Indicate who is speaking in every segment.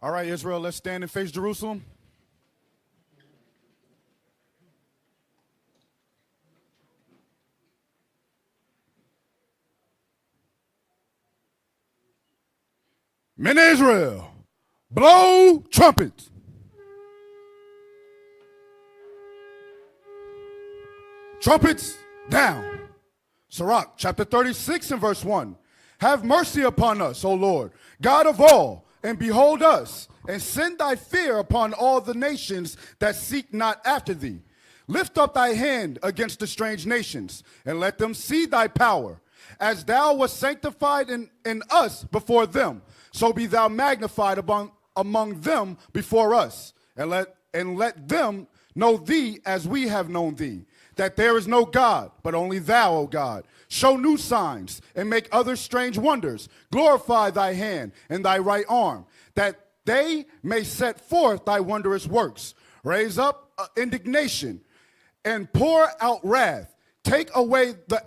Speaker 1: All right, Israel, let's stand and face Jerusalem. Men of Israel, blow trumpets. Trumpets down. Sirach, chapter 36 and verse 1. Have mercy upon us, O Lord, God of all, and behold us, and send thy fear upon all the nations that seek not after thee. Lift up thy hand against the strange nations, and let them see thy power. As thou wast sanctified in us before them, so be thou magnified among them before us, and let them know thee as we have known thee, that there is no God, but only thou, O God. Show new signs, and make other strange wonders. Glorify thy hand and thy right arm, that they may set forth thy wondrous works. Raise up indignation, and pour out wrath. Take away the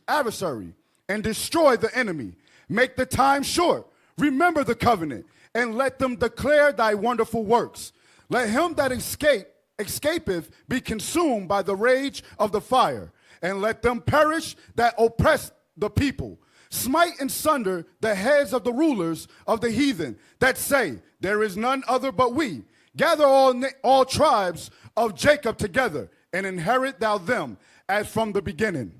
Speaker 1: adversary, and destroy the enemy. Make the time short. Remember the covenant, and let them declare thy wonderful works. Let him that escapeth be consumed by the rage of the fire, and let them perish that oppress the people. Smite and sunder the heads of the rulers of the heathen that say, there is none other but we. Gather all tribes of Jacob together, and inherit thou them as from the beginning.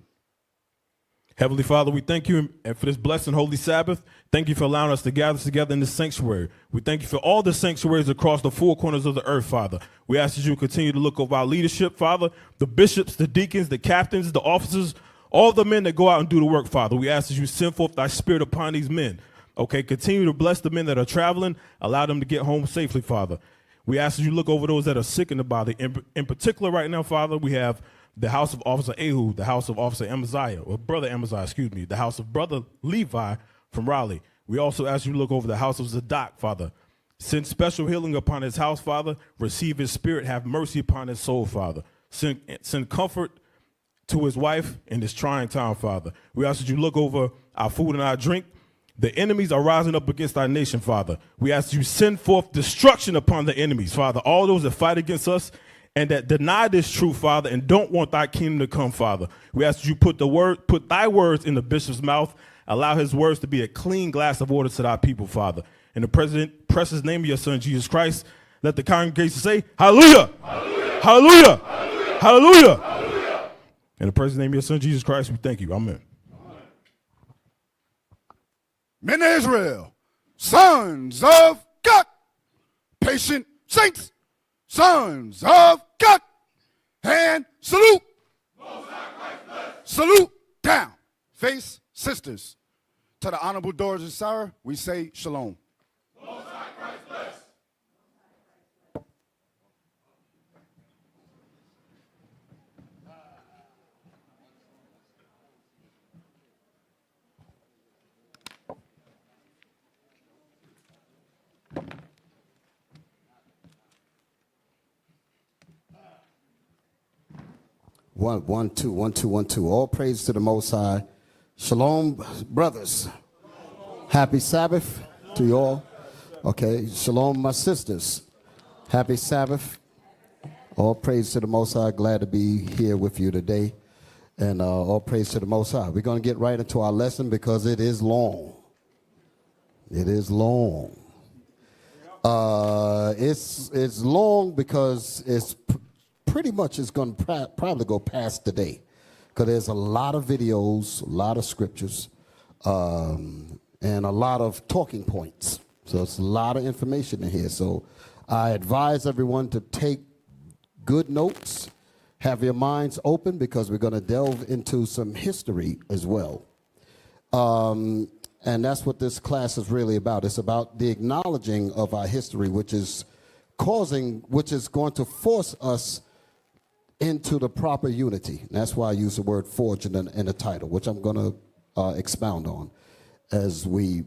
Speaker 2: Heavenly Father, we thank you for this blessed and holy Sabbath. Thank you for allowing us to gather together in this sanctuary. We thank you for all the sanctuaries across the four corners of the earth, Father. We ask that you continue to look over our leadership, Father, the bishops, the deacons, the captains, the officers, all the men that go out and do the work, Father. We ask that you send forth thy spirit upon these men. Okay, continue to bless the men that are traveling. Allow them to get home safely, Father. We ask that you look over those that are sick in the body. In particular, right now, Father, we have the house of Officer Ehud, the house of Officer Amaziah, or Brother Amaziah, excuse me, the house of Brother Levi from Raleigh. We also ask you to look over the house of Zadok, Father. Send special healing upon his house, Father. Receive his spirit. Have mercy upon his soul, Father. Send comfort to his wife in this trying time, Father. We ask that you look over our food and our drink. The enemies are rising up against our nation, Father. We ask that you send forth destruction upon the enemies, Father. All those that fight against us and that deny this truth, Father, and don't want thy kingdom to come, Father. We ask that you put thy words in the bishop's mouth. Allow his words to be a clean glass of water to thy people, Father. In the precious name of your Son, Jesus Christ, let the congregation say, Hallelujah! Hallelujah! Hallelujah! Hallelujah! Hallelujah! Hallelujah! In the precious name of your Son, Jesus Christ, we thank you. Amen.
Speaker 1: Men of Israel, sons of God, patient saints, sons of God, and salute. Salute down. Face sisters. To the honorable daughters of Sarah, we say shalom.
Speaker 3: One, two, one, two, one, two. All praise to the Most High. Shalom, brothers. Happy Sabbath to you all. Okay, shalom, my sisters. Happy Sabbath. All praise to the Most High. Glad to be here with you today. And all praise to the Most High. We're going to get right into our lesson because it is long. It is long. It's long because it's pretty much is going to probably go past today because there's a lot of videos, a lot of scriptures, and a lot of talking points. So it's a lot of information in here. So I advise everyone to take good notes, have your minds open because we're going to delve into some history as well. And that's what this class is really about. It's about the acknowledging of our history, which is going to force us into the proper unity. And that's why I use the word forge in the title, which I'm going to expound on as we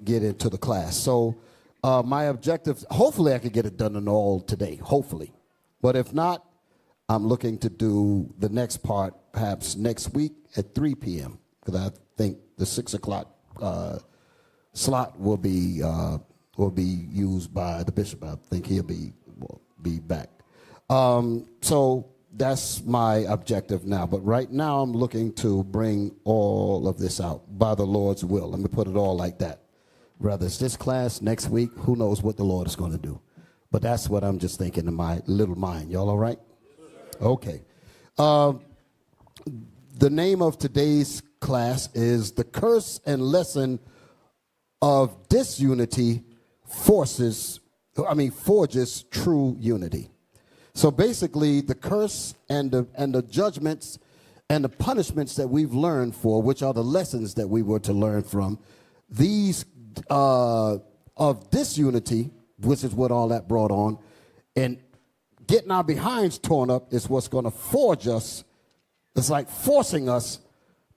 Speaker 3: get into the class. So my objective, hopefully I could get it done in all today, hopefully. But if not, I'm looking to do the next part perhaps next week at 3 p.m. because I think the 6 o'clock slot will be or be used by the bishop. I think he'll be back. So that's my objective now. But right now I'm looking to bring all of this out by the Lord's will. Let me put it all like that. Whether it's this class, next week, who knows what the Lord is going to do. But that's what I'm just thinking in my little mind. Y'all all right? Okay. The name of today's class is The Curse and Lesson of Disunity Forges True Unity. So basically, the curse and the judgments and the punishments that we've learned for, which are the lessons that we were to learn from, these of disunity, which is what all that brought on, and getting our behinds torn up is what's going to forge us. It's like forcing us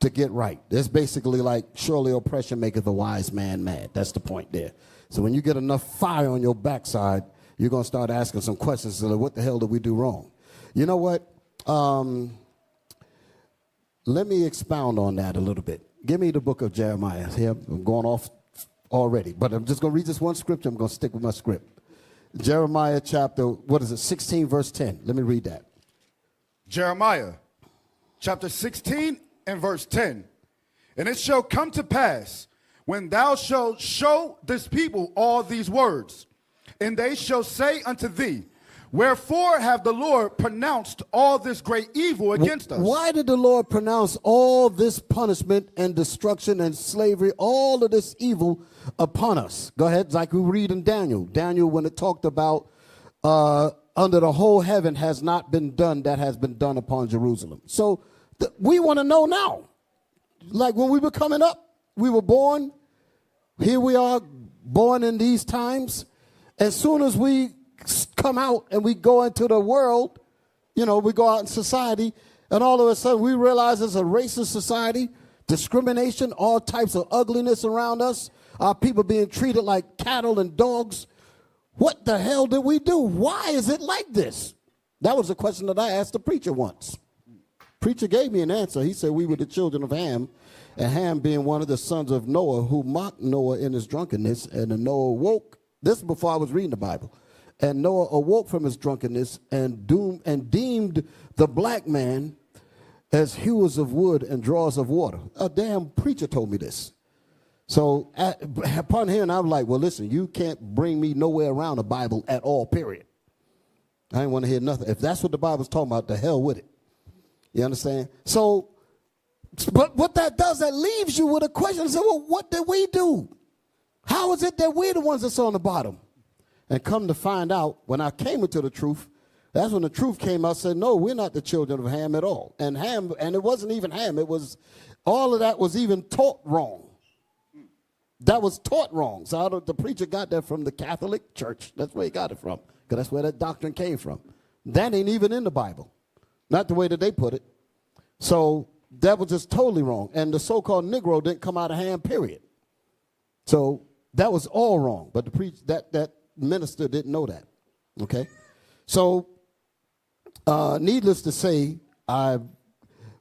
Speaker 3: to get right. It's basically like surely oppression maketh the wise man mad. That's the point there. So when you get enough fire on your backside, you're going to start asking some questions. Like, what the hell did we do wrong? You know what? Let me expound on that a little bit. Give me the book of Jeremiah. Here, I'm going off already, but I'm just going to read this one scripture. I'm going to stick with my script. Jeremiah chapter, 16, verse 10. Let me read that.
Speaker 1: Jeremiah chapter 16 and verse 10. And it shall come to pass, when thou shalt show this people all these words, and they shall say unto thee, wherefore have the Lord pronounced all this great evil against us?
Speaker 3: Why did the Lord pronounce all this punishment and destruction and slavery, all of this evil upon us? Go ahead, like we read in Daniel. Daniel, when it talked about under the whole heaven has not been done that has been done upon Jerusalem. So we want to know now. Like when we were coming up, we were born. Here we are, born in these times. As soon as we come out and we go into the world, we go out in society, and all of a sudden we realize it's a racist society, discrimination, all types of ugliness around us, our people being treated like cattle and dogs. What the hell did we do? Why is it like this? That was a question that I asked the preacher once. Preacher gave me an answer. He said we were the children of Ham, and Ham being one of the sons of Noah, who mocked Noah in his drunkenness, and Noah awoke. This is before I was reading the Bible. And Noah awoke from his drunkenness and deemed the black man as hewers of wood and drawers of water. A damn preacher told me this. So upon hearing, I'm like, well, listen, you can't bring me nowhere around the Bible at all, period. I didn't want to hear nothing. If that's what the Bible's talking about, the hell with it. You understand? So, but what that does, that leaves you with a question. Say, well, what did we do? How is it that we're the ones that's on the bottom? And come to find out, when I came into the truth, that's when the truth came out. Said, no, we're not the children of Ham at all. And Ham, and it wasn't even Ham. It was, all of that was even taught wrong. That was taught wrong. So the preacher got that from the Catholic Church. That's where he got it from, because that's where that doctrine came from. That ain't even in the Bible. Not the way that they put it. So that was just totally wrong. And the so-called Negro didn't come out of Ham, period. So that was all wrong. But that minister didn't know that. Okay? So needless to say, I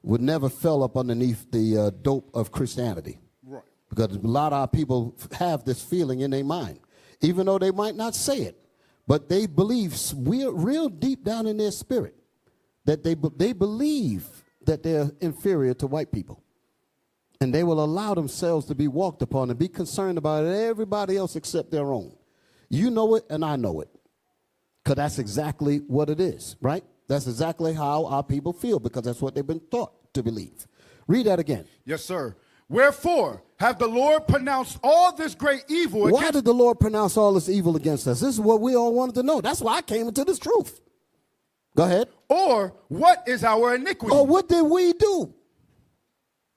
Speaker 3: would never fell up underneath the dope of Christianity.
Speaker 1: Right.
Speaker 3: Because a lot of our people have this feeling in their mind, even though they might not say it. But they believe real deep down in their spirit that they believe that they're inferior to white people. And they will allow themselves to be walked upon and be concerned about everybody else except their own. You know it, and I know it. Because that's exactly what it is, right? That's exactly how our people feel, because that's what they've been taught to believe. Read that again.
Speaker 1: Yes, sir. Wherefore have the Lord pronounced all this great evil against us?
Speaker 3: Why did the Lord pronounce all this evil against us? This is what we all wanted to know. That's why I came into this truth. Go ahead.
Speaker 1: Or what is our iniquity?
Speaker 3: Or what did we do?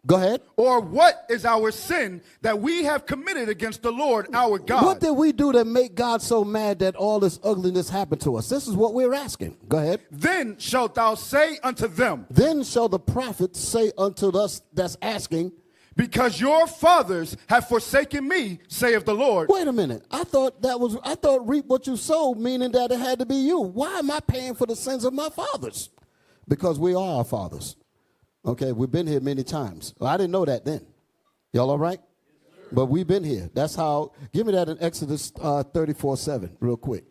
Speaker 3: Go ahead.
Speaker 1: Or what is our sin that we have committed against the Lord our God?
Speaker 3: What did we do to make God so mad that all this ugliness happened to us? This is what we're asking. Go ahead.
Speaker 1: Then shalt thou say unto them.
Speaker 3: Then shall the prophet say unto us that's asking.
Speaker 1: Because your fathers have forsaken me, saith the Lord.
Speaker 3: Wait a minute. I thought reap what you sow, meaning that it had to be you. Why am I paying for the sins of my fathers? Because we are our fathers. Okay, we've been here many times. Well, I didn't know that then. Y'all all right? But we've been here. That's how, give me that in Exodus 34:7 real quick.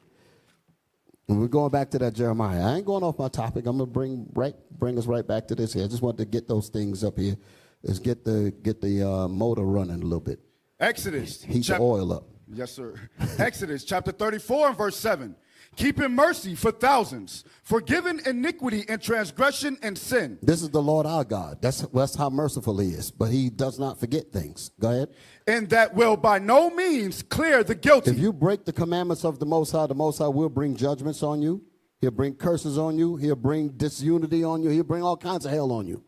Speaker 3: And we're going back to that Jeremiah. I ain't going off my topic. I'm going to bring us right back to this here. I just want to get those things up here. Let's get the motor running a little bit.
Speaker 1: Exodus.
Speaker 3: Heat the oil up.
Speaker 1: Yes, sir. Exodus chapter 34 and verse 7. Keeping mercy for thousands, forgiving iniquity and transgression and sin.
Speaker 3: This is the Lord our God. That's how merciful he is. But he does not forget things. Go ahead.
Speaker 1: And that will by no means clear the guilty.
Speaker 3: If you break the commandments of the Most High will bring judgments on you. He'll bring curses on you. He'll bring disunity on you. He'll bring all kinds of hell on you.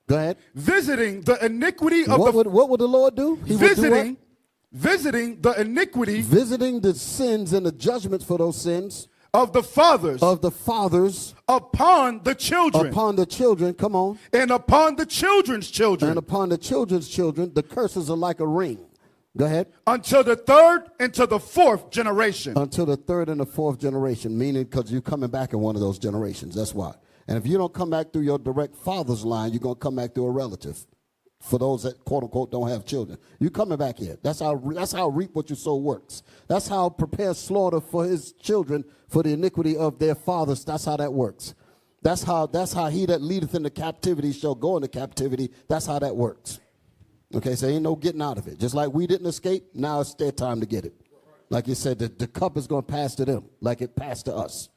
Speaker 3: Go ahead.
Speaker 1: Visiting the iniquity of
Speaker 3: what would the Lord do? He would do what?
Speaker 1: Visiting the iniquity.
Speaker 3: Visiting the sins and the judgments for those sins.
Speaker 1: Of the fathers. Upon the children.
Speaker 3: Upon the children, come on.
Speaker 1: And upon the children's children.
Speaker 3: And upon the children's children, the curses are like a ring. Go ahead.
Speaker 1: Until the third and to the fourth generation.
Speaker 3: Until the third and the fourth generation, meaning because you're coming back in one of those generations. That's why. And if you don't come back through your direct father's line, you're going to come back through a relative. For those that, quote unquote, don't have children. You're coming back here. That's how reap what you sow works. That's how prepare slaughter for his children for the iniquity of their fathers. That's how that works. That's how he that leadeth into captivity shall go into captivity. That's how that works. Okay, so ain't no getting out of it. Just like we didn't escape, now it's their time to get it. Like you said, the cup is going to pass to them like it passed to us.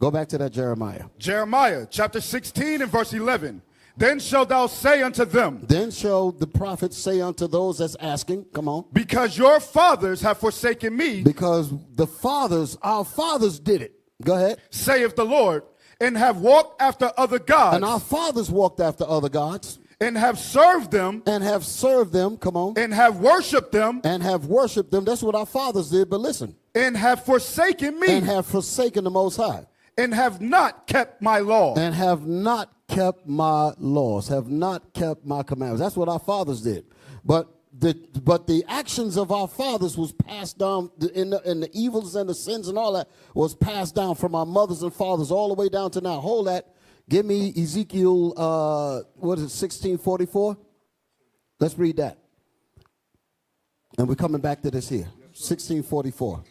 Speaker 3: Go back to that Jeremiah.
Speaker 1: Jeremiah chapter 16 and verse 11. Then shalt thou say unto them.
Speaker 3: Then shall the prophets say unto those that's asking, come on.
Speaker 1: Because your fathers have forsaken me.
Speaker 3: Because our fathers did it. Go ahead.
Speaker 1: Saith the Lord, and have walked after other gods.
Speaker 3: And our fathers walked after other gods.
Speaker 1: And have served them.
Speaker 3: And have served them, come on.
Speaker 1: And have worshipped them.
Speaker 3: And have worshipped them. That's what our fathers did, but listen.
Speaker 1: And have forsaken me.
Speaker 3: And have forsaken the Most High.
Speaker 1: And have not kept my law.
Speaker 3: And have not kept my laws, have not kept my commandments. That's what our fathers did. But the actions of our fathers was passed down, in the evils and the sins and all that was passed down from our mothers and fathers all the way down to now. Hold that. Give me Ezekiel, 1644? Let's read that. And we're coming back to this here. 1644.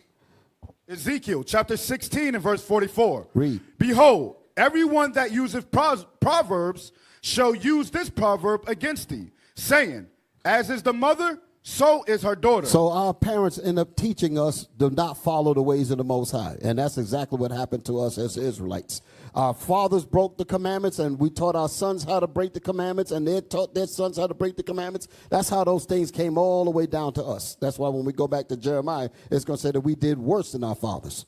Speaker 1: Ezekiel chapter 16 and verse 44.
Speaker 3: Read.
Speaker 1: Behold, everyone that useth proverbs shall use this proverb against thee, saying, as is the mother, so is her daughter.
Speaker 3: So our parents end up teaching us to not follow the ways of the Most High. And that's exactly what happened to us as Israelites. Our fathers broke the commandments, and we taught our sons how to break the commandments, and they taught their sons how to break the commandments. That's how those things came all the way down to us. That's why when we go back to Jeremiah, it's going to say that we did worse than our fathers.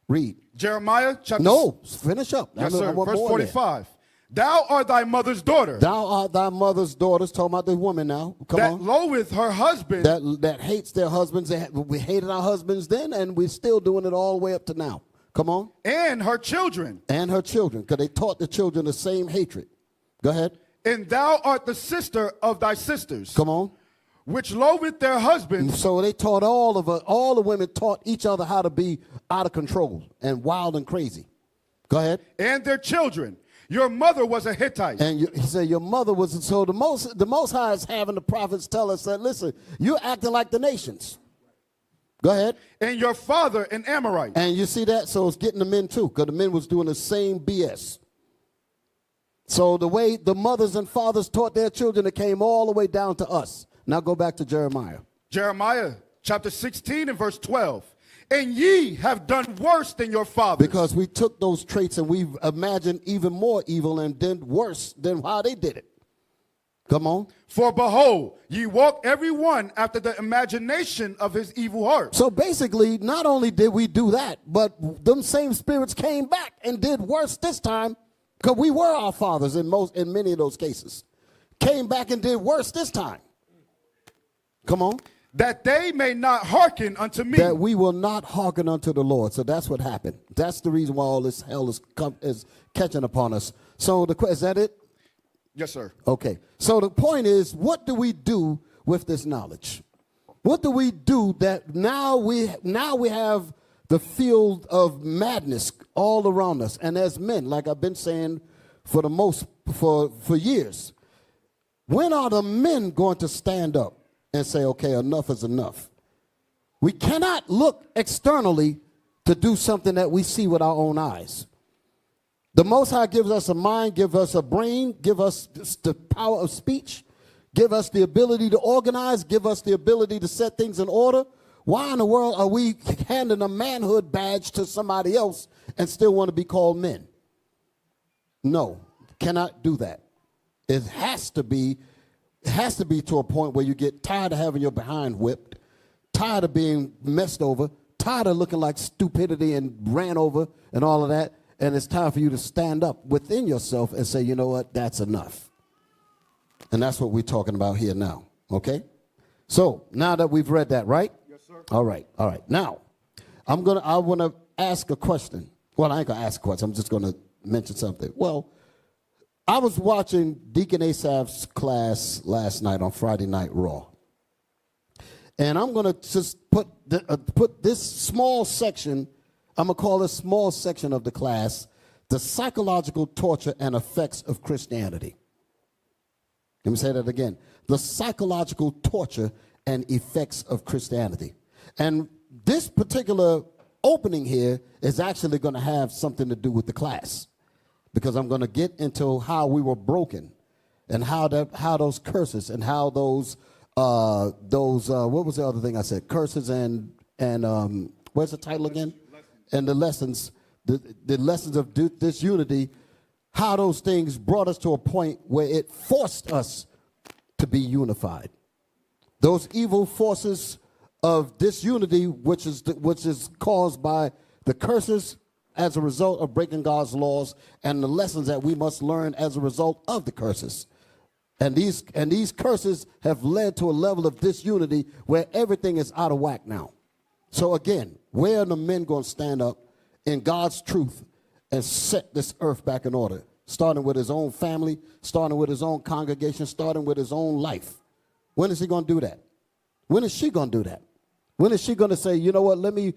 Speaker 3: Read.
Speaker 1: Jeremiah chapter...
Speaker 3: No, finish up.
Speaker 1: Yes, sir. Verse 45. Thou art thy mother's daughter.
Speaker 3: Thou art thy mother's daughters. Talking about the woman now. Come on.
Speaker 1: That loatheth her husband.
Speaker 3: That hates their husbands. We hated our husbands then, and we're still doing it all the way up to now. Come on.
Speaker 1: And her children.
Speaker 3: And her children, because they taught the children the same hatred. Go ahead.
Speaker 1: And thou art the sister of thy sisters.
Speaker 3: Come on.
Speaker 1: Which loatheth their husbands.
Speaker 3: So they taught all the women taught each other how to be out of control and wild and crazy. Go ahead.
Speaker 1: And their children. Your mother was a Hittite.
Speaker 3: And he said your mother was, so the most High is having the prophets tell us that, listen, you're acting like the nations. Go ahead.
Speaker 1: And your father an Amorite.
Speaker 3: And you see that? So it's getting the men too, because the men was doing the same BS. So the way the mothers and fathers taught their children, it came all the way down to us. Now go back to Jeremiah.
Speaker 1: Jeremiah chapter 16 and verse 12. And ye have done worse than your fathers.
Speaker 3: Because we took those traits and we've imagined even more evil and did worse than how they did it. Come on.
Speaker 1: For behold, ye walk every one after the imagination of his evil heart.
Speaker 3: So basically, not only did we do that, but them same spirits came back and did worse this time, because we were our fathers in many of those cases. Came back and did worse this time. Come on.
Speaker 1: That they may not hearken unto me.
Speaker 3: That we will not hearken unto the Lord. So that's what happened. That's the reason why all this hell is catching upon us. So is that it?
Speaker 1: Yes, sir.
Speaker 3: Okay. So the point is, what do we do with this knowledge? What do we do that now we have the field of madness all around us? And as men, like I've been saying for years, when are the men going to stand up and say, okay, enough is enough. We cannot look externally to do something that we see with our own eyes. The Most High gives us a mind, gives us a brain, give us the power of speech, give us the ability to organize, give us the ability to set things in order. Why in the world are we handing a manhood badge to somebody else and still want to be called men? No, cannot do that. It has to be to a point where you get tired of having your behind whipped, tired of being messed over, tired of looking like stupidity and ran over and all of that, and it's time for you to stand up within yourself and say, you know what, that's enough. And that's what we're talking about here now, okay? So now that we've read that, right?
Speaker 1: Yes, sir.
Speaker 3: All right. Now, I want to ask a question. Well, I ain't going to ask a question. I'm just going to mention something. Well, I was watching Deacon Asaph's class last night on Friday Night Raw. And I'm going to just put this small section, I'm going to call this small section of the class, the psychological torture and effects of Christianity. Let me say that again. The psychological torture and effects of Christianity. And this particular opening here is actually going to have something to do with the class, because I'm going to get into how we were broken and how those curses and how those what was the other thing I said? Curses and where's the title again? And the lessons of disunity, how those things brought us to a point where it forced us to be unified. Those evil forces of disunity, which is caused by the curses as a result of breaking God's laws, and the lessons that we must learn as a result of the curses. And these curses have led to a level of disunity where everything is out of whack now. So again, where are the men going to stand up in God's truth and set this earth back in order, starting with his own family, starting with his own congregation, starting with his own life? When is he going to do that? When is she going to do that? When is she going to say, you know what, let me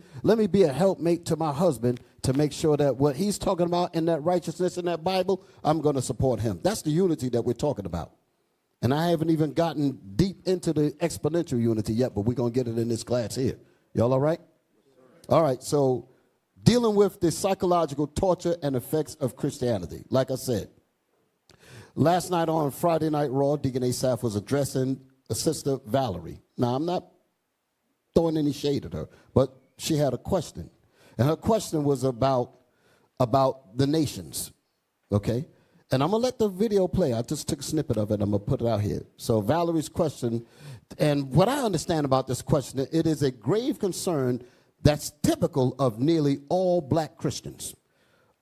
Speaker 3: be a helpmate to my husband to make sure that what he's talking about in that righteousness in that Bible, I'm going to support him. That's the unity that we're talking about. And I haven't even gotten deep into the exponential unity yet, but we're going to get it in this class here. Y'all all right? All right, so dealing with the psychological torture and effects of Christianity. Like I said, last night on Friday Night Raw, Deacon Asaph was addressing Sister Valerie. Now, I'm not throwing any shade at her, but she had a question. And her question was about the nations, okay? And I'm going to let the video play. I just took a snippet of it. I'm going to put it out here. So Valerie's question, and what I understand about this question, it is a grave concern that's typical of nearly all black Christians.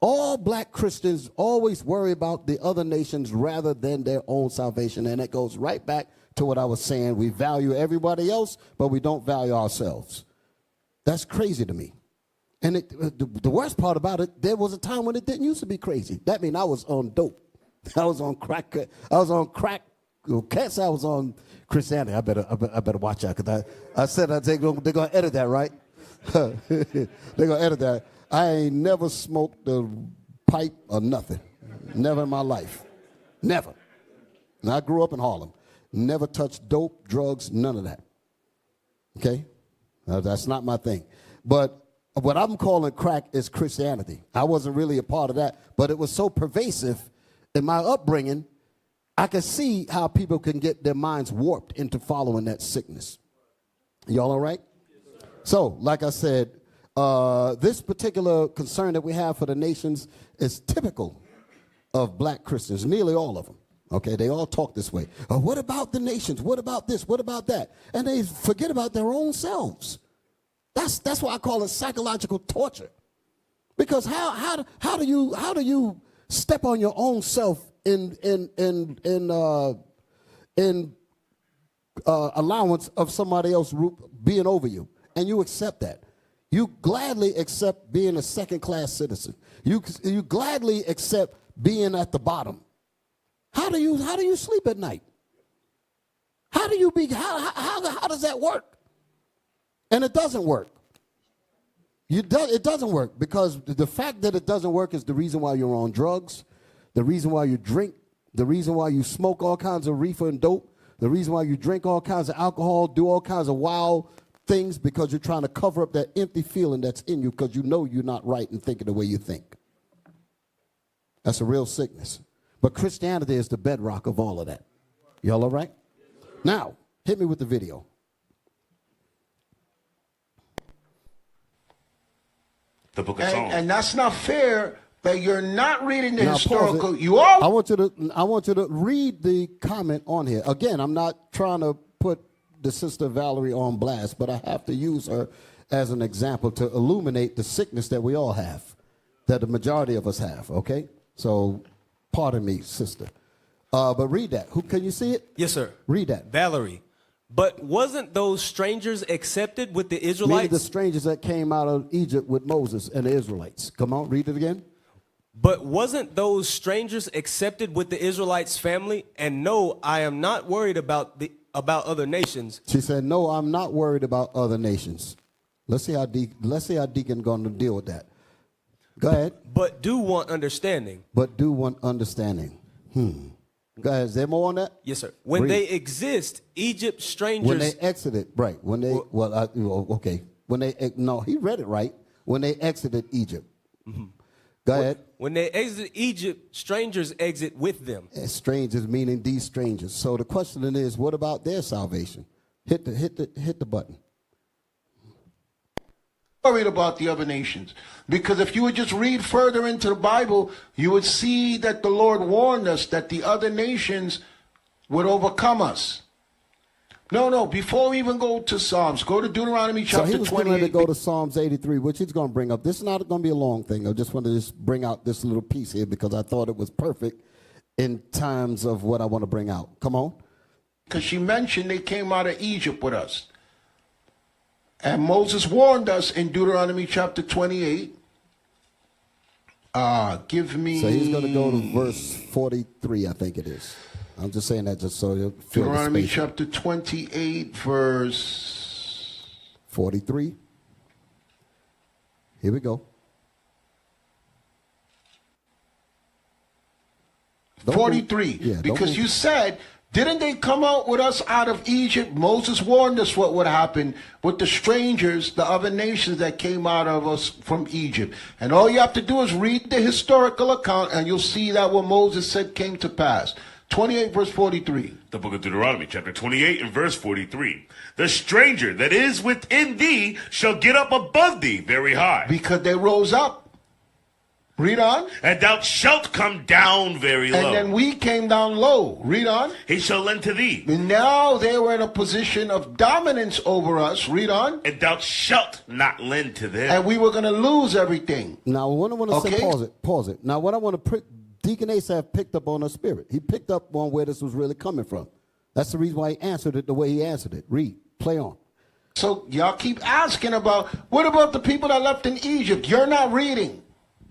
Speaker 3: All black Christians always worry about the other nations rather than their own salvation. And it goes right back to what I was saying. We value everybody else, but we don't value ourselves. That's crazy to me. And the worst part about it, there was a time when it didn't used to be crazy. That means I was on dope. I was on crack. I was on crack. Can't say I was on Christianity. I better watch out, because I said they're going to edit that, right? They're going to edit that. I ain't never smoked a pipe or nothing. Never in my life. Never. And I grew up in Harlem. Never touched dope, drugs, none of that. Okay? That's not my thing. But what I'm calling crack is Christianity. I wasn't really a part of that, but it was so pervasive in my upbringing, I could see how people can get their minds warped into following that sickness. Y'all all right? Yes, so, like I said, this particular concern that we have for the nations is typical of black Christians, nearly all of them. Okay, they all talk this way. What about the nations? What about this? What about that? And they forget about their own selves. That's why I call it psychological torture. Because how do you step on your own self in allowance of somebody else being over you, and you accept that? You gladly accept being a second-class citizen. You gladly accept being at the bottom. How do you sleep at night? How does that work? And it doesn't work. It doesn't work, because the fact that it doesn't work is the reason why you're on drugs, the reason why you drink, the reason why you smoke all kinds of reefer and dope, The reason why you drink all kinds of alcohol, do all kinds of wild things, because you're trying to cover up that empty feeling that's in you because you know you're not right in thinking the way you think. That's a real sickness. But Christianity is the bedrock of all of that. Y'all all right? Now, hit me with the video.
Speaker 4: The book of Psalms.
Speaker 5: And that's not fair that you're not reading the
Speaker 3: Now,
Speaker 5: historical.
Speaker 3: pause it.
Speaker 5: You are.
Speaker 3: I want you to read the comment on here. Again, I'm not trying to put the sister Valerie on blast, but I have to use her as an example to illuminate the sickness that we all have, that the majority of us have, okay? So, pardon me, sister. But read that. Can you see it?
Speaker 6: Yes, sir.
Speaker 3: Read that.
Speaker 6: Valerie. But wasn't those strangers accepted with the
Speaker 3: Meaning
Speaker 6: Israelites?
Speaker 3: the strangers that came out of Egypt with Moses and the Israelites. Come on, read it again.
Speaker 6: But wasn't those strangers accepted with the Israelites' family? And no, I am not worried about other nations.
Speaker 3: She said, no, I'm not worried about other nations. Let's see how Deacon going to deal with that. Go ahead.
Speaker 6: But do want understanding.
Speaker 3: But do want understanding. Go ahead. Is there more on that?
Speaker 6: Yes, sir. When
Speaker 3: Read.
Speaker 6: they exist, Egypt strangers.
Speaker 3: When they exited, right. When they, okay. When they, no, he read it right. When they exited Egypt. Go ahead.
Speaker 6: When they exit Egypt, strangers exit with them.
Speaker 3: And strangers meaning these strangers. So the question is, what about their salvation? Hit the button.
Speaker 5: Worried about the other nations, because if you would just read further into the Bible, you would see that the Lord warned us that the other nations would overcome us. No, before we even go to Psalms, go to Deuteronomy
Speaker 3: So
Speaker 5: chapter
Speaker 3: he was
Speaker 5: 28.
Speaker 3: going to go to Psalms 83, which he's going to bring up. This is not going to be a long thing. I just wanted to just bring out this little piece here because I thought it was perfect in terms of what I want to bring out. Come on.
Speaker 5: Because she mentioned they came out of Egypt with us. And Moses warned us in Deuteronomy chapter 28. Give me...
Speaker 3: So he's going to go to verse 43, I think it is. I'm just saying that just so you'll feel the
Speaker 5: Deuteronomy
Speaker 3: space.
Speaker 5: chapter 28, verse...
Speaker 3: 43. Here we go.
Speaker 5: 43.
Speaker 3: Yeah,
Speaker 5: because you said, didn't they come out with us out of Egypt? Moses warned us what would happen with the strangers, the other nations that came out of us from Egypt. And all you have to do is read the historical account and you'll see that what Moses said came to pass. 28 verse 43.
Speaker 4: The book of Deuteronomy, chapter 28 and verse 43. The stranger that is within thee shall get up above thee very high.
Speaker 5: Because they rose up. Read on.
Speaker 4: And thou shalt come down very low.
Speaker 5: And then we came down low. Read on.
Speaker 4: He shall lend to thee.
Speaker 5: And now they were in a position of dominance over us. Read on.
Speaker 4: And thou shalt not lend to them.
Speaker 5: And we were going to lose everything.
Speaker 3: Now, what I want to say,
Speaker 5: Okay.
Speaker 3: pause it. Now, what I want to Deacon Asaph picked up on her spirit. He picked up on where this was really coming from. That's the reason why he answered it the way he answered it. Read. Play on.
Speaker 5: So y'all keep asking about, what about the people that left in Egypt? You're not reading.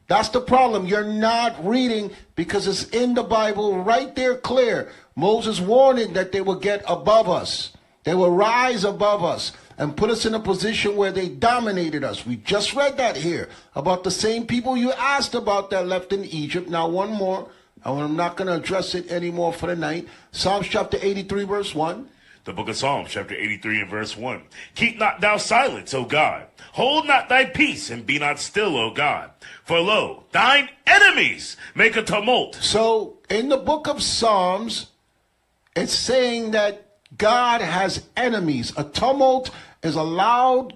Speaker 5: That's the problem. You're not reading because it's in the Bible right there clear. Moses warning that they will get above us. They will rise above us and put us in a position where they dominated us. We just read that here about the same people you asked about that left in Egypt. Now one more. I'm not going to address it anymore for the night. Psalms chapter 83 verse 1.
Speaker 4: The book of Psalms, chapter 83 and verse 1. Keep not thou silence, O God. Hold not thy peace, and be not still, O God. For lo, thine enemies make a tumult.
Speaker 5: So in the book of Psalms, it's saying that God has enemies. A tumult is a loud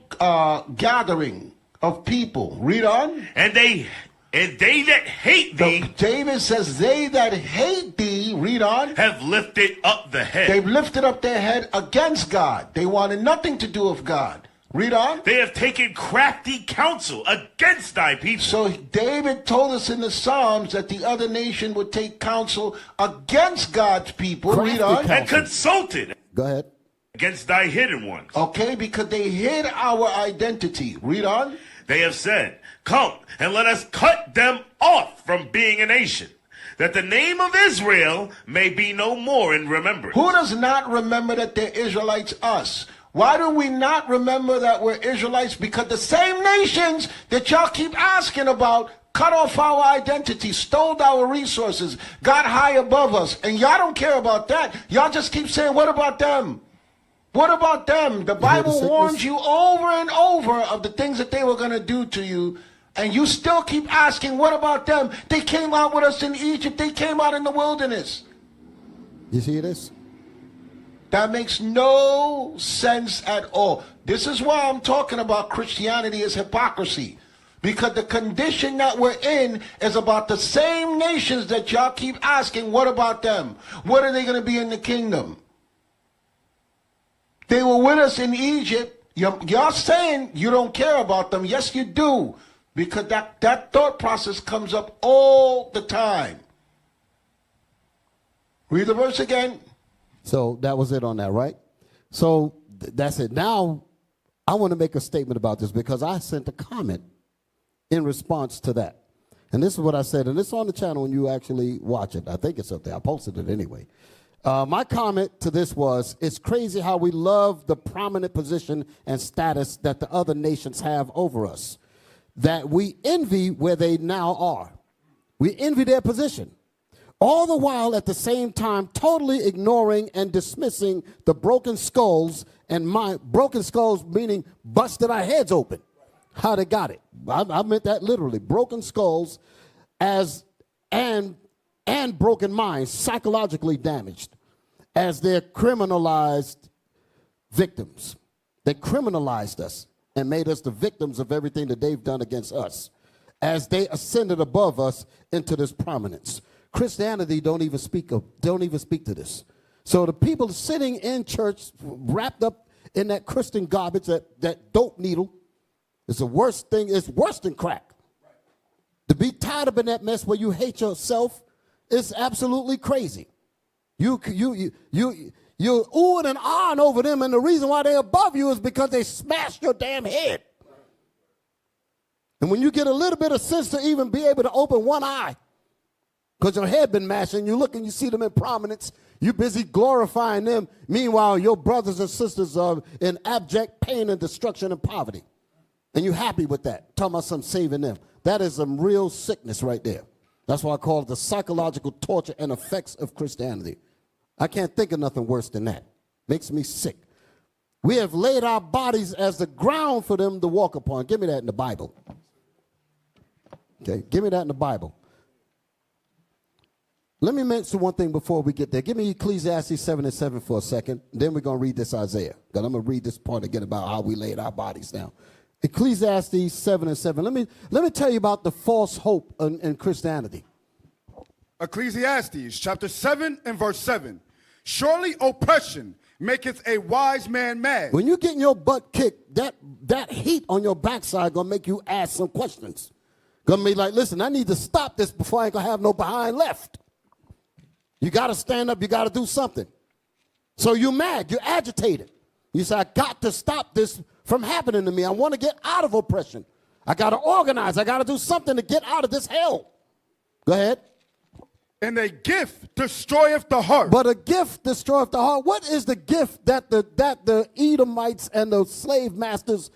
Speaker 5: gathering of people. Read on.
Speaker 4: And they that hate thee
Speaker 5: David says, they that hate thee, read on,
Speaker 4: have lifted up the head.
Speaker 5: they've lifted up their head against God. They wanted nothing to do with God. Read on.
Speaker 4: They have taken crafty counsel against thy people.
Speaker 5: So David told us in the Psalms that the other nation would take counsel against God's people.
Speaker 3: Crafty
Speaker 5: Read on.
Speaker 3: counsel.
Speaker 4: And consulted
Speaker 3: Go ahead.
Speaker 4: against thy hidden ones.
Speaker 5: Okay, because they hid our identity. Read on.
Speaker 4: They have said, come and let us cut them off from being a nation, that the name of Israel may be no more in remembrance.
Speaker 5: Who does not remember that they're Israelites? Us. Why do we not remember that we're Israelites? Because the same nations that y'all keep asking about cut off our identity, stole our resources, got high above us. And y'all don't care about that. Y'all just keep saying, what about them? What about them? The Bible warns you over and over of the things that they were going to do to you. And you still keep asking, what about them? They came out with us in Egypt. They came out in the wilderness.
Speaker 3: You see this?
Speaker 5: That makes no sense at all. This is why I'm talking about Christianity as hypocrisy. Because the condition that we're in is about the same nations that y'all keep asking, what about them? What are they going to be in the kingdom? They were with us in Egypt. Y'all saying you don't care about them. Yes, you do. Because that thought process comes up all the time. Read the verse again.
Speaker 3: So that was it on that, right? So that's it. Now, I want to make a statement about this because I sent a comment in response to that. And this is what I said, and it's on the channel when you actually watch it. I think it's up there. I posted it anyway. My comment to this was, it's crazy how we love the prominent position and status that the other nations have over us, that we envy where they now are. We envy their position. All the while at the same time totally ignoring and dismissing the broken skulls, and my broken skulls meaning busted our heads open. How they got it. I meant that literally. Broken skulls and broken minds, psychologically damaged, as their criminalized victims. They criminalized us and made us the victims of everything that they've done against us, as they ascended above us into this prominence. Christianity don't even speak to this. So the people sitting in church wrapped up in that Christian garbage, that dope needle, it's the worst thing. It's worse than crack. To be tied up in that mess where you hate yourself is absolutely crazy. You're oohing and ahhing over them, and the reason why they're above you is because they smashed your damn head. And when you get a little bit of sense to even be able to open one eye, because your head been mashed, and you look and you see them in prominence, you're busy glorifying them. Meanwhile, your brothers and sisters are in abject pain and destruction and poverty. And you're happy with that, talking about some saving them. That is some real sickness right there. That's why I call it the psychological torture and effects of Christianity. I can't think of nothing worse than that. Makes me sick. We have laid our bodies as the ground for them to walk upon. Give me that in the Bible. Okay, give me that in the Bible. Let me mention one thing before we get there. Give me Ecclesiastes 7:7 for a second. Then we're going to read this Isaiah. Because I'm going to read this part again about how we laid our bodies down. Ecclesiastes 7:7. Let me tell you about the false hope in Christianity.
Speaker 1: Ecclesiastes chapter 7 and verse 7. Surely oppression maketh a wise man mad.
Speaker 3: When you're getting your butt kicked, that heat on your backside going to make you ask some questions. Going to be like, listen, I need to stop this before I ain't going to have no behind left. You got to stand up. You got to do something. So you're mad. You're agitated. You say, I got to stop this from happening to me. I want to get out of oppression. I got to organize. I got to do something to get out of this hell. Go ahead.
Speaker 1: And a gift destroyeth the heart.
Speaker 3: But a gift destroyeth the heart. What is the gift that the Edomites and the slave masters'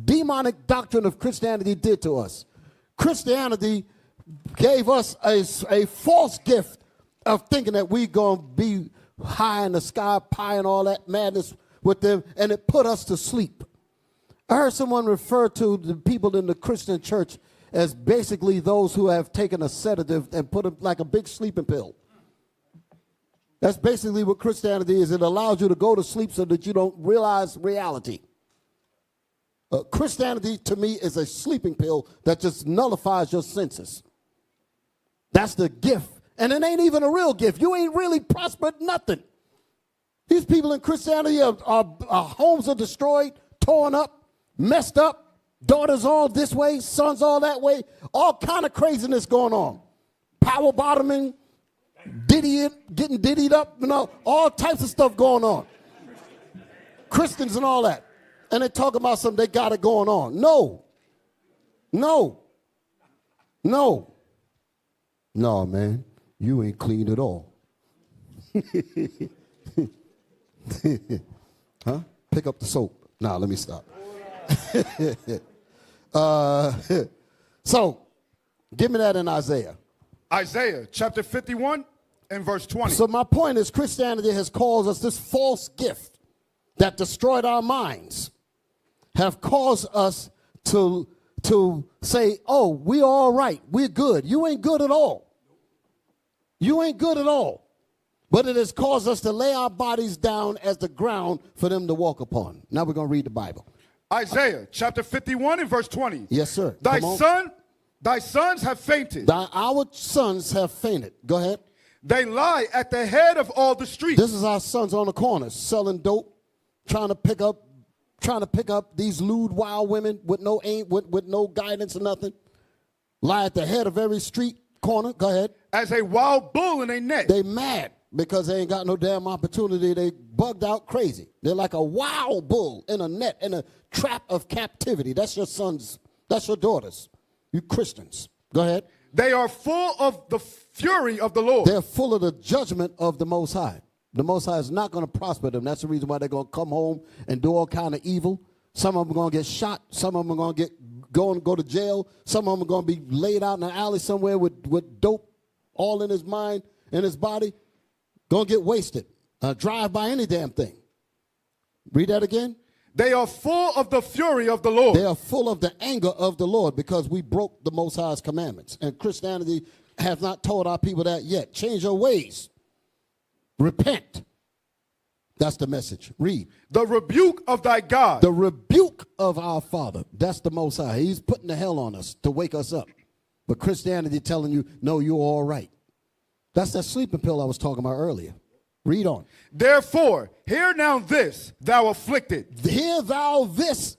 Speaker 3: demonic doctrine of Christianity did to us? Christianity gave us a false gift of thinking that we're going to be high in the sky, pie and all that madness with them, and it put us to sleep. I heard someone refer to the people in the Christian church as basically those who have taken a sedative and put it like a big sleeping pill. That's basically what Christianity is. It allows you to go to sleep so that you don't realize reality. Christianity, to me, is a sleeping pill that just nullifies your senses. That's the gift. And it ain't even a real gift. You ain't really prospered nothing. These people in Christianity are homes are destroyed, torn up, messed up, daughters all this way, sons all that way, all kind of craziness going on. Power bottoming, getting diddied up, all types of stuff going on. Christians and all that. And they talk about something they got it going on. No, man. You ain't clean at all. Huh? Pick up the soap. Nah, let me stop. So Give me that in Isaiah.
Speaker 1: Isaiah chapter 51 and verse 20.
Speaker 3: So my point is Christianity has caused us this false gift that destroyed our minds, have caused us to say, oh, we're all right, we're good. You ain't good at all. You ain't good at all. But it has caused us to lay our bodies down as the ground for them to walk upon. Now we're going to read the Bible.
Speaker 1: Isaiah chapter 51 and verse 20.
Speaker 3: Yes, sir.
Speaker 1: Thy
Speaker 3: Come on.
Speaker 1: sons have fainted.
Speaker 3: Our sons have fainted. Go ahead.
Speaker 1: They lie at the head of all the streets.
Speaker 3: This is our sons on the corners selling dope, trying to pick up these lewd wild women with no aim, with no guidance or nothing. Lie at the head of every street corner. Go ahead.
Speaker 1: As a wild bull in a net.
Speaker 3: They mad because they ain't got no damn opportunity. They bugged out crazy. They're like a wild bull in a net, in a trap of captivity. That's your sons. That's your daughters. You Christians. Go ahead.
Speaker 1: They are full of the fury of the Lord.
Speaker 3: They're full of the judgment of the Most High. The Most High is not going to prosper them. That's the reason why they're going to come home and do all kind of evil. Some of them are going to get shot. Some of them are going to go to jail. Some of them are going to be laid out in an alley somewhere with dope all in his mind and his body. Going to get wasted. Drive by any damn thing. Read that again.
Speaker 1: They are full of the fury of the Lord.
Speaker 3: They are full of the anger of the Lord because we broke the Most High's commandments. And Christianity has not told our people that yet. Change your ways. Repent. That's the message. Read.
Speaker 1: The rebuke of thy God.
Speaker 3: The rebuke of our Father. That's the Most High. He's putting the hell on us to wake us up. But Christianity telling you, no, you're all right. That's that sleeping pill I was talking about earlier. Read on.
Speaker 1: Therefore, hear now this, thou afflicted.
Speaker 3: Hear thou this,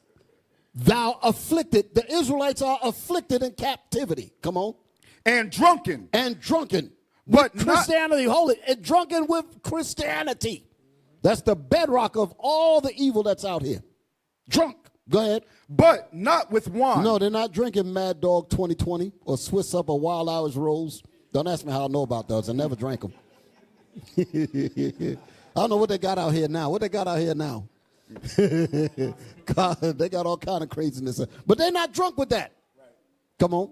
Speaker 3: thou afflicted. The Israelites are afflicted in captivity. Come on.
Speaker 1: And drunken.
Speaker 3: And drunken.
Speaker 1: But
Speaker 3: with Christianity, hold it. And drunken with Christianity. That's the bedrock of all the evil that's out here. Drunk. Go ahead.
Speaker 1: But not with wine.
Speaker 3: No, they're not drinking Mad Dog 2020 or Swiss Up or Wild Hours Rose. Don't ask me how I know about those. I never drank them. I don't know what they got out here now. What they got out here now? God, they got all kind of craziness. But they're not drunk with that. Come on.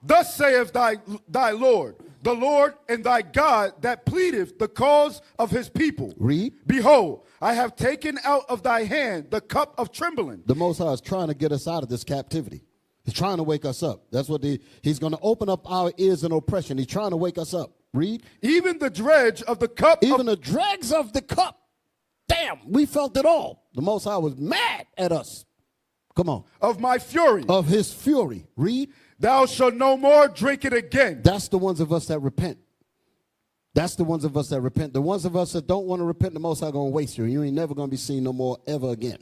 Speaker 1: Thus saith thy Lord, the Lord and thy God that pleadeth the cause of his people.
Speaker 3: Read.
Speaker 1: Behold, I have taken out of thy hand the cup of trembling.
Speaker 3: The Most High is trying to get us out of this captivity. He's trying to wake us up. That's what he's going to open up our ears in oppression. He's trying to wake us up. Read.
Speaker 1: Even the dredge of the cup.
Speaker 3: Even the dregs of the cup. Damn, we felt it all. The Most High was mad at us. Come on.
Speaker 1: Of my fury.
Speaker 3: Of his fury. Read.
Speaker 1: Thou shalt no more drink it again.
Speaker 3: That's the ones of us that repent. That's the ones of us that repent. The ones of us that don't want to repent, the Most High going to waste you. You ain't never going to be seen no more ever again.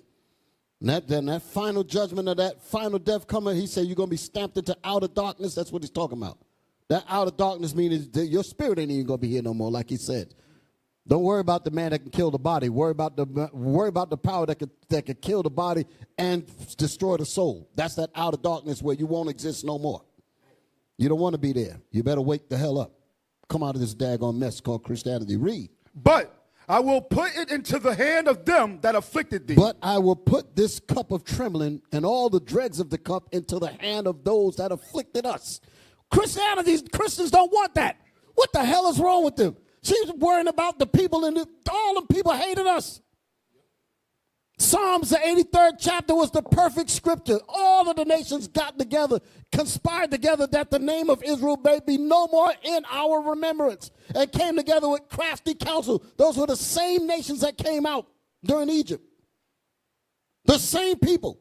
Speaker 3: And that final judgment of that final death coming, he said you're going to be stamped into outer darkness. That's what he's talking about. That outer darkness means that your spirit ain't even going to be here no more, like he said. Don't worry about the man that can kill the body. Worry about the power that could kill the body and destroy the soul. That's that outer darkness where you won't exist no more. You don't want to be there. You better wake the hell up. Come out of this daggone mess called Christianity. Read.
Speaker 1: But I will put it into the hand of them that afflicted thee.
Speaker 3: But I will put this cup of trembling and all the dregs of the cup into the hand of those that afflicted us. Christians don't want that. What the hell is wrong with them? She's worrying about the people, and all the people hated us. Psalms, the 83rd chapter, was the perfect scripture. All of the nations got together, conspired together that the name of Israel may be no more in our remembrance, and came together with crafty counsel. Those were the same nations that came out during Egypt. The same people.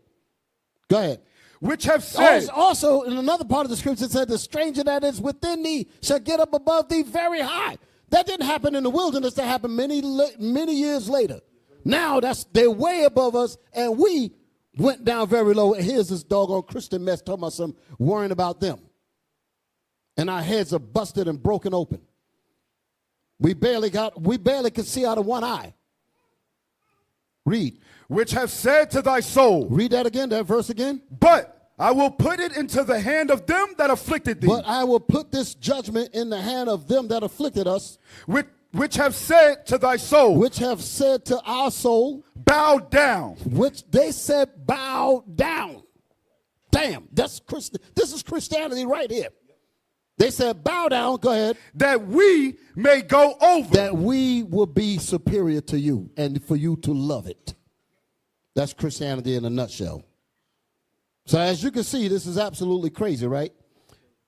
Speaker 3: Go ahead.
Speaker 1: Which have said.
Speaker 3: Also, in another part of the scripture, it said, the stranger that is within thee shall get up above thee very high. That didn't happen in the wilderness. That happened many years later. Now they're way above us, and we went down very low. And here's this doggone Christian mess talking about some worrying about them. And our heads are busted and broken open. We barely could see out of one eye. Read.
Speaker 1: Which have said to thy soul.
Speaker 3: Read that again, that verse again.
Speaker 1: But I will put it into the hand of them that afflicted thee.
Speaker 3: But I will put this judgment in the hand of them that afflicted us.
Speaker 1: Which have said to thy soul.
Speaker 3: Which have said to our soul.
Speaker 1: Bow down.
Speaker 3: Which they said bow down. Damn, this is Christianity right here. They said, bow down, go ahead.
Speaker 1: that we may go over.
Speaker 3: That we will be superior to you and for you to love it. That's Christianity in a nutshell. So as you can see, this is absolutely crazy, right?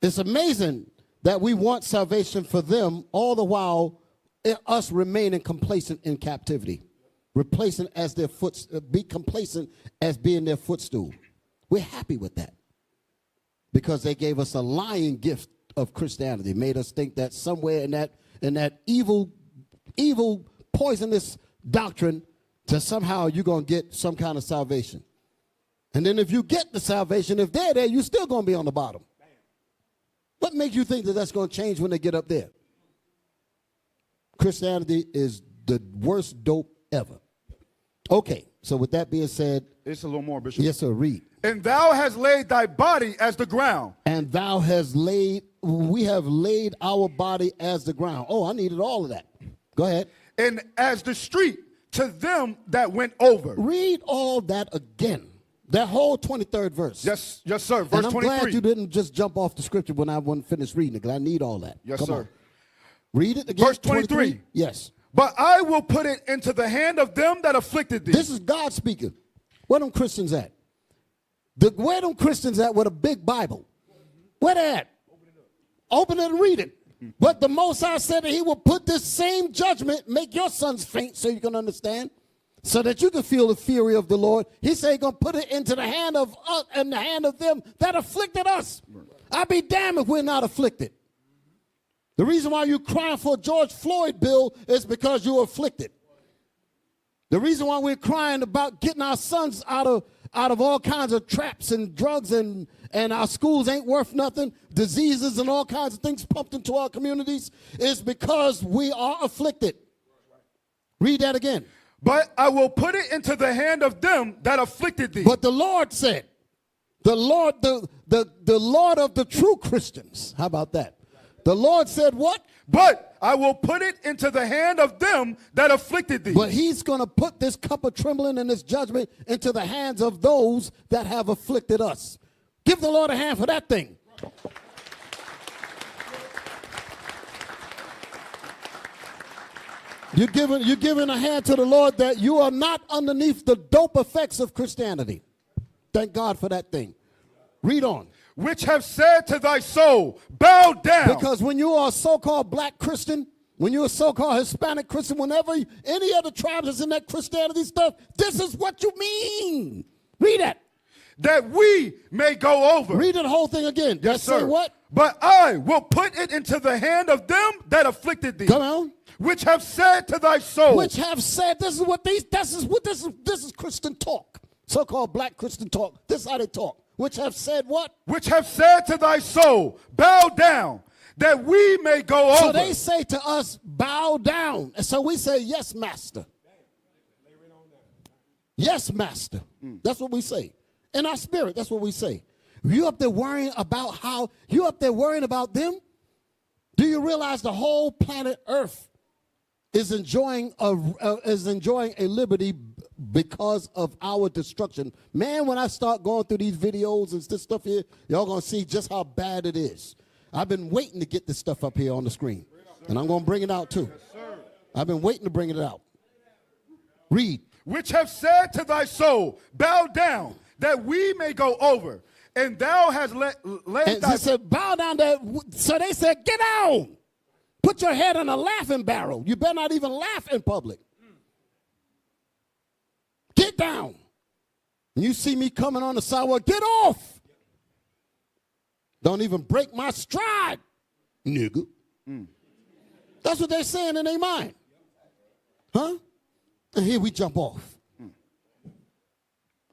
Speaker 3: It's amazing that we want salvation for them, all the while us remaining complacent in captivity. Replacing as their be complacent as being their footstool. We're happy with that. Because they gave us a lying gift of Christianity, made us think that somewhere in that evil, poisonous doctrine, that somehow you're going to get some kind of salvation. And then if you get the salvation, if they're there, you're still going to be on the bottom. What makes you think that that's going to change when they get up there? Christianity is the worst dope ever. Okay, so with that being said.
Speaker 1: It's a little more, Bishop.
Speaker 3: Yes, sir, read.
Speaker 1: And thou hast laid thy body as the ground.
Speaker 3: And thou hast laid, we have laid our body as the ground. Oh, I needed all of that. Go ahead.
Speaker 1: And as the street to them that went over.
Speaker 3: Read all that again. That whole 23rd verse.
Speaker 1: Yes, yes, sir. Verse
Speaker 3: and I'm
Speaker 1: 23.
Speaker 3: glad you didn't just jump off the scripture when I wasn't finished reading it, because I need all that.
Speaker 1: Yes,
Speaker 3: Come
Speaker 1: sir.
Speaker 3: on. Read it again.
Speaker 1: Verse 23.
Speaker 3: Yes.
Speaker 1: But I will put it into the hand of them that afflicted thee.
Speaker 3: This is God speaking. Where them Christians at? Where them Christians at with a big Bible? Where they at? Open it and read it. But the Most High said that he will put this same judgment, make your sons faint so you can understand, so that you can feel the fury of the Lord. He said he's going to put it into the hand of us and the hand of them that afflicted us. I'd be damned if we're not afflicted. The reason why you're crying for a George Floyd bill is because you're afflicted. The reason why we're crying about getting our sons out of all kinds of traps and drugs and our schools ain't worth nothing, diseases and all kinds of things pumped into our communities is because we are afflicted. Read that again.
Speaker 1: But I will put it into the hand of them that afflicted thee.
Speaker 3: But the Lord said, the Lord of the true Christians. How about that? The Lord said what?
Speaker 1: But I will put it into the hand of them that afflicted thee.
Speaker 3: But he's going to put this cup of trembling and this judgment into the hands of those that have afflicted us. Give the Lord a hand for that thing. You're giving a hand to the Lord that you are not underneath the dope effects of Christianity. Thank God for that thing. Read on.
Speaker 1: Which have said to thy soul, bow down.
Speaker 3: Because when you are a so-called black Christian, when you're a so-called Hispanic Christian, whenever any other tribes is in that Christianity stuff, this is what you mean. Read it.
Speaker 1: That we may go over.
Speaker 3: Read the whole thing again.
Speaker 1: Yes, sir.
Speaker 3: Say what?
Speaker 1: But I will put it into the hand of them that afflicted thee.
Speaker 3: Come on.
Speaker 1: Which have said to thy soul.
Speaker 3: Which have said, this is Christian talk. So-called black Christian talk. This is how they talk. Which have said what?
Speaker 1: Which have said to thy soul, bow down, that we may go over.
Speaker 3: So they say to us, bow down. And so we say, yes, master. Yes, master. That's what we say. In our spirit, that's what we say. You up there worrying about them? Do you realize the whole planet Earth is enjoying a liberty because of our destruction? Man, when I start going through these videos and this stuff here, y'all gonna see just how bad it is. I've been waiting to get this stuff up here on the screen, and I'm gonna bring it out too. I've been waiting to bring it out. Read.
Speaker 1: Which have said to thy soul, bow down, that we may go over. And thou hast laid thy...
Speaker 3: said, bow down. So they said, get down. Put your head on a laughing barrel. You better not even laugh in public. Get down. And you see me coming on the sidewalk, get off. Don't even break my stride, nigga. That's what they're saying in their mind. Huh? And here we jump off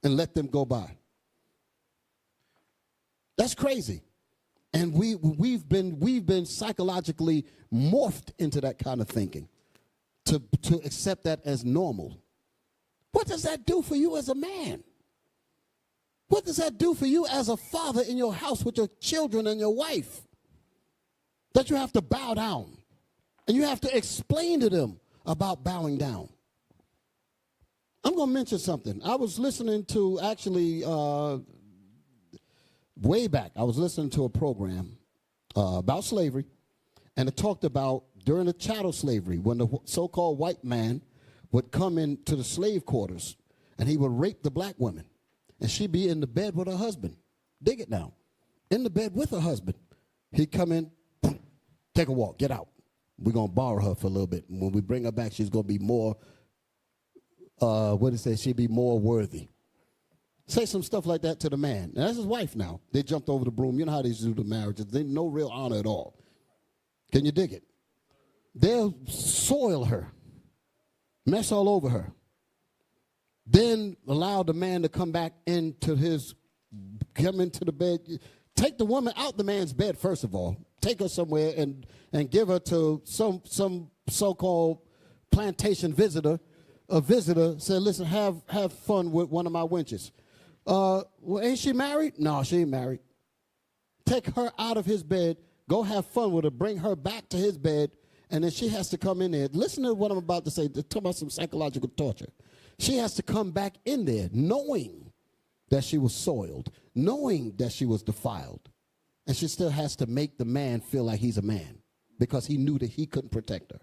Speaker 3: and let them go by. That's crazy. And we've been psychologically morphed into that kind of thinking to accept that as normal. What does that do for you as a man? What does that do for you as a father in your house with your children and your wife? That you have to bow down. And you have to explain to them about bowing down. I'm going to mention something. I was listening to way back, I was listening to a program about slavery, and it talked about during the chattel slavery when the so-called white man would come into the slave quarters and he would rape the black woman, and she'd be in the bed with her husband. Dig it now. In the bed with her husband. He'd come in, boom, take a walk, get out. We're going to borrow her for a little bit. And when we bring her back, she's going to be more, she'd be more worthy. Say some stuff like that to the man. And that's his wife now. They jumped over the broom. You know how they do the marriages. They no real honor at all. Can you dig it? They'll soil her, mess all over her. Then allow the man to come into the bed. Take the woman out the man's bed, first of all. Take her somewhere and give her to some so-called plantation visitor. A visitor said, listen, have fun with one of my wenches. Well, ain't she married? No, she ain't married. Take her out of his bed. Go have fun with her. Bring her back to his bed. And then she has to come in there. Listen to what I'm about to say. Talk about some psychological torture. She has to come back in there knowing that she was soiled, knowing that she was defiled. And she still has to make the man feel like he's a man because he knew that he couldn't protect her.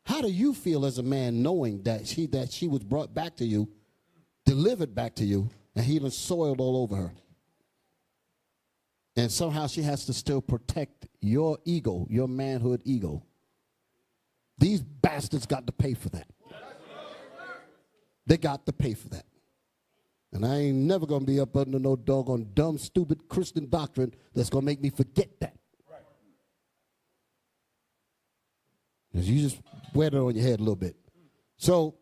Speaker 3: How do you feel as a man knowing that she was brought back to you, delivered back to you, and he was soiled all over her? And somehow she has to still protect your ego, your manhood ego. These bastards got to pay for that. They got to pay for that. And I ain't never going to be up under no doggone dumb, stupid Christian doctrine that's going to make me forget that. Because you just wear it on your head a little bit. So,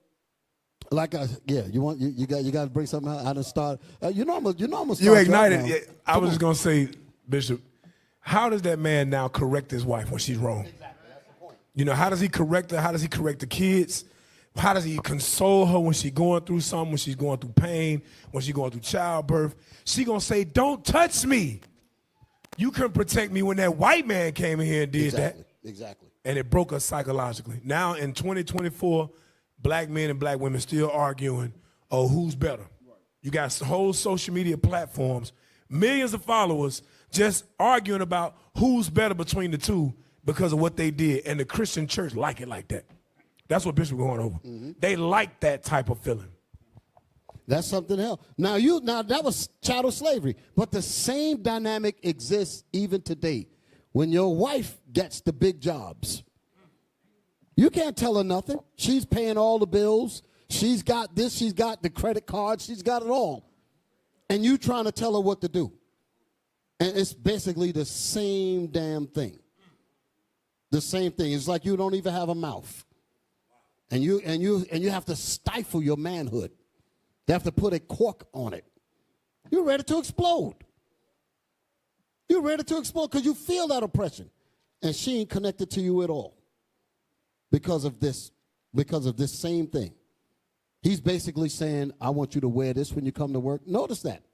Speaker 3: you got to bring something out. I done start. You know I'm gonna start.
Speaker 7: You ignited.
Speaker 3: Right
Speaker 7: Yeah, I was just going to say, Bishop, how does that man now correct his wife when she's wrong? Exactly. That's the point. You know, how does he correct her? How does he correct the kids? How does he console her when she's going through something, when she's going through pain, when she's going through childbirth? She going to say, don't touch me. You couldn't protect me when that white man came in here and did that.
Speaker 3: Exactly.
Speaker 7: And it broke us psychologically. Now in 2024, black men and black women still arguing, oh, who's better? You got whole social media platforms, millions of followers just arguing about who's better between the two because of what they did. And the Christian church like it like that. That's what Bishop going over. Mm-hmm. They like that type of feeling.
Speaker 3: That's something else. Now that was chattel slavery, but the same dynamic exists even today. When your wife gets the big jobs, you can't tell her nothing. She's paying all the bills. She's got this. She's got the credit card. She's got it all, and you trying to tell her what to do. And it's basically the same damn thing. The same thing. It's like you don't even have a mouth. And you have to stifle your manhood. They have to put a cork on it. You're ready to explode. You're ready to explode because you feel that oppression. And she ain't connected to you at all. Because of this same thing. He's basically saying, I want you to wear this when you come to work. Notice that.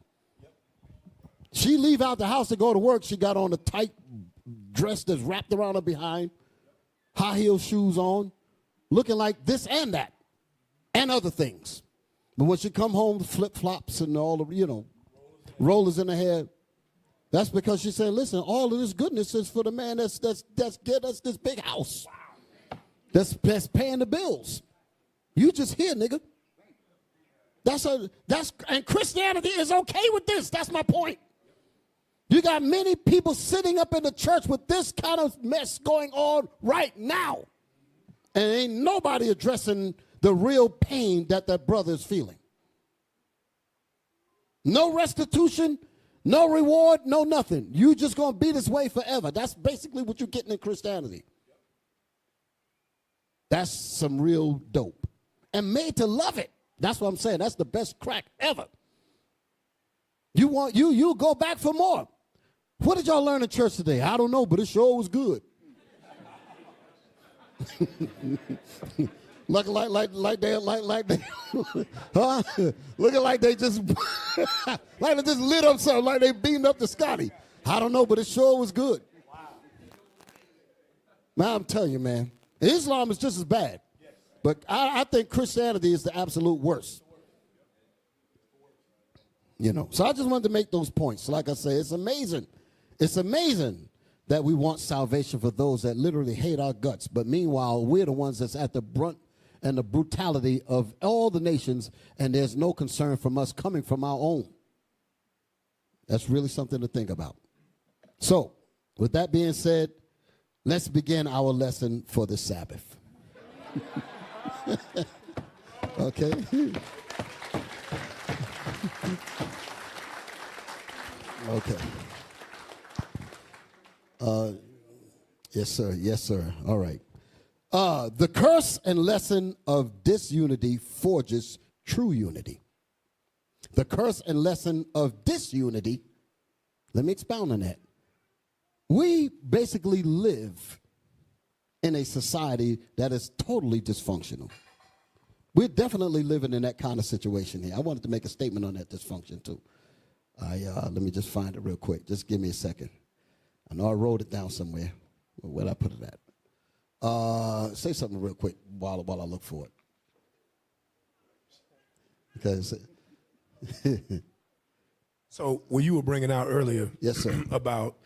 Speaker 3: She leave out the house to go to work. She got on a tight dress that's wrapped around her behind. High heel shoes on. Looking like this and that, and other things. But when she come home, the flip-flops and all the, rollers in her hair, that's because she's saying, listen, all of this goodness is for the man that's getting us this big house. That's paying the bills. You just here, nigga. And Christianity is okay with this. That's my point. You got many people sitting up in the church with this kind of mess going on right now. And ain't nobody addressing the real pain that brother is feeling. No restitution, no reward, no nothing. You just going to be this way forever. That's basically what you're getting in Christianity. That's some real dope. And made to love it. That's what I'm saying. That's the best crack ever. You go back for more. What did y'all learn in church today? I don't know, but it sure was good. Looking like they huh? Looking like they just like they just lit up something, like they beamed up to Scotty. I don't know, but it sure was good. Wow. Man, I'm telling you, man, Islam is just as bad, but I think Christianity is the absolute worst. So I just wanted to make those points. Like I say, it's amazing. It's amazing that we want salvation for those that literally hate our guts. But meanwhile, we're the ones that's at the brunt and the brutality of all the nations, and there's no concern from us coming from our own. That's really something to think about. So, with that being said, let's begin our lesson for the Sabbath. Okay? Okay. Yes, sir. Yes, sir. All right. The curse and lesson of disunity forges true unity. The curse and lesson of disunity, let me expound on that. We basically live in a society that is totally dysfunctional. We're definitely living in that kind of situation here. I wanted to make a statement on that dysfunction too. Let me just find it real quick. Just give me a second. I know I wrote it down somewhere. Where'd I put it at? Say something real quick while I look for it. Because
Speaker 7: So what you were bringing out earlier,
Speaker 3: yes, sir,
Speaker 7: about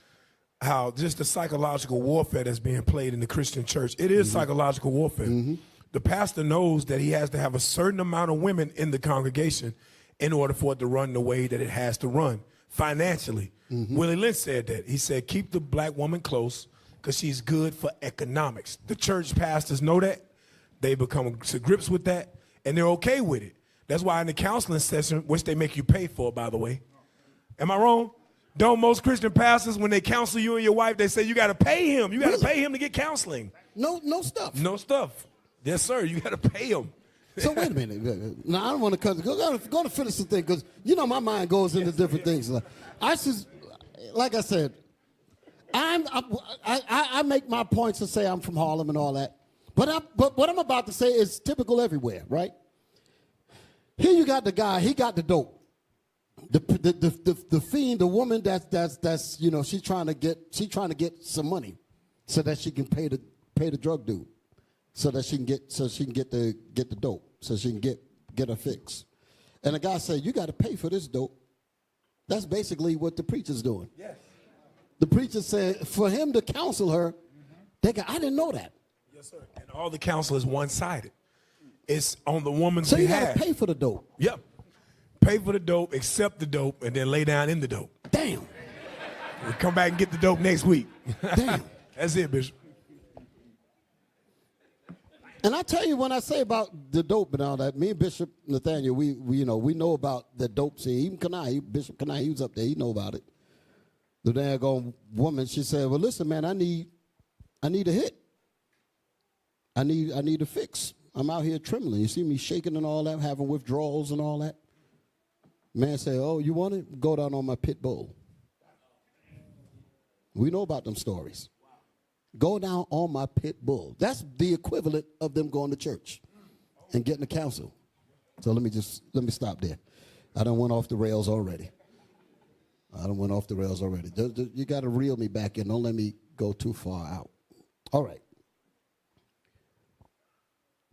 Speaker 7: how just the psychological warfare that's being played in the Christian church, it is psychological warfare. The pastor knows that he has to have a certain amount of women in the congregation in order for it to run the way that it has to run financially. Willie Lynch said that. He said, keep the black woman close because she's good for economics. The church pastors know that. They become to grips with that, and they're okay with it. That's why in the counseling session, which they make you pay for, by the way. Am I wrong? Don't most Christian pastors, when they counsel you and your wife, they say you got to pay him. You got to pay him to get counseling.
Speaker 3: no stuff.
Speaker 7: No stuff. Yes, sir. You got to pay him.
Speaker 3: So wait a minute. Now I don't want to cut. Go to finish the thing because my mind goes into different things. Like I said, I make my points to say I'm from Harlem and all that. But what I'm about to say is typical everywhere, right? Here you got the guy. He got the dope. The fiend, the woman that's she's trying to get some money so that she can pay the drug dude, so she can get the dope, so she can get her fix. And the guy said, you got to pay for this dope. That's basically what the preacher's doing. Yes. The preacher said for him to counsel her, I didn't know that.
Speaker 7: Yes, sir. And all the counsel is one-sided. It's on the woman's
Speaker 3: so
Speaker 7: behalf.
Speaker 3: So you got to pay for the dope.
Speaker 7: Yep. Pay for the dope, accept the dope, and then lay down in the dope.
Speaker 3: Damn.
Speaker 7: We'll come back and get the dope next week.
Speaker 3: Damn.
Speaker 7: That's it, Bishop.
Speaker 3: And I tell you, when I say about the dope and all that, me and Bishop Nathaniel, we know about the dope scene. Even Bishop Kanai, he was up there, he know about it. The daggone woman, she said, well, listen, man, I need a hit. I need a fix. I'm out here trembling. You see me shaking and all that, having withdrawals and all that. Man said, oh, you want it? Go down on my pit bull. We know about them stories. Go down on my pit bull. That's the equivalent of them going to church and getting the counsel. So let me stop there. I done went off the rails already. You got to reel me back in. Don't let me go too far out. All right.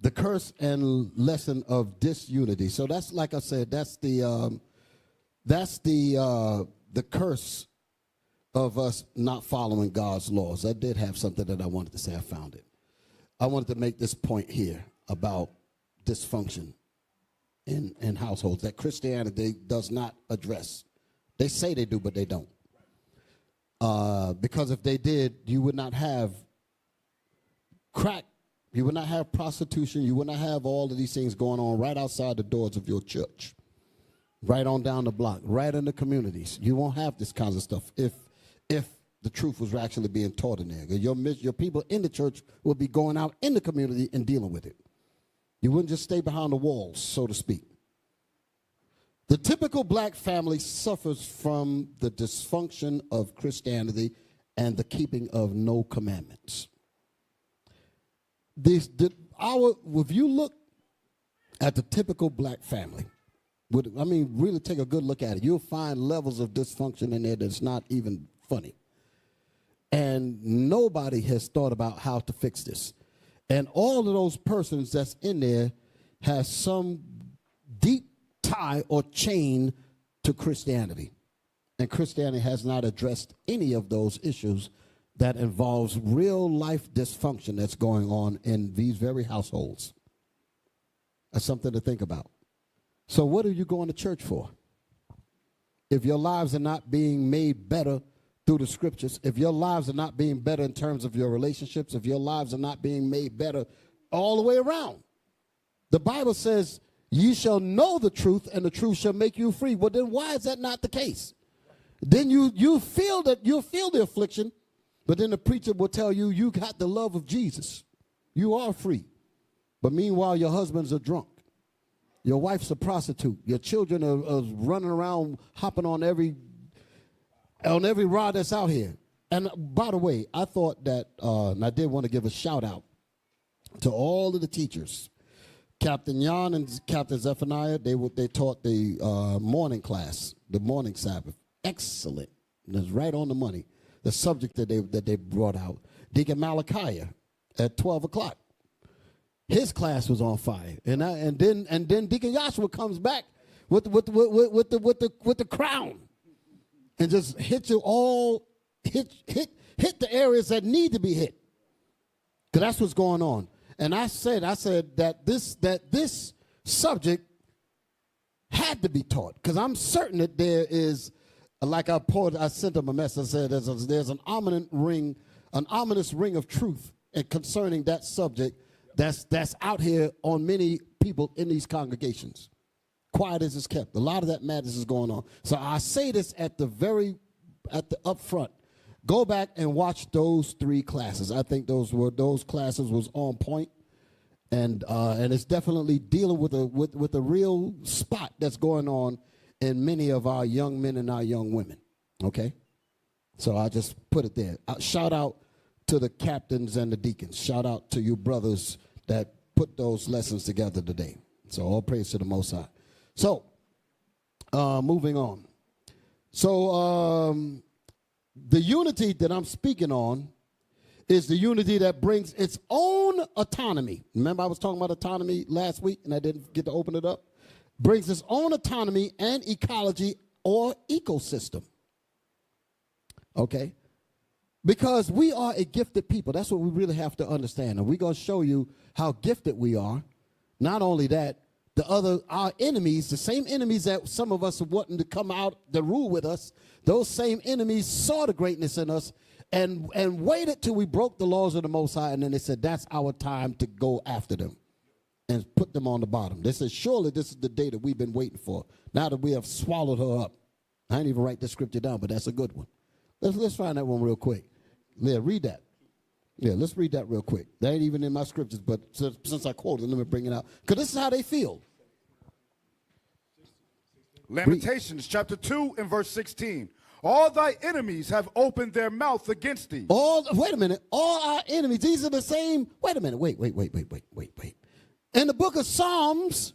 Speaker 3: The curse and lesson of disunity. So that's, like I said, that's the curse of us not following God's laws. I did have something that I wanted to say. I found it. I wanted to make this point here about dysfunction in households that Christianity does not address. They say they do, but they don't. Because if they did, you would not have crack. You would not have prostitution. You would not have all of these things going on right outside the doors of your church, right on down the block, right in the communities. You won't have this kinds of stuff if the truth was actually being taught in there. Your people in the church will be going out in the community and dealing with it. You wouldn't just stay behind the walls, so to speak. The typical black family suffers from the dysfunction of Christianity and the keeping of no commandments. If you look at the typical black family, really take a good look at it, you'll find levels of dysfunction in there that's not even funny. And nobody has thought about how to fix this. And all of those persons that's in there has some deep tie or chain to Christianity. And Christianity has not addressed any of those issues that involves real life dysfunction that's going on in these very households. That's something to think about. So what are you going to church for? If your lives are not being made better through the scriptures, if your lives are not being better in terms of your relationships, if your lives are not being made better all the way around. The Bible says, ye shall know the truth, and the truth shall make you free. Well, then why is that not the case? Then you'll feel the affliction, but then the preacher will tell you, you got the love of Jesus. You are free. But meanwhile, your husbands are drunk. Your wife's a prostitute. Your children are running around, hopping on every rod that's out here. And by the way, I thought that, and I did want to give a shout out to all of the teachers. Captain Jan and Captain Zephaniah, they taught the morning class, the morning Sabbath. Excellent. That's right on the money. The subject that they brought out. Deacon Malachi at 12 o'clock. His class was on fire, and then Deacon Joshua comes back with the crown, and just hit you all, hit the areas that need to be hit, because that's what's going on. And I said that this subject had to be taught, because I'm certain that there is, like I sent him a message. I said there's an ominous ring of truth concerning that subject. That's out here on many people in these congregations. Quiet as it's kept. A lot of that madness is going on. So I say this at the up front. Go back and watch those 3 classes. I think those classes was on point, and it's definitely dealing with a real spot that's going on in many of our young men and our young women. Okay, so I just put it there. Shout out to the captains and the deacons. Shout out to you brothers that put those lessons together today. So all praise to the Most High. So, moving on. So, the unity that I'm speaking on is the unity that brings its own autonomy. Remember I was talking about autonomy last week and I didn't get to open it up? Brings its own autonomy and ecology or ecosystem. Okay? Because we are a gifted people. That's what we really have to understand. And we're going to show you how gifted we are. Not only that, our enemies, the same enemies that some of us are wanting to come out to rule with us, those same enemies saw the greatness in us and waited till we broke the laws of the Most High, and then they said, that's our time to go after them and put them on the bottom. They said, surely this is the day that we've been waiting for, now that we have swallowed her up. I didn't even write the scripture down, but that's a good one. Let's find that one real quick. Yeah, read that. Yeah, let's read that real quick. That ain't even in my scriptures, but since I quoted, let me bring it out. Because this is how they feel.
Speaker 1: Lamentations chapter 2 and verse 16. All thy enemies have opened their mouth against thee.
Speaker 3: Wait a minute. All our enemies, these are the same. Wait a minute. Wait. In the book of Psalms,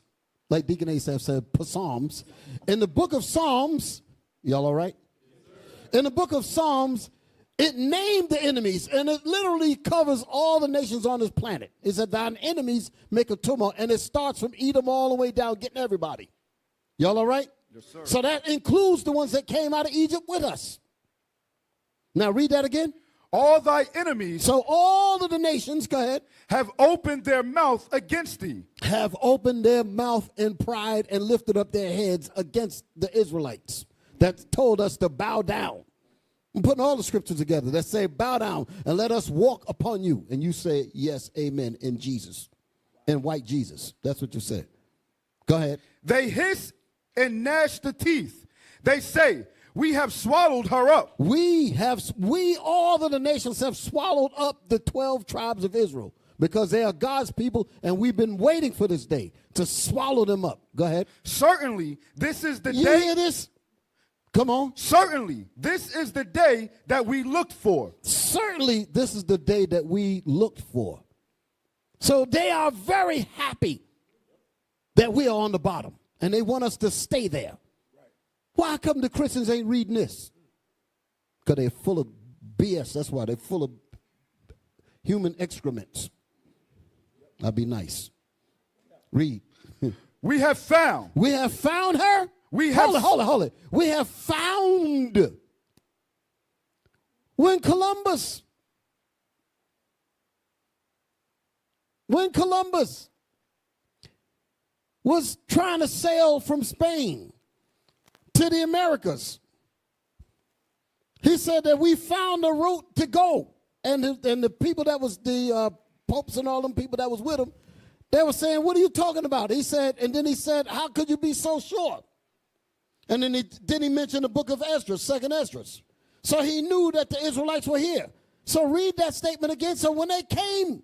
Speaker 3: like Deacon Asaph said, Psalms. In the book of Psalms, y'all all right? In the book of Psalms, it named the enemies, and it literally covers all the nations on this planet. It said, thine enemies make a turmoil, and it starts from Edom all the way down, getting everybody. Y'all all right?
Speaker 1: Yes, sir.
Speaker 3: So that includes the ones that came out of Egypt with us. Now read that again.
Speaker 1: All thy enemies.
Speaker 3: So all of the nations, go ahead.
Speaker 1: Have opened their mouth against thee.
Speaker 3: Have opened their mouth in pride and lifted up their heads against the Israelites that told us to bow down. I'm putting all the scriptures together that say, bow down and let us walk upon you. And you say, yes, amen, in Jesus, in white Jesus. That's what you said. Go ahead.
Speaker 1: They hiss and gnash the teeth. They say, we have swallowed her up.
Speaker 3: We all of the nations have swallowed up the 12 tribes of Israel because they are God's people, and we've been waiting for this day to swallow them up. Go ahead.
Speaker 1: Certainly, this is the
Speaker 3: You
Speaker 1: day.
Speaker 3: hear this? Come on.
Speaker 1: Certainly, this is the day that we looked for.
Speaker 3: Certainly, this is the day that we looked for. So they are very happy that we are on the bottom, and they want us to stay there. Why come the Christians ain't reading this? Because they're full of BS. That's why they're full of human excrements. I'll be nice. Read.
Speaker 1: We have found.
Speaker 3: We have found her. Hold it. We have found. When Columbus when Columbus was trying to sail from Spain to the Americas, he said that we found a route to go. And the people that was the popes and all them people that was with him, they were saying, what are you talking about? He said, and then he said, how could you be so sure? And then he mentioned the book of Esdras, second Esdras. So he knew that the Israelites were here. So read that statement again. So when they came,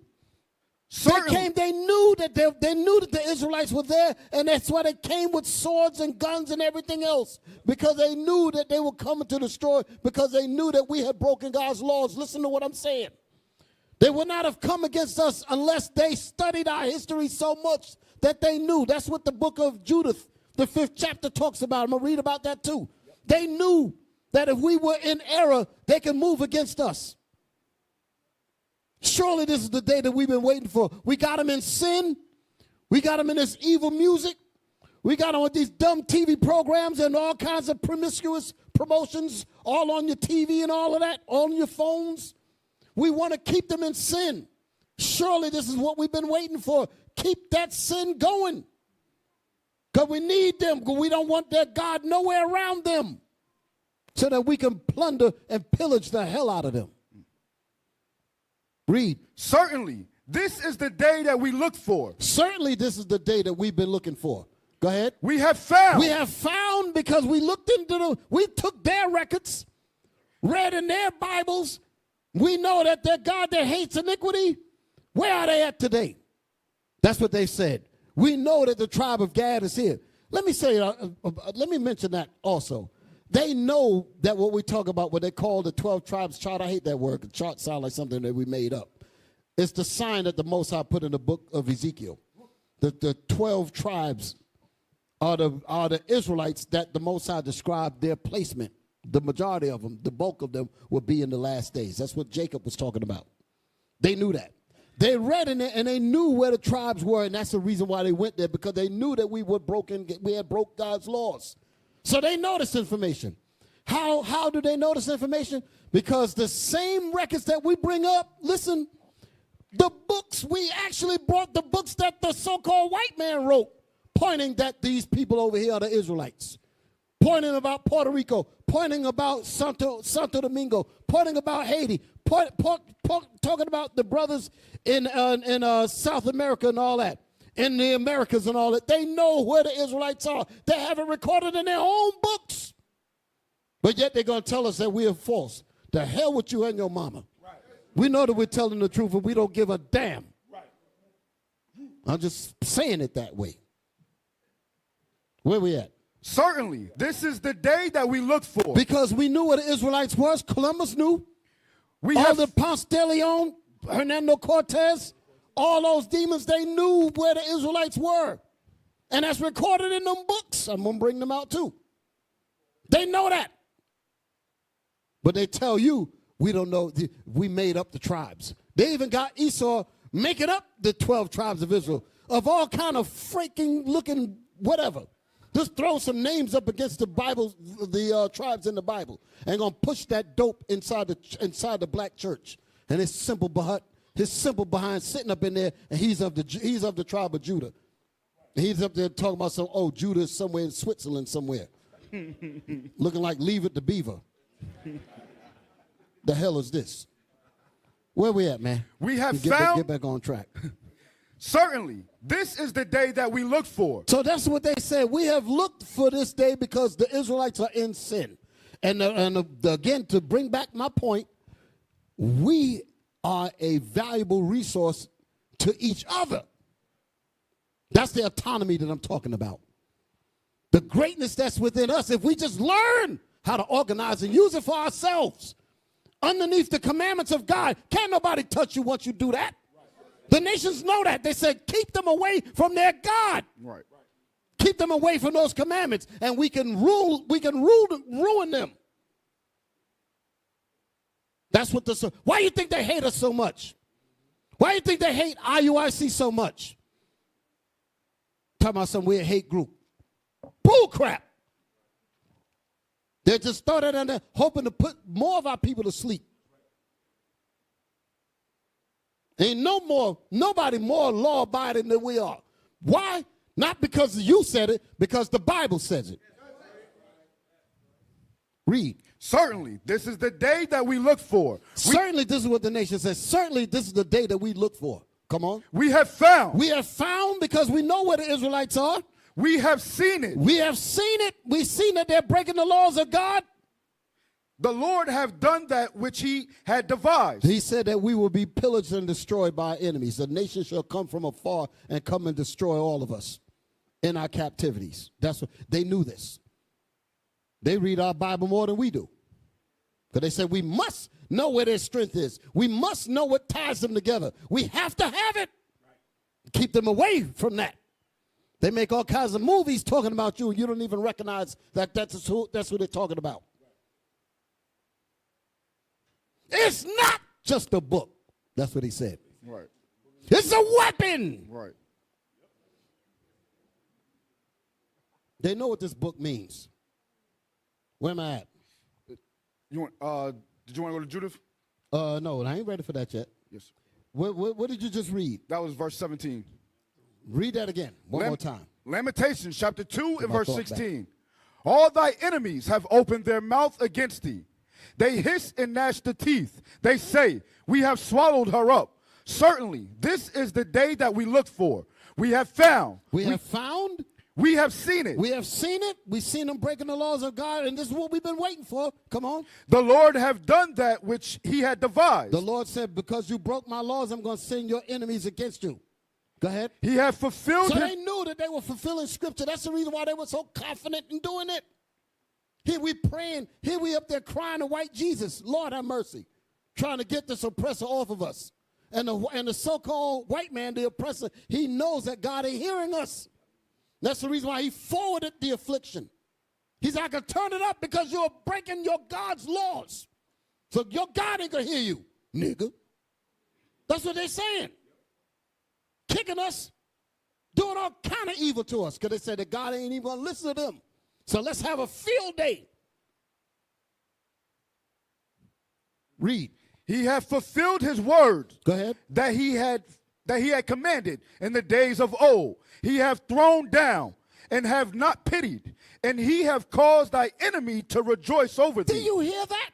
Speaker 3: they knew that the Israelites were there, and that's why they came with swords and guns and everything else, because they knew that they were coming to destroy, because they knew that we had broken God's laws. Listen to what I'm saying. They would not have come against us unless they studied our history so much that they knew. That's what the book of Judith, the 5th chapter, talks about. I'm going to read about that too. They knew that if we were in error, they could move against us. Surely this is the day that we've been waiting for. We got them in sin. We got them in this evil music. We got them with these dumb TV programs and all kinds of promiscuous promotions all on your TV and all of that, all on your phones. We want to keep them in sin. Surely this is what we've been waiting for. Keep that sin going. Because we need them. Because we don't want their God nowhere around them, so that we can plunder and pillage the hell out of them. Read.
Speaker 1: Certainly, this is the day that we look for.
Speaker 3: Certainly, this is the day that we've been looking for. Go ahead.
Speaker 1: We have found.
Speaker 3: We have found, because we looked into we took their records, read in their Bibles. We know that their God that hates iniquity, where are they at today? That's what they said. We know that the tribe of Gad is here. Let me say, let me mention that also. They know that what we talk about, what they call the 12 tribes chart. I hate that word. The chart sounds like something that we made up. It's the sign that the Most High put in the book of Ezekiel. The 12 tribes are the Israelites that the Most High described their placement. The majority of them, the bulk of them, will be in the last days. That's what Jacob was talking about. They knew that. They read in it, and they knew where the tribes were, and that's the reason why they went there, because they knew that we had broke God's laws. So they know this information. How do they know this information? Because the same records that we bring up, listen, the books, we actually brought the books that the so-called white man wrote, pointing that these people over here are the Israelites, pointing about Puerto Rico, pointing about Santo Domingo, pointing about Haiti, talking about the brothers in South America and all that, in the Americas and all that. They know where the Israelites are. They have it recorded in their own books. But yet they're going to tell us that we are false. The hell with you and your mama. Right. We know that we're telling the truth, and we don't give a damn. Right. I'm just saying it that way. Where we at?
Speaker 1: Certainly, this is the day that we look for.
Speaker 3: Because we knew where the Israelites was. Columbus knew. The Ponce de Leon, Hernando Cortez, all those demons, they knew where the Israelites were. And that's recorded in them books. I'm going to bring them out too. They know that. But they tell you, we don't know. We made up the tribes. They even got Esau making up the 12 tribes of Israel, of all kind of freaking looking whatever. Just throw some names up against the Bible, the tribes in the Bible, and gonna push that dope inside the black church. And his simple behind sitting up in there, and he's of the tribe of Judah. And he's up there talking about Judah is somewhere in Switzerland somewhere, looking like Leave It to Beaver. The hell is this? Where we at, man?
Speaker 1: We have found.
Speaker 3: Get back on track.
Speaker 1: Certainly, this is the day that we look for.
Speaker 3: So that's what they said. We have looked for this day because the Israelites are in sin. And again, to bring back my point, we are a valuable resource to each other. That's the autonomy that I'm talking about. The greatness that's within us, if we just learn how to organize and use it for ourselves underneath the commandments of God. Can't nobody touch you once you do that. The nations know that. They said, keep them away from their God.
Speaker 1: Right.
Speaker 3: Keep them away from those commandments, and we can ruin them. That's what why do you think they hate us so much? Why do you think they hate IUIC so much? Talking about some weird hate group. Bull crap. They just started on there hoping to put more of our people to sleep. Ain't nobody more law-abiding than we are. Why? Not because you said it, because the Bible says it. Read.
Speaker 1: Certainly, this is the day that we look for.
Speaker 3: Certainly, this is what the nation says. Certainly, this is the day that we look for. Come on.
Speaker 1: We have found.
Speaker 3: We have found because we know where the Israelites are.
Speaker 1: We have seen it.
Speaker 3: We have seen it. We've seen that they're breaking the laws of God.
Speaker 1: The Lord have done that which he had devised.
Speaker 3: He said that we will be pillaged and destroyed by our enemies. The nation shall come from afar and come and destroy all of us in our captivities. That's what they knew this. They read our Bible more than we do. Because they said we must know where their strength is. We must know what ties them together. We have to have it. Keep them away from that. They make all kinds of movies talking about you, and you don't even recognize that that's who they're talking about. It's not just a book. That's what he said.
Speaker 1: Right.
Speaker 3: It's a weapon.
Speaker 1: Right.
Speaker 3: They know what this book means. Where am I at?
Speaker 1: You want? Did you want to go to Judith?
Speaker 3: No, I ain't ready for that yet.
Speaker 1: Yes.
Speaker 3: What did you just read?
Speaker 1: That was verse 17.
Speaker 3: Read that again, one more time.
Speaker 1: Lamentations chapter 2 and
Speaker 3: my
Speaker 1: verse
Speaker 3: thought
Speaker 1: 16. All thy enemies have opened their mouth against thee. They hiss and gnash the teeth. They say, we have swallowed her up. Certainly, this is the day that we look for. We have found.
Speaker 3: We have found.
Speaker 1: We have seen it.
Speaker 3: We have seen it. We've seen them breaking the laws of God, and this is what we've been waiting for. Come on.
Speaker 1: The Lord have done that which he had devised.
Speaker 3: The Lord said, because you broke my laws, I'm going to send your enemies against you. Go ahead.
Speaker 1: He had fulfilled
Speaker 3: So
Speaker 1: his...
Speaker 3: they knew that they were fulfilling scripture. That's the reason why they were so confident in doing it. Here we praying. Here we up there crying to white Jesus. Lord have mercy. Trying to get this oppressor off of us. And the so-called white man, the oppressor, he knows that God ain't hearing us. That's the reason why he forwarded the affliction. He's like, I can turn it up because you're breaking your God's laws. So your God ain't going to hear you, nigga. That's what they're saying. Kicking us, doing all kind of evil to us because they said that God ain't even going to listen to them. So let's have a field day. Read.
Speaker 1: He had fulfilled his word.
Speaker 3: Go ahead.
Speaker 1: That he had commanded in the days of old. He have thrown down and have not pitied, and he have caused thy enemy to rejoice over thee.
Speaker 3: Do you hear that?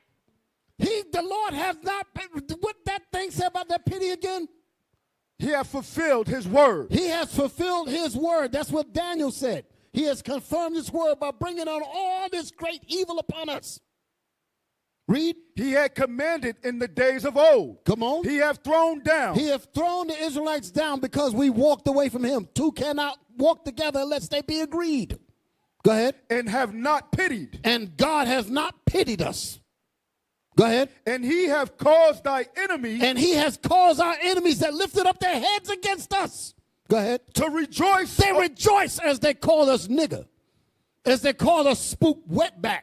Speaker 3: The Lord has not, what that thing said about that pity again?
Speaker 1: He have fulfilled his word.
Speaker 3: He has fulfilled his word. That's what Daniel said. He has confirmed his word by bringing on all this great evil upon us. Read.
Speaker 1: He had commanded in the days of old.
Speaker 3: Come on.
Speaker 1: He have thrown down.
Speaker 3: He have thrown the Israelites down because we walked away from him. Two cannot walk together unless they be agreed. Go ahead.
Speaker 1: And have not pitied.
Speaker 3: And God has not pitied us. Go ahead.
Speaker 1: And he have caused thy enemies.
Speaker 3: And he has caused our enemies that lifted up their heads against us. Go ahead.
Speaker 1: To rejoice.
Speaker 3: They rejoice as they call us nigger. As they call us spook wetback.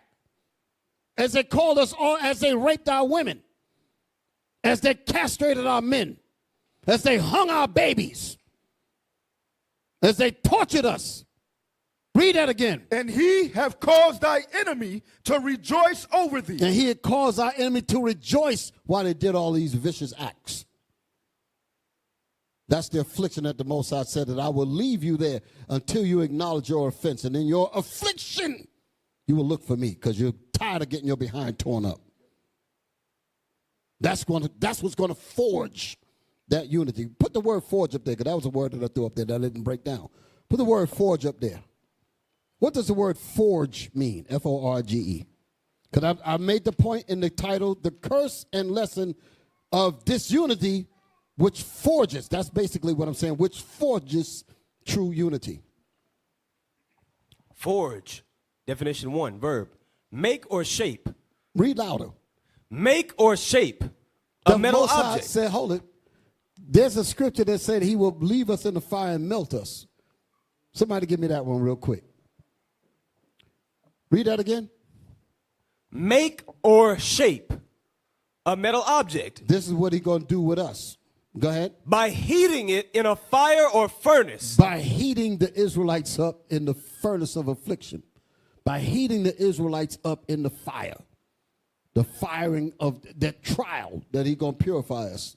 Speaker 3: As they called us, or as they raped our women, as they castrated our men, as they hung our babies, as they tortured us. Read that again.
Speaker 1: And he have caused thy enemy to rejoice over thee.
Speaker 3: And he had caused our enemy to rejoice while they did all these vicious acts. That's the affliction that the Most High said, that I will leave you there until you acknowledge your offense. And in your affliction, you will look for me because you're tired of getting your behind torn up. That's what's going to forge that unity. Put the word forge up there, because that was a word that I threw up there that I didn't break down. Put the word forge up there. What does the word forge mean? F-O-R-G-E. Because I made the point in the title, the curse and lesson of disunity, which forges. That's basically what I'm saying, which forges true unity.
Speaker 6: Forge. Definition 1, verb. Make or shape.
Speaker 3: Read louder.
Speaker 6: Make or shape a metal
Speaker 3: Most High
Speaker 6: object.
Speaker 3: said, hold it. There's a scripture that said he will leave us in the fire and melt us. Somebody give me that one real quick. Read that again.
Speaker 6: Make or shape a metal object.
Speaker 3: This is what he's going to do with us. Go ahead.
Speaker 6: By heating it in a fire or furnace.
Speaker 3: By heating the Israelites up in the furnace of affliction. By heating the Israelites up in the fire. The firing of that trial that he's going to purify us.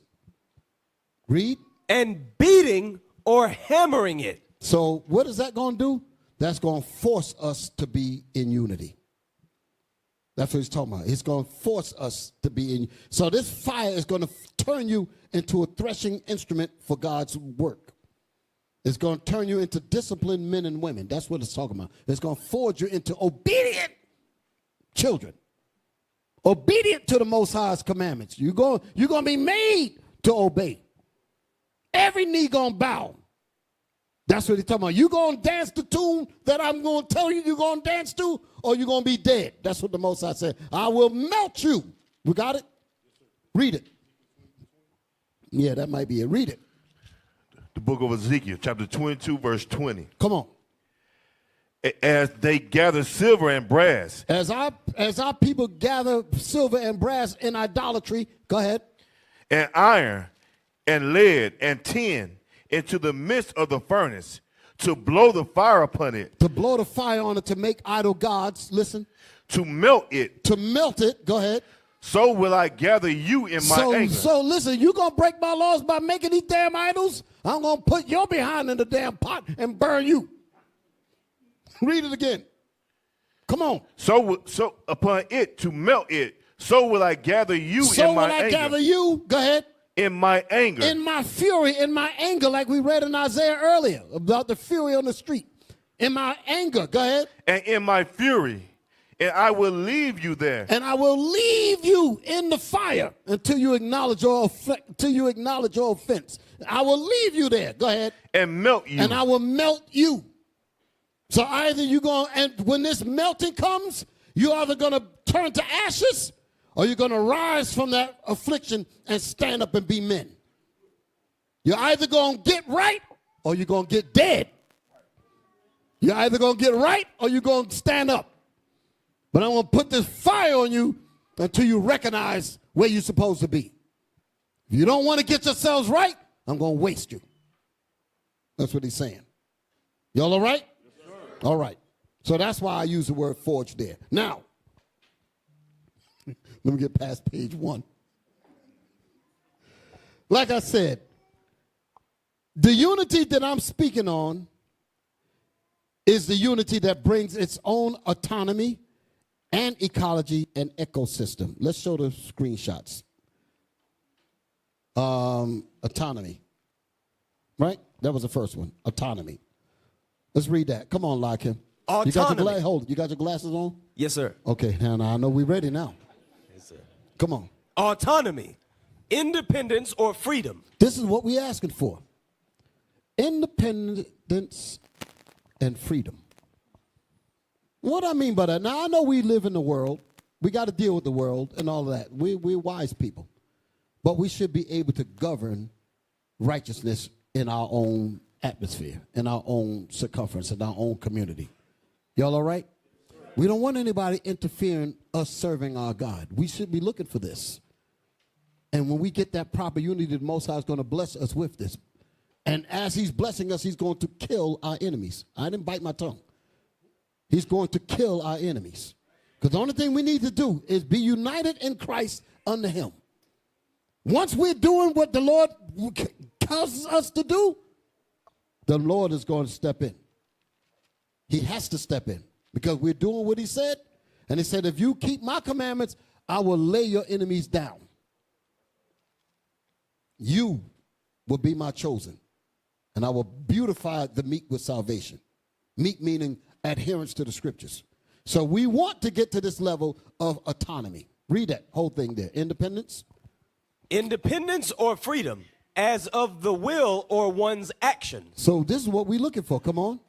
Speaker 3: Read.
Speaker 6: And beating or hammering it.
Speaker 3: So what is that going to do? That's going to force us to be in unity. That's what he's talking about. It's going to force us to be in. So this fire is going to turn you into a threshing instrument for God's work. It's going to turn you into disciplined men and women. That's what it's talking about. It's going to forge you into obedient children. Obedient to the Most High's commandments. You're going to be made to obey. Every knee going to bow. That's what he's talking about. You going to dance the tune that I'm going to tell you you're going to dance to, or you're going to be dead. That's what the Most High said. I will melt you. We got it? Read it. Yeah, that might be it. Read it.
Speaker 8: The book of Ezekiel, chapter 22, verse 20.
Speaker 3: Come on.
Speaker 8: As they gather silver and brass.
Speaker 3: As our people gather silver and brass in idolatry, go ahead.
Speaker 8: And iron and lead and tin into the midst of the furnace to blow the fire upon it.
Speaker 3: To blow the fire on it, to make idol gods, listen.
Speaker 8: To melt it.
Speaker 3: To melt it, go ahead.
Speaker 8: So will I gather you in my anger.
Speaker 3: So listen, you going to break my laws by making these damn idols? I'm going to put your behind in the damn pot and burn you. Read it again. Come on.
Speaker 8: So upon it to melt it, so will I gather you in my anger. So will I
Speaker 3: gather you, go ahead.
Speaker 8: In my anger.
Speaker 3: In my fury, in my anger, like we read in Isaiah earlier about the fury on the street. In my anger, go ahead.
Speaker 8: And in my fury, and I will leave you there.
Speaker 3: And I will leave you in the fire until you acknowledge your offense. I will leave you there. Go ahead.
Speaker 8: And melt you.
Speaker 3: And I will melt you. So either you're going, and when this melting comes, you're either going to turn to ashes or you're going to rise from that affliction and stand up and be men. You're either going to get right or you're going to get dead. You're either going to get right or you're going to stand up. But I'm going to put this fire on you until you recognize where you're supposed to be. If you don't want to get yourselves right, I'm going to waste you. That's what he's saying. Y'all all right? Yes, sir. All right. So that's why I use the word forge there. Now, let me get past page 1. Like I said, the unity that I'm speaking on is the unity that brings its own autonomy and ecology and ecosystem. Let's show the screenshots. Autonomy. Right? That was the first one. Autonomy. Let's read that. Come on, Lakim.
Speaker 6: Autonomy.
Speaker 3: You got your glasses on?
Speaker 6: Yes, sir.
Speaker 3: Okay, now I know we're ready now.
Speaker 6: Yes, sir.
Speaker 3: Come on.
Speaker 6: Autonomy, independence, or freedom.
Speaker 3: This is what we're asking for. Independence and freedom. What I mean by that, now I know we live in the world. We got to deal with the world and all of that. We're wise people. But we should be able to govern righteousness in our own atmosphere, in our own circumference, in our own community. Y'all all right? We don't want anybody interfering us serving our God. We should be looking for this. And when we get that proper unity, the Most High is going to bless us with this. And as he's blessing us, he's going to kill our enemies. I didn't bite my tongue. He's going to kill our enemies. Because the only thing we need to do is be united in Christ under him. Once we're doing what the Lord causes us to do, the Lord is going to step in. He has to step in because we're doing what he said. And he said, if you keep my commandments, I will lay your enemies down. You will be my chosen. And I will beautify the meek with salvation. Meek meaning adherence to the scriptures. So we want to get to this level of autonomy. Read that whole thing there. Independence.
Speaker 6: Independence or freedom as of the will or one's actions.
Speaker 3: So this is what we're looking for. Come on.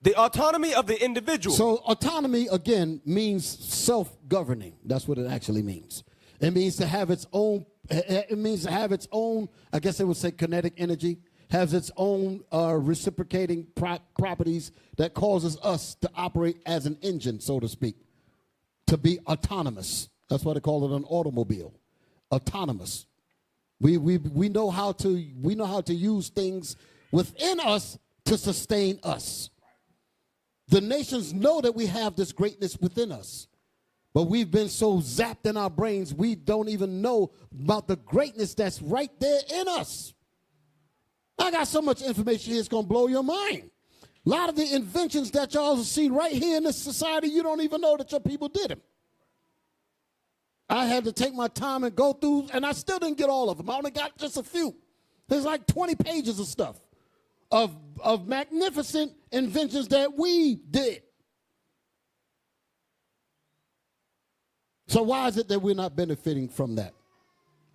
Speaker 6: The autonomy of the individual.
Speaker 3: So autonomy, again, means self-governing. That's what it actually means. It means to have its own, I guess they would say kinetic energy, has its own reciprocating properties that causes us to operate as an engine, so to speak, to be autonomous. That's why they call it an automobile. Autonomous. We know how to use things within us to sustain us. The nations know that we have this greatness within us, but we've been so zapped in our brains we don't even know about the greatness that's right there in us. I got so much information here, it's going to blow your mind. A lot of the inventions that y'all see right here in this society, you don't even know that your people did them. I had to take my time and go through, and I still didn't get all of them. I only got just a few. There's like 20 pages of stuff, of magnificent inventions that we did. So why is it that we're not benefiting from that?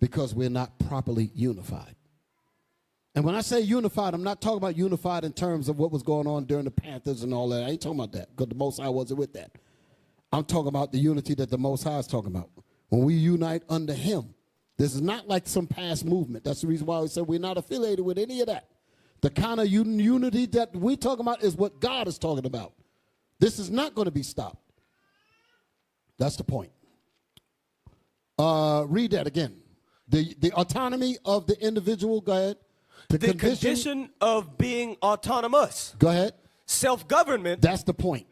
Speaker 3: Because we're not properly unified. And when I say unified, I'm not talking about unified in terms of what was going on during the Panthers and all that. I ain't talking about that, because the Most High wasn't with that. I'm talking about the unity that the Most High is talking about. When we unite under him, this is not like some past movement. That's the reason why we said we're not affiliated with any of that. The kind of unity that we're talking about is what God is talking about. This is not going to be stopped. That's the point. Read that again. The autonomy of the individual, go ahead.
Speaker 6: The condition of being autonomous.
Speaker 3: Go ahead.
Speaker 6: Self-government.
Speaker 3: That's the point.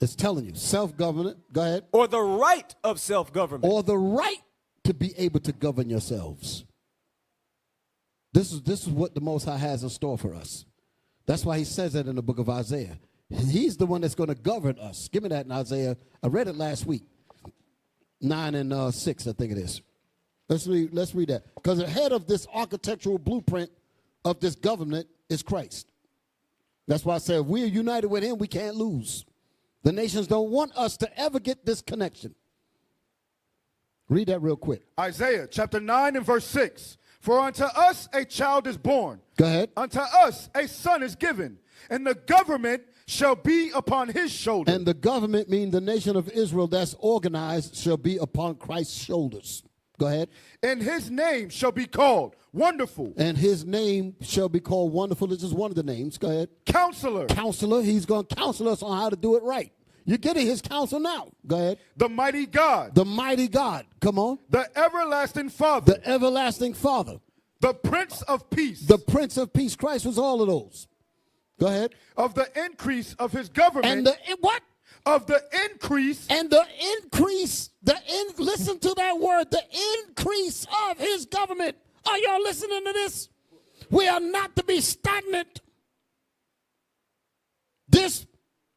Speaker 3: It's telling you. Self-government, go ahead.
Speaker 6: Or the right of self-government.
Speaker 3: Or the right to be able to govern yourselves. This is what the Most High has in store for us. That's why he says that in the book of Isaiah. He's the one that's going to govern us. Give me that in Isaiah. I read it last week. 9 and 6, I think it is. Let's read that. Because the head of this architectural blueprint of this government is Christ. That's why I said if we're united with him, we can't lose. The nations don't want us to ever get this connection. Read that real quick.
Speaker 1: Isaiah chapter 9 and verse 6. For unto us a child is born.
Speaker 3: Go ahead.
Speaker 1: Unto us a son is given, and the government shall be upon his shoulder.
Speaker 3: And the government, meaning the nation of Israel that's organized, shall be upon Christ's shoulders. Go ahead.
Speaker 1: And his name shall be called Wonderful.
Speaker 3: And his name shall be called Wonderful. This is one of the names. Go ahead.
Speaker 1: Counselor.
Speaker 3: Counselor. He's going to counsel us on how to do it right. You're getting his counsel now. Go ahead.
Speaker 1: The mighty God.
Speaker 3: The mighty God. Come on.
Speaker 1: The everlasting Father.
Speaker 3: The everlasting Father.
Speaker 1: The Prince of Peace.
Speaker 3: The Prince of Peace. Christ was all of those. Go ahead.
Speaker 1: Of the increase of his government.
Speaker 3: And the what?
Speaker 1: Of the increase.
Speaker 3: And the increase. Listen to that word. The increase of his government. Are y'all listening to this? We are not to be stagnant. This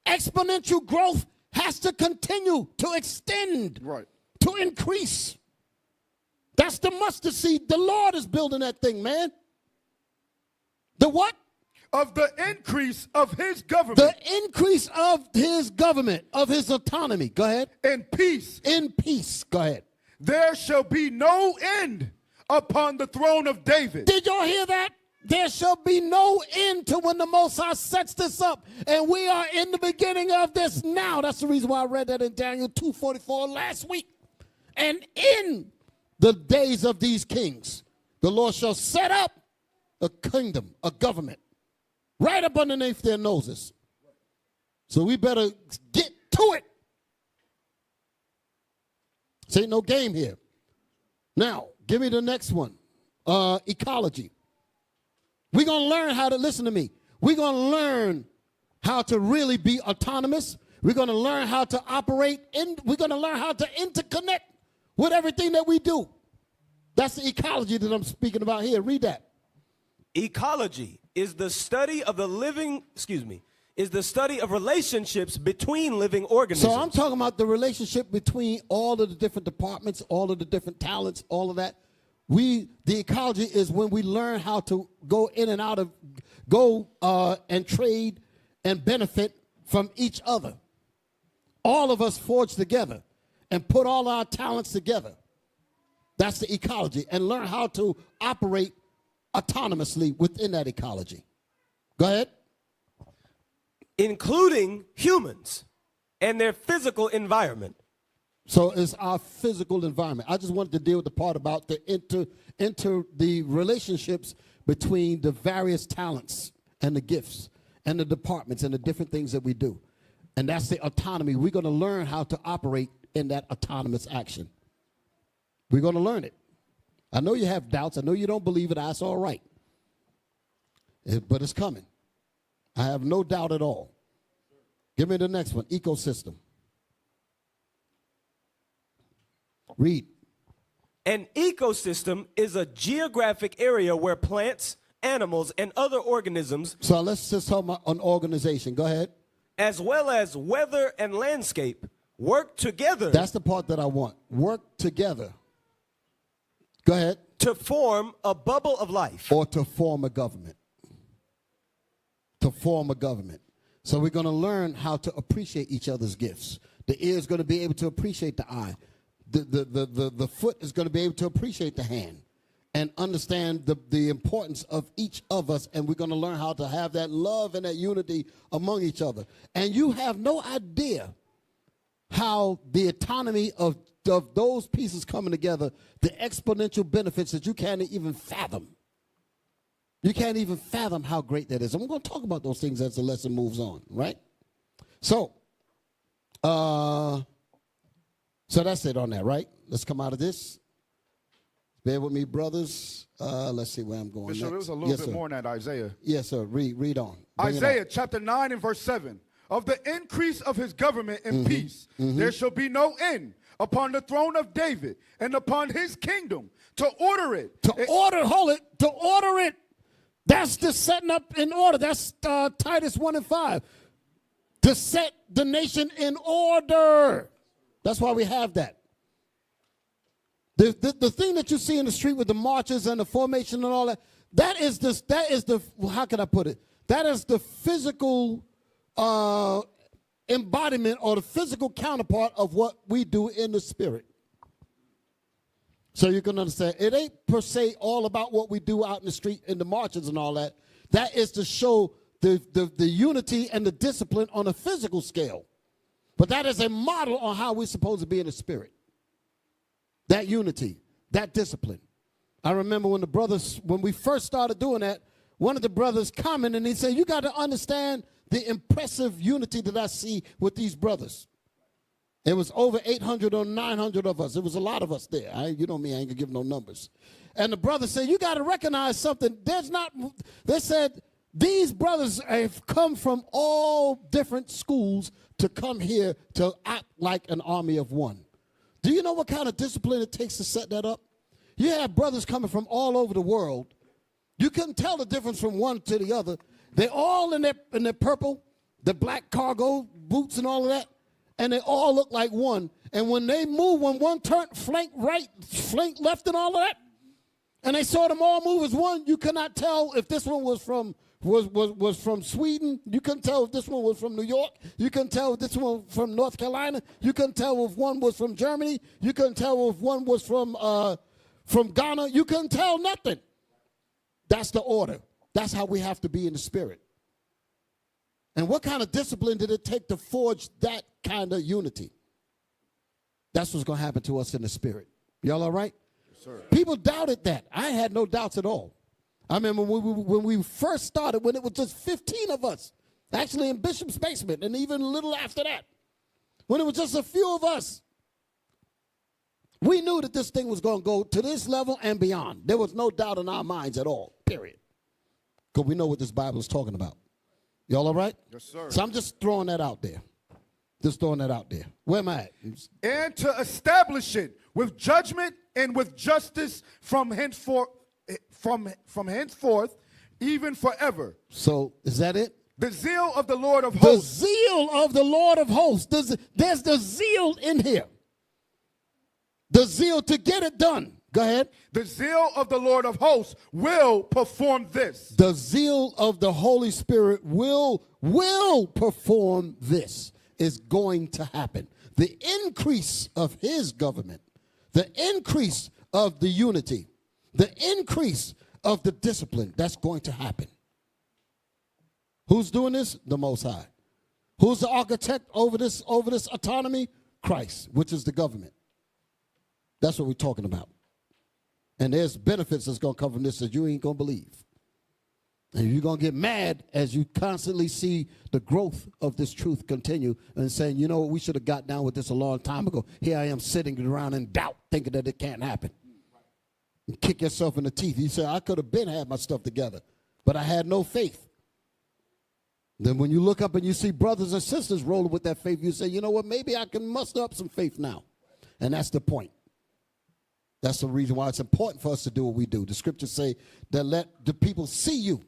Speaker 3: exponential growth has to continue to extend,
Speaker 1: right,
Speaker 3: to increase. That's the mustard seed. The Lord is building that thing, man. The what?
Speaker 1: Of the increase of his government.
Speaker 3: The increase of his government, of his autonomy. Go ahead.
Speaker 1: In peace.
Speaker 3: In peace. Go ahead.
Speaker 1: There shall be no end upon the throne of David.
Speaker 3: Did y'all hear that? There shall be no end to when the Most High sets this up. And we are in the beginning of this now. That's the reason why I read that in Daniel 2:44 last week. And in the days of these kings, the Lord shall set up a kingdom, a government, right up underneath their noses. So we better get to it. This ain't no game here. Now, give me the next one. Ecology. We're going to learn how to, listen to me, we're going to learn how to really be autonomous. We're going to learn how to operate, we're going to learn how to interconnect with everything that we do. That's the ecology that I'm speaking about here. Read that.
Speaker 6: Ecology is the study of is the study of relationships between living organisms.
Speaker 3: So I'm talking about the relationship between all of the different departments, all of the different talents, all of that. The ecology is when we learn how to go in and out of, and trade and benefit from each other. All of us forge together and put all our talents together. That's the ecology, and learn how to operate autonomously within that ecology. Go ahead.
Speaker 6: Including humans and their physical environment.
Speaker 3: So it's our physical environment. I just wanted to deal with the part about the relationships between the various talents and the gifts and the departments and the different things that we do. And that's the autonomy. We're going to learn how to operate in that autonomous action. We're going to learn it. I know you have doubts. I know you don't believe it. That's all right. But it's coming. I have no doubt at all. Give me the next one. Ecosystem. Read.
Speaker 6: An ecosystem is a geographic area where plants, animals, and other organisms,
Speaker 3: So let's just talk about an organization. Go ahead.
Speaker 6: as well as weather and landscape, work together
Speaker 3: That's the part that I want. Work together. Go ahead.
Speaker 6: to form a bubble of life.
Speaker 3: Or to form a government. To form a government. So we're going to learn how to appreciate each other's gifts. The ear is going to be able to appreciate the eye. The foot is going to be able to appreciate the hand and understand the importance of each of us. And we're going to learn how to have that love and that unity among each other. And you have no idea how the autonomy of those pieces coming together, the exponential benefits that you can't even fathom. You can't even fathom how great that is. And we're going to talk about those things as the lesson moves on, right? So that's it on that, right? Let's come out of this. Bear with me, brothers. Let's see where I'm going
Speaker 1: Bishop,
Speaker 3: next.
Speaker 1: it was a little bit more than that, Isaiah.
Speaker 3: Yes, sir. Read on. Bring it
Speaker 1: Isaiah
Speaker 3: on.
Speaker 1: chapter 9 and verse 7. Of the increase of his government and peace, there shall be no end upon the throne of David and upon his kingdom to order it.
Speaker 3: To order it. That's the setting up in order. That's Titus 1 and 5. To set the nation in order. That's why we have that. The thing that you see in the street with the marches and the formation and all that, that is the how can I put it? That is the physical embodiment or the physical counterpart of what we do in the spirit. So you can understand, it ain't per se all about what we do out in the street in the marches and all that. That is to show the unity and the discipline on a physical scale. But that is a model on how we're supposed to be in the spirit. That unity, that discipline. I remember when we first started doing that, one of the brothers commented and he said, you got to understand the impressive unity that I see with these brothers. It was over 800 or 900 of us. It was a lot of us there. You know me, I ain't gonna give no numbers. And the brother said, you got to recognize something. They said, these brothers have come from all different schools to come here to act like an army of one. Do you know what kind of discipline it takes to set that up? You have brothers coming from all over the world. You couldn't tell the difference from one to the other. They're all in their purple, the black cargo boots and all of that, and they all look like one. And when they move, when one turned flank right, flank left and all of that, and they saw them all move as one, you could not tell if this one was from Sweden. You couldn't tell if this one was from New York. You couldn't tell if this one was from North Carolina. You couldn't tell if one was from Germany. You couldn't tell if one was from Ghana. You couldn't tell nothing. That's the order. That's how we have to be in the spirit. And what kind of discipline did it take to forge that kind of unity? That's what's going to happen to us in the spirit. Y'all all right? Yes, sir. People doubted that. I had no doubts at all. I remember when we first started, when it was just 15 of us, actually in Bishop's basement, and even a little after that, when it was just a few of us, we knew that this thing was going to go to this level and beyond. There was no doubt in our minds at all, period. Because we know what this Bible is talking about. Y'all all right?
Speaker 1: Yes, sir.
Speaker 3: So I'm just throwing that out there. Just throwing that out there. Where am I at?
Speaker 1: And to establish it with judgment and with justice from henceforth, even forever.
Speaker 3: So is that it?
Speaker 1: The zeal of the Lord of
Speaker 3: The
Speaker 1: hosts.
Speaker 3: zeal of the Lord of hosts. There's the zeal in here. The zeal to get it done. Go ahead.
Speaker 1: The zeal of the Lord of hosts will perform this.
Speaker 3: The zeal of the Holy Spirit will perform this. Is going to happen. The increase of his government, the increase of the unity, the increase of the discipline, that's going to happen. Who's doing this? The Most High. Who's the architect over this autonomy? Christ, which is the government. That's what we're talking about. And there's benefits that's going to come from this that you ain't going to believe. And you're going to get mad as you constantly see the growth of this truth continue and saying, you know what, we should have got down with this a long time ago. Here I am sitting around in doubt, thinking that it can't happen. You kick yourself in the teeth. You say, I could have been had my stuff together, but I had no faith. Then when you look up and you see brothers and sisters rolling with that faith, you say, you know what, maybe I can muster up some faith now. And that's the point. That's the reason why it's important for us to do what we do. The scriptures say that let the people see you.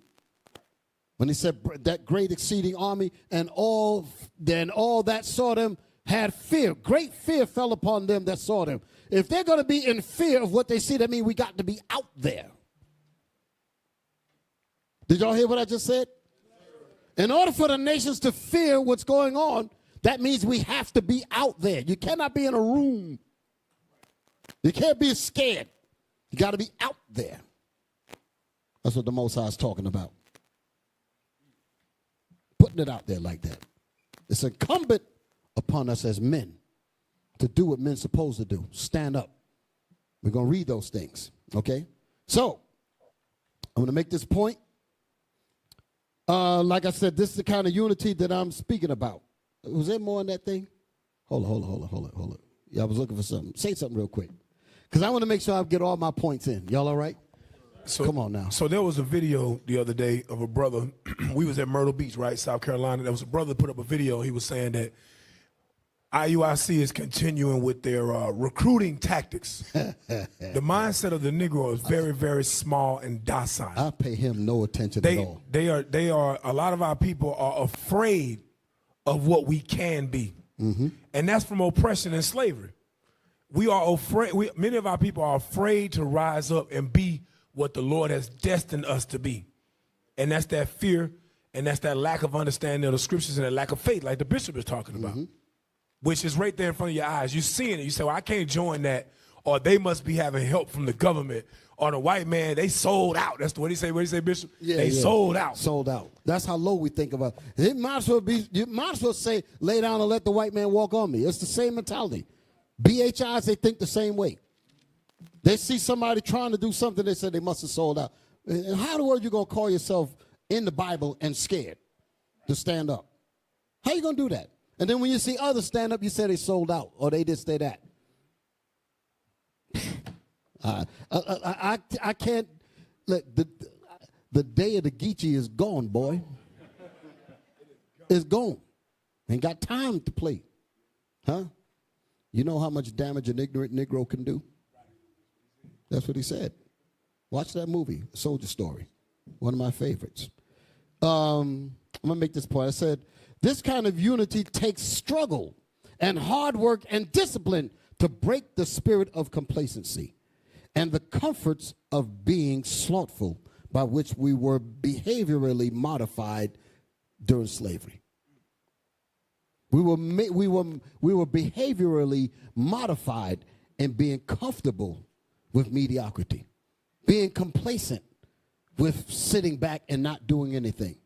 Speaker 3: When he said that great exceeding army and all that saw them had fear. Great fear fell upon them that saw them. If they're going to be in fear of what they see, that means we got to be out there. Did y'all hear what I just said? In order for the nations to fear what's going on, that means we have to be out there. You cannot be in a room. You can't be scared. You got to be out there. That's what the Most High is talking about. Putting it out there like that. It's incumbent upon us as men to do what men's supposed to do. Stand up. We're going to read those things, okay? So, I'm going to make this point. Like I said, this is the kind of unity that I'm speaking about. Was there more in that thing? Hold on. Yeah, I was looking for something. Say something real quick. Because I want to make sure I get all my points in. Y'all all right? So, come on now.
Speaker 7: So there was a video the other day of a brother. We was at Myrtle Beach, right, South Carolina. There was a brother put up a video. He was saying that IUIC is continuing with their recruiting tactics. The mindset of the Negro is very, very small and docile.
Speaker 3: I pay him no attention at all.
Speaker 7: They are. A lot of our people are afraid of what we can be, and that's from oppression and slavery. We are afraid. Many of our people are afraid to rise up and be what the Lord has destined us to be, and that's that fear, and that's that lack of understanding of the scriptures and that lack of faith, like the bishop is talking about, which is right there in front of your eyes. You're seeing it. You say, "Well, I can't join that," or they must be having help from the government, or the white man. They sold out. That's what he say. What he say, Bishop?
Speaker 3: Yeah,
Speaker 7: they sold out.
Speaker 3: Sold out. That's how low we think about it. It might as well be. You might as well say, "Lay down and let the white man walk on me." It's the same mentality. BHIs, they think the same way. They see somebody trying to do something, they say they must have sold out. And how in the world you going to call yourself in the Bible and scared to stand up? How you going to do that? And then when you see others stand up, you say they sold out or they just say that. I can't. Look, the day of the Geechee is gone, boy. It's gone. Ain't got time to play. Huh? You know how much damage an ignorant Negro can do? That's what he said. Watch that movie, Soldier Story. One of my favorites. I'm going to make this point. I said, this kind of unity takes struggle and hard work and discipline to break the spirit of complacency and the comforts of being slothful by which we were behaviorally modified during slavery. We were behaviorally modified in being comfortable with mediocrity, being complacent with sitting back and not doing anything.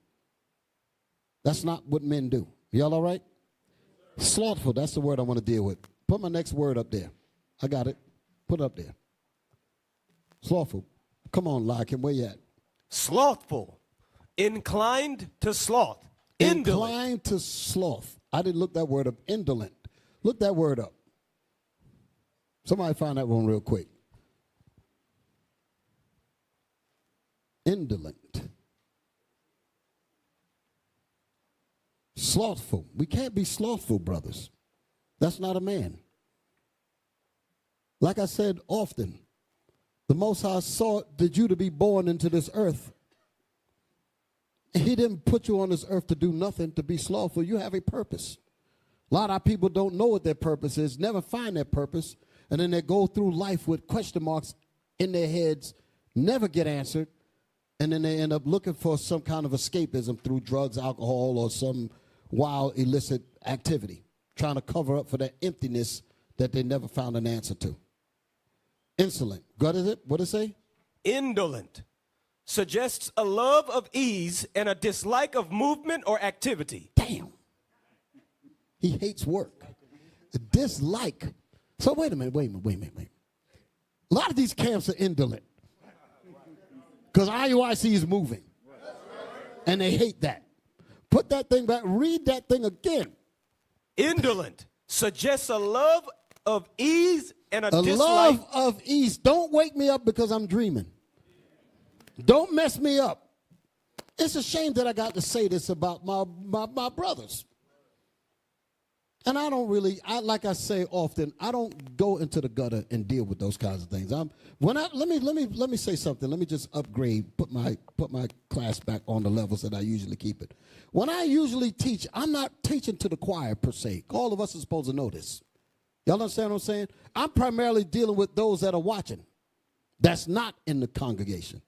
Speaker 3: That's not what men do. Y'all all right? Slothful, that's the word I want to deal with. Put my next word up there. I got it. Put it up there. Slothful. Come on, Larkin, where you at?
Speaker 6: Slothful. Inclined to sloth. Indolent.
Speaker 3: Inclined to sloth. I didn't look that word up. Indolent. Look that word up. Somebody find that one real quick. Indolent. Slothful. We can't be slothful, brothers. That's not a man. Like I said often, the Most High sought you to be born into this earth. He didn't put you on this earth to do nothing, to be slothful. You have a purpose. A lot of our people don't know what their purpose is, never find their purpose, and then they go through life with question marks in their heads, never get answered, and then they end up looking for some kind of escapism through drugs, alcohol, or some wild, illicit activity, trying to cover up for that emptiness that they never found an answer to. Insolent. What is it? What does it say?
Speaker 6: Indolent. Suggests a love of ease and a dislike of movement or activity.
Speaker 3: Damn. He hates work. A dislike. So wait a minute. A lot of these camps are indolent. Because IUIC is moving. And they hate that. Put that thing back. Read that thing again.
Speaker 6: Indolent. Suggests a love of ease and a dislike.
Speaker 3: Love of ease. Don't wake me up because I'm dreaming. Don't mess me up. It's a shame that I got to say this about my brothers. And I don't really, like I say often, I don't go into the gutter and deal with those kinds of things. Let me say something. Let me just upgrade, put my class back on the levels that I usually keep it. When I usually teach, I'm not teaching to the choir per se. All of us are supposed to know this. Y'all understand what I'm saying? I'm primarily dealing with those that are watching. That's not in the congregation.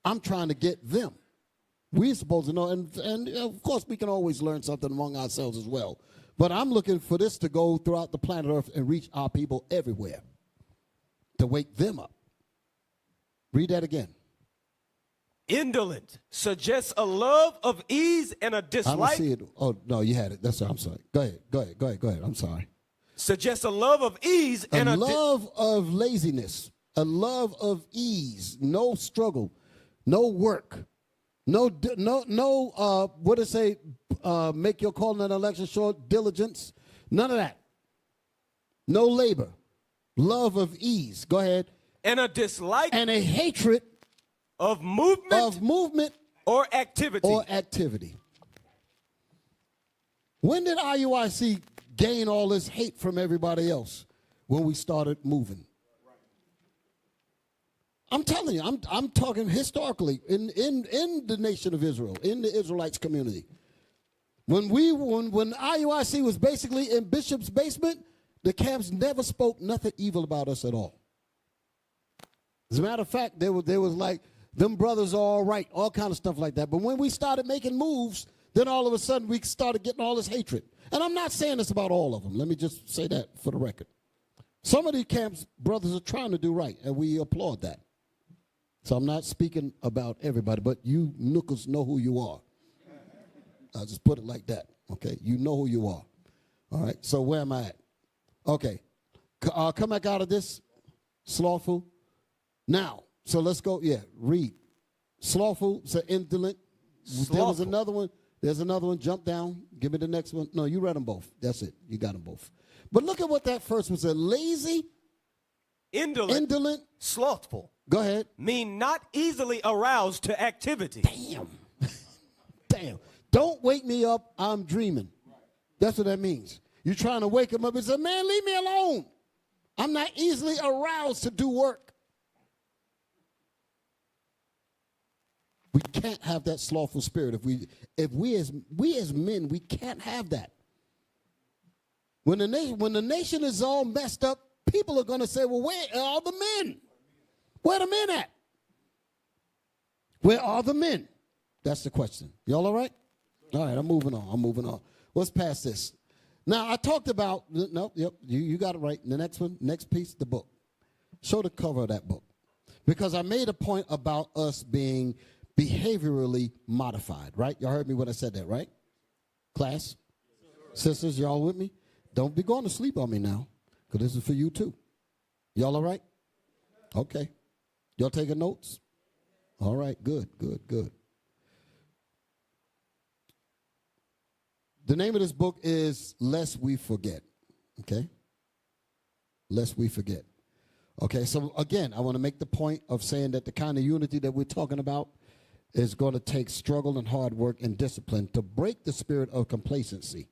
Speaker 3: I'm trying to get them. We're supposed to know, and of course we can always learn something among ourselves as well. But I'm looking for this to go throughout the planet Earth and reach our people everywhere to wake them up. Read that again.
Speaker 6: Indolent suggests a love of ease and a dislike.
Speaker 3: I don't see it. Oh, no, you had it. That's right. I'm sorry. Go ahead. I'm sorry.
Speaker 6: Suggests a love of ease and
Speaker 3: a love of laziness, a love of ease, no struggle, no work. No, what it say, make your calling and election short, diligence, none of that. No labor, love of ease, go ahead.
Speaker 6: And a dislike.
Speaker 3: And a hatred
Speaker 6: of movement. Or activity.
Speaker 3: When did IUIC gain all this hate from everybody else? When we started moving. I'm telling you, I'm talking historically in the nation of Israel, in the Israelites community. When IUIC was basically in Bishop's basement, the camps never spoke nothing evil about us at all. As a matter of fact, there was like, them brothers are all right, all kind of stuff like that. But when we started making moves, then all of a sudden we started getting all this hatred. And I'm not saying this about all of them. Let me just say that for the record. Some of these camps, brothers are trying to do right, and we applaud that. So I'm not speaking about everybody, but you nookers know who you are. I'll just put it like that, okay? You know who you are. All right, so where am I at? Okay, come back out of this, slothful. Now, so let's go, read. Slothful, so indolent. Slothful. There was another one. There's another one, jump down. Give me the next one. No, you read them both. That's it, you got them both. But look at what that first one said, lazy.
Speaker 6: Indolent. Slothful.
Speaker 3: Go ahead.
Speaker 6: Mean not easily aroused to activity.
Speaker 3: Damn. Don't wake me up, I'm dreaming. That's what that means. You're trying to wake him up and say, man, leave me alone. I'm not easily aroused to do work. We can't have that slothful spirit. If we as men, we can't have that. When the nation is all messed up, people are going to say, well, where are the men? Where are the men at? Where are the men? That's the question. Y'all all right? All right, I'm moving on. Let's pass this. Now, I talked about, you got it right. The next one, next piece, the book. Show the cover of that book. Because I made a point about us being behaviorally modified, right? Y'all heard me when I said that, right? Class? Sisters, y'all with me? Don't be going to sleep on me now, because this is for you too. Y'all all right? Okay. Y'all taking notes? All right, good. The name of this book is Lest We Forget, okay? Lest We Forget. Okay, so again, I want to make the point of saying that the kind of unity that we're talking about is going to take struggle and hard work and discipline to break the spirit of complacency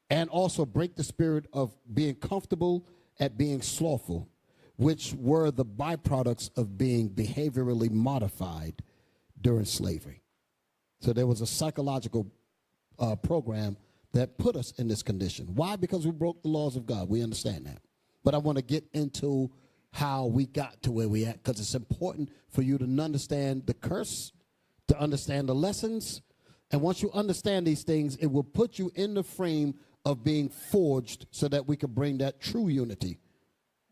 Speaker 3: and also break the spirit of being comfortable at being slothful, which were the byproducts of being behaviorally modified during slavery. So there was a psychological program that put us in this condition. Why? Because we broke the laws of God. We understand that. But I want to get into how we got to where we at, because it's important for you to understand the curse, to understand the lessons. And once you understand these things, it will put you in the frame of being forged so that we can bring that true unity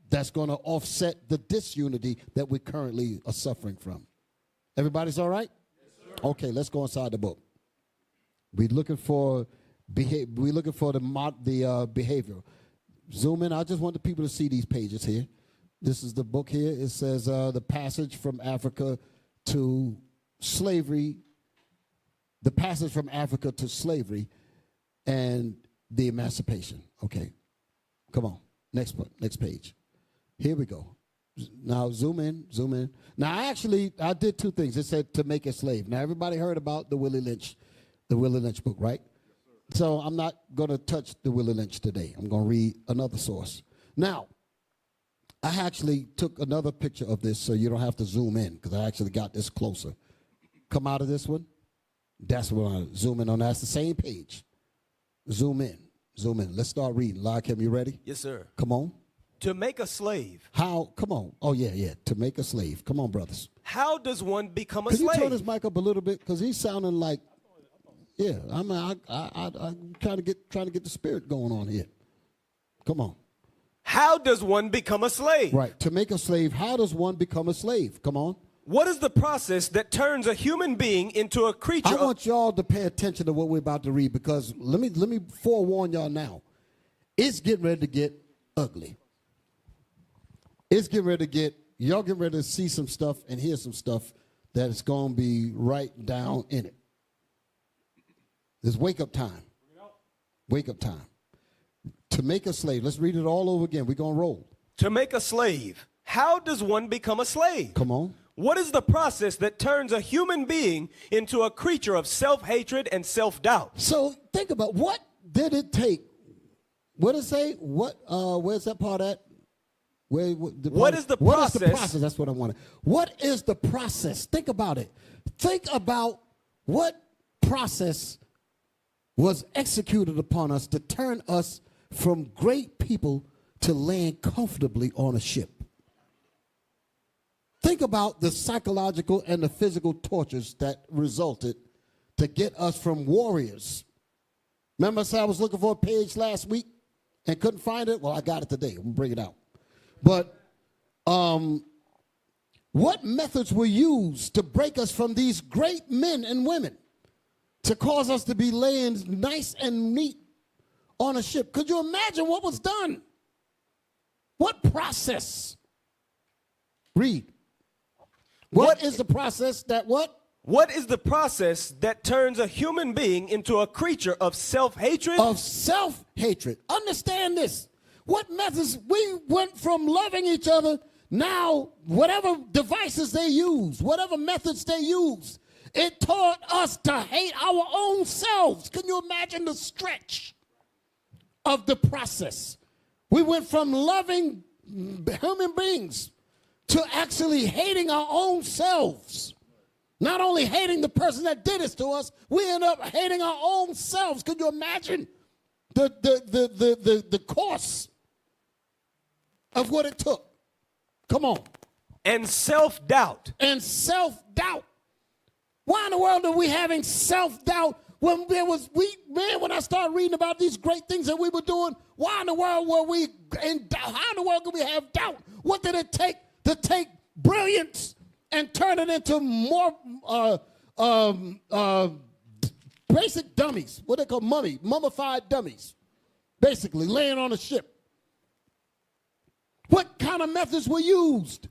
Speaker 3: that's going to offset the disunity that we currently are suffering from. Everybody's all right? Yes, sir. Okay, let's go inside the book. We're looking for the behavior. Zoom in. I just want the people to see these pages here. This is the book here. It says the passage from Africa to slavery, the passage from Africa to slavery, and the emancipation. Okay, come on. Next page. Here we go. Now zoom in. Now I did two things. It said to make a slave. Now everybody heard about the Willie Lynch book, right? So I'm not going to touch the Willie Lynch today. I'm going to read another source. Now, I actually took another picture of this so you don't have to zoom in because I actually got this closer. Come out of this one. That's what I zoom in on. That's the same page. Zoom in. Zoom in. Let's start reading. Lakim, you ready?
Speaker 6: Yes, sir.
Speaker 3: Come on.
Speaker 6: To make a slave.
Speaker 3: How? Come on. Oh, yeah. To make a slave. Come on, brothers.
Speaker 6: How does one become a
Speaker 3: Can
Speaker 6: slave?
Speaker 3: you turn his mic up a little bit? Because he's sounding like, yeah, I'm trying to get the spirit going on here. Come on.
Speaker 6: How does one become a slave?
Speaker 3: Right. To make a slave, how does one become a slave? Come on.
Speaker 6: What is the process that turns a human being into a creature?
Speaker 3: I want y'all to pay attention to what we're about to read because let me forewarn y'all now. It's getting ready to get ugly. It's getting ready to y'all getting ready to see some stuff and hear some stuff that is going to be right down in it. It's wake up time. Wake up time. To make a slave. Let's read it all over again. We're going to roll.
Speaker 6: To make a slave. How does one become a slave?
Speaker 3: Come on.
Speaker 6: What is the process that turns a human being into a creature of self-hatred and self-doubt?
Speaker 3: So think about what did it take? What did it say? Where's that part at?
Speaker 6: What is the process?
Speaker 3: What is the process? That's what I wanted. What is the process? Think about it. Think about what process was executed upon us to turn us from great people to land comfortably on a ship. Think about the psychological and the physical tortures that resulted to get us from warriors. Remember I said I was looking for a page last week and couldn't find it? Well, I got it today. I'm going to bring it out. But what methods were used to break us from these great men and women to cause us to be laying nice and neat on a ship? Could you imagine what was done? What process? Read. What is the process that what?
Speaker 6: What is the process that turns a human being into a creature of self-hatred?
Speaker 3: Of self-hatred. Understand this. What methods? We went from loving each other, now whatever devices they use, whatever methods they use, it taught us to hate our own selves. Can you imagine the stretch of the process? We went from loving human beings to actually hating our own selves. Not only hating the person that did this to us, we end up hating our own selves. Could you imagine the course of what it took? Come on.
Speaker 6: And self-doubt.
Speaker 3: And self-doubt. Why in the world are we having self-doubt when when I started reading about these great things that we were doing? Why in the world were we in doubt? How in the world could we have doubt? What did it take to take brilliance and turn it into more basic dummies? What they call mummified dummies, basically laying on a ship. What kind of methods were used?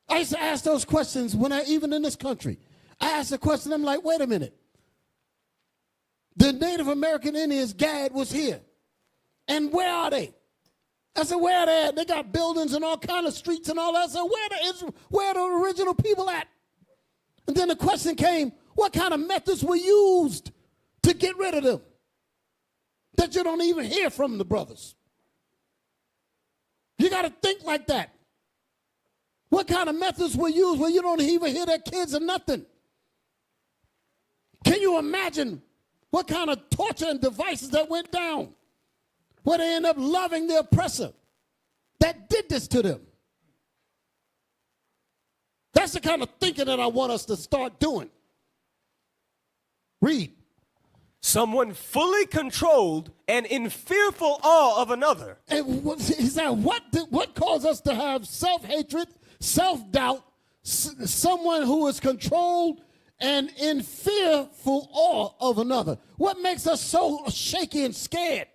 Speaker 3: I used to ask those questions even in this country. I asked the question, I'm like, wait a minute. The Native American Indians, Gad, was here. And where are they? I said, where are they at? They got buildings and all kind of streets and all that. I said, where are the original people at? And then the question came, what kind of methods were used to get rid of them? That you don't even hear from the brothers. You got to think like that. What kind of methods were used where you don't even hear their kids or nothing? Can you imagine what kind of torture and devices that went down? Where they end up loving the oppressor that did this to them. That's the kind of thinking that I want us to start doing. Read.
Speaker 6: Someone fully controlled and in fearful awe of another.
Speaker 3: And he said, what caused us to have self-hatred, self-doubt, someone who is controlled and in fearful awe of another? What makes us so shaky and scared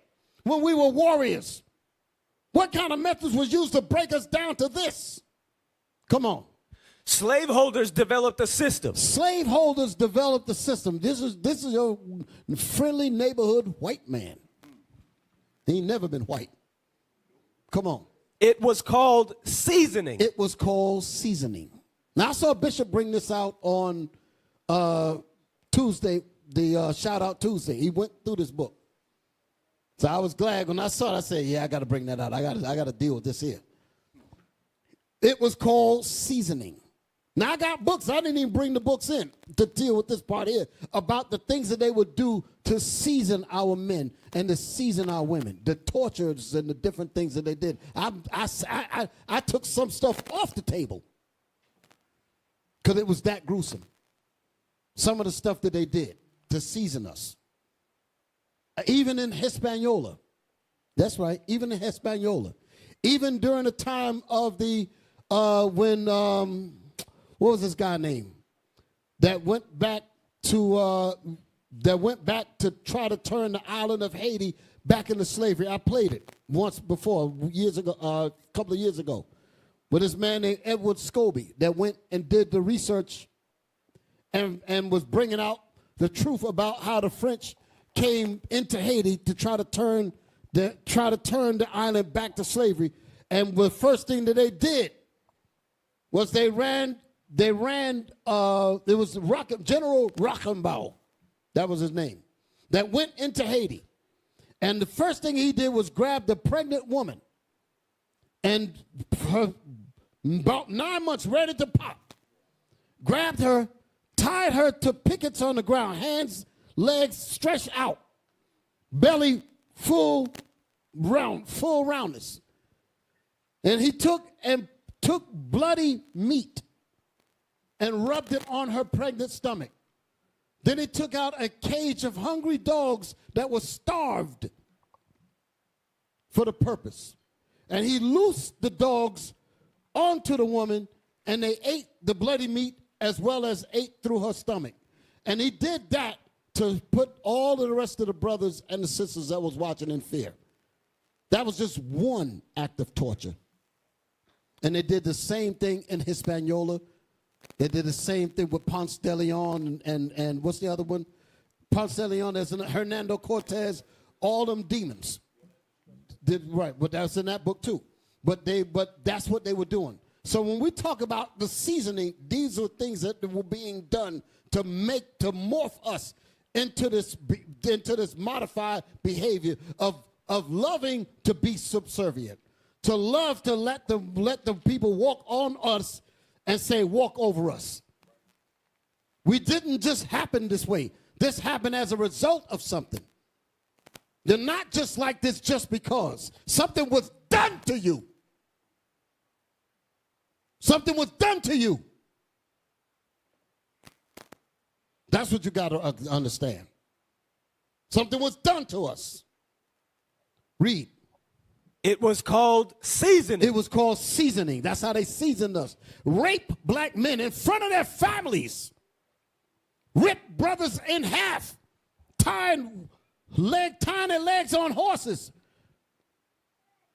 Speaker 3: when we were warriors? What kind of methods was used to break us down to this? Come on.
Speaker 6: Slaveholders developed a system.
Speaker 3: Slaveholders developed a system. This is your friendly neighborhood white man. He ain't never been white. Come on.
Speaker 6: It was called seasoning.
Speaker 3: It was called seasoning. Now, I saw Bishop bring this out on Tuesday the Shout Out Tuesday. He went through this book. So I was glad when I saw it. I said, yeah, I got to bring that out. I got to deal with this here. It was called Seasoning. Now, I got books. I didn't even bring the books in to deal with this part here about the things that they would do to season our men and to season our women, the tortures and the different things that they did. I took some stuff off the table because it was that gruesome. Some of the stuff that they did to season us. Even in Hispaniola. That's right, even in Hispaniola. Even during the time of the, what was this guy name? That went back to try to turn the island of Haiti back into slavery. I played it once before, years ago, a couple of years ago, with this man named Edward Scobie that went and did the research and was bringing out the truth about how the French came into Haiti to try to turn the island back to slavery. And the first thing that they did was it was General Rochambeau, that was his name, that went into Haiti. And the first thing he did was grab the pregnant woman and about 9 months ready to pop, grabbed her, tied her to pickets on the ground, hands, legs stretched out, belly full roundness. And he took bloody meat and rubbed it on her pregnant stomach. Then he took out a cage of hungry dogs that was starved for the purpose. And he loosed the dogs onto the woman, and they ate the bloody meat as well as ate through her stomach. And he did that to put all of the rest of the brothers and the sisters that was watching in fear. That was just one act of torture. And they did the same thing in Hispaniola. They did the same thing with Ponce de Leon and what's the other one? Ponce de Leon, there's Hernando Cortez, all them demons. Right, but that's in that book too. But that's what they were doing. So when we talk about the seasoning, these are things that were being done to morph us into this modified behavior of loving to be subservient, to love to let the people walk on us and say, walk over us. We didn't just happen this way. This happened as a result of something. You're not just like this just because. Something was done to you. Something was done to you. That's what you got to understand. Something was done to us. Read.
Speaker 6: It was called seasoning.
Speaker 3: It was called seasoning. That's how they seasoned us. Rape black men in front of their families. Rip brothers in half. Tying their legs on horses.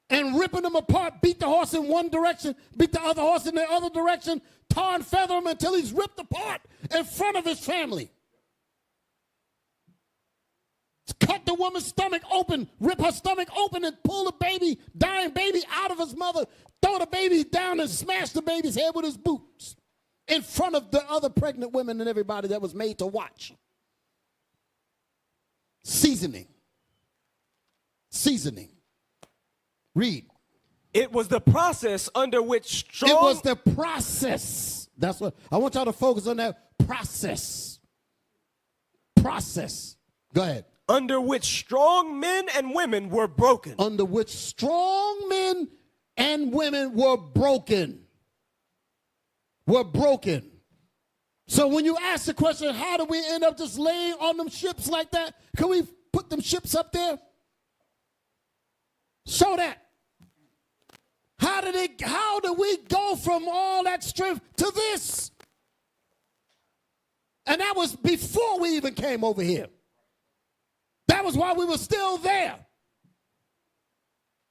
Speaker 3: And ripping them apart. Beat the horse in one direction. Beat the other horse in the other direction. Tar and feather him until he's ripped apart in front of his family. Cut the woman's stomach open, rip her stomach open and pull the baby, dying baby out of his mother, throw the baby down and smash the baby's head with his boots in front of the other pregnant women and everybody that was made to watch. Seasoning. Seasoning. Read.
Speaker 6: It was the process under which strong...
Speaker 3: It was the process. That's what I want y'all to focus on, that process. Process. Go ahead.
Speaker 6: Under which strong men and women were broken.
Speaker 3: Under which strong men and women were broken. Were broken. So when you ask the question, how do we end up just laying on them ships like that? Can we put them ships up there? Show that. How do we go from all that strength to this? And that was before we even came over here. That was why we were still there.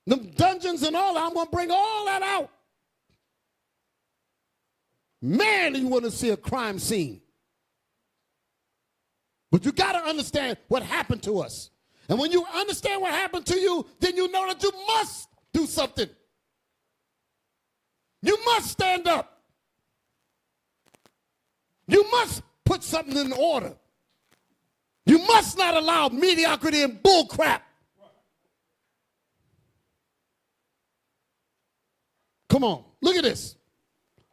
Speaker 3: The dungeons and all that, I'm going to bring all that out. Man, you want to see a crime scene. But you got to understand what happened to us. And when you understand what happened to you, then you know that you must do something. You must stand up. You must put something in order. You must not allow mediocrity and bull crap. Come on, look at this.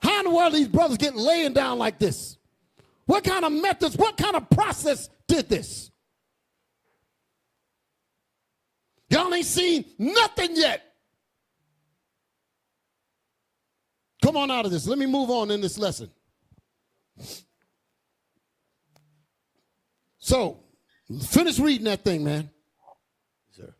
Speaker 3: How in the world are these brothers getting laying down like this? What kind of methods, what kind of process did this? Y'all ain't seen nothing yet. Come on out of this. Let me move on in this lesson. So, finish reading that thing, man.
Speaker 6: Sir.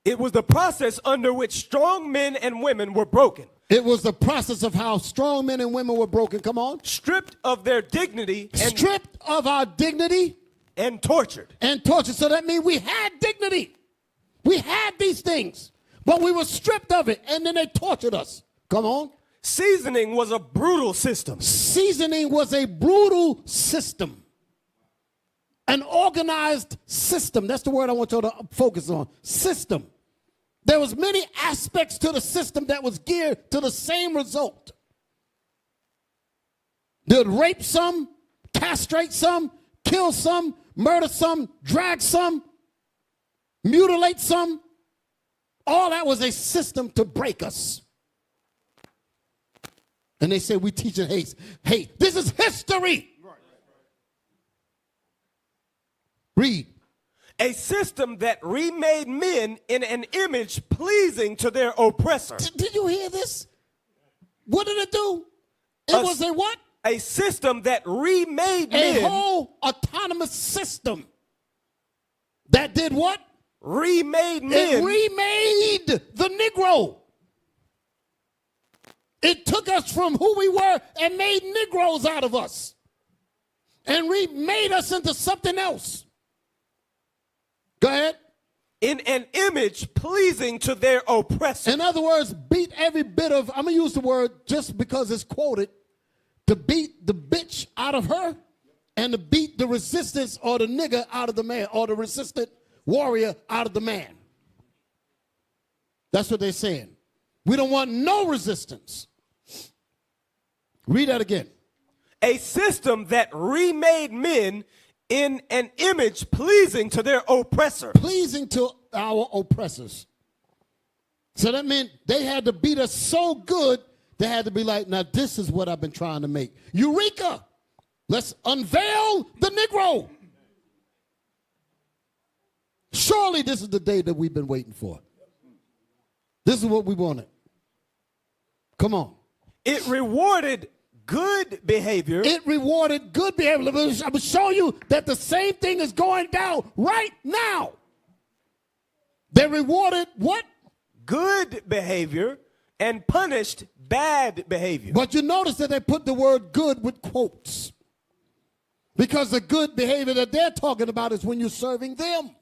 Speaker 6: It was the process under which strong men and women were broken.
Speaker 3: It was the process of how strong men and women were broken. Come on.
Speaker 6: Stripped of their dignity.
Speaker 3: Stripped of our dignity.
Speaker 6: And tortured.
Speaker 3: And tortured. So that means we had dignity. We had these things. But we were stripped of it. And then they tortured us. Come on.
Speaker 6: Seasoning was a brutal system.
Speaker 3: Seasoning was a brutal system. An organized system. That's the word I want you to focus on. System. There was many aspects to the system that was geared to the same result. They'd rape some, castrate some, kill some, murder some, drag some, mutilate some. All that was a system to break us. And they say we teaching hate. Hate. This is history. Read.
Speaker 6: A system that remade men in an image pleasing to their oppressor.
Speaker 3: Did you hear this? What did it do? It was a what?
Speaker 6: A system that remade men.
Speaker 3: A whole autonomous system that did what?
Speaker 6: Remade men.
Speaker 3: It remade the Negro. It took us from who we were and made Negroes out of us. And remade us into something else. Go ahead.
Speaker 6: In an image pleasing to their oppressor.
Speaker 3: In other words, beat every bit of, I'm going to use the word just because it's quoted, to beat the bitch out of her and to beat the resistance or the nigger out of the man or the resistant warrior out of the man. That's what they're saying. We don't want no resistance. Read that again.
Speaker 6: A system that remade men in an image pleasing to their oppressor.
Speaker 3: Pleasing to our oppressors. So that meant they had to beat us so good, they had to be like, now this is what I've been trying to make. Eureka! Let's unveil the Negro. Surely this is the day that we've been waiting for. This is what we wanted. Come on.
Speaker 6: It rewarded good behavior.
Speaker 3: It rewarded good behavior. I'm going to show you that the same thing is going down right now. They rewarded what?
Speaker 6: Good behavior and punished bad behavior.
Speaker 3: But you notice that they put the word good with quotes. Because the good behavior that they're talking about is when you're serving them.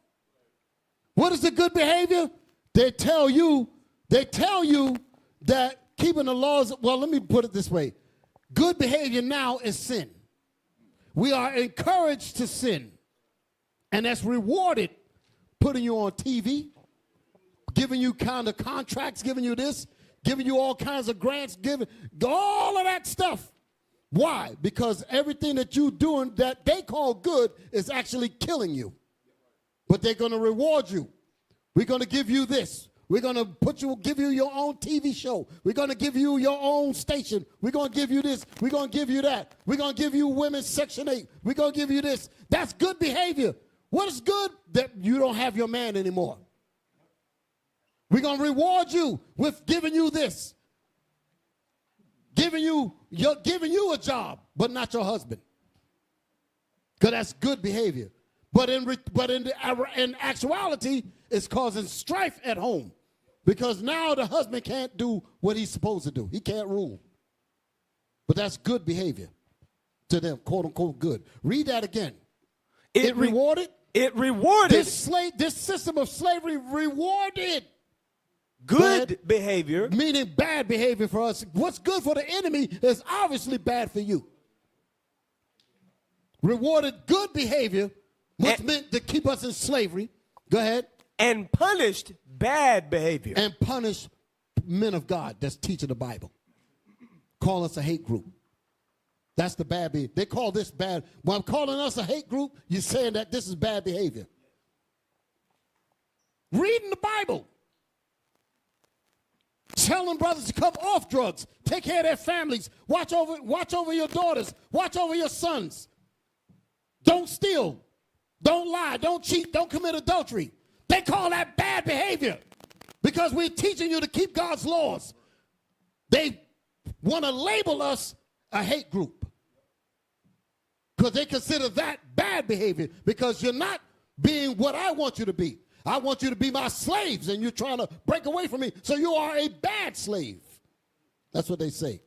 Speaker 3: What is the good behavior? They tell you that keeping the laws, well, let me put it this way. Good behavior now is sin. We are encouraged to sin. And that's rewarded, putting you on TV, giving you kind of contracts, giving you this, giving you all kinds of grants, giving all of that stuff. Why? Because everything that you're doing that they call good is actually killing you. But they're going to reward you. We're going to give you this. We're going to give you your own TV show. We're going to give you your own station. We're going to give you this. We're going to give you that. We're going to give you women's Section 8. We're going to give you this. That's good behavior. What is good? That you don't have your man anymore. We're going to reward you with giving you this. Giving you a job, but not your husband. Because that's good behavior. But in actuality, it's causing strife at home. Because now the husband can't do what he's supposed to do. He can't rule. But that's good behavior to them, quote unquote good. Read that again. It rewarded.
Speaker 6: It rewarded.
Speaker 3: This system of slavery rewarded
Speaker 6: good behavior.
Speaker 3: Meaning bad behavior for us. What's good for the enemy is obviously bad for you. Rewarded good behavior, which meant to keep us in slavery. Go ahead.
Speaker 6: And punished bad behavior.
Speaker 3: And punished men of God that's teaching the Bible. Call us a hate group. That's the bad behavior. They call this bad. When I'm calling us a hate group, you're saying that this is bad behavior. Reading the Bible. Telling brothers to come off drugs. Take care of their families. Watch over your daughters. Watch over your sons. Don't steal. Don't lie. Don't cheat. Don't commit adultery. They call that bad behavior because we're teaching you to keep God's laws. They want to label us a hate group because they consider that bad behavior because you're not being what I want you to be. I want you to be my slaves, and you're trying to break away from me, so you are a bad slave. That's what they say.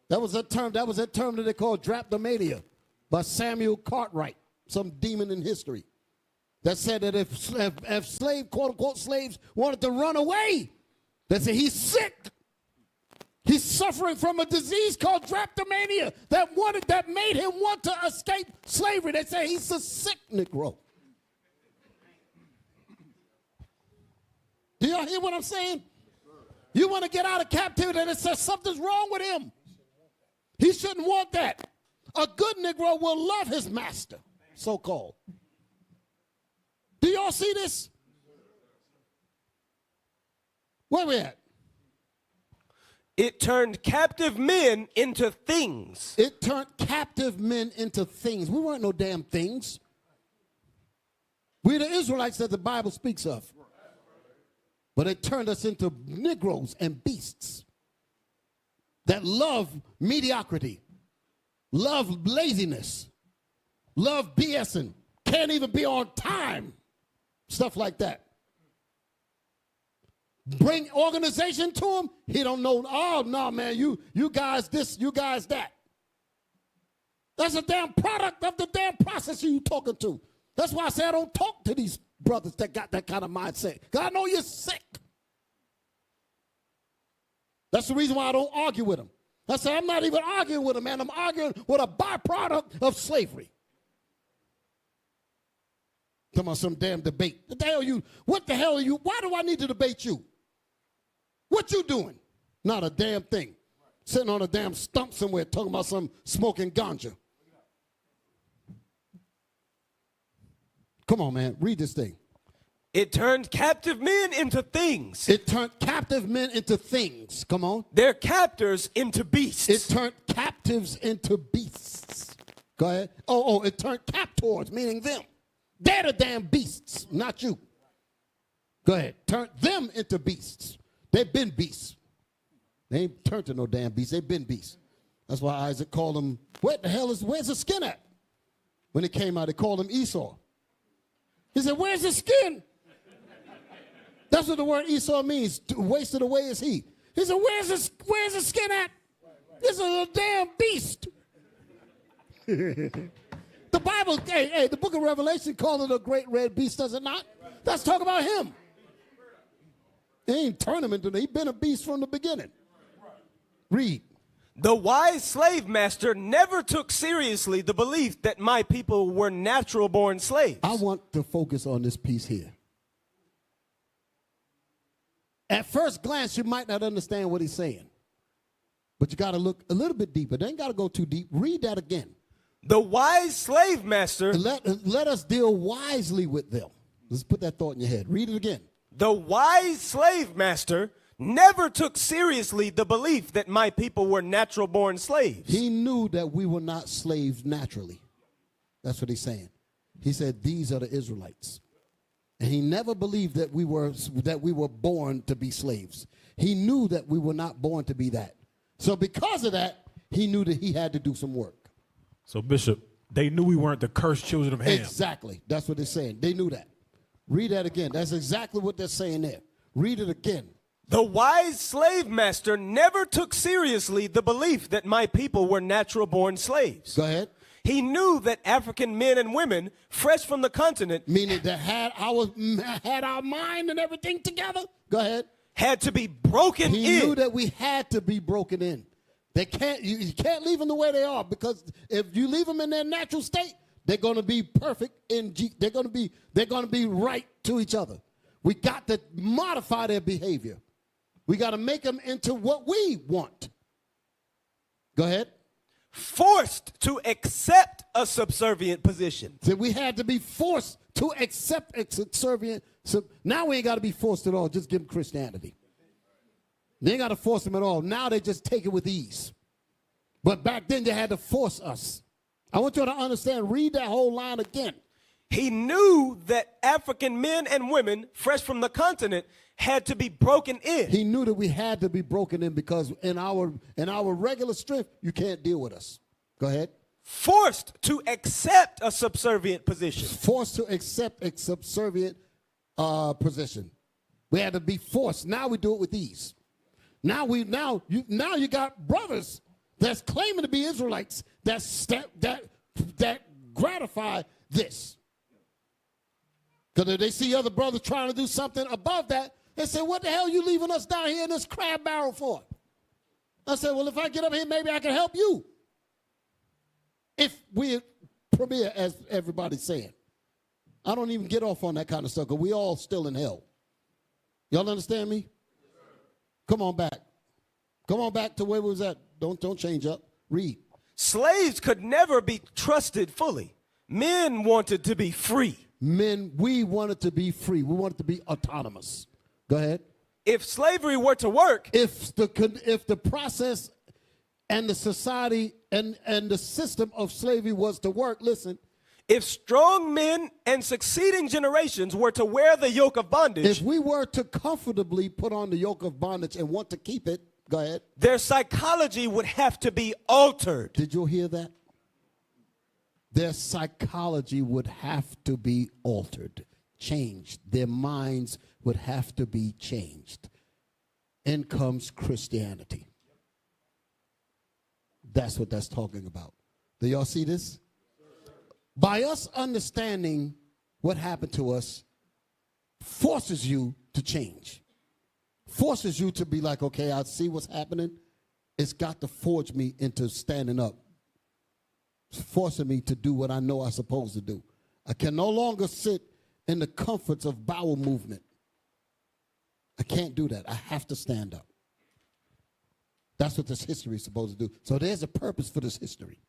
Speaker 3: That was a term that they called drapetomania by Samuel Cartwright, some demon in history, that said that if slave, quote-unquote slaves, wanted to run away, they say he's sick. He's suffering from a disease called drapetomania that made him want to escape slavery. They say he's a sick Negro. Do y'all hear what I'm saying? You want to get out of captivity and it says something's wrong with him. He shouldn't want that. A good Negro will love his master, so-called. Do y'all see this? Where we at?
Speaker 6: It turned captive men into things.
Speaker 3: It turned captive men into things. We weren't no damn things. We're the Israelites that the Bible speaks of. But it turned us into Negroes and beasts that love mediocrity, love laziness, love BSing, can't even be on time, stuff like that. Bring organization to him, he don't know, oh, no, man, you guys this, you guys that. That's a damn product of the damn process you talking to. That's why I say I don't talk to these brothers that got that kind of mindset. Because I know you're sick. That's the reason why I don't argue with them. I say I'm not even arguing with them, man. I'm arguing with a byproduct of slavery. Come on, some damn debate. What the hell are you? Why do I need to debate you? What you doing? Not a damn thing. Sitting on a damn stump somewhere talking about some smoking ganja. Come on, man. Read this thing.
Speaker 6: It turned captive men into things.
Speaker 3: It turned captive men into things. Come on.
Speaker 6: Their captors into beasts.
Speaker 3: It turned captives into beasts. Go ahead. It turned captors, meaning them. They're the damn beasts, not you. Go ahead. Turned them into beasts. They've been beasts. They ain't turned to no damn beasts. They've been beasts. That's why Isaac called them, where's the skin at? When it came out, they called him Esau. He said, where's the skin? That's what the word Esau means. Wasted away is he. He said, where's the skin at? This is a damn beast. The Bible, the book of Revelation called it a great red beast, does it not? Let's talk about him. He ain't turned him into, he's been a beast from the beginning. Read.
Speaker 6: The wise slave master never took seriously the belief that my people were natural born slaves.
Speaker 3: I want to focus on this piece here. At first glance, you might not understand what he's saying. But you got to look a little bit deeper. They ain't got to go too deep. Read that again.
Speaker 6: The wise slave master.
Speaker 3: Let us deal wisely with them. Let's put that thought in your head. Read it again.
Speaker 6: The wise slave master never took seriously the belief that my people were natural born slaves.
Speaker 3: He knew that we were not slaves naturally. That's what he's saying. He said, these are the Israelites. And he never believed that we were born to be slaves. He knew that we were not born to be that. So because of that, he knew that he had to do some work.
Speaker 2: So, Bishop, they knew we weren't the cursed children of Ham.
Speaker 3: Exactly. That's what they're saying. They knew that. Read that again. That's exactly what they're saying there. Read it again.
Speaker 6: The wise slave master never took seriously the belief that my people were natural born slaves.
Speaker 3: Go ahead.
Speaker 6: He knew that African men and women, fresh from the continent,
Speaker 3: meaning that had our mind and everything together. Go ahead.
Speaker 6: Had to be broken in.
Speaker 3: He knew that we had to be broken in. You can't leave them the way they are, because if you leave them in their natural state, they're going to be perfect they're going to be right to each other. We got to modify their behavior. We got to make them into what we want. Go ahead.
Speaker 6: forced to accept a subservient position.
Speaker 3: So we had to be forced to accept a subservient. So now we ain't got to be forced at all. Just give them Christianity. They ain't got to force them at all. Now they just take it with ease. But back then they had to force us. I want you to understand, read that whole line again.
Speaker 6: He knew that African men and women, fresh from the continent, had to be broken in.
Speaker 3: He knew that we had to be broken in because in our regular strength, you can't deal with us. Go ahead.
Speaker 6: Forced to accept a subservient position.
Speaker 3: Forced to accept a subservient position. We had to be forced. Now we do it with ease. Now you got brothers that's claiming to be Israelites that gratify this. Because if they see other brothers trying to do something above that, they say, what the hell are you leaving us down here in this crab barrel for? I said, well, if I get up here, maybe I can help you. If we premier, as everybody's saying. I don't even get off on that kind of stuff because we all still in hell. Y'all understand me? Come on back. Come on back to where we was at. Don't change up. Read.
Speaker 6: Slaves could never be trusted fully. Men wanted to be free.
Speaker 3: Men, we wanted to be free. We wanted to be autonomous. Go ahead.
Speaker 6: If slavery were to work,
Speaker 3: if the process and the society and the system of slavery was to work, listen.
Speaker 6: If strong men and succeeding generations were to wear the yoke of bondage,
Speaker 3: if we were to comfortably put on the yoke of bondage and want to keep it, go ahead.
Speaker 6: Their psychology would have to be altered.
Speaker 3: Did you hear that? Their psychology would have to be altered, changed. Their minds would have to be changed. In comes Christianity. That's what that's talking about. Do y'all see this? By us understanding what happened to us forces you to change. Forces you to be like, okay, I see what's happening. It's got to forge me into standing up. It's forcing me to do what I know I'm supposed to do. I can no longer sit in the comforts of bowel movement. I can't do that. I have to stand up. That's what this history is supposed to do. So there's a purpose for this history.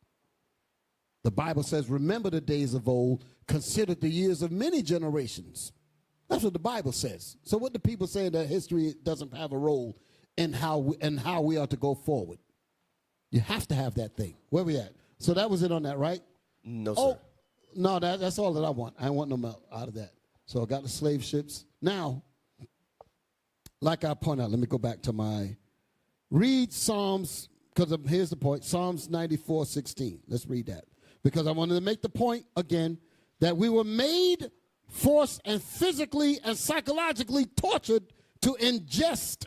Speaker 3: The Bible says, remember the days of old, consider the years of many generations. That's what the Bible says. So what do people say that history doesn't have a role in how we are to go forward? You have to have that thing. Where we at? So that was it on that, right?
Speaker 6: No, sir.
Speaker 3: Oh, no, that's all that I want. I want no more out of that. So I got the slave ships. Now, like I point out, let me go back to my, read Psalms, because here's the point, Psalms 94:16. Let's read that. Because I wanted to make the point again that we were made, forced, and physically and psychologically tortured to ingest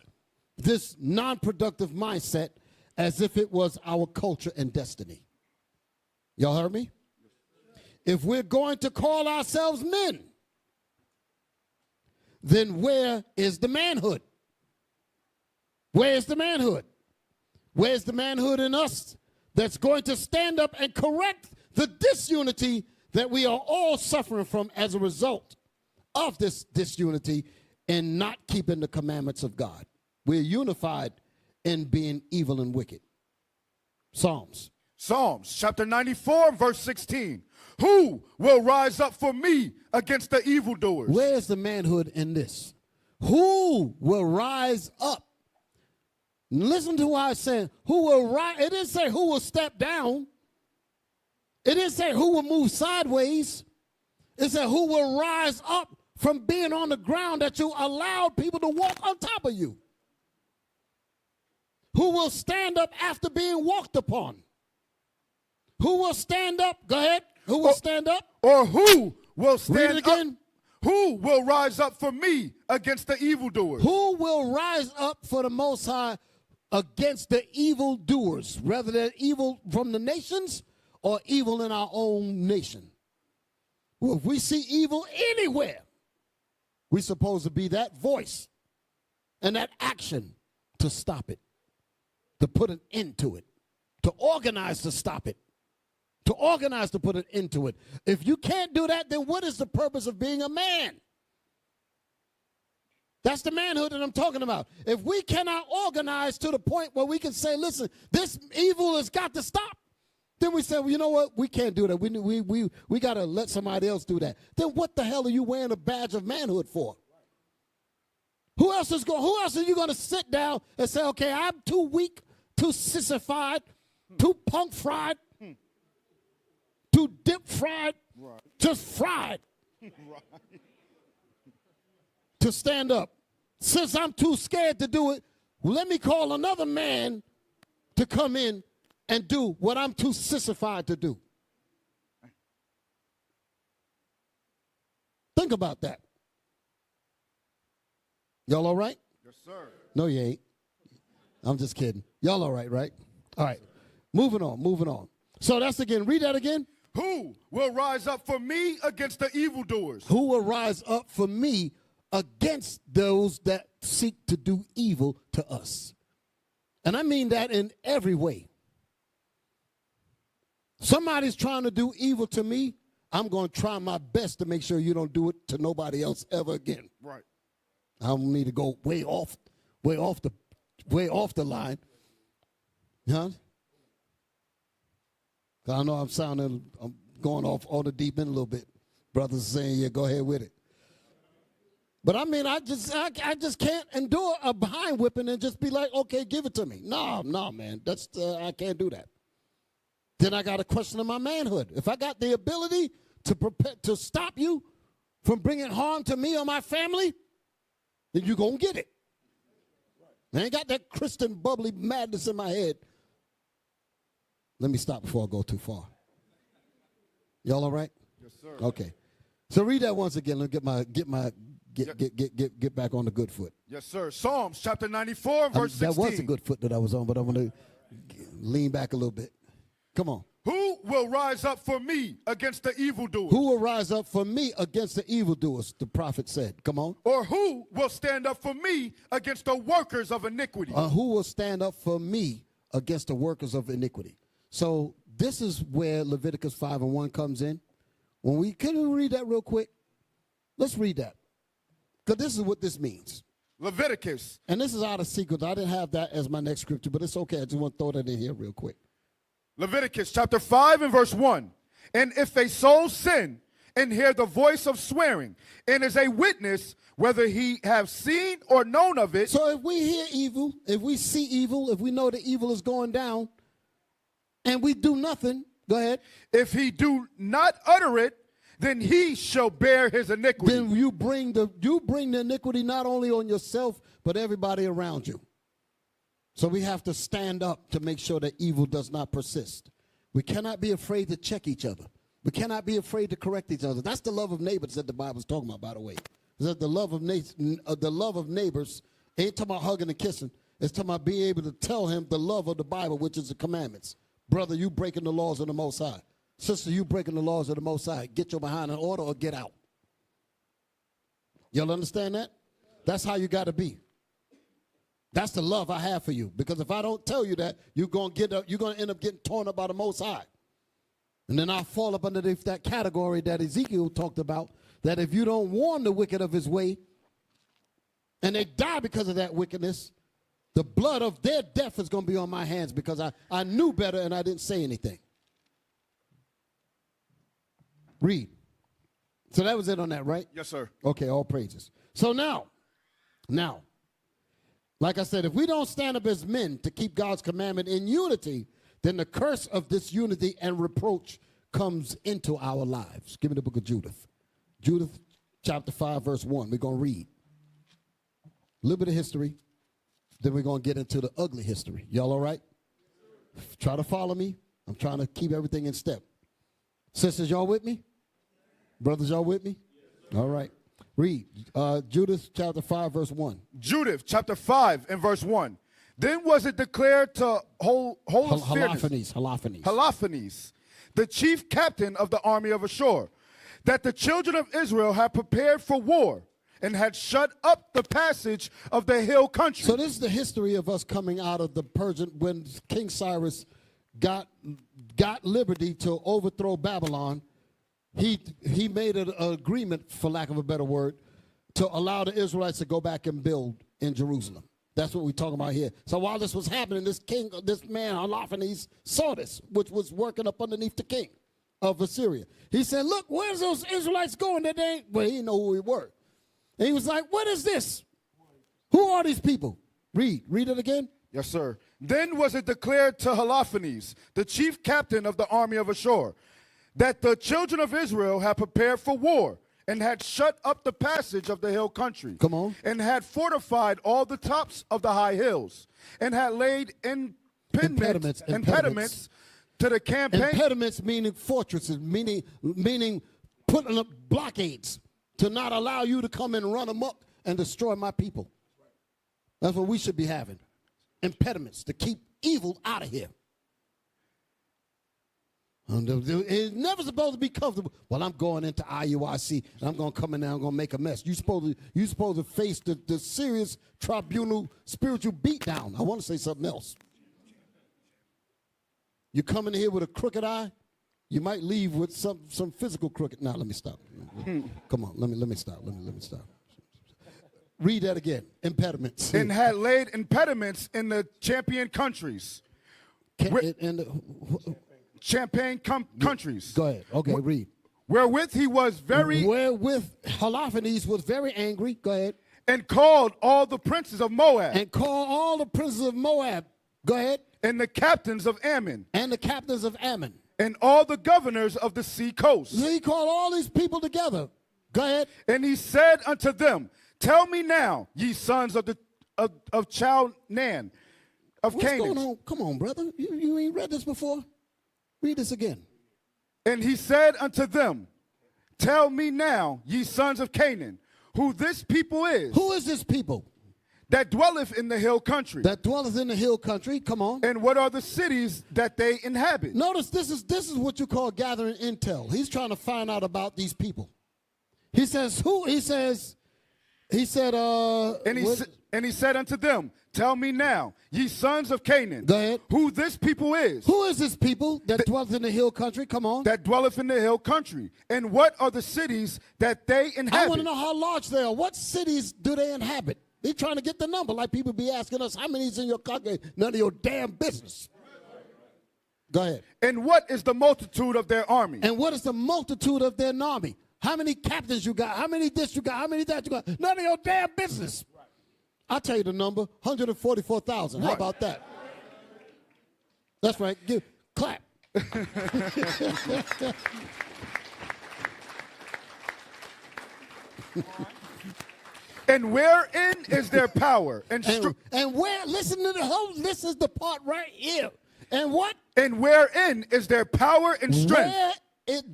Speaker 3: this non-productive mindset as if it was our culture and destiny. Y'all heard me? If we're going to call ourselves men, then where is the manhood? Where is the manhood? Where's the manhood in us that's going to stand up and correct the disunity that we are all suffering from as a result of this disunity and not keeping the commandments of God? We're unified in being evil and wicked. Psalms
Speaker 1: chapter 94, verse 16. Who will rise up for me against the evildoers?
Speaker 3: Where's the manhood in this? Who will rise up? Listen to what I said. Who will rise? It didn't say who will step down. It didn't say who will move sideways. It said who will rise up from being on the ground that you allowed people to walk on top of you. Who will stand up after being walked upon? Who will stand up? Go ahead. Who will stand up?
Speaker 1: Or who will stand
Speaker 3: Read it again.
Speaker 1: up? Who will rise up for me against the evildoers?
Speaker 3: Who will rise up for the Most High against the evildoers, whether they're evil from the nations or evil in our own nation? Well, if we see evil anywhere, we're supposed to be that voice and that action to stop it, to put an end to it, to organize to stop it, to organize to put an end to it. If you can't do that, then what is the purpose of being a man? That's the manhood that I'm talking about. If we cannot organize to the point where we can say, listen, this evil has got to stop, Then we said, well, you know what? We can't do that. We got to let somebody else do that. Then what the hell are you wearing a badge of manhood for? Who else are you going to sit down and say, okay, I'm too weak, too sissified, too punk fried, too dip fried, just fried to stand up. Since I'm too scared to do it, let me call another man to come in and do what I'm too sissified to do. Think about that. Y'all all right?
Speaker 1: Yes, sir.
Speaker 3: No, you ain't. I'm just kidding. Y'all all right, right? All right. Moving on. So that's again. Read that again.
Speaker 1: Who will rise up for me against the evildoers?
Speaker 3: Who will rise up for me against those that seek to do evil to us? And I mean that in every way. Somebody's trying to do evil to me. I'm going to try my best to make sure you don't do it to nobody else ever again.
Speaker 1: Right.
Speaker 3: I don't need to go way off the line. Huh? I know I'm going off on the deep end a little bit. Brothers are saying, yeah, go ahead with it. But I mean, I just can't endure a behind whipping and just be like, okay, give it to me. No, man, I can't do that. Then I got a question of my manhood. If I got the ability to stop you from bringing harm to me or my family, then you're going to get it. I ain't got that Christian bubbly madness in my head. Let me stop before I go too far. Y'all all right?
Speaker 1: Yes, sir.
Speaker 3: Okay. So read that once again. Let me get back on the good foot.
Speaker 1: Yes, sir. Psalms chapter 94, verse 16.
Speaker 3: That was a good foot that I was on, but I'm going to lean back a little bit. Come on.
Speaker 1: Who will rise up for me against the evildoers?
Speaker 3: Who will rise up for me against the evildoers, the prophet said. Come on.
Speaker 1: Or who will stand up for me against the workers of iniquity?
Speaker 3: Who will stand up for me against the workers of iniquity? So this is where Leviticus 5:1 comes in. Can we read that real quick? Let's read that. Because this is what this means.
Speaker 1: Leviticus.
Speaker 3: And this is out of sequence. I didn't have that as my next scripture, but it's okay. I just want to throw that in here real quick.
Speaker 1: Leviticus chapter 5 and verse 1. And if a soul sin and hear the voice of swearing and is a witness, whether he have seen or known of it.
Speaker 3: So if we hear evil, if we see evil, if we know the evil is going down, and we do nothing, go ahead.
Speaker 1: If he do not utter it, then he shall bear his iniquity.
Speaker 3: Then you bring the iniquity not only on yourself, but everybody around you. So we have to stand up to make sure that evil does not persist. We cannot be afraid to check each other. We cannot be afraid to correct each other. That's the love of neighbors that the Bible's talking about, by the way. That the love of neighbors ain't talking about hugging and kissing. It's talking about being able to tell him the love of the Bible, which is the commandments. Brother, you breaking the laws of the Most High. Sister, you breaking the laws of the Most High. Get your behind in order or get out. Y'all understand that? That's how you got to be. That's the love I have for you. Because if I don't tell you that, you're going to end up getting torn up by the Most High. And then I'll fall up underneath that category that Ezekiel talked about, that if you don't warn the wicked of his way, and they die because of that wickedness, the blood of their death is going to be on my hands because I knew better and I didn't say anything. Read. So that was it on that, right?
Speaker 1: Yes, sir.
Speaker 3: Okay, all praises. So now, like I said, if we don't stand up as men to keep God's commandment in unity, then the curse of disunity and reproach comes into our lives. Give me the book of Judith. Judith chapter 5, verse 1. We're going to read a little bit of history. Then we're going to get into the ugly history. Y'all all right? Try to follow me. I'm trying to keep everything in step. Sisters, y'all with me? Brothers, y'all with me? All right. Read. Judith chapter 5, verse 1.
Speaker 1: Judith chapter 5 and verse 1. Then was it declared to Holofernes, the chief captain of the army of Ashur, that the children of Israel had prepared for war and had shut up the passage of the hill country.
Speaker 3: So this is the history of us coming out of the Persian, when King Cyrus got liberty to overthrow Babylon. He made an agreement, for lack of a better word, to allow the Israelites to go back and build in Jerusalem. That's what we're talking about here. So while this was happening, this man, Holofernes, saw this, which was working up underneath the king of Assyria. He said, look, where's those Israelites going? Well, he didn't know who we were. And he was like, what is this? Who are these people? Read it again.
Speaker 1: Yes, sir. Then was it declared to Holofernes, the chief captain of the army of Ashur, that the children of Israel had prepared for war and had shut up the passage of the hill country.
Speaker 3: Come on.
Speaker 1: And had fortified all the tops of the high hills, and had laid impediments to the campaign.
Speaker 3: Impediments meaning fortresses, meaning putting up blockades to not allow you to come and run amok and destroy my people. That's what we should be having. Impediments to keep evil out of here. It's never supposed to be comfortable. Well, I'm going into IUIC and I'm going to come in there and I'm going to make a mess. You're supposed to face the serious tribunal spiritual beatdown. I want to say something else. You come in here with a crooked eye, you might leave with some physical crooked. Now, let me stop. Come on, let me stop. Let me stop. Read that again. Impediments.
Speaker 1: And had laid impediments in the champion countries. Champagne countries.
Speaker 3: Go ahead. Okay, read.
Speaker 1: Wherewith
Speaker 3: Holofernes was very angry. Go ahead.
Speaker 1: And called all the princes of Moab.
Speaker 3: Go ahead.
Speaker 1: And the captains of Ammon.
Speaker 3: And
Speaker 1: all the governors of the sea coast.
Speaker 3: So he called all these people together. Go ahead.
Speaker 1: And he said unto them, tell me now, ye sons of Chalnan, of Canaan.
Speaker 3: What's going on? Come on, brother. You ain't read this before? Read this again.
Speaker 1: And he said unto them, tell me now, ye sons of Canaan, who this people is.
Speaker 3: Who is this people?
Speaker 1: That dwelleth in the hill country.
Speaker 3: Come on.
Speaker 1: And what are the cities that they inhabit?
Speaker 3: Notice this is what you call gathering intel. He's trying to find out about these people. He says, who? He said,
Speaker 1: and he said unto them, tell me now, ye sons of Canaan,
Speaker 3: go ahead,
Speaker 1: who this people is.
Speaker 3: Who is this people that dwelleth in the hill country? Come on.
Speaker 1: That dwelleth in the hill country. And what are the cities that they inhabit?
Speaker 3: I want to know how large they are. What cities do they inhabit? They're trying to get the number, like people be asking us, how many is in your country? None of your damn business. Go ahead.
Speaker 1: And what is the multitude of their army?
Speaker 3: And what is the multitude of their army? How many captains you got? How many this you got? How many that you got? None of your damn business. I'll tell you the number, 144,000. How about that? That's right. Clap.
Speaker 1: And wherein is their power and strength?
Speaker 3: And where? Listen to the whole. This is the part right here. And what?
Speaker 1: And wherein is their power and strength?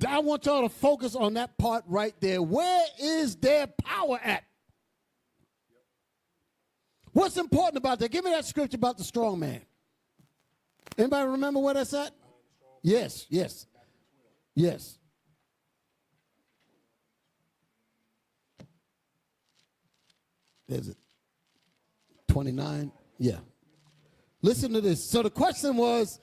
Speaker 3: I want y'all to focus on that part right there. Where is their power at? What's important about that? Give me that scripture about the strong man. Anybody remember where that's at? Yes. Is it 29? Yeah. Listen to this. So the question was,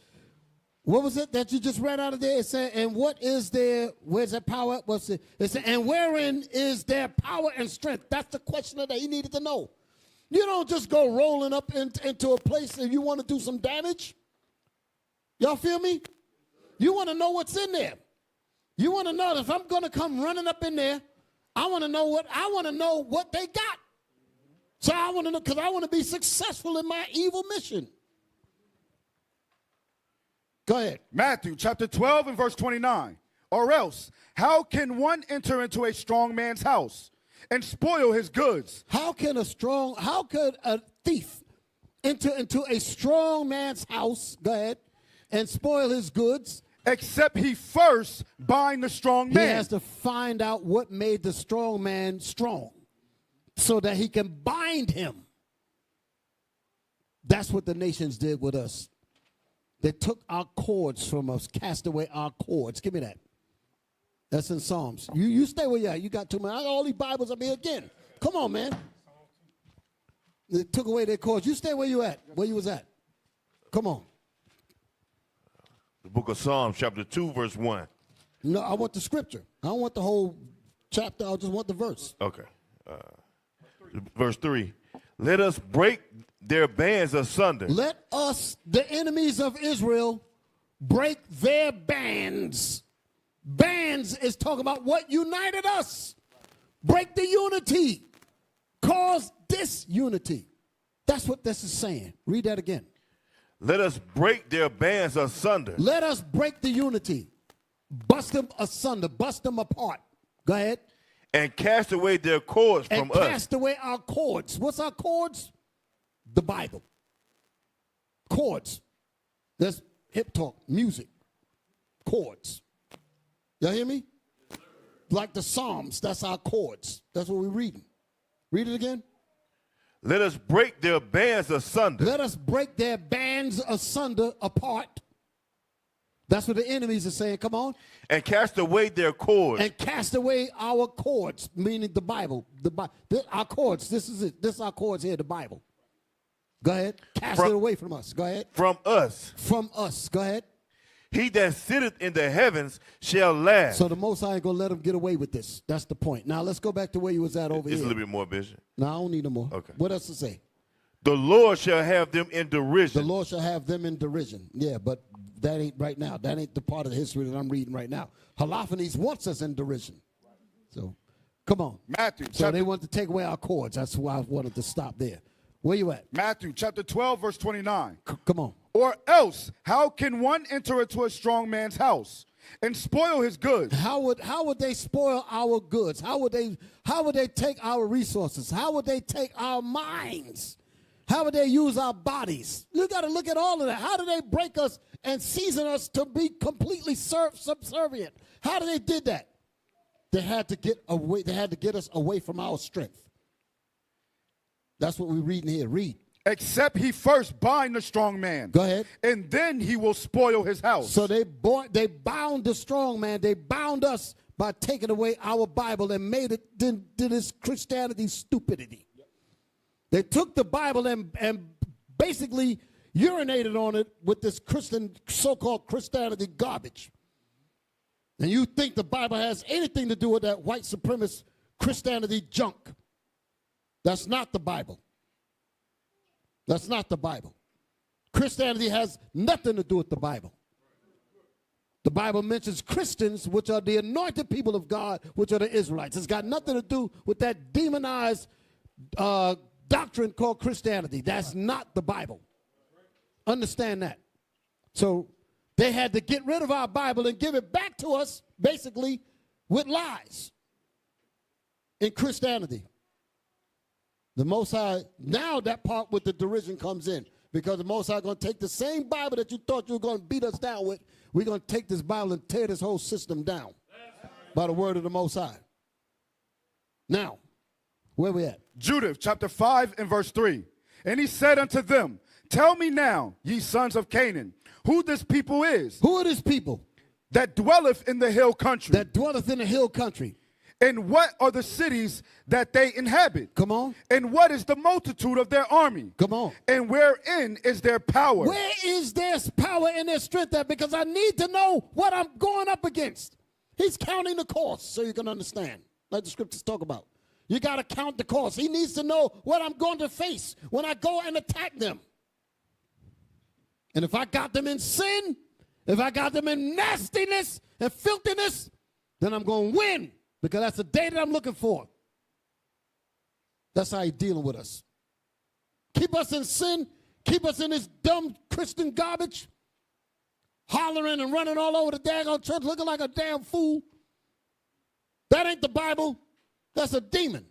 Speaker 3: what was it that you just read out of there? It said, and what is their, where's their power? What's it? It said, and wherein is their power and strength? That's the question that he needed to know. You don't just go rolling up into a place and you want to do some damage. Y'all feel me? You want to know what's in there. You want to know if I'm going to come running up in there, I want to know what they got. So I want to know, because I want to be successful in my evil mission. Go ahead.
Speaker 1: Matthew chapter 12 and verse 29. Or else, how can one enter into a strong man's house and spoil his goods?
Speaker 3: How could a thief enter into a strong man's house, go ahead, and spoil his goods?
Speaker 1: Except he first bind the strong man.
Speaker 3: He has to find out what made the strong man strong so that he can bind him. That's what the nations did with us. They took our cords from us, cast away our cords. Give me that. That's in Psalms. You stay where you are. You got too many. I got all these Bibles up here again. Come on, man. They took away their cords. You stay where you at. Where you was at. Come on.
Speaker 8: The book of Psalms, chapter 2, verse 1.
Speaker 3: No, I want the scripture. I don't want the whole chapter. I just want the verse.
Speaker 8: Okay. Verse 3. Let us break their bands asunder.
Speaker 3: Let us, the enemies of Israel, break their bands. Bands is talking about what united us. Break the unity. Cause disunity. That's what this is saying. Read that again.
Speaker 8: Let us break their bands asunder.
Speaker 3: Let us break the unity. Bust them asunder. Bust them apart. Go ahead.
Speaker 8: And cast away their cords
Speaker 3: And
Speaker 8: from us.
Speaker 3: cast away our cords. What's our cords? The Bible. Chords. That's hip talk, music. Chords. Y'all hear me? Like the Psalms, that's our chords. That's what we're reading. Read it again.
Speaker 8: Let us break their bands asunder.
Speaker 3: Let us break their bands asunder, apart. That's what the enemies are saying. Come on.
Speaker 8: And cast away their cords.
Speaker 3: And cast away our cords, meaning the Bible. Our cords, this is it. This is our cords here, the Bible. Go ahead. Cast it away from us. Go ahead.
Speaker 8: From us.
Speaker 3: From us. Go ahead.
Speaker 8: He that sitteth in the heavens shall laugh.
Speaker 3: So the Most High ain't going to let them get away with this. That's the point. Now let's go back to where you was at over
Speaker 8: It's
Speaker 3: here.
Speaker 8: a little bit more, Bishop.
Speaker 3: No, I don't need no more.
Speaker 8: Okay.
Speaker 3: What else to say?
Speaker 8: The Lord shall have them in derision.
Speaker 3: The Lord shall have them in derision. Yeah, but that ain't right now. That ain't the part of the history that I'm reading right now. Halophanes wants us in derision. So, come on.
Speaker 1: Matthew.
Speaker 3: So they want to take away our cords. That's why I wanted to stop there. Where you at?
Speaker 1: Matthew chapter 12, verse 29.
Speaker 3: Come on.
Speaker 1: Or else, how can one enter into a strong man's house and spoil his goods?
Speaker 3: How would they spoil our goods? How would they take our resources? How would they take our minds? How would they use our bodies? You got to look at all of that. How do they break us and season us to be completely subservient? How do they did that? They had to get away. They had to get us away from our strength. That's what we're reading here. Read.
Speaker 1: Except he first bind the strong man.
Speaker 3: Go ahead.
Speaker 1: And then he will spoil his house.
Speaker 3: So they bound the strong man. They bound us by taking away our Bible and made it did this Christianity stupidity. They took the Bible and basically urinated on it with this so-called Christianity garbage. And you think the Bible has anything to do with that white supremacist Christianity junk. That's not the Bible. That's not the Bible. Christianity has nothing to do with the Bible. The Bible mentions Christians, which are the anointed people of God, which are the Israelites. It's got nothing to do with that demonized doctrine called Christianity. That's not the Bible. Understand that. So they had to get rid of our Bible and give it back to us, basically, with lies in Christianity. The Most High, now that part with the derision comes in, because the Most High is going to take the same Bible that you thought you were going to beat us down with. We're going to take this Bible and tear this whole system down by the word of the Most High. Now, where we at?
Speaker 1: Judith chapter 5 and verse 3. And he said unto them, tell me now, ye sons of Canaan, who this people is.
Speaker 3: Who are this people?
Speaker 1: That dwelleth in the hill country.
Speaker 3: That dwelleth in the hill country.
Speaker 1: And what are the cities that they inhabit?
Speaker 3: Come on.
Speaker 1: And what is the multitude of their army?
Speaker 3: Come on.
Speaker 1: And wherein is their power?
Speaker 3: Where is their power and their strength at? Because I need to know what I'm going up against. He's counting the cost so you can understand, like the scriptures talk about. You got to count the cost. He needs to know what I'm going to face when I go and attack them. And if I got them in sin, if I got them in nastiness and filthiness, then I'm going to win. Because that's the day that I'm looking for. That's how he's dealing with us. Keep us in sin. Keep us in this dumb Christian garbage. Hollering and running all over the daggone church looking like a damn fool. That ain't the Bible. That's a demon.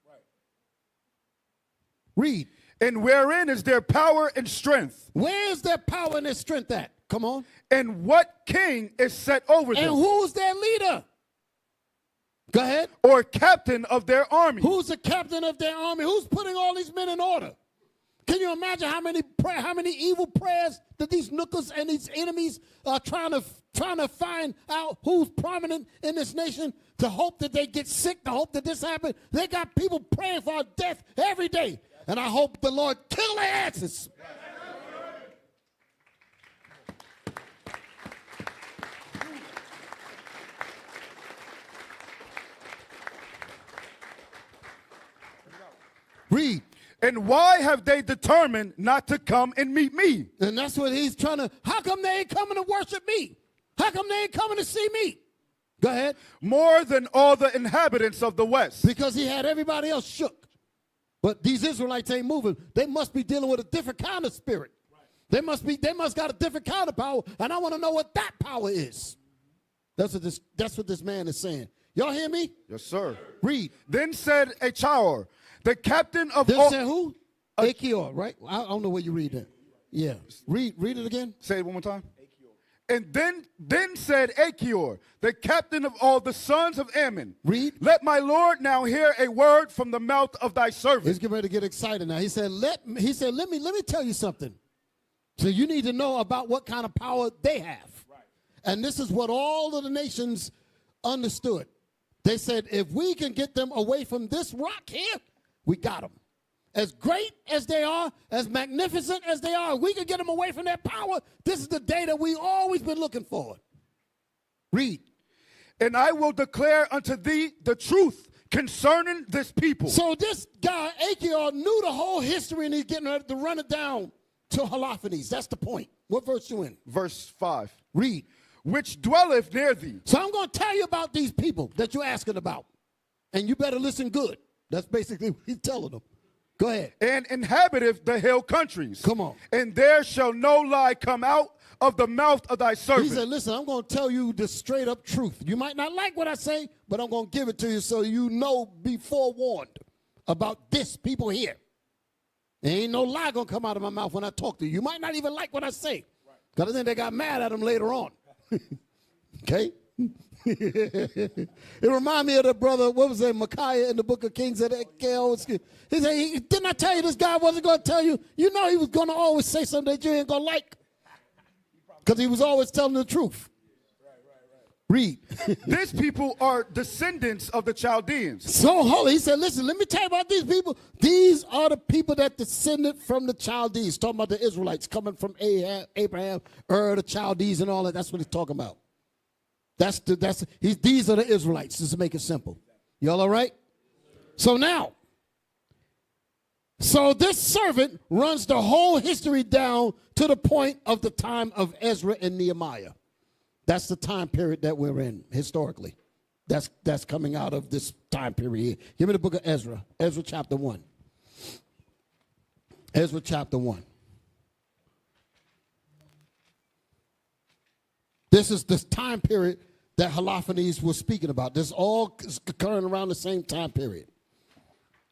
Speaker 3: Right. Read.
Speaker 1: And wherein is their power and strength?
Speaker 3: Where is their power and their strength at? Come on.
Speaker 1: And what king is set over them?
Speaker 3: And who's their leader? Go ahead.
Speaker 1: Or captain of their army?
Speaker 3: Who's the captain of their army? Who's putting all these men in order? Can you imagine how many evil prayers that these nookers and these enemies are trying to find out who's prominent in this nation to hope that they get sick, to hope that this happens? They got people praying for our death every day. And I hope the Lord kill their asses. Read.
Speaker 1: And why have they determined not to come and meet me?
Speaker 3: And that's what he's trying to, how come they ain't coming to worship me? How come they ain't coming to see me? Go ahead.
Speaker 1: More than all the inhabitants of the West.
Speaker 3: Because he had everybody else shook. But these Israelites ain't moving. They must be dealing with a different kind of spirit. They must got a different kind of power, and I want to know what that power is. That's what this man is saying. Y'all hear me?
Speaker 1: Yes, sir.
Speaker 3: Read.
Speaker 1: Then said Achor, the captain of
Speaker 3: Then
Speaker 1: all...
Speaker 3: said who? Achior, right? I don't know where you read that. Yeah. Read it again.
Speaker 1: Say it one more time. And then said Achior, the captain of all the sons of Ammon.
Speaker 3: Read.
Speaker 1: Let my Lord now hear a word from the mouth of thy servant.
Speaker 3: He's getting ready to get excited now. He said, let me tell you something. So you need to know about what kind of power they have. Right. And this is what all of the nations understood. They said, if we can get them away from this rock here, we got them. As great as they are, as magnificent as they are, we can get them away from their power. This is the day that we always been looking for. Read.
Speaker 1: And I will declare unto thee the truth concerning this people.
Speaker 3: So this guy, Achior, knew the whole history, and he's getting ready to run it down to Holophanes. That's the point. What verse you in?
Speaker 1: Verse 5.
Speaker 3: Read.
Speaker 1: Which dwelleth near thee.
Speaker 3: So I'm going to tell you about these people that you're asking about. And you better listen good. That's basically what he's telling them. Go ahead.
Speaker 1: And inhabiteth the hill countries.
Speaker 3: Come on.
Speaker 1: And there shall no lie come out of the mouth of thy servant.
Speaker 3: He said, listen, I'm going to tell you the straight up truth. You might not like what I say, but I'm going to give it to you so you know, be forewarned about this people here. There ain't no lie going to come out of my mouth when I talk to you. You might not even like what I say. Because I think they got mad at him later on. Okay? It reminds me of the brother, what was it, Micaiah in the book of Kings. He said, didn't I tell you this guy wasn't going to tell you? You know he was going to always say something that you ain't going to like. Because he was always telling the truth. Read.
Speaker 1: These people are descendants of the Chaldeans.
Speaker 3: So holy. He said, listen, let me tell you about these people. These are the people that descended from the Chaldees. Talking about the Israelites coming from Abraham, the Chaldees and all that. That's what he's talking about. These are the Israelites, just to make it simple. Y'all all right? So now, this servant runs the whole history down to the point of the time of Ezra and Nehemiah. That's the time period that we're in historically. That's coming out of this time period here. Give me the book of Ezra. Ezra chapter 1. Ezra chapter 1. This is this time period that Holophanes was speaking about. This is all occurring around the same time period.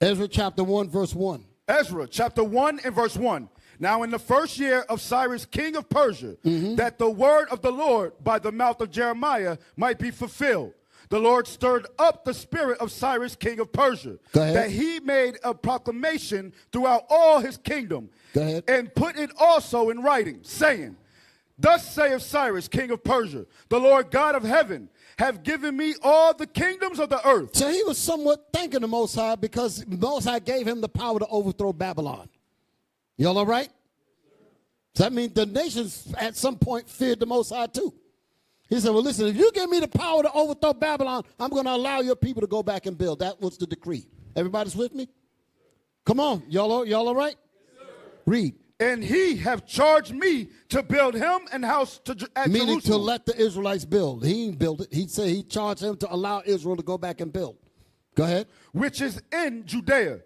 Speaker 3: Ezra chapter 1, verse 1.
Speaker 1: Ezra chapter 1 and verse 1. Now in the first year of Cyrus, king of Persia, that the word of the Lord by the mouth of Jeremiah might be fulfilled, the Lord stirred up the spirit of Cyrus, king of Persia, that he made a proclamation throughout all his kingdom, and put it also in writing, saying, Thus saith Cyrus, king of Persia, the Lord God of heaven, have given me all the kingdoms of the earth.
Speaker 3: So he was somewhat thanking the Most High because the Most High gave him the power to overthrow Babylon. Y'all all right? So that means the nations at some point feared the Most High too. He said, well, listen, if you give me the power to overthrow Babylon, I'm going to allow your people to go back and build. That was the decree. Everybody's with me? Come on. Y'all all right? Yes, read.
Speaker 1: And he have charged me to build him an house at
Speaker 3: Meaning
Speaker 1: Jerusalem.
Speaker 3: to let the Israelites build. He ain't build it. He said he charged him to allow Israel to go back and build. Go ahead.
Speaker 1: Which is in Judea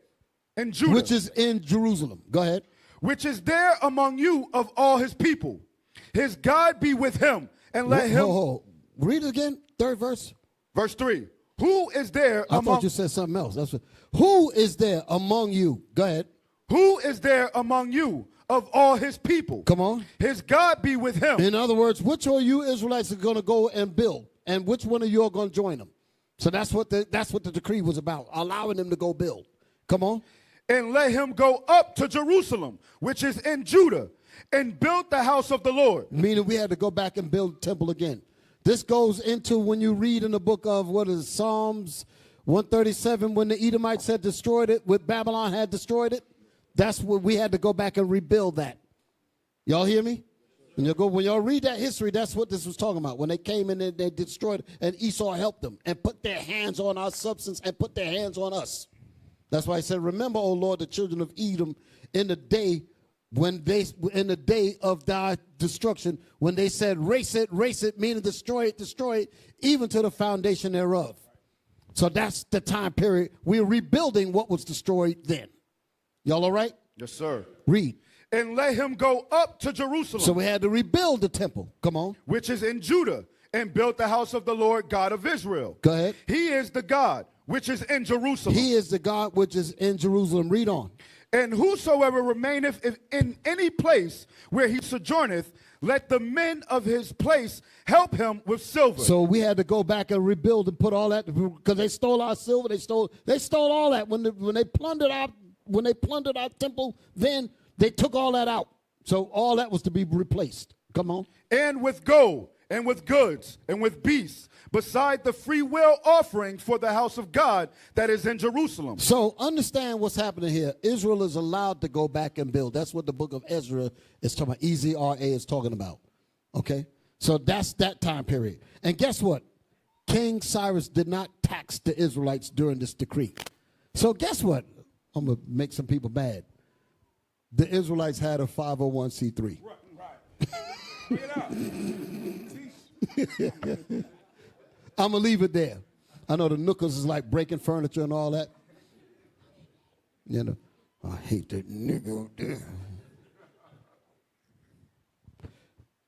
Speaker 1: and Judah.
Speaker 3: Which is in Jerusalem. Go ahead.
Speaker 1: Which is there among you of all his people. His God be with him, and let him...
Speaker 3: Read it again, third verse.
Speaker 1: Verse 3. Who is there
Speaker 3: I thought you said something else. Who is there among you? Go ahead.
Speaker 1: Who is there among you of all his people?
Speaker 3: Come on.
Speaker 1: His God be with him.
Speaker 3: In other words, which of you Israelites are going to go and build, and which one of you are going to join them? So that's what the decree was about, allowing them to go build. Come on.
Speaker 1: And let him go up to Jerusalem, which is in Judah, and build the house of the Lord.
Speaker 3: Meaning we had to go back and build the temple again. This goes into when you read in the book of, Psalms 137, when the Edomites had destroyed it, when Babylon had destroyed it. That's what we had to go back and rebuild that. Y'all hear me? When y'all read that history, that's what this was talking about. When they came in and they destroyed, and Esau helped them and put their hands on our substance and put their hands on us. That's why he said, remember, O Lord, the children of Edom in the day of thy destruction, when they said, race it, meaning destroy it, even to the foundation thereof. So that's the time period. We're rebuilding what was destroyed then. Y'all all right?
Speaker 1: Yes, sir.
Speaker 3: Read.
Speaker 1: And let him go up to Jerusalem.
Speaker 3: So we had to rebuild the temple. Come on.
Speaker 1: Which is in Judah, and built the house of the Lord God of Israel.
Speaker 3: Go ahead.
Speaker 1: He is the God which is in Jerusalem.
Speaker 3: He is the God which is in Jerusalem. Read on.
Speaker 1: And whosoever remaineth in any place where he sojourneth, let the men of his place help him with silver.
Speaker 3: So we had to go back and rebuild and put all that, because they stole our silver. They stole all that when they plundered our temple. Then they took all that out. So all that was to be replaced. Come on.
Speaker 1: And with gold, and with goods, and with beasts, beside the free will offering for the house of God that is in Jerusalem.
Speaker 3: So understand what's happening here. Israel is allowed to go back and build. That's what the book of Ezra is talking about. Ezra is talking about. Okay? So that's that time period. And guess what? King Cyrus did not tax the Israelites during this decree. So guess what? I'm going to make some people mad. The Israelites had a 501c3.
Speaker 7: Right. Bring it out.
Speaker 3: I'm going to leave it there. I know the Nookers is like breaking furniture and all that. You know, I hate that nigga out there.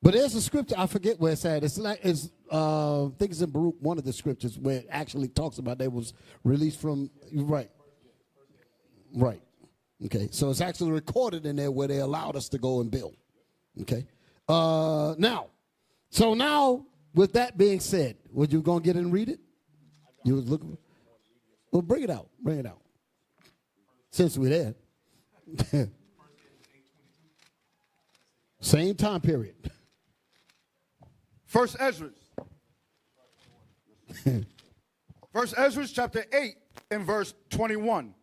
Speaker 3: But there's a scripture, I forget where it's at. I think it's in Baruch, one of the scriptures, where it actually talks about they was released from, right. Okay, so it's actually recorded in there where they allowed us to go and build. Okay. Now, with that being said, were you going to get in and read it? You was looking? Well, bring it out. Since we're there. Same time period.
Speaker 1: First Ezra chapter 8 and verse 21.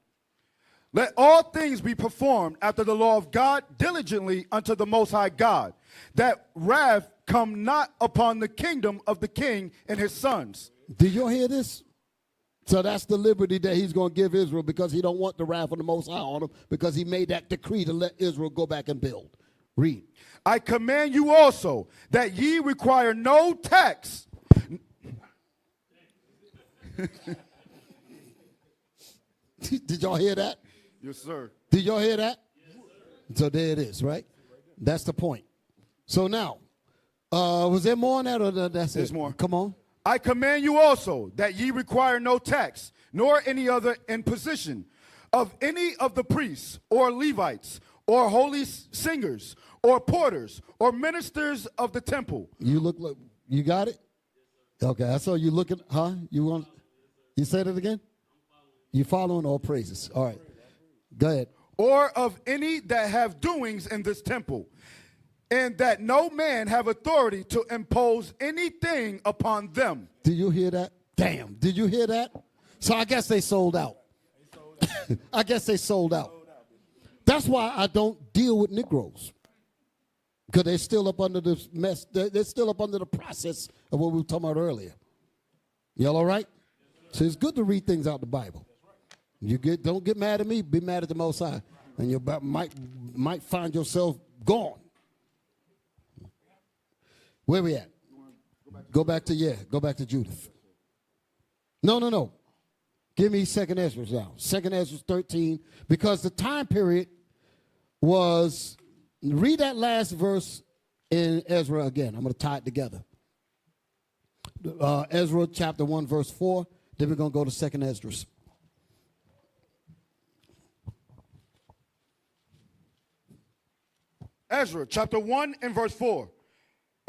Speaker 1: Let all things be performed after the law of God diligently unto the Most High God, that wrath come not upon the kingdom of the king and his sons.
Speaker 3: Did you hear this? So that's the liberty that he's going to give Israel, because he don't want the wrath of the Most High on him, because he made that decree to let Israel go back and build. Read.
Speaker 1: I command you also that ye require no tax.
Speaker 3: Did y'all hear that?
Speaker 1: Yes, sir.
Speaker 3: Did y'all hear that? So there it is, right? That's the point. So now, was there more on that, or that's it?
Speaker 1: There's more.
Speaker 3: Come on.
Speaker 1: I command you also that ye require no tax, nor any other imposition of any of the priests or Levites or holy singers or porters or ministers of the temple.
Speaker 3: You look like, you got it? Okay, I saw you looking, huh? You said it again? You following all praises. All right. Go ahead.
Speaker 1: Or of any that have doings in this temple, and that no man have authority to impose anything upon them.
Speaker 3: Did you hear that? Damn. Did you hear that? So I guess they sold out. I guess they sold out. That's why I don't deal with Negroes. Because they're still up under this mess. They're still up under the process of what we were talking about earlier. Y'all all right? So it's good to read things out the Bible. Don't get mad at me, be mad at the Most High. And you might find yourself gone. Where we at? Go back to Judith. No. Give me 2nd Ezra now. 2nd Ezra 13, because the time period was, read that last verse in Ezra again. I'm going to tie it together. Ezra chapter 1, verse 4. Then we're going to go to 2nd Ezra.
Speaker 1: Ezra chapter 1 and verse 4.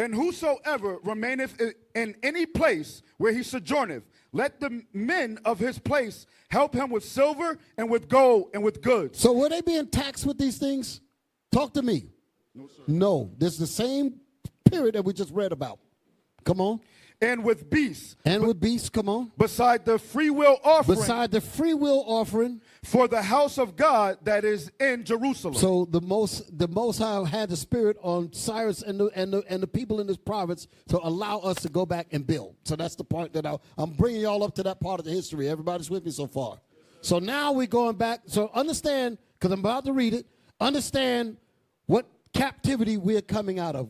Speaker 1: And whosoever remaineth in any place where he sojourneth, let the men of his place help him with silver and with gold and with goods.
Speaker 3: So were they being taxed with these things? Talk to me.
Speaker 1: No, sir.
Speaker 3: No. This is the same period that we just read about. Come on.
Speaker 1: And with beasts.
Speaker 3: And with beasts, come on.
Speaker 1: Beside the free will offering.
Speaker 3: Beside the free will offering.
Speaker 1: For the house of God that is in Jerusalem.
Speaker 3: So the Most High had the spirit on Cyrus and the people in this province to allow us to go back and build. So that's the part that I'm bringing y'all up to that part of the history. Everybody's with me so far? So now we're going back. So understand, because I'm about to read it, understand what captivity we're coming out of.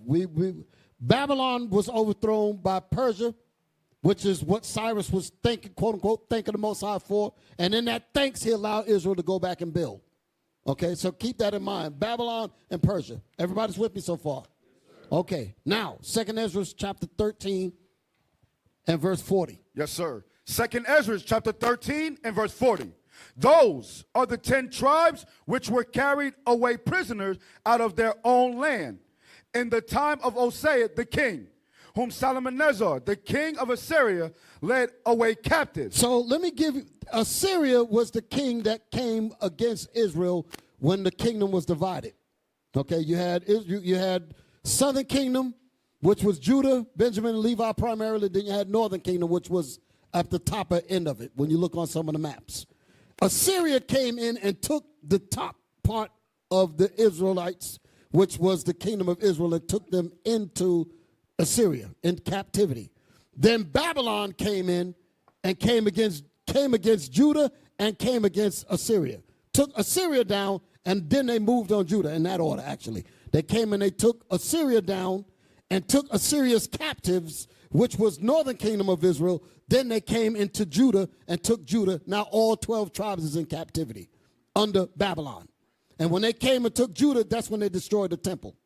Speaker 3: Babylon was overthrown by Persia, which is what Cyrus was thinking, quote unquote, thanking the Most High for. And in that thanks, he allowed Israel to go back and build. Okay, so keep that in mind. Babylon and Persia. Everybody's with me so far? Okay, now, 2nd Ezra chapter 13 and verse 40.
Speaker 1: Yes, sir. 2nd Ezra chapter 13 and verse 40. Those are the 10 tribes which were carried away prisoners out of their own land in the time of Hosea the king, whom Salmanasar, the king of Assyria, led away captive.
Speaker 3: So let me give you, Assyria was the king that came against Israel when the kingdom was divided. Okay, you had southern kingdom, which was Judah, Benjamin, and Levi primarily. Then you had northern kingdom, which was at the top end of it when you look on some of the maps. Assyria came in and took the top part of the Israelites, which was the kingdom of Israel, and took them into Assyria in captivity. Then Babylon came in and came against Judah and came against Assyria. Took Assyria down, and then they moved on Judah in that order, actually. They came and they took Assyria down and took Assyria's captives, which was northern kingdom of Israel. Then they came into Judah and took Judah. Now all 12 tribes is in captivity under Babylon. And when they came and took Judah, that's when they destroyed the temple.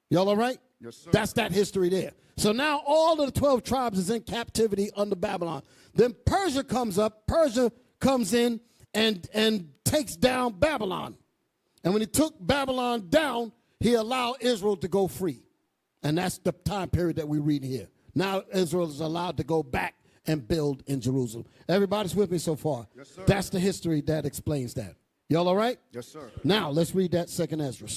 Speaker 3: Y'all all right?
Speaker 1: Yes, sir.
Speaker 3: That's that history there. So now all of the 12 tribes is in captivity under Babylon. Then Persia comes up. Persia comes in and takes down Babylon. And when he took Babylon down, he allowed Israel to go free. And that's the time period that we read here. Now Israel is allowed to go back and build in Jerusalem. Everybody's with me so far?
Speaker 1: Yes, sir.
Speaker 3: That's the history that explains that. Y'all all right?
Speaker 1: Yes, sir.
Speaker 3: Now let's read that 2nd Ezra.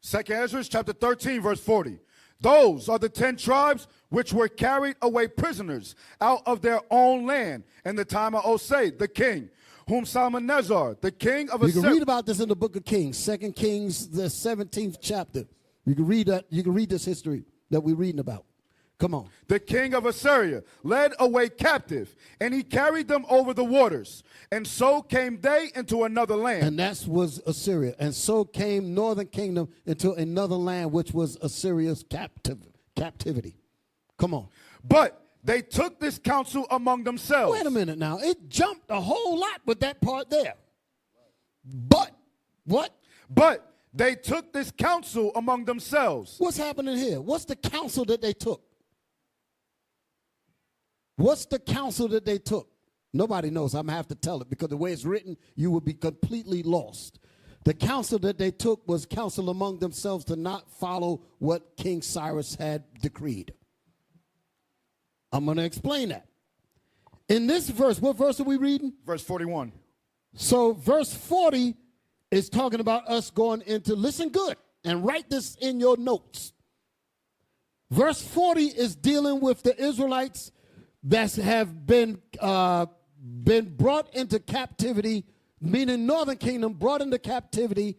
Speaker 1: 2nd Ezra chapter 13 verse 40. Those are the 10 tribes which were carried away prisoners out of their own land in the time of Hosea the king, whom Salmanasar, the king of
Speaker 3: You
Speaker 1: Assyria.
Speaker 3: can read about this in the book of Kings, 2 Kings, the 17th chapter. You can read that. You can read this history that we're reading about. Come on.
Speaker 1: The king of Assyria led away captive, and he carried them over the waters. And so came they into another land.
Speaker 3: And that was Assyria. And so came northern kingdom into another land, which was Assyria's captivity. Come on.
Speaker 1: But they took this counsel among themselves.
Speaker 3: Wait a minute now. It jumped a whole lot with that part there. But what?
Speaker 1: But they took this counsel among themselves.
Speaker 3: What's happening here? What's the counsel that they took? What's the counsel that they took? Nobody knows. I'm going to have to tell it because the way it's written, you would be completely lost. The counsel that they took was counsel among themselves to not follow what King Cyrus had decreed. I'm going to explain that. In this verse, what verse are we reading?
Speaker 1: Verse 41.
Speaker 3: So verse 40 is talking about us going into, listen good, and write this in your notes. Verse 40 is dealing with the Israelites that have been brought into captivity, meaning northern kingdom brought into captivity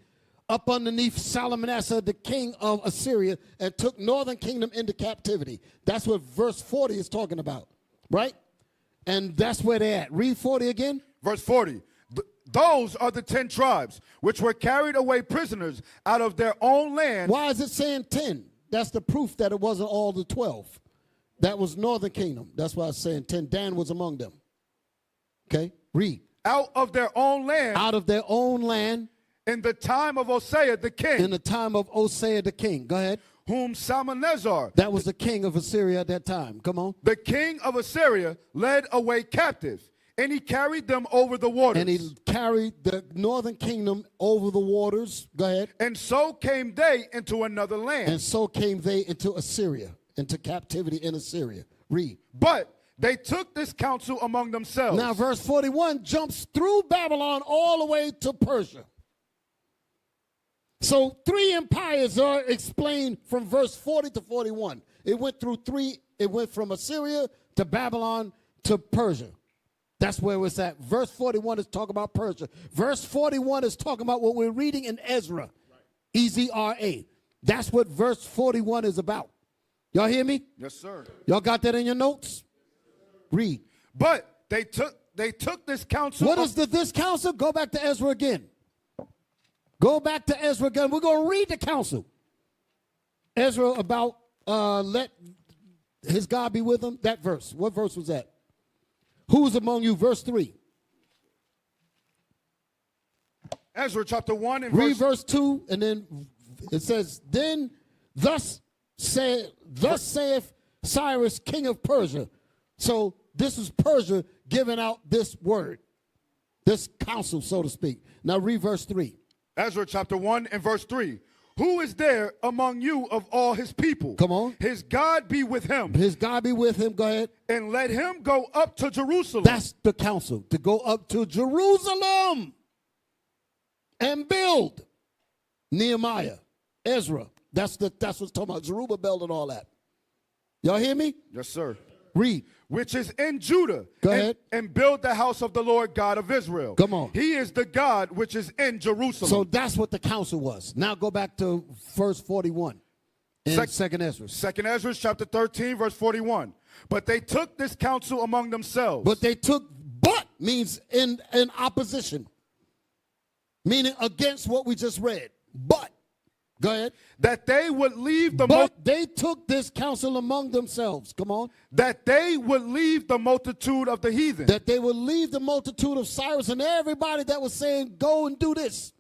Speaker 3: up underneath Salmanasar, the king of Assyria, and took northern kingdom into captivity. That's what verse 40 is talking about, right? And that's where they're at. Read 40 again.
Speaker 1: Verse 40. Those are the 10 tribes which were carried away prisoners out of their own land.
Speaker 3: Why is it saying 10? That's the proof that it wasn't all the 12. That was northern kingdom. That's why it's saying 10. Dan was among them. Okay, read.
Speaker 1: Out of their own land.
Speaker 3: Out of their own land.
Speaker 1: In the time of Hosea the king.
Speaker 3: In the time of Hosea the king. Go ahead.
Speaker 1: Whom Salmanasar.
Speaker 3: That was the king of Assyria at that time. Come on.
Speaker 1: The king of Assyria led away captive, and he carried them over the waters.
Speaker 3: And he carried the northern kingdom over the waters. Go ahead.
Speaker 1: And so came they into another land.
Speaker 3: And so came they into Assyria, into captivity in Assyria. Read.
Speaker 1: But they took this counsel among themselves.
Speaker 3: Now verse 41 jumps through Babylon all the way to Persia. So 3 empires are explained from verse 40 to 41. It went through 3. It went from Assyria to Babylon to Persia. That's where it's at. Verse 41 is talking about Persia. Verse 41 is talking about what we're reading in Ezra. E-Z-R-A. That's what verse 41 is about. Y'all hear me?
Speaker 1: Yes, sir.
Speaker 3: Y'all got that in your notes? Read.
Speaker 1: But they took they took this counsel.
Speaker 3: What is this counsel? Go back to Ezra again. Go back to Ezra again. We're going to read the counsel. Ezra about let his God be with him. That verse. What verse was that? Who is among you? Verse 3.
Speaker 1: Ezra chapter 1 and
Speaker 3: read verse 2, and then it says, then thus saith Cyrus, king of Persia. So this is Persia giving out this word, this counsel, so to speak. Now read verse 3.
Speaker 1: Ezra chapter 1 and verse 3. Who is there among you of all his people?
Speaker 3: Come on.
Speaker 1: His God be with him.
Speaker 3: His God be with him. Go ahead.
Speaker 1: And let him go up to Jerusalem.
Speaker 3: That's the counsel, to go up to Jerusalem and build. Nehemiah, Ezra. That's what's talking about. Zerubbabel and all that. Y'all hear me?
Speaker 1: Yes, sir.
Speaker 3: Read.
Speaker 1: Which is in Judah.
Speaker 3: Go ahead.
Speaker 1: And build the house of the Lord God of Israel.
Speaker 3: Come on.
Speaker 1: He is the God which is in Jerusalem.
Speaker 3: So that's what the counsel was. Now go back to verse 41 in Second Ezra.
Speaker 1: Second Ezra chapter 13 verse 41. But they took this counsel among themselves.
Speaker 3: But means in opposition. Meaning against what we just read. But, go ahead.
Speaker 1: That they would leave the
Speaker 3: But they took this counsel among themselves. Come on.
Speaker 1: That they would leave the multitude of the heathen.
Speaker 3: That they would leave the multitude of Cyrus and everybody that was saying, go and do this.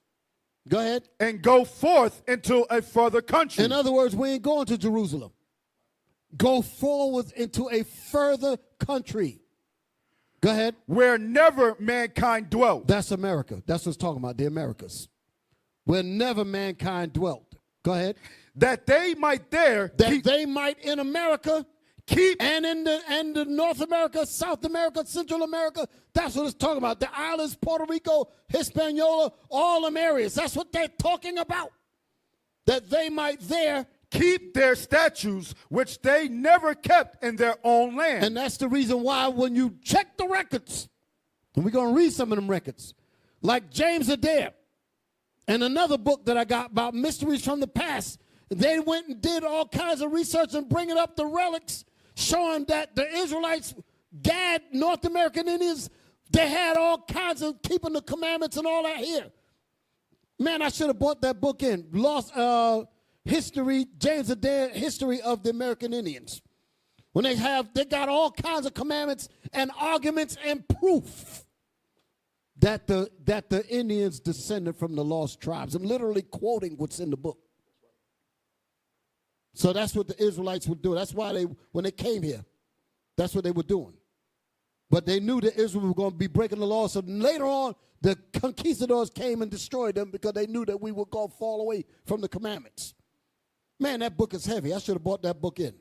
Speaker 3: Go ahead.
Speaker 1: And go forth into a further country.
Speaker 3: In other words, we ain't going to Jerusalem. Go forward into a further country. Go ahead.
Speaker 1: Where never mankind dwelt.
Speaker 3: That's America. That's what it's talking about, the Americas. Where never mankind dwelt. Go ahead.
Speaker 1: That they might there.
Speaker 3: They might in America keep. And in the North America, South America, Central America. That's what it's talking about. The islands, Puerto Rico, Hispaniola, all them areas. That's what they're talking about. That they might there
Speaker 1: keep their statutes, which they never kept in their own land.
Speaker 3: And that's the reason why when you check the records, and we're going to read some of them records, like James Adair, and another book that I got about mysteries from the past, they went and did all kinds of research and bringing up the relics, showing that the Israelites, Gad, North American Indians, they had all kinds of keeping the commandments and all that here. Man, I should have bought that book in. Lost history, James Adair, History of the American Indians. When they got all kinds of commandments and arguments and proof that the Indians descended from the lost tribes. I'm literally quoting what's in the book. So that's what the Israelites would do. That's why when they came here, that's what they were doing. But they knew that Israel was going to be breaking the law. So later on, the conquistadors came and destroyed them because they knew that we were going to fall away from the commandments. Man, that book is heavy. I should have bought that book in.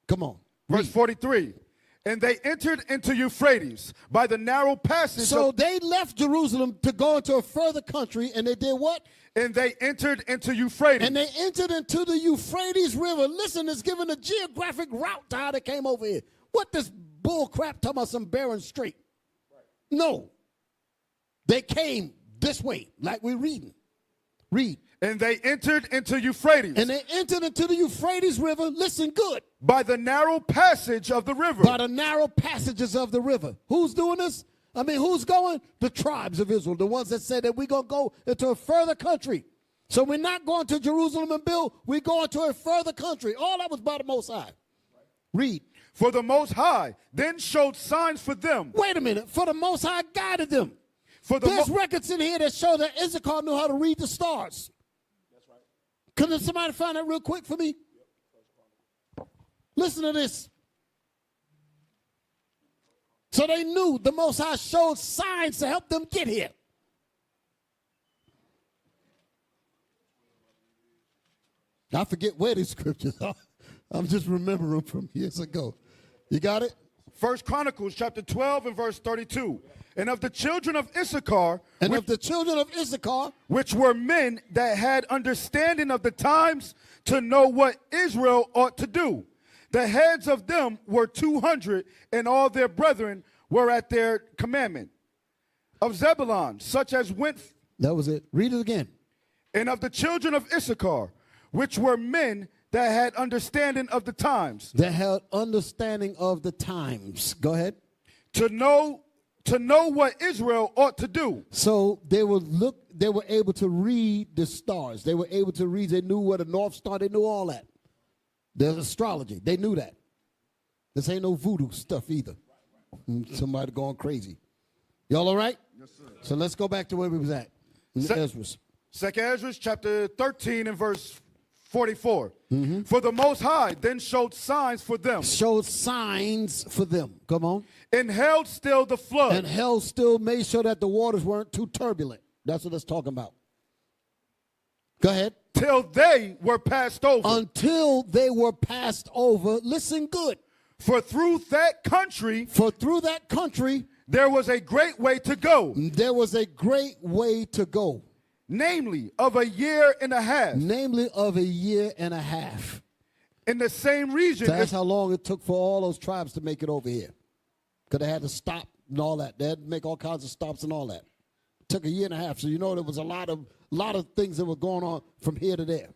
Speaker 3: Come on.
Speaker 1: Verse 43. And they entered into Euphrates by the narrow passage.
Speaker 3: So they left Jerusalem to go into a further country, and they did what?
Speaker 1: And they entered into Euphrates.
Speaker 3: And they entered into the Euphrates River. Listen, it's given a geographic route to how they came over here. What this bull crap talking about some barren strait? No. They came this way, like we're reading. Read.
Speaker 1: And they entered into Euphrates.
Speaker 3: And they entered into the Euphrates River. Listen good.
Speaker 1: By the narrow passage of the river.
Speaker 3: By the narrow passages of the river. Who's doing this? I mean, who's going? The tribes of Israel. The ones that said that we're going to go into a further country. So we're not going to Jerusalem and build. We're going to a further country. All that was by the Most High. Read.
Speaker 1: For the Most High then showed signs for them.
Speaker 3: Wait a minute. For the Most High guided them. There's records in here that show that Issachar knew how to read the stars. That's right. Could somebody find that real quick for me? Listen to this. So they knew the Most High showed signs to help them get here. I forget where these scriptures are. I'm just remembering from years ago. You got it?
Speaker 1: 1 Chronicles chapter 12 and verse 32. And of the children of Issachar, which were men that had understanding of the times to know what Israel ought to do. The heads of them were 200, and all their brethren were at their commandment. Of Zebulun, such as went.
Speaker 3: That was it. Read it again.
Speaker 1: And of the children of Issachar, which were men that had understanding of the times.
Speaker 3: That had understanding of the times. Go ahead.
Speaker 1: to know what Israel ought to do.
Speaker 3: So they were able to read the stars. They were able to read, they knew what a North Star, they knew all that. There's astrology, they knew that. This ain't no voodoo stuff either. Somebody going crazy. Y'all all right?
Speaker 1: Yes, sir.
Speaker 3: So let's go back to where we was at. Ezra's.
Speaker 1: 2nd Ezra chapter 13 and verse 44. For the Most High then showed signs for them.
Speaker 3: Showed signs for them. Come on.
Speaker 1: And held still the flood.
Speaker 3: And hell still made sure that the waters weren't too turbulent. That's what it's talking about. Go ahead.
Speaker 1: Till they were passed over.
Speaker 3: Until they were passed over. Listen good.
Speaker 1: For through that country
Speaker 3: there was a great way to go.
Speaker 1: There was a great way to go. Namely, of a year and a half.
Speaker 3: Namely, of a year and a half.
Speaker 1: In the same region.
Speaker 3: So that's how long it took for all those tribes to make it over here. Because they had to stop and all that. They had to make all kinds of stops and all that. It took a year and a half. So you know there was a lot of things that were going on from here to there.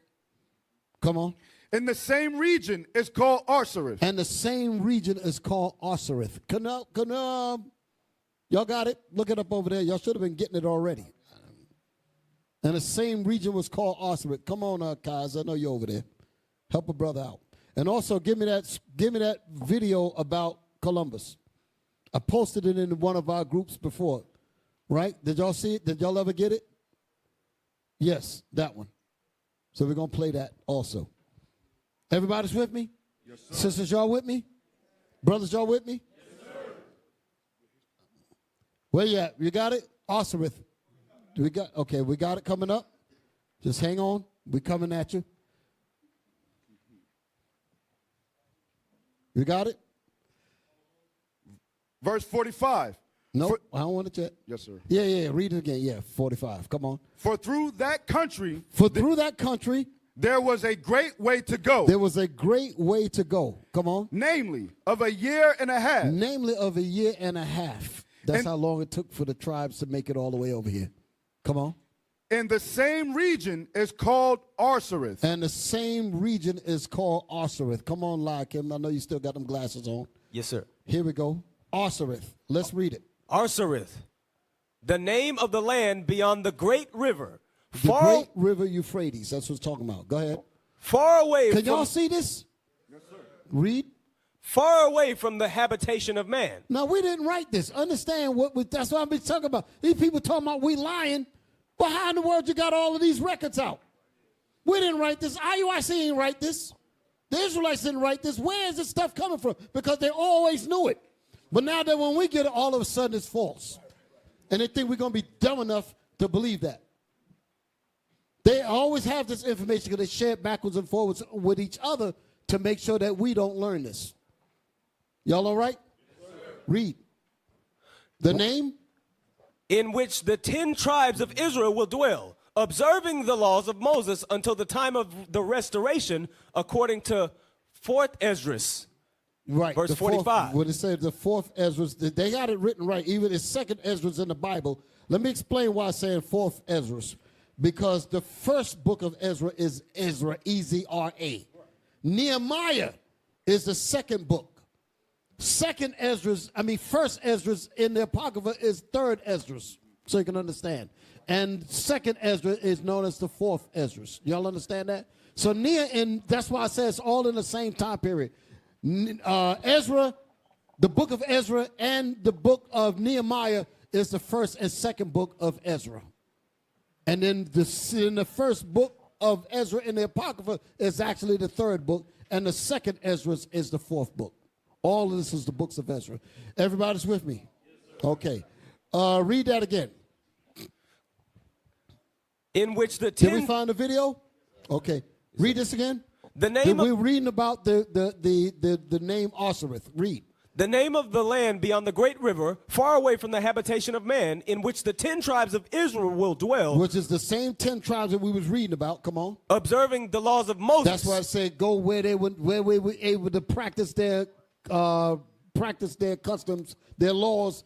Speaker 3: Come on.
Speaker 1: In the same region is called Arsareth.
Speaker 3: And the same region is called Arsareth. Y'all got it? Look it up over there. Y'all should have been getting it already. And the same region was called Arsareth. Come on, Kaz. I know you're over there. Help a brother out. And also give me that video about Columbus. I posted it in one of our groups before. Right? Did y'all see it? Did y'all ever get it? Yes, that one. So we're going to play that also. Everybody's with me?
Speaker 1: Yes, sir.
Speaker 3: Sisters, y'all with me? Brothers, y'all with me?
Speaker 1: Yes, sir.
Speaker 3: Where you at? You got it? Arsareth. We got it coming up. Just hang on. We're coming at you. You got it?
Speaker 1: Verse 45.
Speaker 3: No, I don't want it yet.
Speaker 1: Yes, sir.
Speaker 3: Yeah. Read it again. Yeah, 45. Come on.
Speaker 1: For through that country.
Speaker 3: There
Speaker 1: was a great way to go.
Speaker 3: There was a great way to go. Come on.
Speaker 1: Namely, of a year and a half.
Speaker 3: Namely, of a year and a half. That's how long it took for the tribes to make it all the way over here. Come on.
Speaker 1: And the same region is called Arsareth.
Speaker 3: And the same region is called Arsareth. Come on, Kim. I know you still got them glasses on.
Speaker 6: Yes, sir.
Speaker 3: Here we go. Arsareth. Let's read it.
Speaker 6: Arsareth, the name of the land beyond the great river.
Speaker 3: The great river Euphrates. That's what it's talking about. Go ahead.
Speaker 6: Far away
Speaker 3: Can y'all see this?
Speaker 1: Yes, sir.
Speaker 3: Read.
Speaker 6: Far away from the habitation of man.
Speaker 3: Now, we didn't write this. Understand that's what I've been talking about. These people talking about we lying. Well, how in the world you got all of these records out? We didn't write this. IUIC didn't write this. The Israelites didn't write this. Where is this stuff coming from? Because they always knew it. But now that when we get it, all of a sudden it's false. And they think we're going to be dumb enough to believe that. They always have this information because they share it backwards and forwards with each other to make sure that we don't learn this. Y'all all right? Yes, read. The name?
Speaker 6: In which the 10 tribes of Israel will dwell, observing the laws of Moses until the time of the restoration, according to 4th Esdras.
Speaker 3: Right.
Speaker 6: Verse 45.
Speaker 3: When it says the 4th Esdras, they got it written right. Even the 2nd Esdras in the Bible. Let me explain why I'm saying 4th Esdras. Because the first book of Ezra is Ezra, E-Z-R-A. Nehemiah is the second book. First Esdras in the Apocrypha is 3rd Esdras, so you can understand. And 2nd Ezra is known as the 4th Esdras. Y'all understand that? So that's why I say it's all in the same time period. Ezra, the book of Ezra, and the book of Nehemiah is the first and second book of Ezra. And then in the first book of Ezra in the Apocrypha is actually the 3rd book, and the 2nd Ezra is the 4th book. All of this is the books of Ezra. Everybody's with me? Yes, okay. Read that again.
Speaker 6: In which the 10...
Speaker 3: Did we find the video? Okay. Read this again.
Speaker 6: The name
Speaker 3: we're reading about the name Arsareth. Read.
Speaker 6: The name of the land beyond the great river, far away from the habitation of man, in which the 10 tribes of Israel will dwell.
Speaker 3: Which is the same 10 tribes that we was reading about. Come on.
Speaker 6: Observing the laws of Moses.
Speaker 3: That's why I said go where we were able to practice their customs, their laws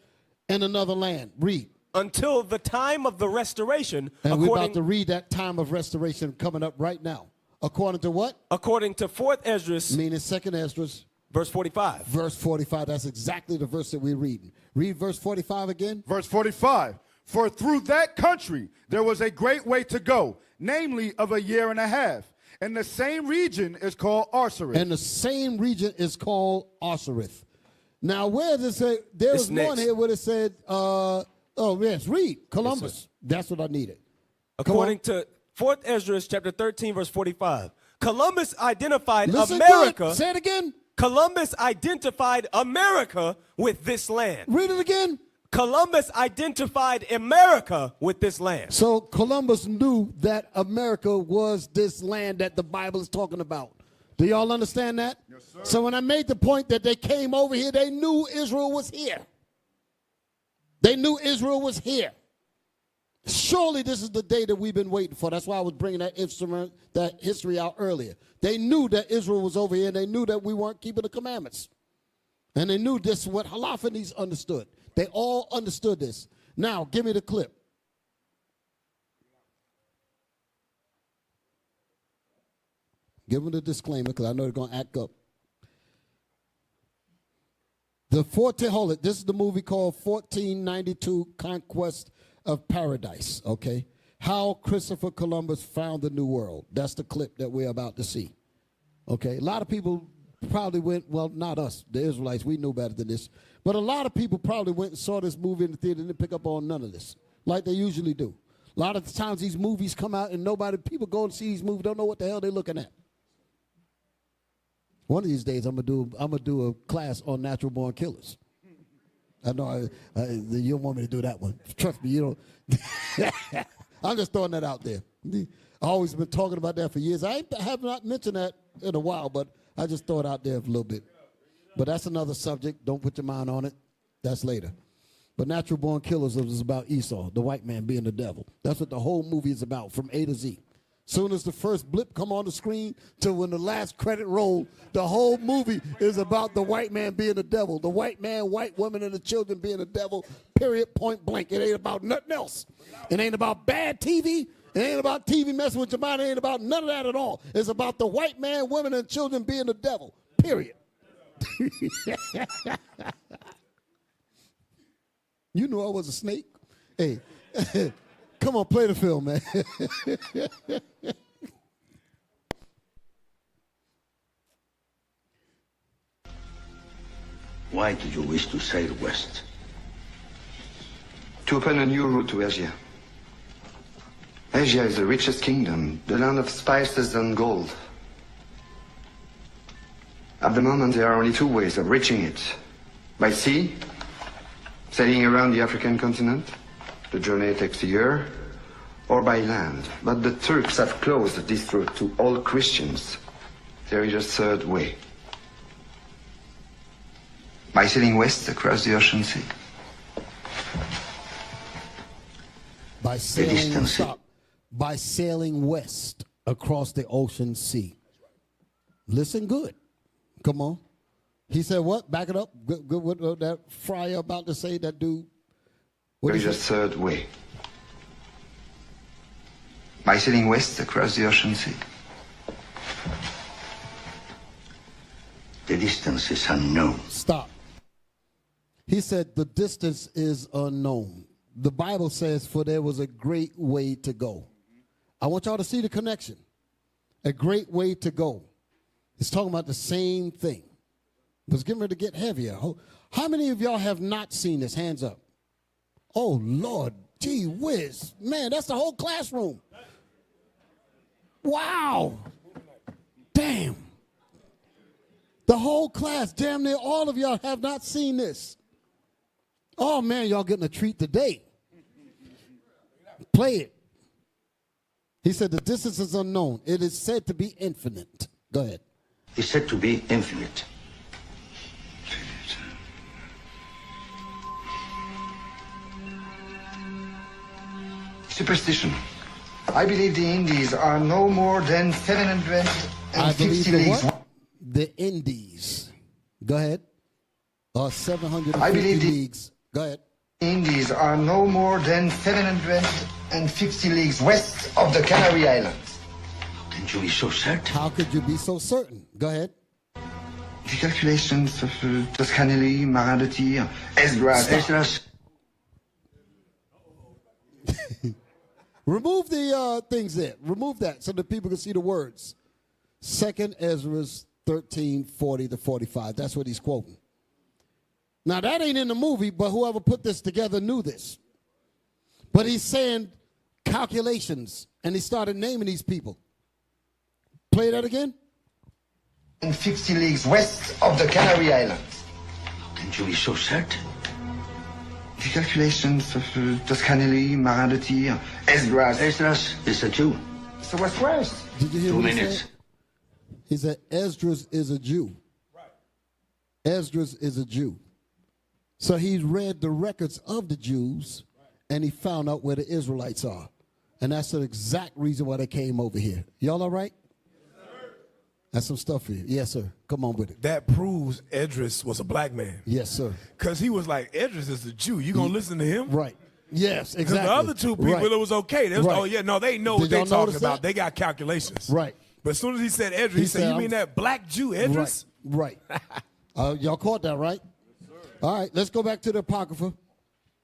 Speaker 3: in another land. Read.
Speaker 6: Until the time of the restoration.
Speaker 3: And we're about to read that time of restoration coming up right now. According to what?
Speaker 6: According to 4th Esdras.
Speaker 3: Meaning 2nd Esdras.
Speaker 6: Verse 45.
Speaker 3: Verse 45, that's exactly the verse that we're reading. Read verse 45 again.
Speaker 1: Verse 45. For through that country there was a great way to go, namely of 1.5 years. And the same region is called Arsareth.
Speaker 3: And the same region is called Arsareth. Now, where does it say? There was one here where it said, yes, read Columbus.
Speaker 6: Yes,
Speaker 3: that's what I needed.
Speaker 6: According to 4th Ezra, chapter 13, verse 45. Columbus identified
Speaker 3: Listen
Speaker 6: America.
Speaker 3: good. Say it again.
Speaker 6: Columbus identified America with this land.
Speaker 3: Read it again.
Speaker 6: Columbus identified America with this land.
Speaker 3: So Columbus knew that America was this land that the Bible is talking about. Do y'all understand that?
Speaker 1: Yes, sir.
Speaker 3: So when I made the point that they came over here, they knew Israel was here. They knew Israel was here. Surely this is the day that we've been waiting for. That's why I was bringing that history out earlier. They knew that Israel was over here, and they knew that we weren't keeping the commandments. And they knew this is what Holofernes understood. They all understood this. Now, give me the clip. Give them the disclaimer, because I know they're going to act up. Hold it. This is the movie called 1492 Conquest of Paradise, okay? How Christopher Columbus found the New World. That's the clip that we're about to see, okay? A lot of people probably went, well, not us, the Israelites, we knew better than this, but a lot of people probably went and saw this movie in the theater and didn't pick up on none of this, like they usually do. A lot of the times these movies come out and people go and see these movies, don't know what the hell they're looking at. One of these days, I'm gonna do a class on natural born killers. I know you don't want me to do that one. Trust me, you don't. I'm just throwing that out there. I've always been talking about that for years. I have not mentioned that in a while, but I just throw it out there a little bit. But that's another subject. Don't put your mind on it. That's later. But natural born killers is about Esau, the white man being the devil. That's what the whole movie is about, from A to Z. Soon as the first blip come on the screen to when the last credit roll, the whole movie is about the white man being the devil. The white man, white woman, and the children being the devil, period, point blank. It ain't about nothing else. It ain't about bad TV. It ain't about TV messing with your mind. It ain't about none of that at all. It's about the white man, women, and children being the devil, period. You knew I was a snake? Hey, come on, play the film, man.
Speaker 9: Why do you wish to sail west?
Speaker 10: To open a new route to Asia. Asia is the richest kingdom, the land of spices and gold. At the moment, there are only two ways of reaching it. By sea, sailing around the African continent. The journey takes a year, or by land. But the Turks have closed this route to all Christians. There is a third way. By sailing west across the ocean sea.
Speaker 3: By sailing west across the ocean sea. Listen good. Come on. He said what? Back it up. Good, what that friar about to say, that dude.
Speaker 10: There is a third way. By sailing west across the ocean sea.
Speaker 9: The distance is unknown.
Speaker 3: Stop. He said the distance is unknown. The Bible says, for there was a great way to go. I want y'all to see the connection. A great way to go. It's talking about the same thing. It's getting ready to get heavier. How many of y'all have not seen this? Hands up. Oh, Lord. Gee whiz. Man, that's the whole classroom. Wow. Damn. The whole class, damn near all of y'all have not seen this. Oh, man, y'all getting a treat today. Play it. He said the distance is unknown. It is said to be infinite. Go ahead.
Speaker 9: It's said to be infinite.
Speaker 10: Superstition. I believe the Indies are no more than 750 leagues.
Speaker 3: The Indies. Go ahead. 750
Speaker 10: I believe
Speaker 3: leagues. Go ahead.
Speaker 10: The Indies are no more than 750 leagues west of the Canary Islands.
Speaker 9: How can you be so certain?
Speaker 3: How could you be so certain? Go ahead.
Speaker 10: The calculations of Toscanelli, Marin de Tir, Esdras.
Speaker 3: Remove the things there. Remove that so that people can see the words. 2nd Ezra 13:40 to 45. That's what he's quoting. Now, that ain't in the movie, but whoever put this together knew this. But he's saying calculations, and he started naming these people. Play that again.
Speaker 10: And 50 leagues west of the Canary Islands.
Speaker 9: How can you be so certain?
Speaker 10: The calculations of Toscanelli, Marin de Tir, Esdras.
Speaker 9: Esdras is a Jew.
Speaker 10: So what's west?
Speaker 3: Did you hear
Speaker 9: 2
Speaker 3: what he
Speaker 9: minutes.
Speaker 3: said? He said Esdras is a Jew. Esdras is a Jew. So he read the records of the Jews, and he found out where the Israelites are. And that's the exact reason why they came over here. Y'all all right? That's some stuff for you. Yes, sir. Come on with it.
Speaker 7: That proves Esdras was a black man.
Speaker 3: Yes, sir.
Speaker 7: Because he was like, Esdras is a Jew. You going to listen to him?
Speaker 3: Right. Yes,
Speaker 7: Because
Speaker 3: exactly.
Speaker 7: the other two people,
Speaker 3: Right.
Speaker 7: it was okay. They was,
Speaker 3: Right.
Speaker 7: oh, yeah, no, they know
Speaker 3: Did
Speaker 7: what they
Speaker 3: y'all
Speaker 7: talking
Speaker 3: notice
Speaker 7: about.
Speaker 3: that?
Speaker 7: They got calculations.
Speaker 3: Right.
Speaker 7: But as soon as he said Esdras, he said, you
Speaker 3: I'm-
Speaker 7: mean that black Jew, Esdras?
Speaker 3: Right. Y'all caught that, right? All right, let's go back to the Apocrypha.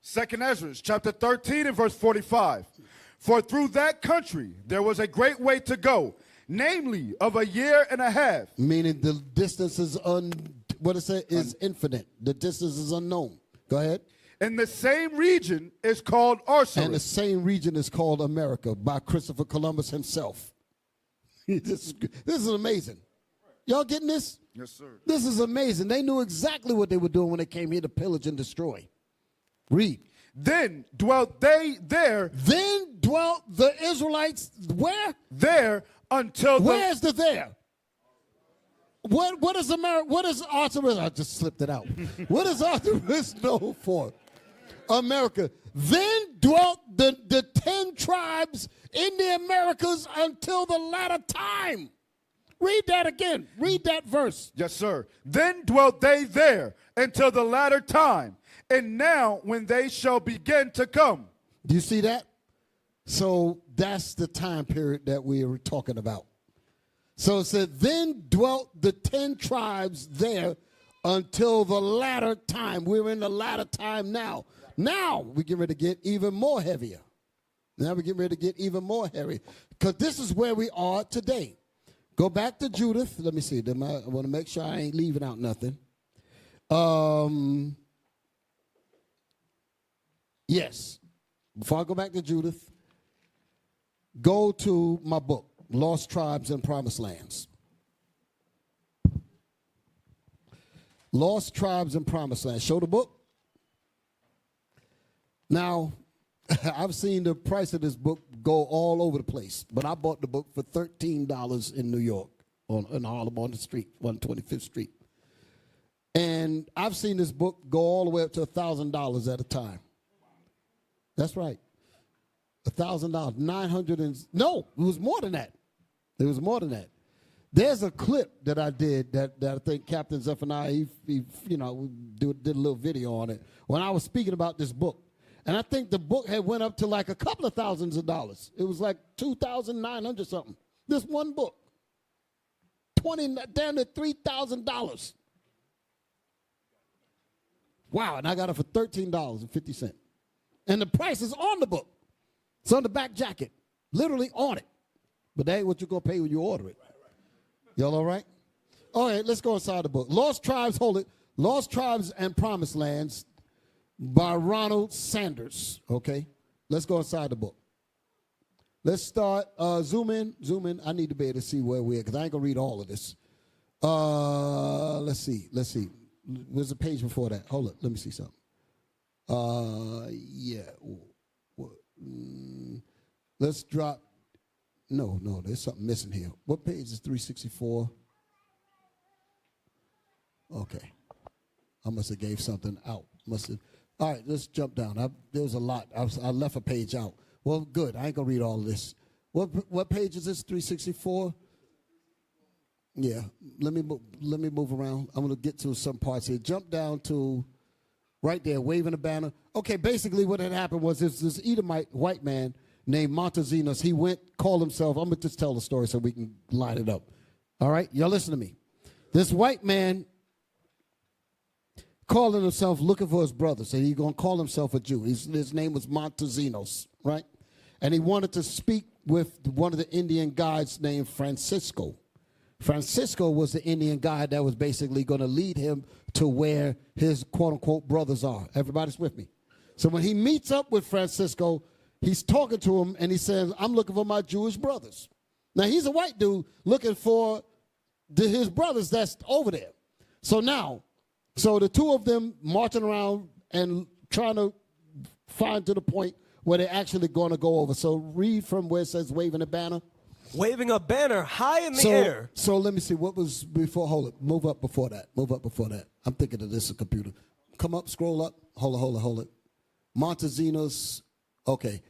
Speaker 1: 2nd Ezra, chapter 13 and verse 45. For through that country there was a great way to go, namely of a year and a half.
Speaker 3: Meaning the distance is is infinite. The distance is unknown. Go ahead.
Speaker 1: And the same region is called Arsaris.
Speaker 3: And the same region is called America by Christopher Columbus himself. This is amazing. Y'all getting this?
Speaker 1: Yes, sir.
Speaker 3: This is amazing. They knew exactly what they were doing when they came here to pillage and destroy. Read.
Speaker 1: Then dwelt they there.
Speaker 3: Then dwelt the Israelites where?
Speaker 1: There until the...
Speaker 3: Where's the there? What is America? What is Arthur? I just slipped it out. What is Arthur known for? America. Then dwelt the 10 tribes in the Americas until the latter time. Read that again. Read that verse.
Speaker 1: Yes, sir. Then dwelt they there until the latter time. And now when they shall begin to come.
Speaker 3: Do you see that? So that's the time period that we are talking about. So it said, then dwelt the 10 tribes there until the latter time. We're in the latter time now. Now we get ready to get even more heavier. Now we get ready to get even more heavy. Because this is where we are today. Go back to Judith. Let me see. I want to make sure I ain't leaving out nothing. Yes. Before I go back to Judith, go to my book, Lost Tribes and Promised Lands. Lost Tribes and Promised Lands. Show the book. Now, I've seen the price of this book go all over the place, but I bought the book for $13 in New York, in Harlem on the street, 125th Street. And I've seen this book go all the way up to $1,000 at a time. That's right. $1,000, 900 and no, it was more than that. It was more than that. There's a clip that I did that I think Captain Zephaniah, he did a little video on it when I was speaking about this book. And I think the book had went up to like a couple of thousands of dollars. It was like $2,900 something. This one book, down to $3,000. Wow, and I got it for $13.50. And the price is on the book. It's on the back jacket, literally on it. But that ain't what you're going to pay when you order it. Y'all all right? All right, let's go inside the book. Lost Tribes, hold it. Lost Tribes and Promised Lands by Ronald Sanders, okay? Let's go inside the book. Let's start, zoom in. I need to be able to see where we're at because I ain't going to read all of this. Let's see. There's a page before that. Hold up, let me see something. Let's drop. No, there's something missing here. What page is 364? Okay. I must have gave something out. All right, let's jump down. There was a lot. I left a page out. Well, good. I ain't going to read all of this. What page is this, 364? Yeah, let me move around. I'm going to get to some parts here. Jump down to right there, waving a banner. Okay, basically what had happened was this Edomite white man named Montezinos. He called himself, I'm going to just tell the story so we can line it up. All right, y'all listen to me. This white man calling himself, looking for his brothers, and he's going to call himself a Jew. His name was Montezinos, right? And he wanted to speak with one of the Indian guides named Francisco. Francisco was the Indian guide that was basically going to lead him to where his quote-unquote brothers are. Everybody's with me? So when he meets up with Francisco, he's talking to him, and he says, I'm looking for my Jewish brothers. Now, he's a white dude looking for his brothers that's over there. So the two of them marching around and trying to find to the point where they're actually going to go over. So read from where it says waving a banner.
Speaker 6: Waving a banner high in the air.
Speaker 3: So let me see what was before. Hold it. Move up before that. I'm thinking of this computer. Come up, scroll up. Hold it. Montezinos. Okay.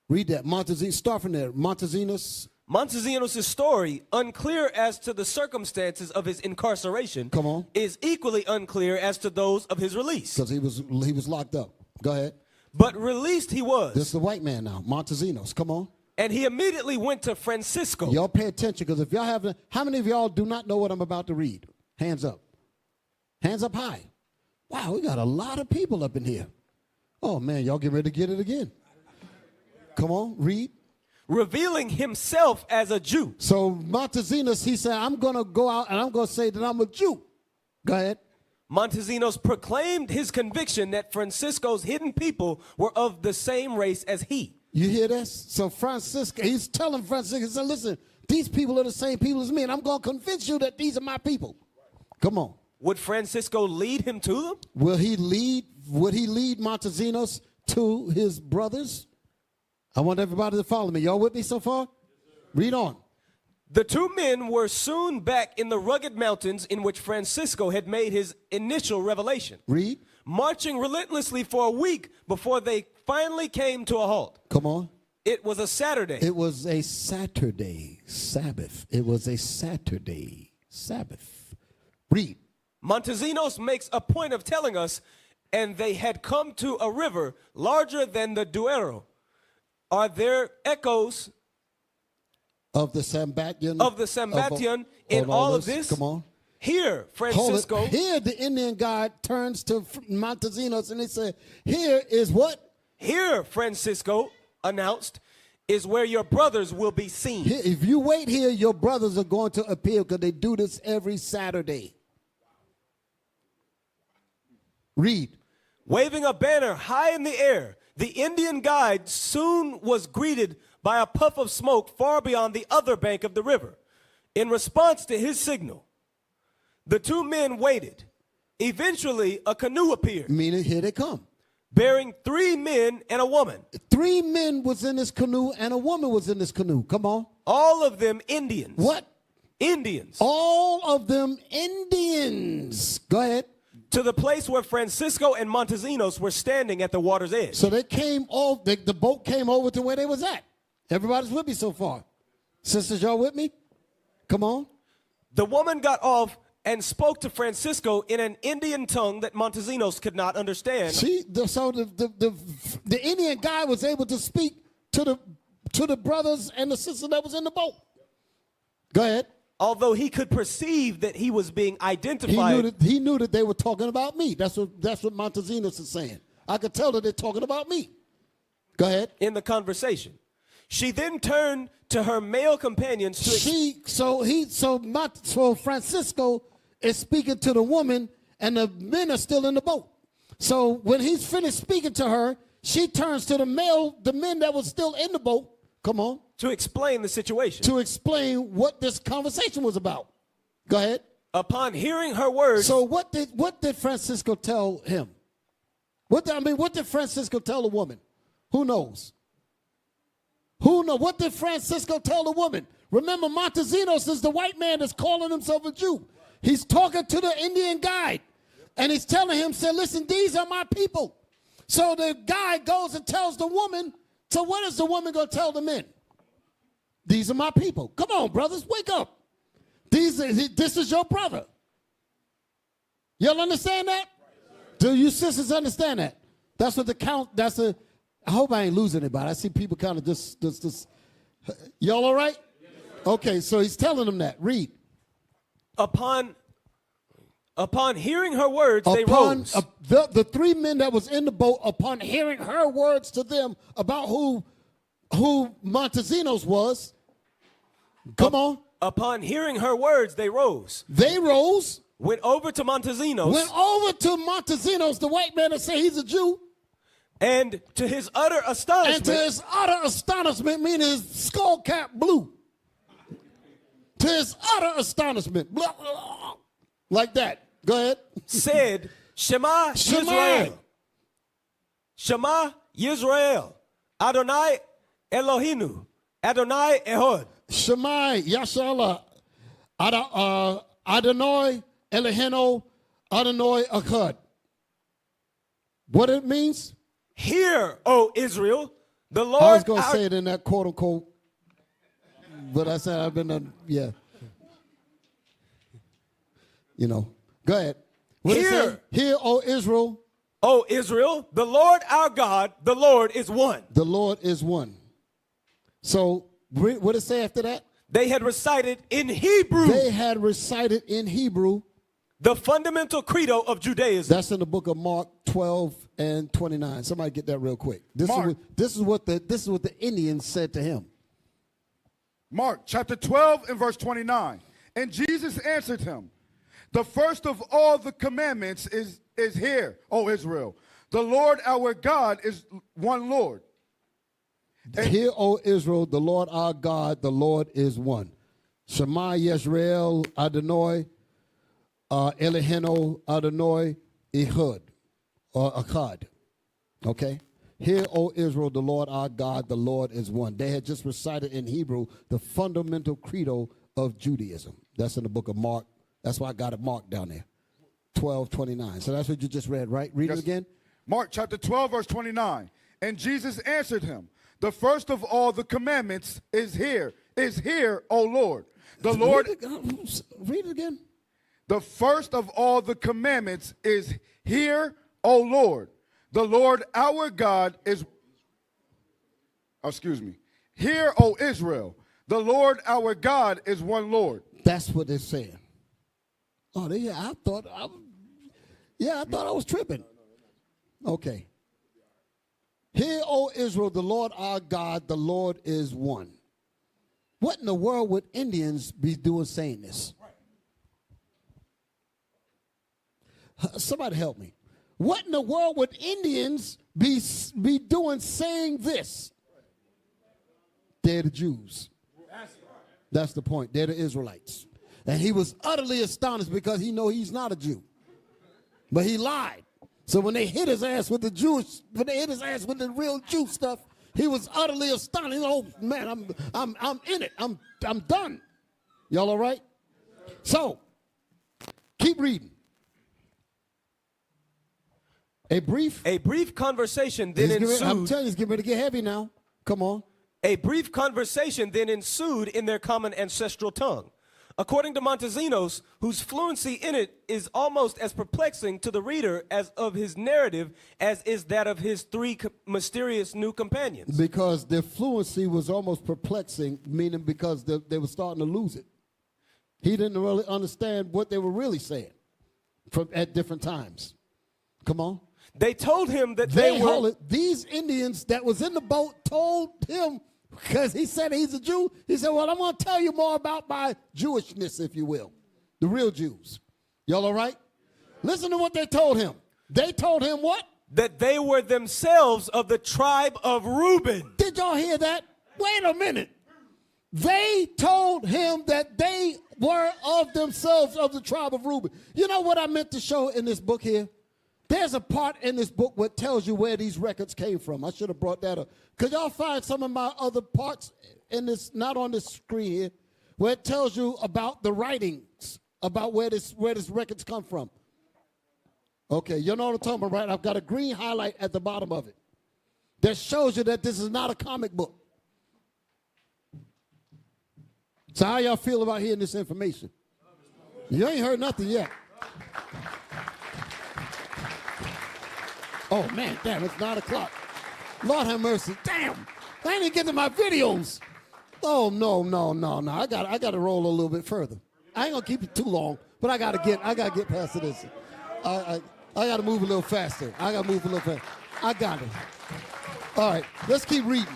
Speaker 3: Read that. Montezinos. Start from there. Montezinos.
Speaker 6: Montezinos' story, unclear as to the circumstances of his incarceration, is equally unclear as to those of his release.
Speaker 3: Because he was locked up. Go ahead.
Speaker 6: But released he was.
Speaker 3: This is the white man now. Montezinos. Come on.
Speaker 6: And he immediately went to Francisco.
Speaker 3: Y'all pay attention, because if y'all have, how many of y'all do not know what I'm about to read? Hands up. Hands up high. Wow, we got a lot of people up in here. Oh, man, y'all get ready to get it again. Come on, read.
Speaker 6: Revealing himself as a Jew.
Speaker 3: So Montezinos, he said, I'm going to go out and I'm going to say that I'm a Jew. Go ahead.
Speaker 6: Montezinos proclaimed his conviction that Francisco's hidden people were of the same race as he.
Speaker 3: You hear this? So Francisco, he's telling Francisco, he said, listen, these people are the same people as me, and I'm going to convince you that these are my people. Come on.
Speaker 6: Would Francisco lead him to them?
Speaker 3: Would he lead Montezinos to his brothers? I want everybody to follow me. Y'all with me so far? Read on.
Speaker 6: The two men were soon back in the rugged mountains in which Francisco had made his initial revelation.
Speaker 3: Read.
Speaker 6: Marching relentlessly for a week before they finally came to a halt.
Speaker 3: Come on.
Speaker 6: It was a Saturday.
Speaker 3: It was a Saturday Sabbath. It was a Saturday Sabbath. Read.
Speaker 6: Montezinos makes a point of telling us, and they had come to a river larger than the Duero. Are there echoes
Speaker 3: of the Sambatyon
Speaker 6: in all of this?
Speaker 3: Come on.
Speaker 6: Here, Francisco.
Speaker 3: Here, the Indian guide turns to Montezinos and he said, here is what?
Speaker 6: Here, Francisco announced, is where your brothers will be seen.
Speaker 3: Here, if you wait here, your brothers are going to appear, because they do this every Saturday. Read.
Speaker 6: Waving a banner high in the air, the Indian guide soon was greeted by a puff of smoke far beyond the other bank of the river. In response to his signal, the two men waited. Eventually, a canoe appeared.
Speaker 3: Meaning, here they come.
Speaker 6: Bearing 3 men and a woman.
Speaker 3: 3 men was in this canoe and a woman was in this canoe. Come on.
Speaker 6: All of them Indians.
Speaker 3: What?
Speaker 6: Indians.
Speaker 3: All of them Indians. Go ahead.
Speaker 6: To the place where Francisco and Montezinos were standing at the water's edge.
Speaker 3: So they came off, the boat came over to where they was at. Everybody's with me so far. Sisters, y'all with me? Come on.
Speaker 6: The woman got off and spoke to Francisco in an Indian tongue that Montezinos could not understand.
Speaker 3: So the Indian guy was able to speak to the brothers and the sister that was in the boat. Go ahead.
Speaker 6: Although he could perceive that he was being identified.
Speaker 3: He knew that they were talking about me. That's what Montezinos is saying. I could tell that they're talking about me. Go ahead.
Speaker 6: In the conversation. She then turned to her male companions to
Speaker 3: So Francisco is speaking to the woman and the men are still in the boat. So when he's finished speaking to her, she turns to the men that was still in the boat. Come on.
Speaker 6: To explain the situation.
Speaker 3: To explain what this conversation was about. Go ahead.
Speaker 6: Upon hearing her words.
Speaker 3: So what did Francisco tell him? What did Francisco tell the woman? Who knows? Who knows? What did Francisco tell the woman? Remember, Montezinos is the white man that's calling himself a Jew. He's talking to the Indian guide. And he's telling him, say, listen, these are my people. So the guy goes and tells the woman. So what is the woman going to tell the men? These are my people. Come on, brothers, wake up. This is your brother. Y'all understand that? Do you sisters understand that? That's what I hope I ain't losing anybody. I see people kind of just. Y'all all right? Okay, so he's telling them that. Read.
Speaker 6: Upon Upon hearing her words, they
Speaker 3: Upon
Speaker 6: rose.
Speaker 3: The three men that was in the boat, upon hearing her words to them about who Montezinos was, come on.
Speaker 6: Upon hearing her words, they rose.
Speaker 3: They rose,
Speaker 6: Went over to Montezinos,
Speaker 3: the white man that say he's a Jew.
Speaker 6: And to his utter astonishment,
Speaker 3: meaning his skull cap blew. To his utter astonishment, blah, blah, like that. Go ahead.
Speaker 6: said, Shema Yisrael. Shema Yisrael. Adonai Elohinu. Adonai Ehod.
Speaker 3: Shema Yashala. Adonai Elohenu. Adonai Echad. What it means?
Speaker 6: Hear, O Israel, the Lord.
Speaker 3: I was going to say it in that quote unquote, but I said I've been, yeah. You know, go ahead. What
Speaker 6: Hear,
Speaker 3: O Israel.
Speaker 6: O Israel, the Lord our God, the Lord is one.
Speaker 3: The Lord is one. So, what did it say after that?
Speaker 6: They had recited in Hebrew.
Speaker 3: They had recited in Hebrew.
Speaker 6: The fundamental credo of Judaism.
Speaker 3: That's in the book of Mark 12 and 29. Somebody get that real quick. This is what the Indians said to him.
Speaker 1: Mark chapter 12 and verse 29. And Jesus answered him, the first of all the commandments is here, O Israel. The Lord our God is one Lord. And
Speaker 3: hear, O Israel, the Lord our God, the Lord is one. Shema Yisrael Adonai Elohenu Adonai Ehud or Echad. Okay? Hear, O Israel, the Lord our God, the Lord is one. They had just recited in Hebrew the fundamental credo of Judaism. That's in the book of Mark. That's why I got it marked down there. 12:29. So that's what you just read, right? Read it again.
Speaker 1: Mark chapter 12, verse 29. And Jesus answered him, the first of all the commandments is here, O Lord. The Lord.
Speaker 3: Read it again.
Speaker 1: The first of all the commandments is here, O Lord. The Lord our God is, hear, O Israel. The Lord our God is one Lord.
Speaker 3: That's what they're saying. Oh, I thought I was tripping. Okay. Hear, O Israel, the Lord our God, the Lord is one. What in the world would Indians be doing saying this? Somebody help me. What in the world would Indians be doing saying this? They're the Jews. That's the point. They're the Israelites. And he was utterly astonished because he know he's not a Jew. But he lied. So when they hit his ass with the real Jew stuff, he was utterly astonished. Oh man, I'm in it. I'm done. Y'all all right? So keep reading. A brief
Speaker 6: conversation then ensued.
Speaker 3: I'm telling you, it's getting ready to get heavy now. Come on.
Speaker 6: A brief conversation then ensued in their common ancestral tongue. According to Montezinos, whose fluency in it is almost as perplexing to the reader as of his narrative as is that of his three mysterious new companions.
Speaker 3: Because their fluency was almost perplexing, meaning because they were starting to lose it. He didn't really understand what they were really saying at different times. Come on.
Speaker 6: They told him that
Speaker 3: these Indians that was in the boat told him, because he said he's a Jew, he said, well, I'm going to tell you more about my Jewishness, if you will. The real Jews. Y'all all right? Listen to what they told him. They told him what?
Speaker 6: That they were themselves of the tribe of Reuben.
Speaker 3: Did y'all hear that? Wait a minute. They told him that they were of themselves of the tribe of Reuben. You know what I meant to show in this book here? There's a part in this book what tells you where these records came from. I should have brought that up. Could y'all find some of my other parts in this, not on this screen here, where it tells you about the writings, about where this records come from? Okay, you know what I'm talking about, right? I've got a green highlight at the bottom of it that shows you that this is not a comic book. So how y'all feel about hearing this information? You ain't heard nothing yet. Oh, man, damn, it's 9 o'clock. Lord have mercy. Damn, I ain't even getting to my videos. Oh, no. I got to roll a little bit further. I ain't going to keep it too long, But I gotta get past this. I gotta move a little faster. I got it. All right, let's keep reading.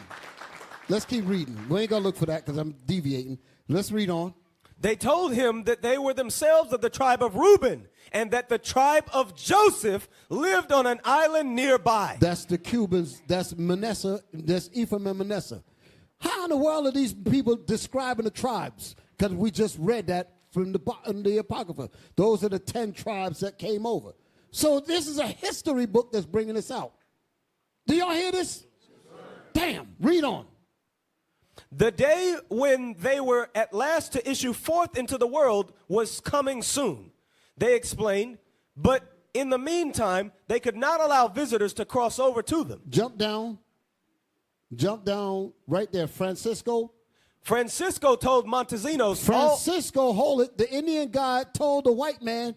Speaker 3: We ain't gonna look for that because I'm deviating. Let's read on.
Speaker 6: They told him that they were themselves of the tribe of Reuben, and that the tribe of Joseph lived on an island nearby.
Speaker 3: That's the Cubans. That's Manasseh. That's Ephraim and Manasseh. How in the world are these people describing the tribes? Because we just read that from the Apocrypha. Those are the 10 tribes that came over. So this is a history book that's bringing this out. Do y'all hear this? Damn, read on.
Speaker 6: The day when they were at last to issue forth into the world was coming soon, they explained, but in the meantime, they could not allow visitors to cross over to them.
Speaker 3: Jump down right there, Francisco.
Speaker 6: Francisco told Montesinos,
Speaker 3: hold it, the Indian guide told the white man,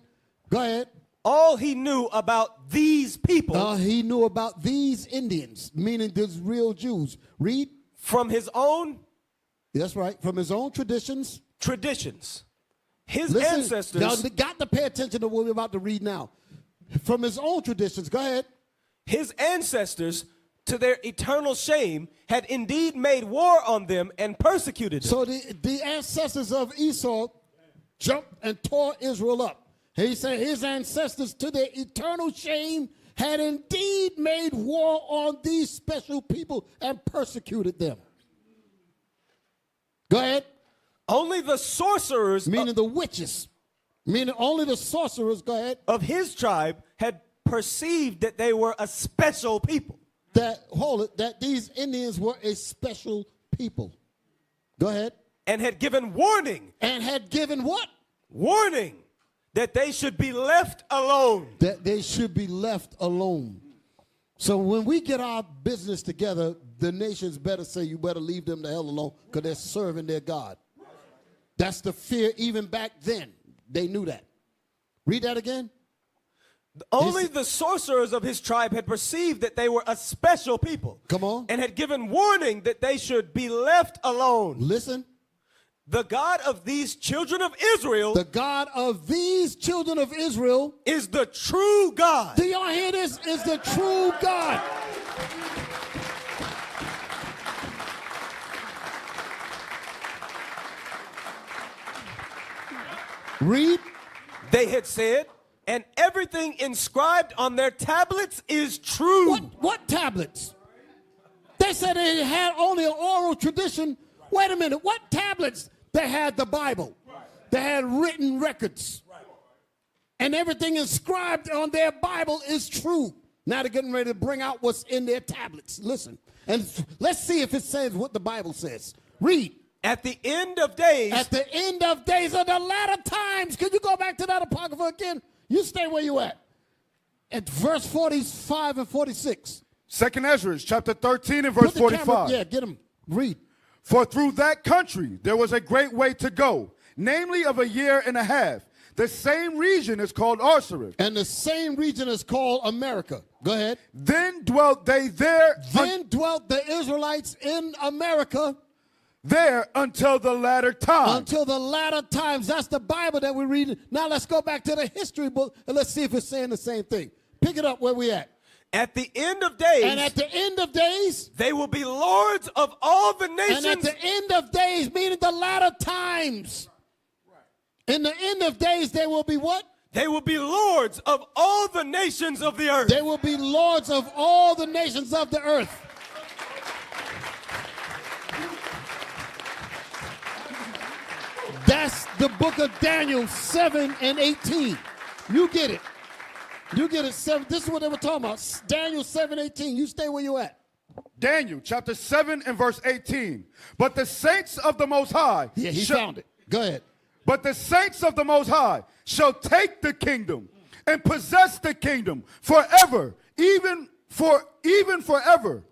Speaker 3: go ahead.
Speaker 6: All he knew about these people.
Speaker 3: He knew about these Indians, meaning these real Jews. Read.
Speaker 6: From his own.
Speaker 3: That's right. From his own traditions.
Speaker 6: His ancestors.
Speaker 3: Now, got to pay attention to what we're about to read now. From his own traditions. Go ahead.
Speaker 6: His ancestors, to their eternal shame, had indeed made war on them and persecuted them.
Speaker 3: So the ancestors of Esau jumped and tore Israel up. He said his ancestors, to their eternal shame, had indeed made war on these special people and persecuted them. Go ahead.
Speaker 6: Only the sorcerers,
Speaker 3: meaning the witches, meaning only the sorcerers, go ahead,
Speaker 6: of his tribe had perceived that they were a special people.
Speaker 3: That these Indians were a special people. Go ahead.
Speaker 6: And had given warning.
Speaker 3: And had given what?
Speaker 6: Warning. That they should be left alone.
Speaker 3: That they should be left alone. So when we get our business together, the nations better say you better leave them the hell alone because they're serving their God. That's the fear even back then. They knew that. Read that again.
Speaker 6: Only the sorcerers of his tribe had perceived that they were a special people.
Speaker 3: Come on.
Speaker 6: And had given warning that they should be left alone.
Speaker 3: Listen.
Speaker 6: The God of these children of Israel.
Speaker 3: The God of these children of Israel.
Speaker 6: Is the true God.
Speaker 3: Do y'all hear this? Is the true God. Read.
Speaker 6: They had said, and everything inscribed on their tablets is true.
Speaker 3: What tablets? They said they had only an oral tradition. Wait a minute. What tablets? They had the Bible. They had written records. And everything inscribed on their Bible is true. Now they're getting ready to bring out what's in their tablets. Listen. And let's see if it says what the Bible says. Read.
Speaker 6: At the end of days.
Speaker 3: At the end of days of the latter times. Can you go back to that Apocrypha again? You stay where you at verse 45 and 46.
Speaker 1: Second Ezra, chapter 13 and verse 45.
Speaker 3: Yeah, get them. Read.
Speaker 1: For through that country there was a great way to go, namely of a year and a half. The same region is called Arsareth.
Speaker 3: And the same region is called America. Go ahead.
Speaker 1: Then dwelt they there.
Speaker 3: Then dwelt the Israelites in America.
Speaker 1: There until the latter times.
Speaker 3: Until the latter times. That's the Bible that we're reading. Now let's go back to the history book and let's see if it's saying the same thing. Pick it up where we at.
Speaker 6: At the end of days.
Speaker 3: And at the end of days.
Speaker 6: They will be lords of all the nations.
Speaker 3: And at the end of days, meaning the latter times. In the end of days, they will be what?
Speaker 6: They will be lords of all the nations of the earth.
Speaker 3: They will be lords of all the nations of the earth. That's the book of Daniel 7 and 18. You get it. You get it. This is what they were talking about. Daniel 7:18. You stay where you at.
Speaker 1: Daniel chapter 7 and verse 18. But the saints of the Most High.
Speaker 3: Yeah, he found it. Go ahead.
Speaker 1: But the saints of the Most High shall take the kingdom and possess the kingdom forever, even forever.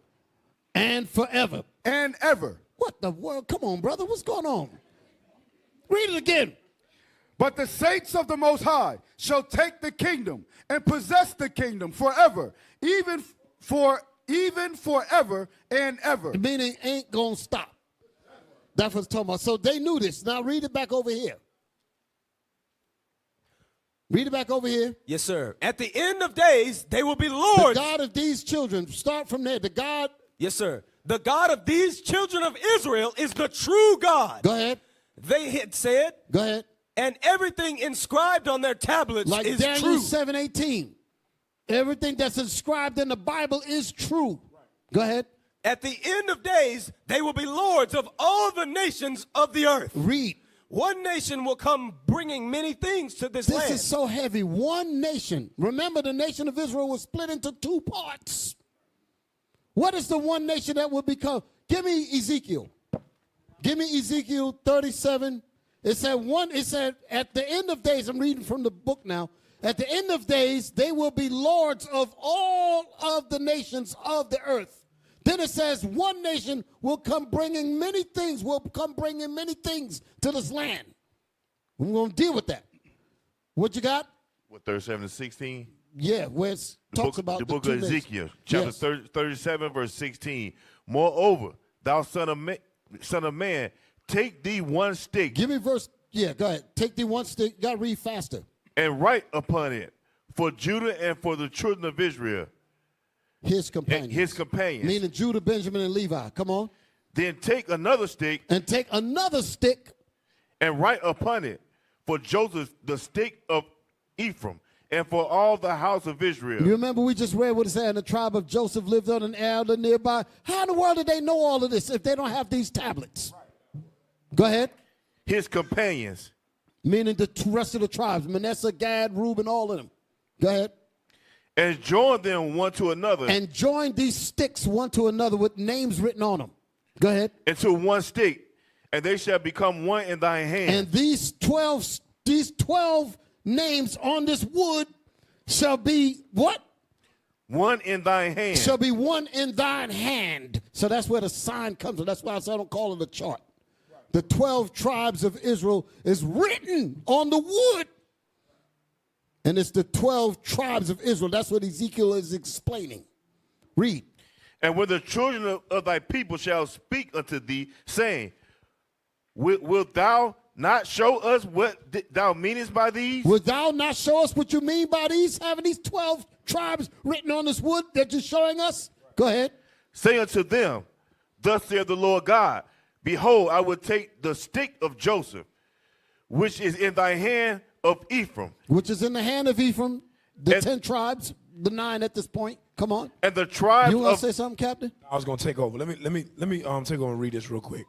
Speaker 3: And forever.
Speaker 1: And ever.
Speaker 3: What the world? Come on, brother. What's going on? Read it again.
Speaker 1: But the saints of the Most High shall take the kingdom and possess the kingdom forever, even forever and ever.
Speaker 3: Meaning ain't gonna stop. That's what it's talking about. So they knew this. Now read it back over here. Read it back over here.
Speaker 6: Yes, sir. At the end of days, they will be
Speaker 3: The
Speaker 6: lords.
Speaker 3: God of these children. Start from there. The God.
Speaker 6: Yes, sir. The God of these children of Israel is the true God.
Speaker 3: Go ahead.
Speaker 6: They had said,
Speaker 3: Go ahead.
Speaker 6: and everything inscribed on their tablets
Speaker 3: Like
Speaker 6: is
Speaker 3: Daniel
Speaker 6: true.
Speaker 3: 7:18. Everything that's inscribed in the Bible is true. Go ahead.
Speaker 6: At the end of days, they will be lords of all the nations of the earth.
Speaker 3: Read.
Speaker 6: One nation will come bringing many things to this
Speaker 3: This
Speaker 6: land.
Speaker 3: is so heavy. One nation. Remember, the nation of Israel was split into two parts. What is the one nation that will become? Give me Ezekiel. Give me Ezekiel 37. It said at the end of days, I'm reading from the book now. At the end of days, they will be lords of all of the nations of the earth. Then it says one nation will come bringing many things, to this land. We're going to deal with that. What you got?
Speaker 8: What, 37 to 16?
Speaker 3: Yeah, where it talks about
Speaker 8: the book
Speaker 3: two
Speaker 8: of
Speaker 3: nations.
Speaker 8: Ezekiel, chapter
Speaker 3: Yes.
Speaker 8: 37, verse 16. Moreover, thou son of man, take thee one stick
Speaker 3: Give me verse. Yeah, go ahead. Take the one stick. You got to read faster.
Speaker 8: and write upon it for Judah and for the children of Israel,
Speaker 3: His companions.
Speaker 8: his companions.
Speaker 3: Meaning Judah, Benjamin, and Levi. Come on.
Speaker 8: Then take another stick
Speaker 3: And take another stick.
Speaker 8: and write upon it for Joseph the stick of Ephraim, and for all the house of Israel.
Speaker 3: You remember we just read what it said, and the tribe of Joseph lived on an island nearby. How in the world did they know all of this if they don't have these tablets? Go ahead.
Speaker 8: His companions.
Speaker 3: Meaning the rest of the tribes. Manasseh, Gad, Reuben, all of them. Go ahead.
Speaker 8: And join them one to another
Speaker 3: And join these sticks one to another with names written on them. Go ahead.
Speaker 8: into one stick, and they shall become one in thine hand.
Speaker 3: And these 12 names on this wood shall be what?
Speaker 8: One in thine hand.
Speaker 3: Shall be one in thine hand. So that's where the sign comes from. That's why I don't call it a chart. The 12 tribes of Israel is written on the wood. And it's the 12 tribes of Israel. That's what Ezekiel is explaining. Read.
Speaker 8: And when the children of thy people shall speak unto thee, saying, Wilt thou not show us what thou meanest by these?
Speaker 3: Will thou not show us what you mean by these, having these 12 tribes written on this wood that you're showing us? Go ahead.
Speaker 8: Say unto them, Thus saith the Lord God, Behold, I will take the stick of Joseph, which is in thy hand of Ephraim.
Speaker 3: Which is in the hand of Ephraim, the
Speaker 8: And-
Speaker 3: 10 tribes, the 9 at this point. Come on.
Speaker 8: And the tribes
Speaker 3: You want
Speaker 8: of
Speaker 3: to say something, Captain?
Speaker 7: I was going to take over. Let me take over and read this real quick.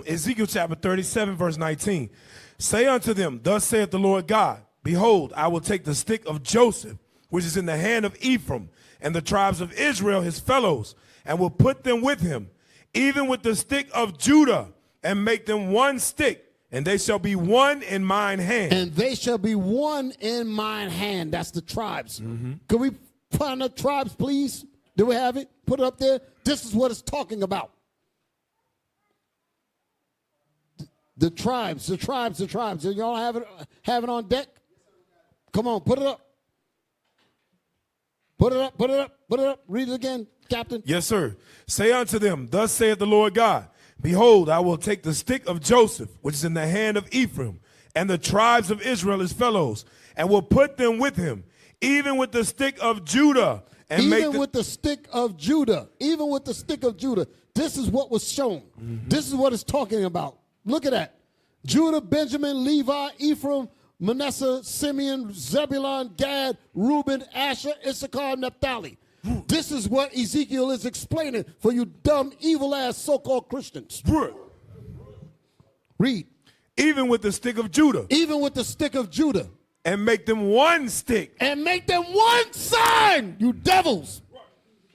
Speaker 7: Ezekiel chapter 37, verse 19. Say unto them, Thus saith the Lord God, Behold, I will take the stick of Joseph, which is in the hand of Ephraim, and the tribes of Israel, his fellows, and will put them with him, even with the stick of Judah, and make them one stick, and they shall be one in mine hand.
Speaker 3: And they shall be one in mine hand. That's the tribes. Can we find the tribes, please? Do we have it? Put it up there. This is what it's talking about. The tribes. Do y'all have it on deck? Come on, put it up. Put it up. Read it again, Captain.
Speaker 7: Yes, sir. Say unto them, Thus saith the Lord God, Behold, I will take the stick of Joseph, which is in the hand of Ephraim, and the tribes of Israel his fellows, and will put them with him, even with the stick of Judah. And
Speaker 3: Even with the stick of Judah. This is what was shown. This is what it's talking about. Look at that. Judah, Benjamin, Levi, Ephraim, Manasseh, Simeon, Zebulun, Gad, Reuben, Asher, Issachar, Naphtali. This is what Ezekiel is explaining for you dumb, evil-ass so-called Christians. Read.
Speaker 7: even with the stick of Judah.
Speaker 3: Even with the stick of Judah.
Speaker 7: And make them one stick.
Speaker 3: And make them one sign, you devils.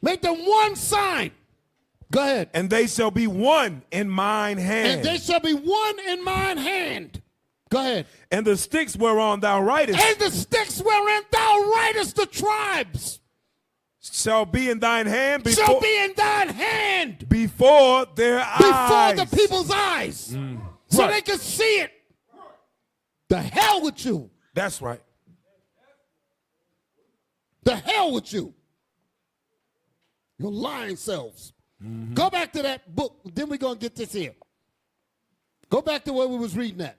Speaker 3: Make them one sign. Go ahead.
Speaker 7: And they shall be one in mine hand.
Speaker 3: And they shall be one in mine hand. Go ahead.
Speaker 7: And the sticks whereon thou writest.
Speaker 3: And the sticks wherein thou writest the tribes.
Speaker 7: Shall be in thine hand.
Speaker 3: Shall be in thine hand.
Speaker 7: Before their eyes.
Speaker 3: Before the people's eyes. So
Speaker 7: Right.
Speaker 3: they can see it. The hell with you.
Speaker 7: That's right.
Speaker 3: The hell with you. Your lying selves. Go back to that book. Then we're going to get this here. Go back to where we was reading at.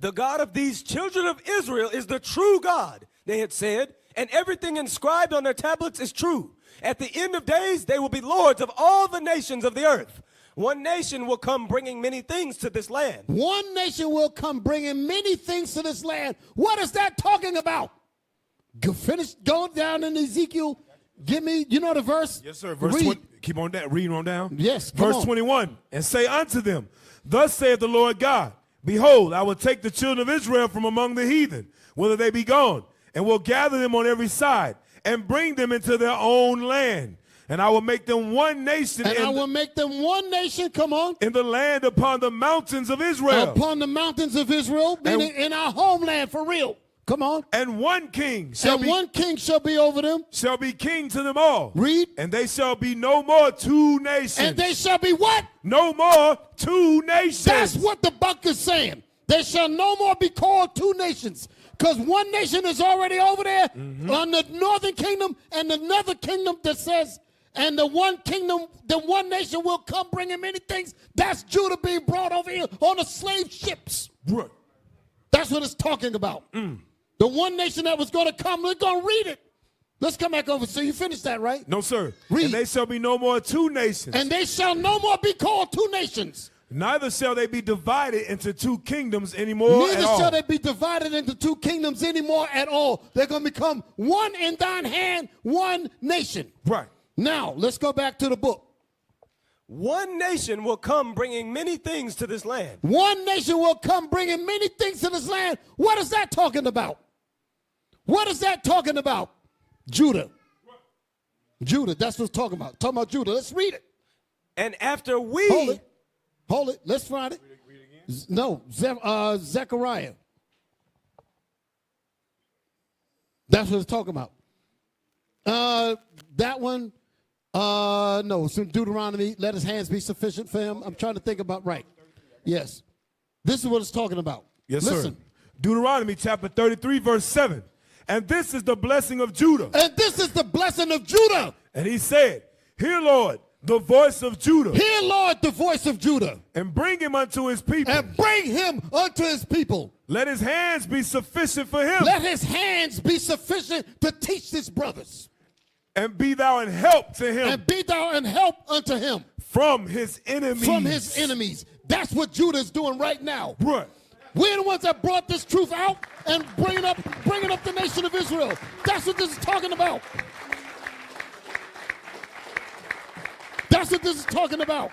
Speaker 6: The God of these children of Israel is the true God, they had said, and everything inscribed on their tablets is true. At the end of days, they will be lords of all the nations of the earth. One nation will come bringing many things to this land.
Speaker 3: One nation will come bringing many things to this land. What is that talking about? Go down in Ezekiel. Give me, you know the verse?
Speaker 7: Yes, sir. Verse 20. Keep on that. Reading on down.
Speaker 3: Yes, come
Speaker 7: Verse
Speaker 3: on.
Speaker 7: 21. And say unto them, thus saith the Lord God, behold, I will take the children of Israel from among the heathen, whither they be gone, and will gather them on every side, and bring them into their own land. And I will make them one nation.
Speaker 3: And I will make them one nation, come on.
Speaker 7: In the land upon the mountains of Israel.
Speaker 3: Upon the mountains of Israel, meaning in our homeland for real. Come on.
Speaker 7: And one king
Speaker 3: one king shall be over them.
Speaker 7: Shall be king to them all.
Speaker 3: Read.
Speaker 7: And they shall be no more two nations.
Speaker 3: And they shall be what?
Speaker 7: No more two nations.
Speaker 3: That's what the book is saying. They shall no more be called two nations. Because one nation is already over there on the northern kingdom, and another kingdom that says, and the one kingdom, the one nation will come bringing many things. That's Judah being brought over here on the slave ships.
Speaker 7: Right.
Speaker 3: That's what it's talking about. The one nation that was going to come, we're going to read it. Let's come back over. So you finished that, right?
Speaker 7: No, sir.
Speaker 3: Read.
Speaker 7: And they shall be no more two nations.
Speaker 3: And they shall no more be called two nations.
Speaker 7: Neither shall they be divided into two kingdoms anymore.
Speaker 3: Neither shall they be divided into two kingdoms anymore at all. They're going to become one in thine hand, one nation.
Speaker 7: Right.
Speaker 3: Now, let's go back to the book.
Speaker 6: One nation will come bringing many things to this land.
Speaker 3: One nation will come bringing many things to this land. What is that talking about? What is that talking about? Judah. Judah, that's what it's talking about. Talking about Judah. Let's read it.
Speaker 6: And after we...
Speaker 3: Hold it. Let's find it. No, Zechariah. That's what it's talking about. That one, no, it's in Deuteronomy. Let his hands be sufficient for him. I'm trying to think about right. Yes. This is what it's talking about.
Speaker 7: Yes,
Speaker 3: Listen.
Speaker 7: sir. Deuteronomy chapter 33, verse 7. And this is the blessing of Judah.
Speaker 3: And this is the blessing of Judah.
Speaker 7: And he said, hear, Lord, the voice of Judah.
Speaker 3: Hear, Lord, the voice of Judah.
Speaker 7: And bring him unto his people.
Speaker 3: And bring him unto his people.
Speaker 7: Let his hands be sufficient for him.
Speaker 3: Let his hands be sufficient to teach his brothers.
Speaker 7: And be thou an help to him.
Speaker 3: And be thou an help unto him.
Speaker 7: From his enemies.
Speaker 3: From his enemies. That's what Judah is doing right now.
Speaker 7: Right.
Speaker 3: We're the ones that brought this truth out and bringing up the nation of Israel. That's what this is talking about. That's what this is talking about.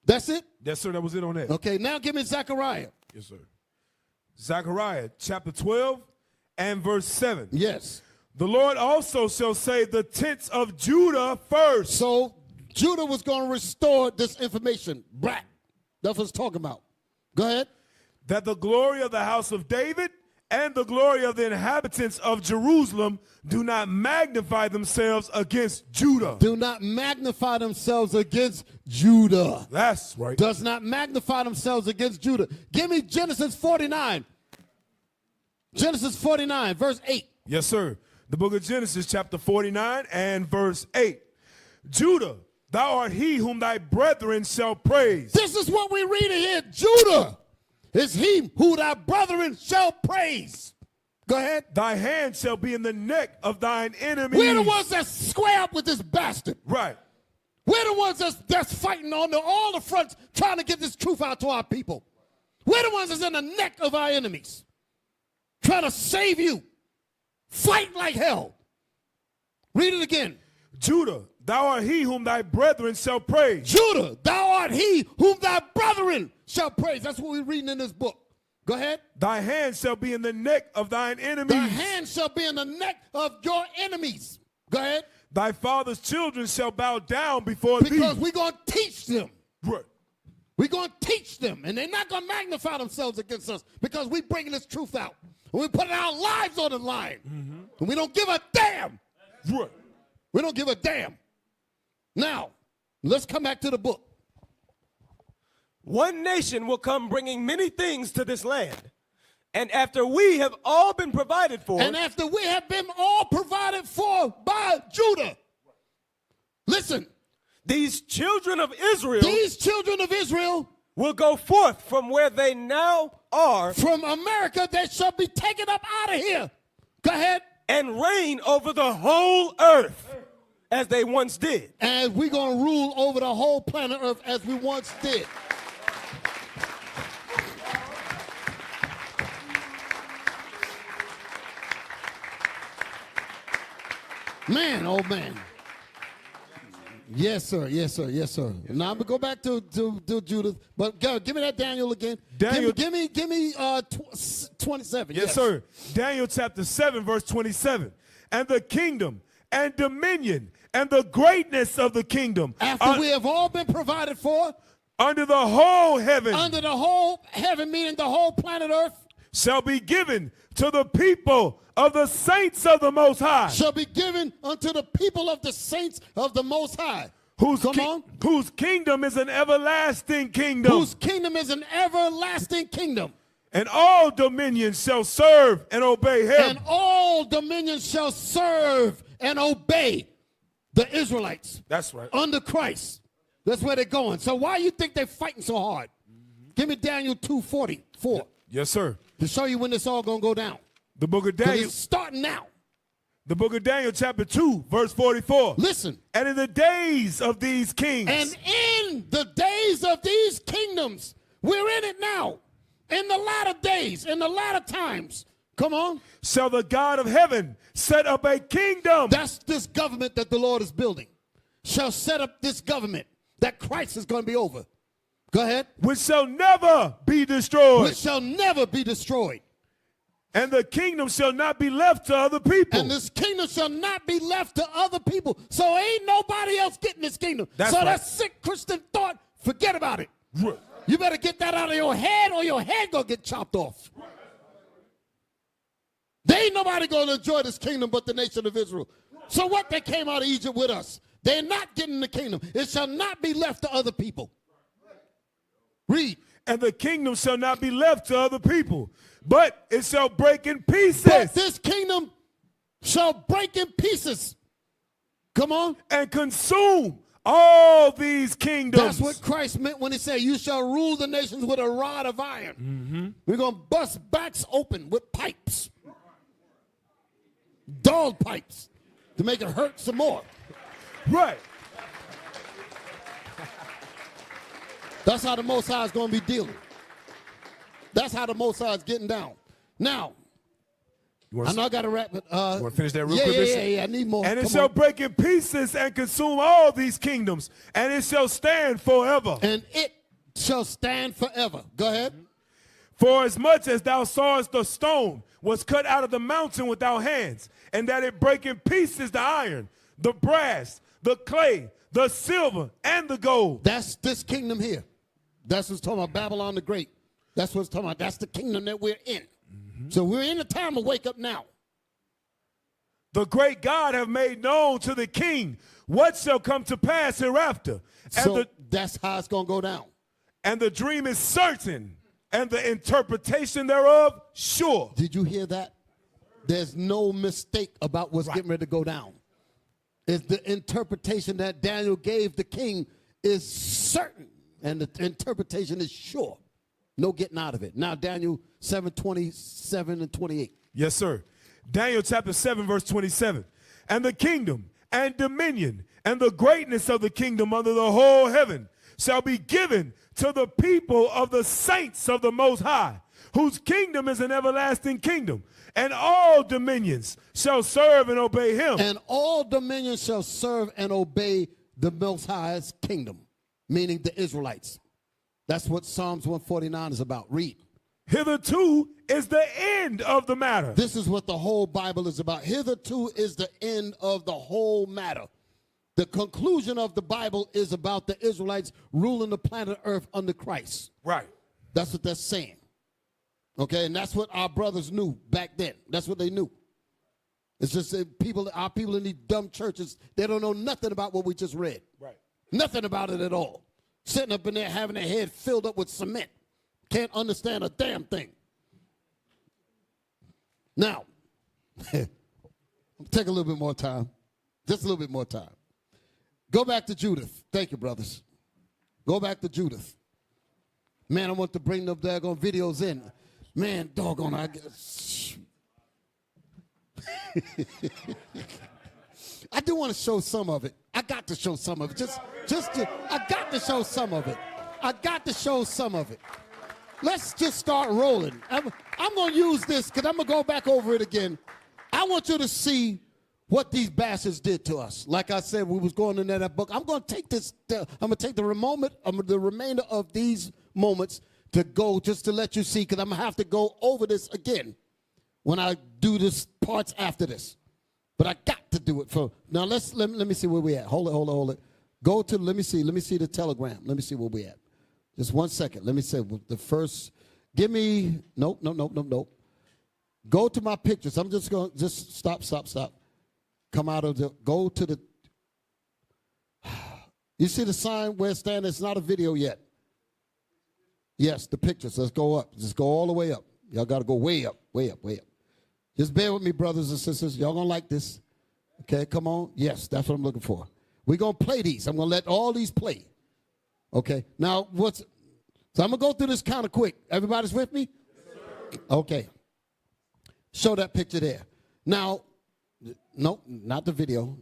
Speaker 3: That's it?
Speaker 7: Yes, sir. That was it on that.
Speaker 3: Okay, now give me Zechariah.
Speaker 7: Yes, sir. Zechariah chapter 12 and verse 7.
Speaker 3: Yes.
Speaker 7: The Lord also shall save the tents of Judah first.
Speaker 3: So Judah was going to restore this information back. That's what it's talking about. Go ahead.
Speaker 7: That the glory of the house of David and the glory of the inhabitants of Jerusalem do not magnify themselves against Judah.
Speaker 3: Do not magnify themselves against Judah.
Speaker 7: That's right.
Speaker 3: Does not magnify themselves against Judah. Give me Genesis 49. Genesis 49, verse 8.
Speaker 7: Yes, sir. The book of Genesis, chapter 49 and verse 8. Judah, thou art he whom thy brethren shall praise.
Speaker 3: This is what we read here. Judah is he who thy brethren shall praise. Go ahead.
Speaker 7: Thy hand shall be in the neck of thine enemies.
Speaker 3: We're the ones that square up with this bastard.
Speaker 7: Right.
Speaker 3: We're the ones that's fighting on all the fronts trying to get this truth out to our people. We're the ones that's in the neck of our enemies trying to save you. Fight like hell. Read it again.
Speaker 7: Judah, thou art he whom thy brethren shall praise.
Speaker 3: Judah, thou art he whom thy brethren shall praise. That's what we're reading in this book. Go ahead.
Speaker 7: Thy hand shall be in the neck of thine enemies.
Speaker 3: Thy hand shall be in the neck of your enemies. Go ahead.
Speaker 7: Thy father's children shall bow down before thee.
Speaker 3: Because we're going to teach them.
Speaker 7: Right.
Speaker 3: We're going to teach them. And they're not going to magnify themselves against us because we're bringing this truth out. And we're putting our lives on the line. And we don't give a damn.
Speaker 7: Right.
Speaker 3: We don't give a damn. Now, let's come back to the book.
Speaker 6: One nation will come bringing many things to this land. And after we have all been provided for.
Speaker 3: And after we have been all provided for by Judah. Listen.
Speaker 6: These children of Israel.
Speaker 3: These children of Israel
Speaker 6: will go forth from where they now are
Speaker 11: From America, they shall be taken up out of here. Go ahead.
Speaker 6: and reign over the whole earth as they once did.
Speaker 11: And we're going to rule over the whole planet Earth as we once did. Man, oh man. Yes, sir. Yes, sir. Yes, sir. Now I'm gonna go back to Judith, but go, give me that Daniel again.
Speaker 7: Daniel,
Speaker 11: give me 27.
Speaker 7: Yes, sir. Daniel chapter 7, verse 27. And the kingdom and dominion and the greatness of the kingdom.
Speaker 11: After we have all been provided for.
Speaker 7: Under the whole heaven.
Speaker 11: Under the whole heaven, meaning the whole planet Earth.
Speaker 7: Shall be given to the people of the saints of the Most High.
Speaker 11: Shall be given unto the people of the saints of the Most High.
Speaker 7: Whose kingdom is an everlasting kingdom.
Speaker 11: Whose kingdom is an everlasting kingdom.
Speaker 7: And all dominions shall serve and obey him.
Speaker 11: And all dominions shall serve and obey the Israelites.
Speaker 7: That's right.
Speaker 11: Under Christ. That's where they're going. So why you think they're fighting so hard? Give me Daniel 2:44.
Speaker 7: Yes, sir.
Speaker 11: To show you when this all going to go down.
Speaker 7: The book of Daniel.
Speaker 11: It's starting now.
Speaker 7: The book of Daniel chapter 2, verse 44.
Speaker 11: Listen.
Speaker 7: And in the days of these kings.
Speaker 11: And in the days of these kingdoms, we're in it now. In the latter days, in the latter times. Come on.
Speaker 7: Shall the God of heaven set up a kingdom.
Speaker 11: That's this government that the Lord is building. Shall set up this government that Christ is going to be over. Go ahead.
Speaker 7: Which shall never be destroyed.
Speaker 11: Which shall never be destroyed.
Speaker 7: And the kingdom shall not be left to other people.
Speaker 11: And this kingdom shall not be left to other people. So ain't nobody else getting this kingdom.
Speaker 7: That's
Speaker 11: so
Speaker 7: right.
Speaker 11: that sick Christian thought, forget about it. Right. You better get that out of your head or your head gonna get chopped off. Right. There ain't nobody gonna enjoy this kingdom but the nation of Israel. So what? They came out of Egypt with us. They're not getting the kingdom. It shall not be left to other people. Read.
Speaker 7: And the kingdom shall not be left to other people, but it shall break in pieces.
Speaker 11: But this kingdom shall break in pieces. Come on.
Speaker 7: And consume all these kingdoms.
Speaker 11: That's what Christ meant when he said, you shall rule the nations with a rod of iron. Mm-hmm. We're going to bust backs open with pipes. Dog pipes to make it hurt some more.
Speaker 7: Right.
Speaker 11: That's how the Most High is going to be dealing. That's how the Most High is getting down. Now, I know I got to wrap it.
Speaker 7: You want to finish that real
Speaker 11: quick?
Speaker 7: Yeah,
Speaker 11: I need more.
Speaker 7: And it shall break in pieces and consume all these kingdoms, and it shall stand forever.
Speaker 11: And it shall stand forever. Go ahead.
Speaker 7: For as much as thou sawest the stone was cut out of the mountain without hands, and that it break in pieces the iron, the brass, the clay, the silver, and the gold.
Speaker 11: That's this kingdom here. That's what's talking about Babylon the Great. That's what's talking about. That's the kingdom that we're in. Mm-hmm. So we're in the time of wake up now.
Speaker 7: The great God have made known to the king what shall come to pass hereafter.
Speaker 11: So that's how it's going to go down.
Speaker 7: And the dream is certain, and the interpretation thereof sure.
Speaker 11: Did you hear that? There's no mistake about what's getting ready to go down. It's the interpretation that Daniel gave the king is certain, and the interpretation is sure. No getting out of it. Now, Daniel 7:27 and 28.
Speaker 7: Yes, sir. Daniel chapter 7, verse 27. And the kingdom and dominion and the greatness of the kingdom under the whole heaven shall be given to the people of the saints of the Most High, whose kingdom is an everlasting kingdom. And all dominions shall serve and obey him.
Speaker 11: And all dominions shall serve and obey the Most High's kingdom, meaning the Israelites. That's what Psalms 149 is about. Read.
Speaker 7: Hitherto is the end of the matter.
Speaker 11: This is what the whole Bible is about. Hitherto is the end of the whole matter. The conclusion of the Bible is about the Israelites ruling the planet Earth under Christ.
Speaker 7: Right.
Speaker 11: That's what they're saying. Okay, and that's what our brothers knew back then. That's what they knew. It's just that our people in these dumb churches, they don't know nothing about what we just read.
Speaker 7: Right.
Speaker 11: Nothing about it at all. Sitting up in there having their head filled up with cement. Can't understand a damn thing. Now, take a little bit more time. Just a little bit more time. Go back to Judith. Thank you, brothers. Go back to Judith. Man, I want to bring them daggone videos in. Man, doggone, I do want to show some of it. I got to show some of it. I got to show some of it. I got to show some of it. Let's just start rolling. I'm going to use this because I'm going to go back over it again. I want you to see what these bastards did to us. Like I said, we was going into that book. I'm going to take this. I'm going to take the remainder of these moments to go just to let you see, because I'm going to have to go over this again when I do this parts after this. But I got to do it for now. Let me see where we at. Hold it. Go to let me see the telegram. Let me see where we at. Just 1 second. Let me say the first. Give me nope. Go to my pictures. I'm just going stop. Come out of go to the. You see the sign where it's standing? It's not a video yet. Yes, the pictures. Let's go up. Just go all the way up. Y'all got to go way up. Just bear with me, brothers and sisters. Y'all going to like this. Okay, come on. Yes, that's what I'm looking for. We're going to play these. I'm going to let all these play. Okay, now so I'm going to go through this kind of quick. Everybody's with me? Yes, okay. Show that picture there. Now, no, not the video.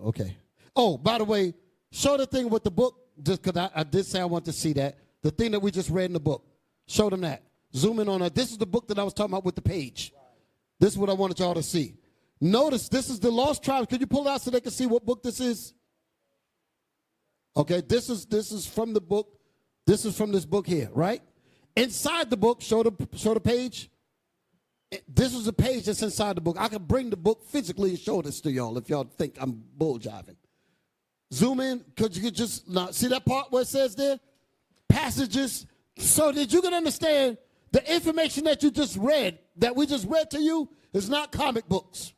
Speaker 11: Okay. Oh, by the way, show the thing with the book, just because I did say I want to see that. The thing that we just read in the book. Show them that. Zoom in on that. This is the book that I was talking about with the page. This is what I wanted y'all to see. Notice this is the Lost Tribes. Could you pull it out so they can see what book this is? Okay, this is from the book. This is from this book here, right? Inside the book, show the page. This is a page that's inside the book. I can bring the book physically and show this to y'all if y'all think I'm bull jiving. Zoom in. Could you just see that part where it says there? Passages. So that you can understand the information that you just read, that we just read to you, is not comic books.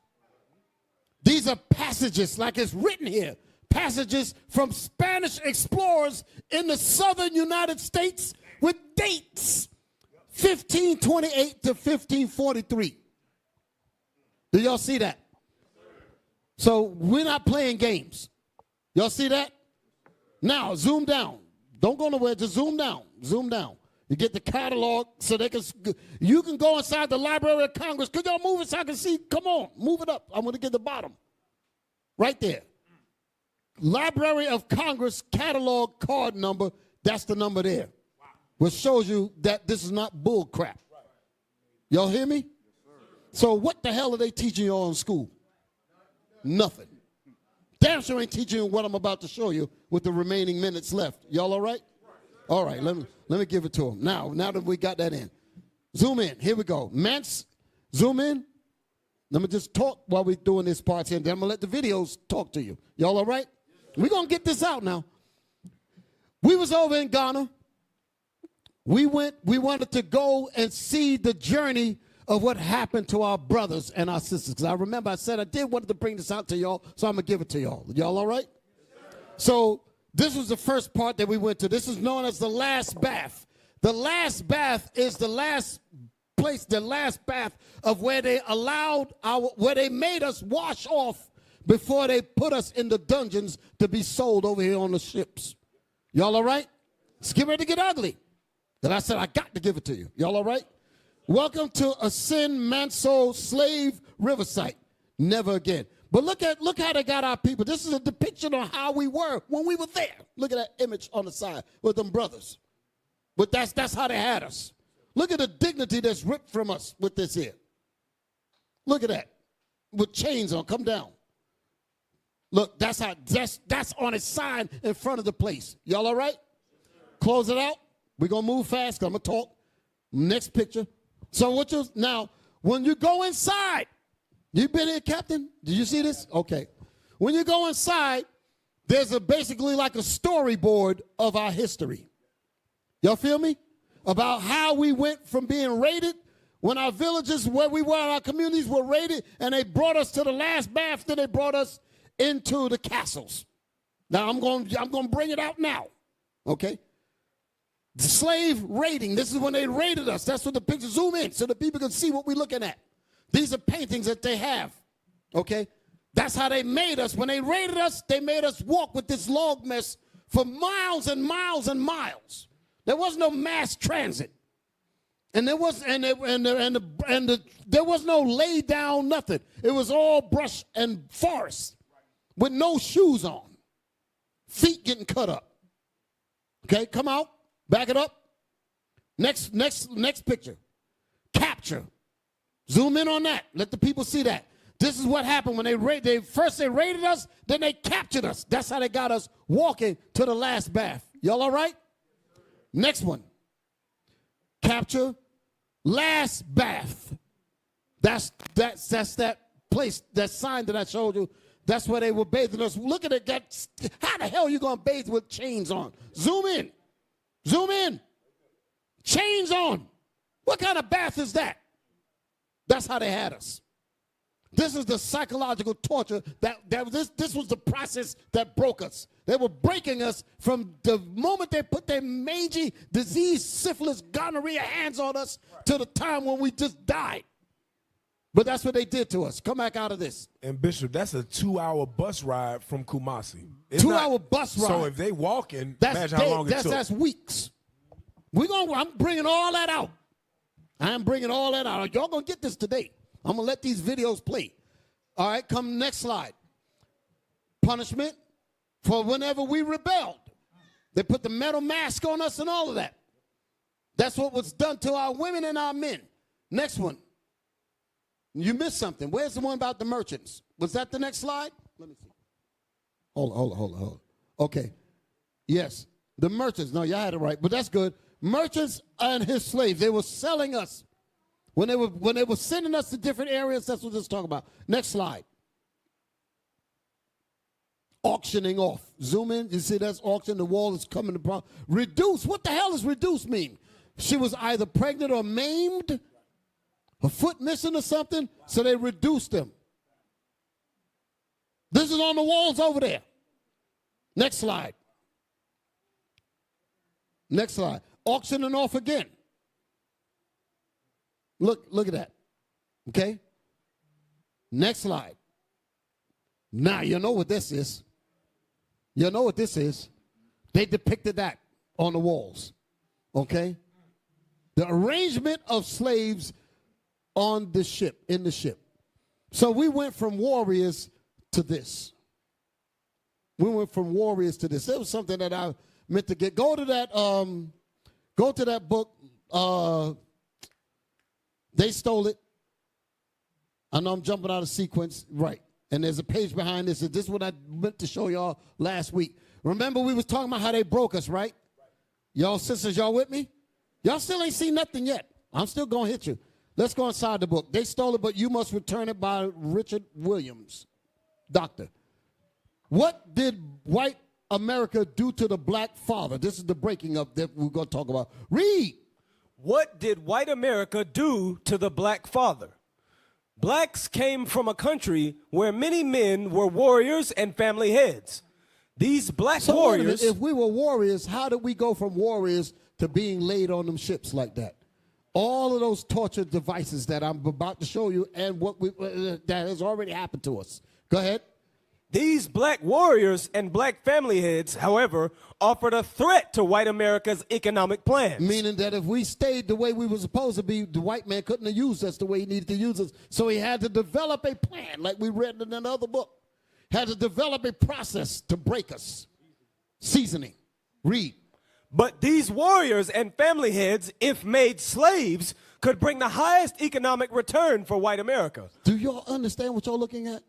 Speaker 11: These are passages, like it's written here. Passages from Spanish explorers in the southern United States with dates 1528 to 1543. Do y'all see that? So we're not playing games. Y'all see that? Now, zoom down. Don't go nowhere. Just zoom down. Zoom down. You get the catalog so they can. You can go inside the Library of Congress. Could y'all move it so I can see? Come on. Move it up. I'm going to get the bottom. Right there. Library of Congress catalog card number. That's the number there. Wow. Which shows you that this is not bull crap. Y'all hear me? So what the hell are they teaching y'all in school? Nothing. Damn sure ain't teaching you what I'm about to show you with the remaining minutes left. Y'all all right? All right, let me give it to them. Now that we got that in. Zoom in. Here we go. Zoom in. Let me just talk while we're doing this part here, and then I'm going to let the videos talk to you. Y'all all right? We're going to get this out now. We was over in Ghana. We wanted to go and see the journey of what happened to our brothers and our sisters. Because I remember I said I did want to bring this out to y'all, so I'm going to give it to y'all. Y'all all right? So this was the first part that we went to. This is known as the last bath. The last bath is the last place, the last bath of where they where they made us wash off before they put us in the dungeons to be sold over here on the ships. Y'all all right? It's getting ready to get ugly. Then I said, I got to give it to you. Y'all all right? Welcome to Asin Manso Slave Riverside. Never again. But look how they got our people. This is a depiction of how we were when we were there. Look at that image on the side with them brothers. But that's how they had us. Look at the dignity that's ripped from us with this here. Look at that. With chains on. Come down. Look, that's on its sign in front of the place. Y'all all right? Close it out. We're going to move fast because I'm going to talk. Next picture. So now, when you go inside, you been here, Captain? Did you see this? Okay. When you go inside, there's basically like a storyboard of our history. Y'all feel me? About how we went from being raided, when our villages, where we were, our communities were raided, and they brought us to the last bath, then they brought us into the castles. Now, I'm going to bring it out now, okay? The slave raiding, this is when they raided us. That's what the picture, zoom in so the people can see what we're looking at. These are paintings that they have, okay? That's how they made us. When they raided us, they made us walk with this log mess for miles and miles and miles. There was no mass transit. And there was there was no lay down nothing. It was all brush and forest with no shoes on. Feet getting cut up. Okay, come out. Back it up. Next picture. Capture. Zoom in on that. Let the people see that. This is what happened when they raided us, then they captured us. That's how they got us walking to the last bath. Y'all all right? Next one. Capture. Last bath. That's that place, that sign that I showed you. That's where they were bathing us. Look at it. How the hell are you going to bathe with chains on? Zoom in. Zoom in. Chains on. What kind of bath is that? That's how they had us. This is the psychological torture this was the process that broke us. They were breaking us from the moment they put their mangy disease, syphilis, gonorrhea hands on us to the time when we just died. But that's what they did to us. Come back out of this.
Speaker 7: And Bishop, that's a 2-hour bus ride from Kumasi.
Speaker 11: 2-hour bus ride.
Speaker 7: So if they walking, imagine how long it took.
Speaker 11: That's weeks. I'm bringing all that out. I'm bringing all that out. Y'all gonna get this today. I'm going to let these videos play. All right, come next slide. Punishment for whenever we rebelled. They put the metal mask on us and all of that. That's what was done to our women and our men. Next one. You missed something. Where's the one about the merchants? Was that the next slide? Let me see. Hold on. Okay. Yes, the merchants. No, y'all had it right, but that's good. Merchants and his slaves, they were selling us. When they were sending us to different areas, that's what this is talking about. Next slide. Auctioning off. Zoom in. You see that's auction. The wall is coming to reduce. What the hell does reduce mean? She was either pregnant or maimed, a foot missing or something, so they reduced them. This is on the walls over there. Next slide. Next slide. Auctioning off again. Look at that. Okay? Next slide. Now, you know what this is. You know what this is. They depicted that on the walls. Okay? The arrangement of slaves on the ship, in the ship. So we went from warriors to this. We went from warriors to this. It was something that I meant to get. Go to that book. They stole it. I know I'm jumping out of sequence. Right. And there's a page behind this. This is what I meant to show y'all last week. Remember we was talking about how they broke us, right? Y'all sisters, y'all with me? Y'all still ain't seen nothing yet. I'm still going to hit you. Let's go inside the book. They stole it, but you must return it by Richard Williams, doctor. What did white America do to the black father? This is the breaking up that we're going to talk about. Read.
Speaker 6: What did white America do to the black father? Blacks came from a country where many men were warriors and family heads. These black warriors...
Speaker 11: If we were warriors, how did we go from warriors to being laid on them ships like that? All of those torture devices that I'm about to show you and what that has already happened to us. Go ahead.
Speaker 6: These black warriors and black family heads, however, offered a threat to white America's economic plans.
Speaker 11: Meaning that if we stayed the way we were supposed to be, the white man couldn't have used us the way he needed to use us. So he had to develop a plan, like we read in another book. Had to develop a process to break us. Seasoning. Read.
Speaker 6: But these warriors and family heads, if made slaves, could bring the highest economic return for white America.
Speaker 11: Do y'all understand what y'all looking at?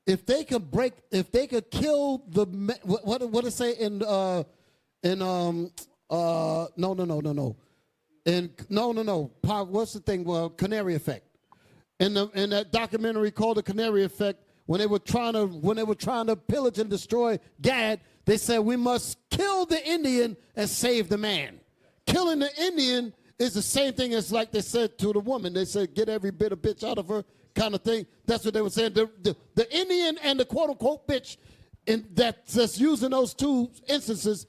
Speaker 11: If they could kill the, what did it say what's the thing? Well, Canary Effect. In that documentary called The Canary Effect, when they were trying to pillage and destroy Gad, they said we must kill the Indian and save the man. Killing the Indian is the same thing as like they said to the woman. They said get every bit of bitch out of her, kind of thing. That's what they were saying. The Indian and the quote-unquote bitch that's using those two instances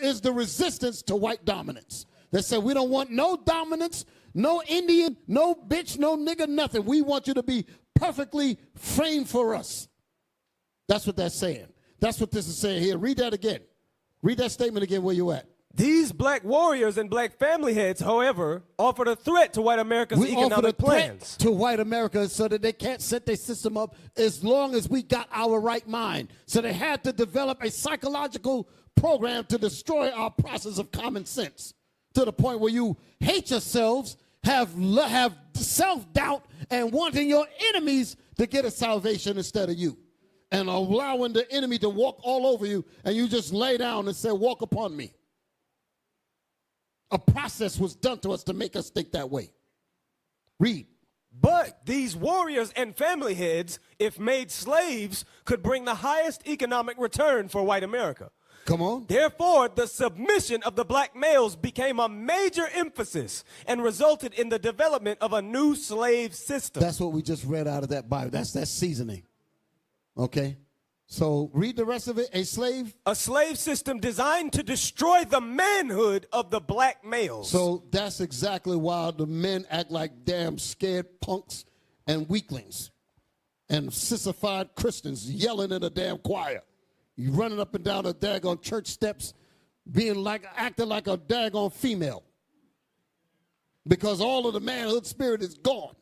Speaker 11: is the resistance to white dominance. They said we don't want no dominance, no Indian, no bitch, no nigga, nothing. We want you to be perfectly framed for us. That's what that's saying. That's what this is saying here. Read that again. Read that statement again where you at.
Speaker 6: These black warriors and black family heads, however, offered a threat to white America's
Speaker 11: We offered a
Speaker 6: economic
Speaker 11: threat
Speaker 6: plans.
Speaker 11: to white America so that they can't set their system up as long as we got our right mind. So they had to develop a psychological program to destroy our process of common sense to the point where you hate yourselves, have self-doubt, and wanting your enemies to get a salvation instead of you, and allowing the enemy to walk all over you, and you just lay down and say, walk upon me. A process was done to us to make us think that way. Read.
Speaker 6: But these warriors and family heads, if made slaves, could bring the highest economic return for white America.
Speaker 11: Come on.
Speaker 6: Therefore, the submission of the black males became a major emphasis and resulted in the development of a new slave system.
Speaker 11: That's what we just read out of that Bible. That's that seasoning. Okay? So read the rest of it. A slave?
Speaker 6: A slave system designed to destroy the manhood of the black males.
Speaker 11: So that's exactly why the men act like damn scared punks and weaklings and sissified Christians yelling in a damn choir. You running up and down the daggone church steps, acting like a daggone female. Because all of the manhood spirit is gone.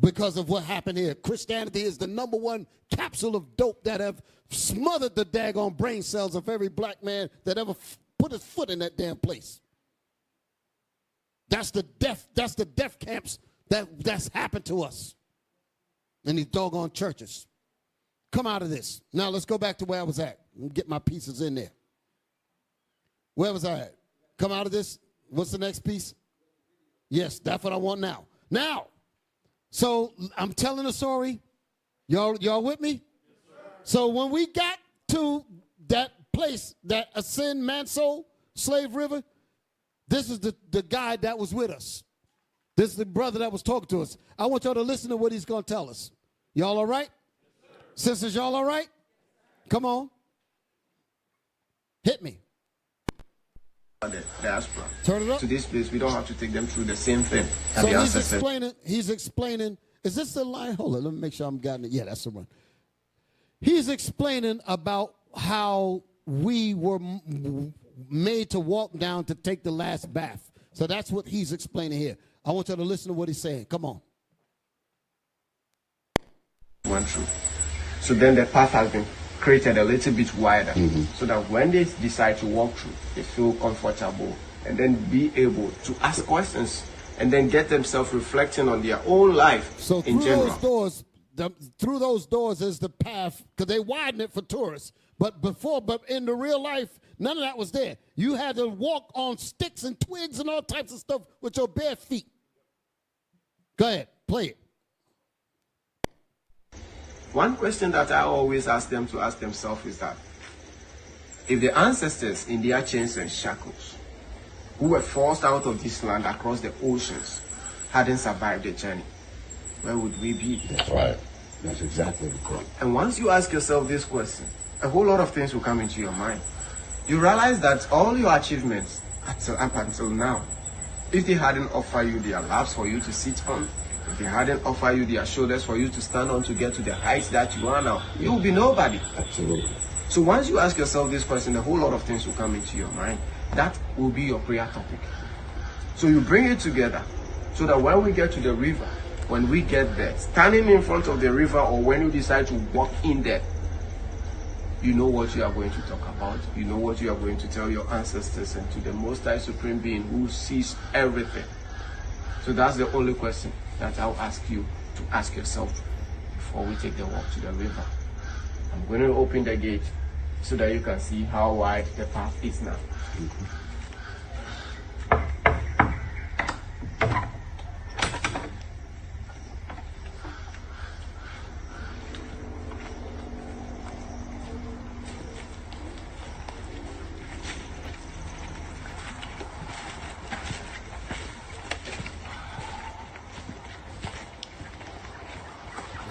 Speaker 11: Because of what happened here. Christianity is the #1 capsule of dope that have smothered the daggone brain cells of every black man that ever put his foot in that damn place. That's the death camps that's happened to us in these doggone churches. Come out of this. Now let's go back to where I was at and get my pieces in there. Where was I at? Come out of this. What's the next piece? Yes, that's what I want now. Now, so I'm telling a story. Y'all with me? Yes, so when we got to that place, that Ascend Manso Slave River, this is the guy that was with us. This is the brother that was talking to us. I want y'all to listen to what he's going to tell us. Y'all all right? Sisters, y'all all right? Come on. Hit me.
Speaker 12: The diaspora.
Speaker 11: Turn it up.
Speaker 12: To this place, we don't have to take them through the same thing.
Speaker 11: So he's explaining, is this the line? Hold on, let me make sure I'm getting it. Yeah, that's the one. He's explaining about how we were made to walk down to take the last bath. So that's what he's explaining here. I want you to listen to what he's saying. Come on.
Speaker 12: Went through. So then the path has been created a little bit wider, so that when they decide to walk through, they feel comfortable and then be able to ask questions and then get themselves reflecting on their own life
Speaker 11: so
Speaker 12: in general.
Speaker 11: Through those doors is the path, because they widen it for tourists. But in the real life, none of that was there. You had to walk on sticks and twigs and all types of stuff with your bare feet. Go ahead, play it.
Speaker 12: One question that I always ask them to ask themselves is that if the ancestors in their chains and shackles, who were forced out of this land across the oceans, hadn't survived the journey, where would we be?
Speaker 9: That's right. That's exactly the point.
Speaker 12: And once you ask yourself this question, a whole lot of things will come into your mind. You realize that all your achievements up until now, if they hadn't offered you their laps for you to sit on, if they hadn't offered you their shoulders for you to stand on to get to the heights that you are now, you will be nobody.
Speaker 9: Absolutely.
Speaker 12: So once you ask yourself this question, a whole lot of things will come into your mind. That will be your prayer topic. So you bring it together so that when we get to the river, when we get there, standing in front of the river, or when you decide to walk in there, you know what you are going to talk about. You know what you are going to tell your ancestors and to the Most High Supreme Being who sees everything. So that's the only question that I'll ask you to ask yourself before we take the walk to the river. I'm going to open the gate so that you can see how wide the path is now.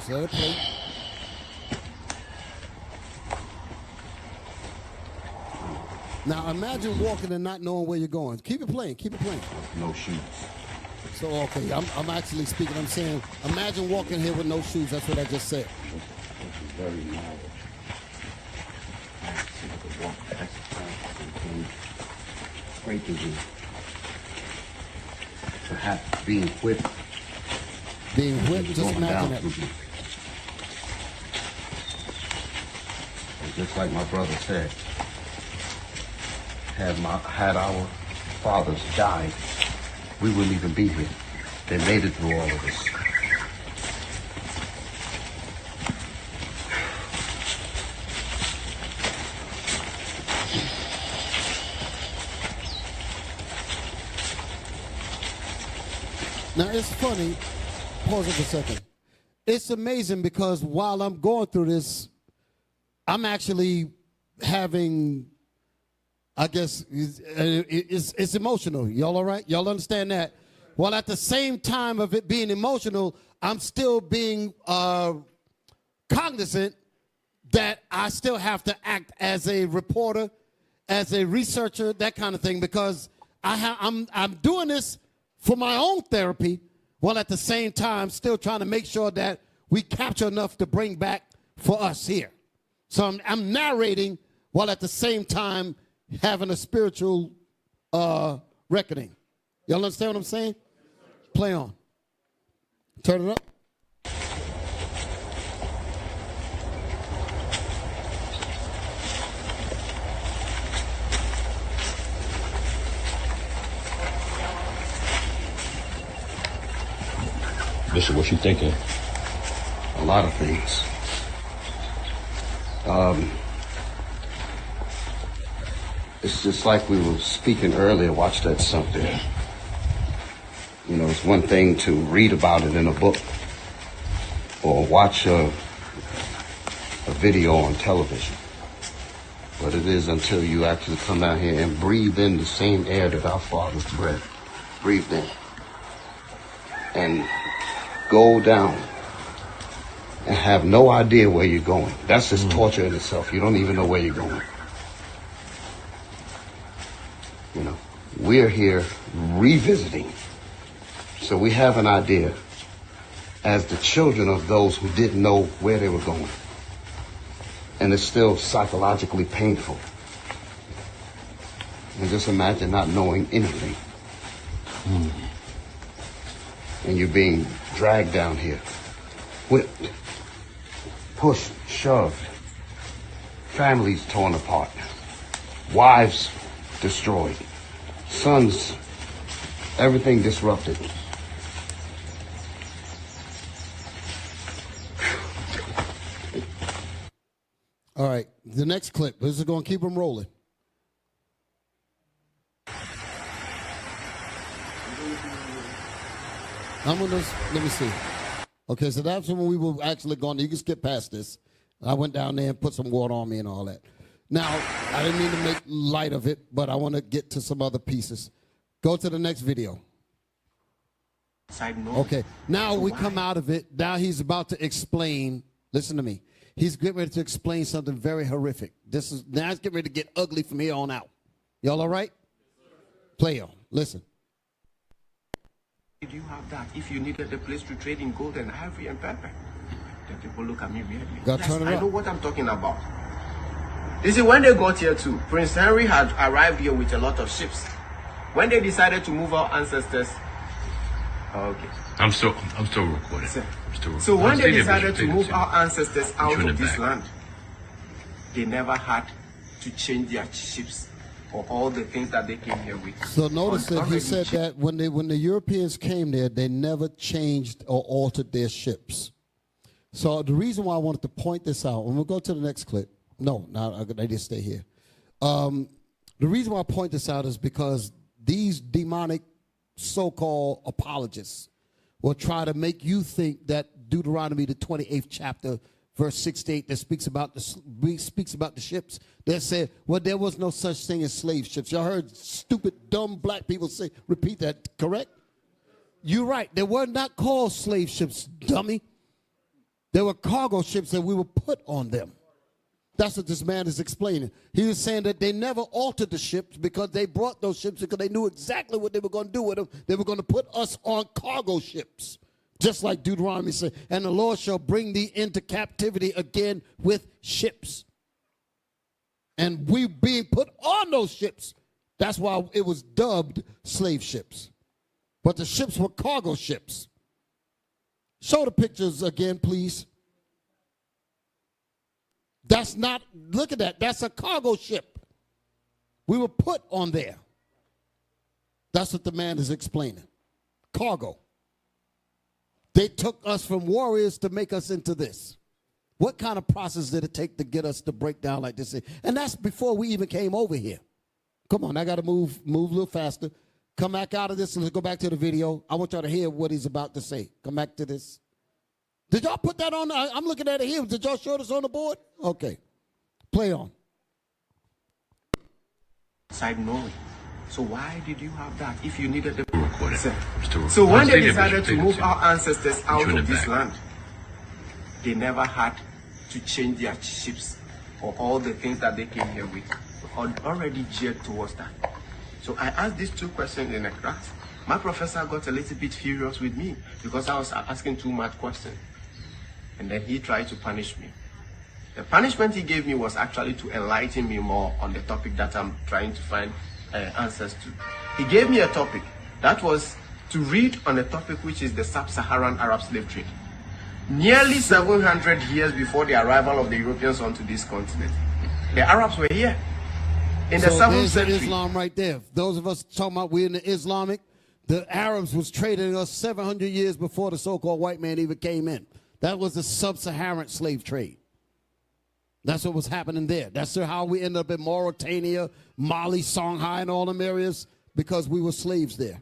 Speaker 11: Let it play. Now imagine walking and not knowing where you're going. Keep it playing. Keep it playing.
Speaker 9: No shoes.
Speaker 11: So okay, I'm actually speaking. I'm saying, imagine walking here with no shoes. That's what I just said.
Speaker 9: This is very narrow. and breaking you. Perhaps being whipped.
Speaker 11: Being whipped, just
Speaker 9: going
Speaker 11: imagine
Speaker 9: down
Speaker 11: that.
Speaker 9: through you. And just like my brother said, had our fathers died, we wouldn't even be here. They made it through all of this.
Speaker 11: Now, it's funny. Pause it for a second. It's amazing because while I'm going through this, I'm actually having, I guess, it's emotional. Y'all all right? Y'all understand that? While at the same time of it being emotional, I'm still being cognizant that I still have to act as a reporter, as a researcher, that kind of thing, because I'm doing this for my own therapy, while at the same time still trying to make sure that we capture enough to bring back for us here. So I'm narrating while at the same time having a spiritual reckoning. Y'all understand what I'm saying? Play on. Turn it up.
Speaker 9: Bishop, what you thinking? A lot of things. It's just like we were speaking earlier. Watch that something. You know, it's one thing to read about it in a book or watch a video on television, but it is until you actually come out here and breathe in the same air that our fathers breathed in, and go down and have no idea where you're going. That's just torture in itself. You don't even know where you're going. You know, we're here revisiting. So we have an idea as the children of those who didn't know where they were going. And it's still psychologically painful. And just imagine not knowing anything. And you're being dragged down here, whipped, pushed, shoved, families torn apart, wives destroyed, sons, everything disrupted.
Speaker 11: All right, the next clip. This is going to keep them rolling. Let me see. Okay, so that's when we were actually going. You can skip past this. I went down there and put some water on me and all that. Now, I didn't mean to make light of it, but I want to get to some other pieces. Go to the next video. Okay, now we come out of it. Now he's about to explain. Listen to me. He's getting ready to explain something very horrific. Now it's getting ready to get ugly from here on out. Y'all all right? Play on. Listen.
Speaker 12: Did you have that if you needed a place to trade in gold and ivory and pepper? Then people look at me weirdly.
Speaker 11: Yes, turn it
Speaker 12: I
Speaker 11: up.
Speaker 12: know what I'm talking about. You see, when they got here too, Prince Henry had arrived here with a lot of ships. When they decided to move our ancestors, okay.
Speaker 13: I'm still recording.
Speaker 12: So when they decided to move our ancestors out of this land, they never had to change their ships or all the things that they came here with.
Speaker 11: So notice that he said that when the Europeans came there, they never changed or altered their ships. So the reason why I wanted to point this out, and we'll go to the next clip. No, I just stay here. The reason why I point this out is because these demonic so-called apologists will try to make you think that Deuteronomy, the 28th chapter, verse 68, that speaks about the ships. They said, well, there was no such thing as slave ships. Y'all heard stupid, dumb black people repeat that, correct? You're right. They were not called slave ships, dummy. They were cargo ships that we were put on them. That's what this man is explaining. He was saying that they never altered the ships because they brought those ships because they knew exactly what they were going to do with them. They were going to put us on cargo ships, just like Deuteronomy said. And the Lord shall bring thee into captivity again with ships. And we being put on those ships. That's why it was dubbed slave ships. But the ships were cargo ships. Show the pictures again, please. That's not, look at that. That's a cargo ship. We were put on there. That's what the man is explaining. Cargo. They took us from warriors to make us into this. What kind of process did it take to get us to break down like this? And that's before we even came over here. Come on, I got to move a little faster. Come back out of this and let's go back to the video. I want y'all to hear what he's about to say. Come back to this. Did y'all put that on? I'm looking at it here. Did y'all show this on the board? Okay. Play on.
Speaker 12: Side Norway. So why did you have that if you needed the
Speaker 13: Recorded.
Speaker 12: So when they decided to move our ancestors out of this land, they never had to change their ships or all the things that they came here with. Already geared towards that. So I asked these two questions in a class. My professor got a little bit furious with me because I was asking too much questions. And then he tried to punish me. The punishment he gave me was actually to enlighten me more on the topic that I'm trying to find answers to. He gave me a topic that was to read on a topic which is the sub-Saharan Arab slave trade. Nearly 700 years before the arrival of the Europeans onto this continent, the Arabs were here. In the 7th century.
Speaker 11: Islam right there. Those of us talking about we're in the Islamic, the Arabs was trading us 700 years before the so-called white man even came in. That was the sub-Saharan slave trade. That's what was happening there. That's how we ended up in Mauritania, Mali, Songhai, and all them areas, because we were slaves there,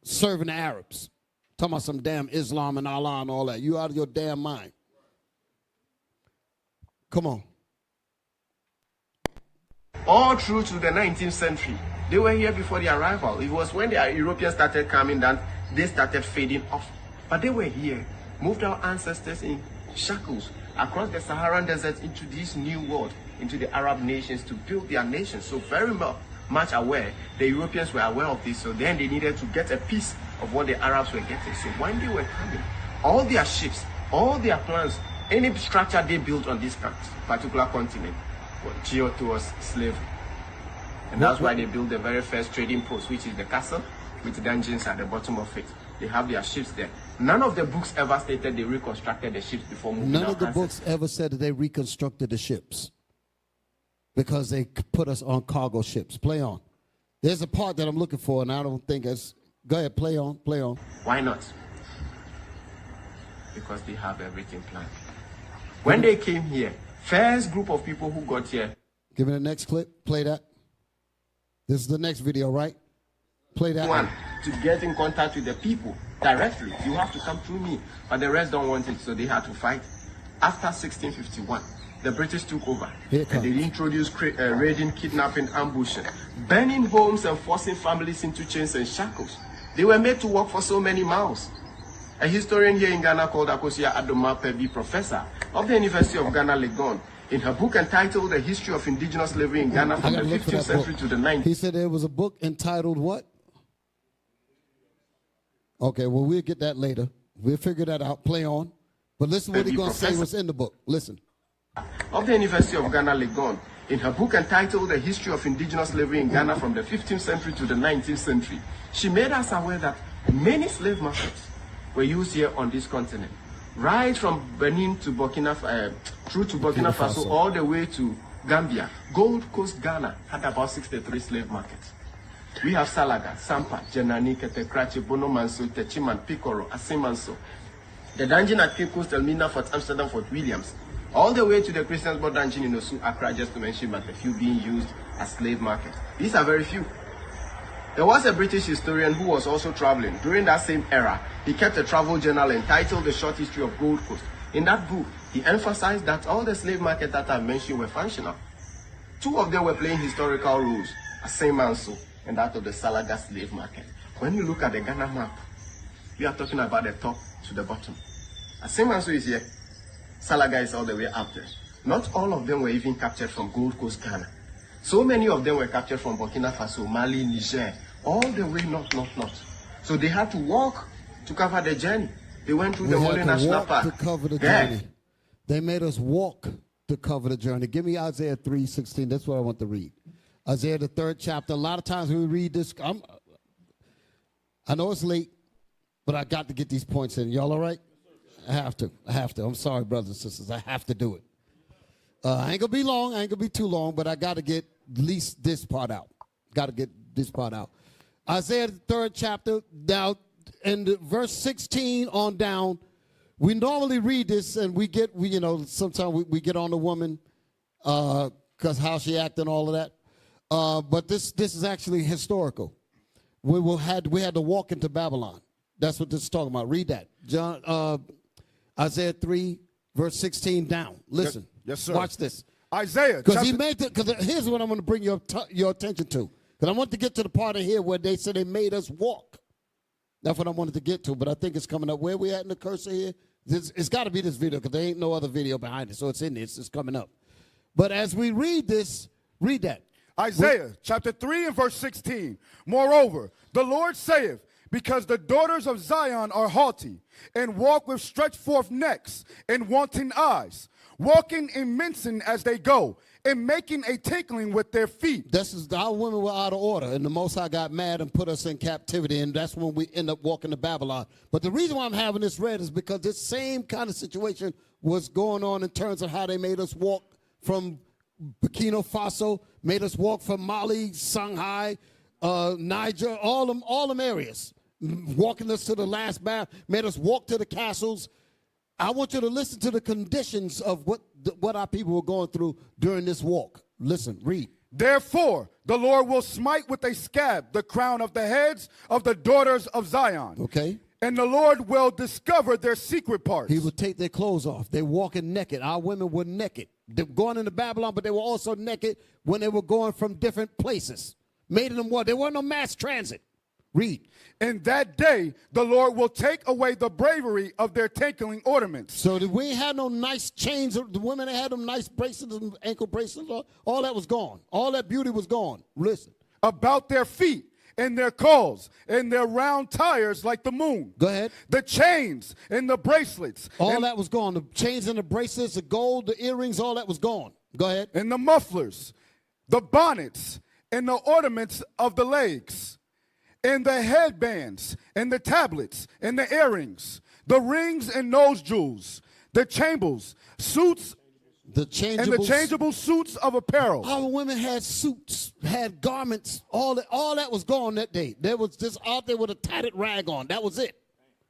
Speaker 11: serving the Arabs. Talking about some damn Islam and Allah and all that. You out of your damn mind. Come on.
Speaker 12: All through to the 19th century. They were here before the arrival. It was when the Europeans started coming that they started fading off. But they were here, moved our ancestors in shackles across the Saharan desert into this new world, into the Arab nations to build their nations. So very much aware, the Europeans were aware of this. So then they needed to get a piece of what the Arabs were getting. So when they were coming, all their ships, all their plans, any structure they built on this particular continent, geared towards slavery. And that's why they built the very first trading post, which is the castle with dungeons at the bottom of it. They have their ships there. None of the books ever stated they reconstructed the ships before moving.
Speaker 11: None of the books ever said that they reconstructed the ships because they put us on cargo ships. Play on. There's a part that I'm looking for, and I don't think it's. Go ahead, play on, play on.
Speaker 12: Why not? Because they have everything planned. When they came here, first group of people who got here.
Speaker 11: Give me the next clip. Play that. This is the next video, right? Play that
Speaker 12: one. To get in contact with the people directly, you have to come through me. But the rest don't want it, so they had to fight. After 1651, the British took over. And they introduced raiding, kidnapping, ambushing, burning homes and forcing families into chains and shackles. They were made to walk for so many miles. A historian here in Ghana called Akosia Adoma Pebi, professor of the University of Ghana, Legon, in her book entitled The History of Indigenous Slavery in Ghana from the 15th century to the 19th.
Speaker 11: He said there was a book entitled what? Okay, well, we'll get that later. We'll figure that out. Play on. But listen what he's going to say what's in the book. Listen.
Speaker 12: Of the University of Ghana, Legon, in her book entitled The History of Indigenous Slavery in Ghana from the 15th century to the 19th century, she made us aware that many slave markets were used here on this continent. Right from Benin to Burkina, through to Burkina Faso, all the way to Gambia. Gold Coast Ghana had about 63 slave markets. We have Salaga, Sampa, Jenani, Ketekrachi, Bonomanso, Techiman, Picoro, Asimanso. The dungeon at Cape Coast, Elmina, Fort Amsterdam, Fort Williams. All the way to the Christiansburg dungeon in Osu, Accra, just to mention but a few being used as slave markets. These are very few. There was a British historian who was also traveling. During that same era, he kept a travel journal entitled The Short History of Gold Coast. In that book, he emphasized that all the slave markets that I mentioned were functional. Two of them were playing historical roles, Asemanso and that of the Salaga slave market. When you look at the Ghana map, we are talking about the top to the bottom. Asemanso is here, Salaga is all the way up there. Not all of them were even captured from Gold Coast Ghana. So many of them were captured from Burkina Faso, Mali, Niger, all the way north. So they had to walk to cover the journey. They went through the Holy National Park.
Speaker 11: To cover the journey. They made us walk to cover the journey. Give me Isaiah 3:16. That's what I want to read. Isaiah, the 3rd chapter. A lot of times when we read this, I know it's late, but I got to get these points in. Y'all all right? I have to. I'm sorry, brothers and sisters. I have to do it. I ain't going to be long. I ain't going to be too long, but I got to get at least this part out. Isaiah, the 3rd chapter. Now, in verse 16 on down, we normally read this and sometimes we get on the woman because how she act and all of that. But this is actually historical. We had to walk into Babylon. That's what this is talking about. Read that. Isaiah 3, verse 16 down. Listen.
Speaker 1: Yes, sir.
Speaker 11: Watch this.
Speaker 1: Isaiah.
Speaker 11: Because here's what I'm going to bring your attention to. Because I want to get to the part of here where they said they made us walk. That's what I wanted to get to, but I think it's coming up. Where we at in the cursor here? It's got to be this video because there ain't no other video behind it, so it's in this. It's coming up. But as we read this, read that.
Speaker 1: Isaiah chapter 3 and verse 16. Moreover, the Lord saith, because the daughters of Zion are haughty, and walk with stretched forth necks and wanton eyes, walking and mincing as they go, and making a tinkling with their feet.
Speaker 11: This is our women were out of order, and the Most High got mad and put us in captivity, and that's when we end up walking to Babylon. But the reason why I'm having this read is because this same kind of situation was going on in terms of how they made us walk from Burkina Faso, made us walk from Mali, Shanghai, Niger, all them areas, walking us to the last bath, made us walk to the castles. I want you to listen to the conditions of what our people were going through during this walk. Listen, read.
Speaker 1: Therefore, the Lord will smite with a scab the crown of the heads of the daughters of Zion.
Speaker 11: Okay.
Speaker 1: And the Lord will discover their secret parts.
Speaker 11: He will take their clothes off. They're walking naked. Our women were naked. They're going into Babylon, but they were also naked when they were going from different places. Made them what? There wasn't no mass transit. Read.
Speaker 1: In that day, the Lord will take away the bravery of their tinkling ornaments.
Speaker 11: So we had no nice chains. The women that had them nice bracelets and ankle bracelets. All that was gone. All that beauty was gone. Listen.
Speaker 1: About their feet and their calls and their round tires like the moon.
Speaker 11: Go ahead.
Speaker 1: The chains and the bracelets.
Speaker 11: All that was gone. The chains and the bracelets, the gold, the earrings, all that was gone. Go ahead.
Speaker 1: And the mufflers, the bonnets, and the ornaments of the legs, and the headbands, and the tablets, and the earrings, the rings and nose jewels, the chambles, suits,
Speaker 11: and the
Speaker 1: changeable suits of apparel.
Speaker 11: Our women had suits, had garments, all that was gone that day. There was just out there with a tattered rag on. That was it.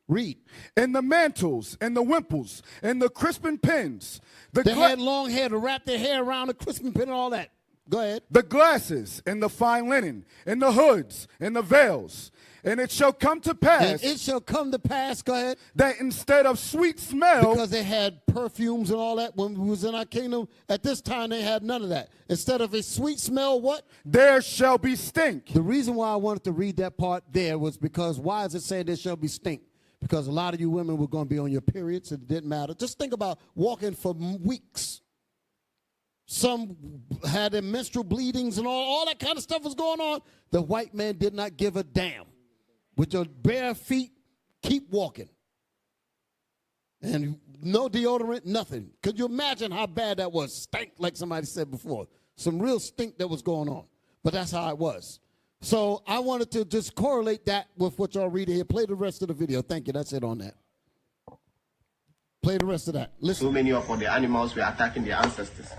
Speaker 11: Read.
Speaker 1: And the mantles, and the wimples, and the crisping pins.
Speaker 11: They had long hair to wrap their hair around the crisping pin and all that. Go ahead.
Speaker 1: The glasses, and the fine linen, and the hoods, and the veils. And it shall come to pass.
Speaker 11: And it shall come to pass, go ahead.
Speaker 1: That instead of sweet smell.
Speaker 11: Because they had perfumes and all that when we was in our kingdom. At this time, they had none of that. Instead of a sweet smell, what?
Speaker 1: There shall be stink.
Speaker 11: The reason why I wanted to read that part there was because why is it saying there shall be stink? Because a lot of you women were going to be on your periods. It didn't matter. Just think about walking for weeks. Some had their menstrual bleedings and all that kind of stuff was going on. The white man did not give a damn. With your bare feet, keep walking. And no deodorant, nothing. Could you imagine how bad that was? Stink, like somebody said before. Some real stink that was going on. But that's how it was. So I wanted to just correlate that with what y'all read here. Play the rest of the video. Thank you. That's it on that. Play the rest of that. Listen.
Speaker 12: So many of the animals were attacking their ancestors.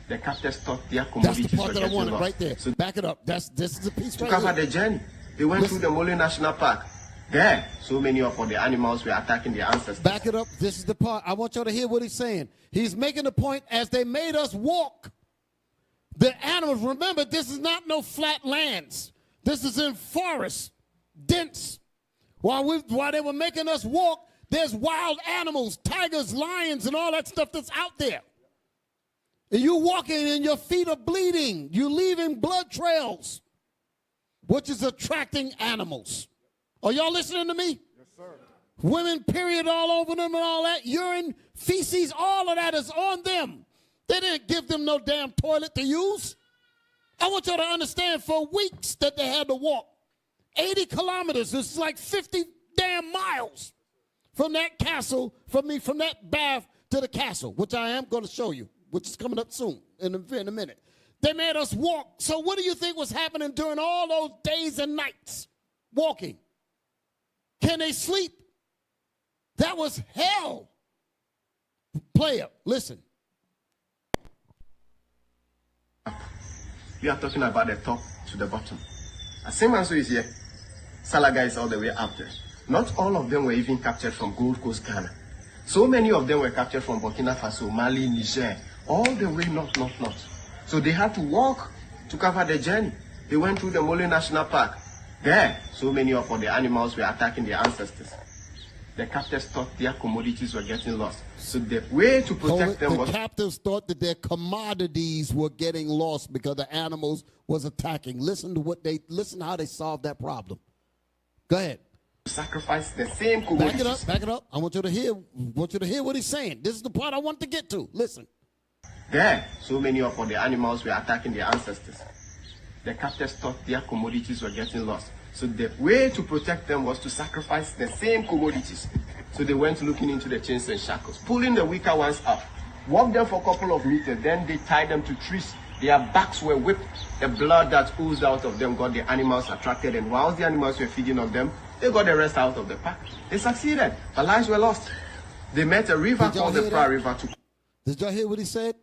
Speaker 12: The captors thought their commodities.
Speaker 11: That's the part that I wanted right there. So back it up. This is the piece right here.
Speaker 12: To cover the journey. They went through the Mole National Park. There, so many of the animals were attacking their ancestors.
Speaker 11: Back it up. This is the part. I want y'all to hear what he's saying. He's making the point as they made us walk. The animals, remember, this is not no flat lands. This is in forests, dense. While they were making us walk, there's wild animals, tigers, lions, and all that stuff that's out there. And you're walking and your feet are bleeding. You're leaving blood trails, which is attracting animals. Are y'all listening to me?
Speaker 1: Yes, sir.
Speaker 11: Women, period, all over them and all that. Urine, feces, all of that is on them. They didn't give them no damn toilet to use. I want y'all to understand for weeks that they had to walk 80 kilometers. It's like 50 damn miles from that castle, from that bath to the castle, which I am going to show you. which is coming up soon, in a minute. They made us walk. So what do you think was happening during all those days and nights? Walking. Can they sleep? That was hell. Player, listen.
Speaker 12: We are talking about the top to the bottom. The same answer is here. Salaga is all the way up there. Not all of them were even captured from Gold Coast, Ghana. So many of them were captured from Burkina Faso, Mali, Niger, all the way north. So they had to walk to cover the journey. They went through the Mole National Park. There, so many of the animals were attacking their ancestors. The captors thought their commodities were getting lost. So the way to protect them was...
Speaker 11: The captives thought that their commodities were getting lost because the animals was attacking. Listen how they solved that problem. Go ahead.
Speaker 12: Sacrifice the same commodities.
Speaker 11: Back it up. I want you to hear what he's saying. This is the part I want to get to. Listen.
Speaker 12: There, so many of the animals were attacking their ancestors. The captors thought their commodities were getting lost. So the way to protect them was to sacrifice the same commodities. So they went looking into the chains and shackles, pulling the weaker ones up, walked them for a couple of meters, then they tied them to trees. Their backs were whipped. The blood that oozed out of them got the animals attracted, and whilst the animals were feeding on them, they got the rest out of the pack. They succeeded, but lives were lost. They met a river called the Pra River.
Speaker 11: Did y'all hear what he said?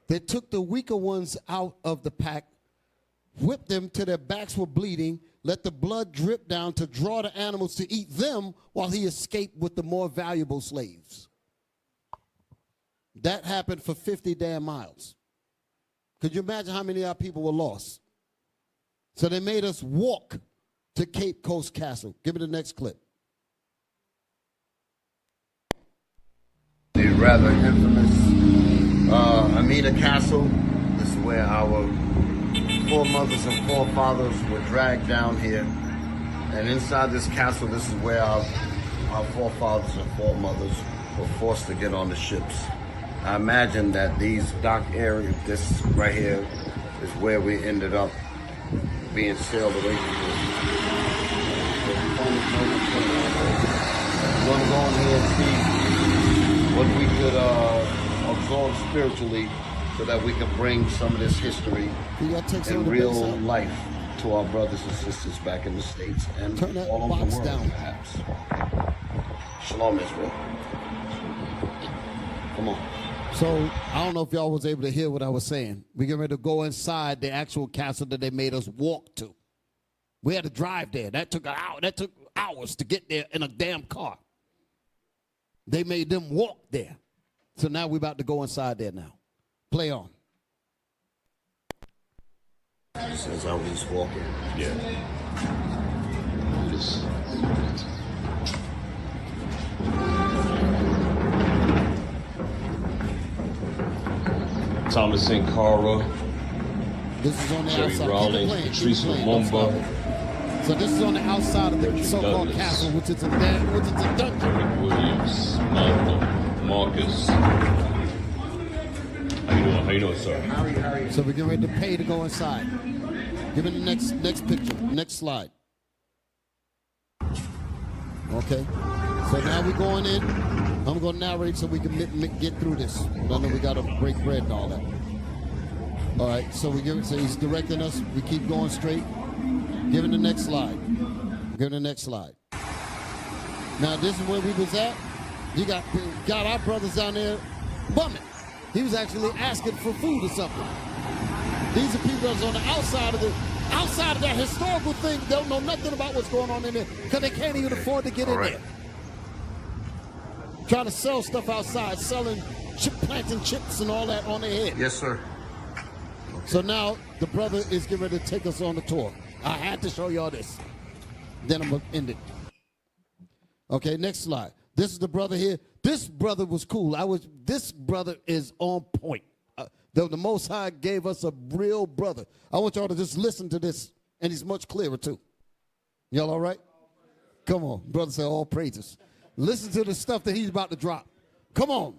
Speaker 11: They took the weaker ones out of the pack, whipped them till their backs were bleeding, let the blood drip down to draw the animals to eat them while he escaped with the more valuable slaves. That happened for 50 damn miles. Could you imagine how many of our people were lost? So they made us walk to Cape Coast Castle. Give me the next clip.
Speaker 9: The rather infamous Amida Castle. This is where our foremothers and forefathers were dragged down here. And inside this castle, this is where our forefathers and foremothers were forced to get on the ships. I imagine that these dock areas, this right here, is where we ended up being sailed away from here. We're going to go in here and see what we could absorb spiritually so that we can bring some of this history in real life to our brothers and sisters back in the States and all over the world, perhaps. Shalom, Israel. Come on.
Speaker 11: So I don't know if y'all was able to hear what I was saying. We get ready to go inside the actual castle that they made us walk to. We had to drive there. That took an hour. That took hours to get there in a damn car. They made them walk there. So now we're about to go inside there now. Play on.
Speaker 9: Since I was walking. Yeah.
Speaker 14: Thomas Sankara,
Speaker 11: This is on the
Speaker 14: Jerry
Speaker 11: outside.
Speaker 14: Rawlings, Patrice Lumumba,
Speaker 11: So this is on the outside of the
Speaker 14: Richard
Speaker 11: so-called
Speaker 14: Douglas,
Speaker 11: castle, which is a dungeon.
Speaker 14: Eric Williams, Malcolm, Marcus. How you doing, sir?
Speaker 11: So we're getting ready to pay to go inside. Give me the next picture, next slide. Okay. So now we're going in. I'm going to narrate so we can get through this. I know we got to break bread and all that. All right. So so he's directing us. We keep going straight. Give him the next slide. Give him the next slide. Now this is where we was at. You got our brothers down there bumming. He was actually asking for food or something. These are people that's on the outside of that historical thing. They don't know nothing about what's going on in there because they can't even afford to get in there. Trying to sell stuff outside, selling planting chips and all that on their head.
Speaker 9: Yes, sir.
Speaker 11: So now the brother is getting ready to take us on the tour. I had to show y'all this. Then I'm going to end it. Okay, next slide. This is the brother here. This brother was cool. This brother is on point. The Most High gave us a real brother. I want y'all to just listen to this, and he's much clearer too. Y'all all right? Come on. Brother say all praises. Listen to the stuff that he's about to drop. Come on.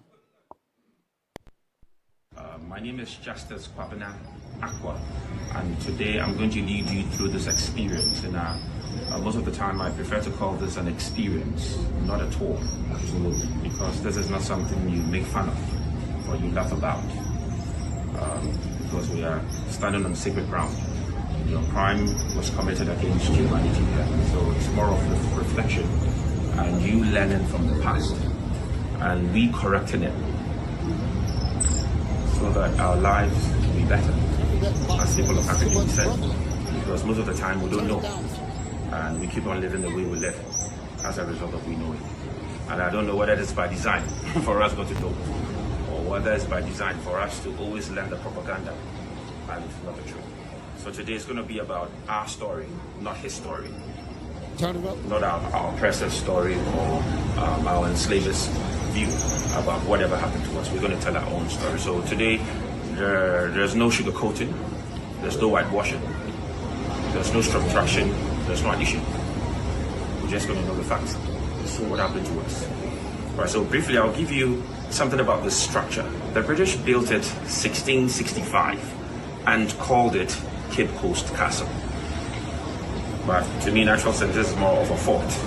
Speaker 15: My name is Justice Kwabena Aqua, and today I'm going to lead you through this experience. And most of the time I prefer to call this an experience, not a tour, absolutely, because this is not something you make fun of or you laugh about. because we are standing on sacred ground. Crime was committed against humanity here. So it's more of reflection and you learning from the past and we correcting it so that our lives will be better as people of African descent. Because most of the time we don't know and we keep on living the way we live as a result of we know it. And I don't know whether it's by design for us not to know or whether it's by design for us to always learn the propaganda and not the truth. So today is going to be about our story, not his story.
Speaker 11: Turn it up.
Speaker 15: Not our oppressor's story or our enslaver's view about whatever happened to us. We're going to tell our own story. So today, there's no sugarcoating, there's no whitewashing, there's no subtraction, there's no addition. We're just going to know the facts. So what happened to us? Right, so briefly, I'll give you something about this structure. The British built it 1665 and called it Cape Coast Castle. But to me, in actual sense, this is more of a fort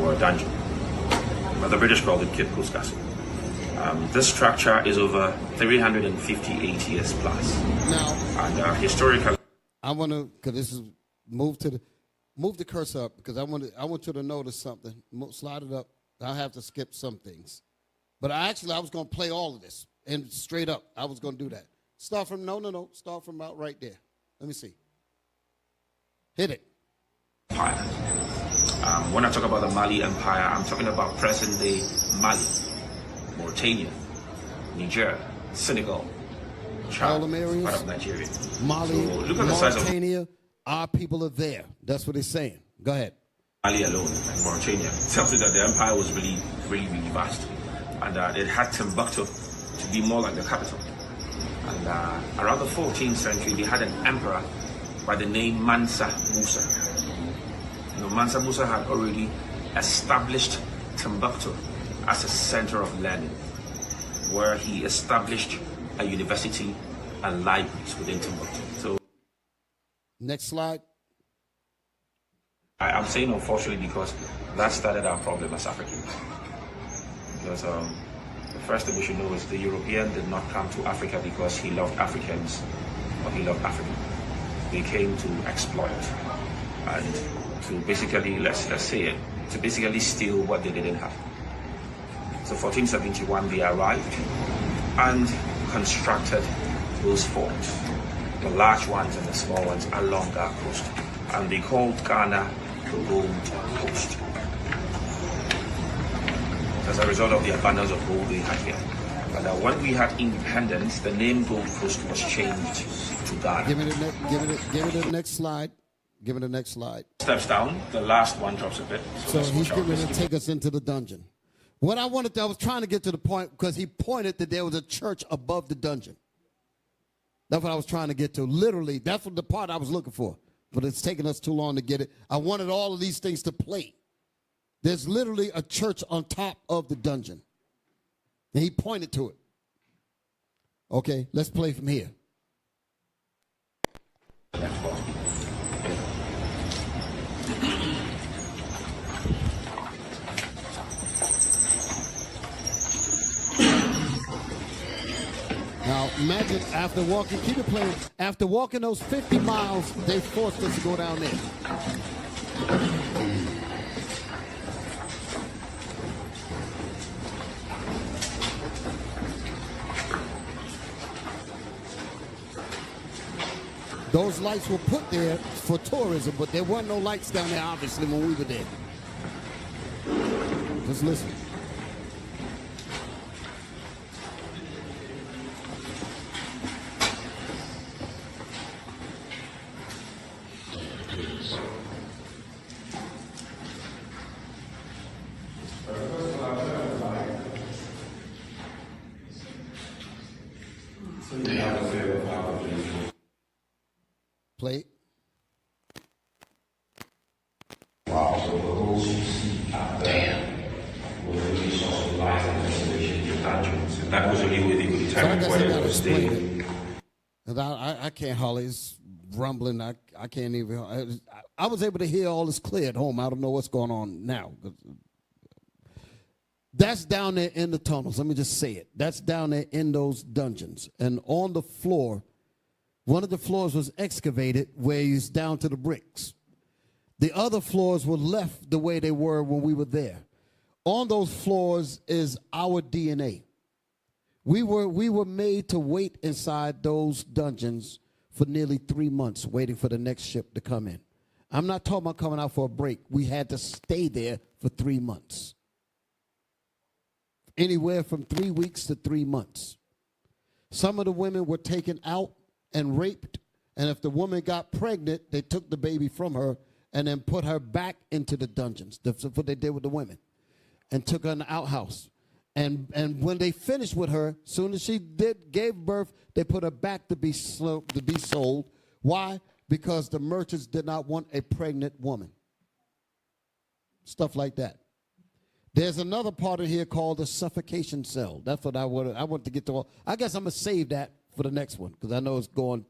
Speaker 15: or a dungeon. But the British called it Cape Coast Castle. This structure is over 358 years plus.
Speaker 11: Now,
Speaker 15: and historically,
Speaker 11: I want to, because this is move the cursor up, because I want you to notice something. Slide it up. I'll have to skip some things, but I was going to play all of this and straight up. I was going to do that. Start from Start from about right there. Let me see. Hit it.
Speaker 15: Empire. When I talk about the Mali Empire, I'm talking about present-day Mali, Mauritania, Niger, Senegal, Chad, part of Nigeria.
Speaker 11: Mali,
Speaker 15: so look at the size of
Speaker 11: Mauritania. Our people are there. That's what he's saying. Go ahead.
Speaker 15: Mali alone and Mauritania tells you that the empire was really, really, really vast, and it had Timbuktu to be more like the capital. And around the 14th century, they had an emperor by the name Mansa Musa. Mansa Musa had already established Timbuktu as a center of learning, where he established a university and libraries within Timbuktu. So,
Speaker 11: next slide.
Speaker 15: I'm saying unfortunately because that started our problem as Africans. Because the first thing we should know is the European did not come to Africa because he loved Africans or he loved Africa. They came to exploit and to basically, let's say it, to basically steal what they didn't have. So 1471 they arrived and constructed those forts, the large ones and the small ones along our coast. And they called Ghana the Gold Coast. As a result of the abundance of gold they had here. And when we had independence, the name Gold Coast was changed to Ghana.
Speaker 11: Give it the next slide. Give it the next slide.
Speaker 15: Steps down, the last one drops a bit.
Speaker 11: So he's going to take us into the dungeon. What I was trying to get to the point, because he pointed that there was a church above the dungeon. That's what I was trying to get to. Literally, that's what the part I was looking for. But it's taken us too long to get it. I wanted all of these things to play. There's literally a church on top of the dungeon. And he pointed to it. Okay, let's play from here. Now, imagine after walking, keep it playing, after walking those 50 miles, they forced us to go down there. Those lights were put there for tourism, but there weren't no lights down there, obviously, when we were there. Just listen. Play.
Speaker 14: Wow. So the holes you see up there were really source of life and restoration.
Speaker 15: That was really where they would determine whether it was staying.
Speaker 11: I can't hardly, it's rumbling. I can't even. I was able to hear all this clear at home. I don't know what's going on now. That's down there in the tunnels. Let me just say it. That's down there in those dungeons. And on the floor, one of the floors was excavated where it's down to the bricks. The other floors were left the way they were when we were there. On those floors is our DNA. We were made to wait inside those dungeons for nearly 3 months, waiting for the next ship to come in. I'm not talking about coming out for a break. We had to stay there for 3 months. Anywhere from 3 weeks to 3 months. Some of the women were taken out and raped, and if the woman got pregnant, they took the baby from her and then put her back into the dungeons. That's what they did with the women, and took her in the outhouse. And when they finished with her, soon as she gave birth, they put her back to be sold. Why? Because the merchants did not want a pregnant woman. Stuff like that. There's another part of here called the suffocation cell. That's what I want to get to. I guess I'm going to save that for the next one because I know it's going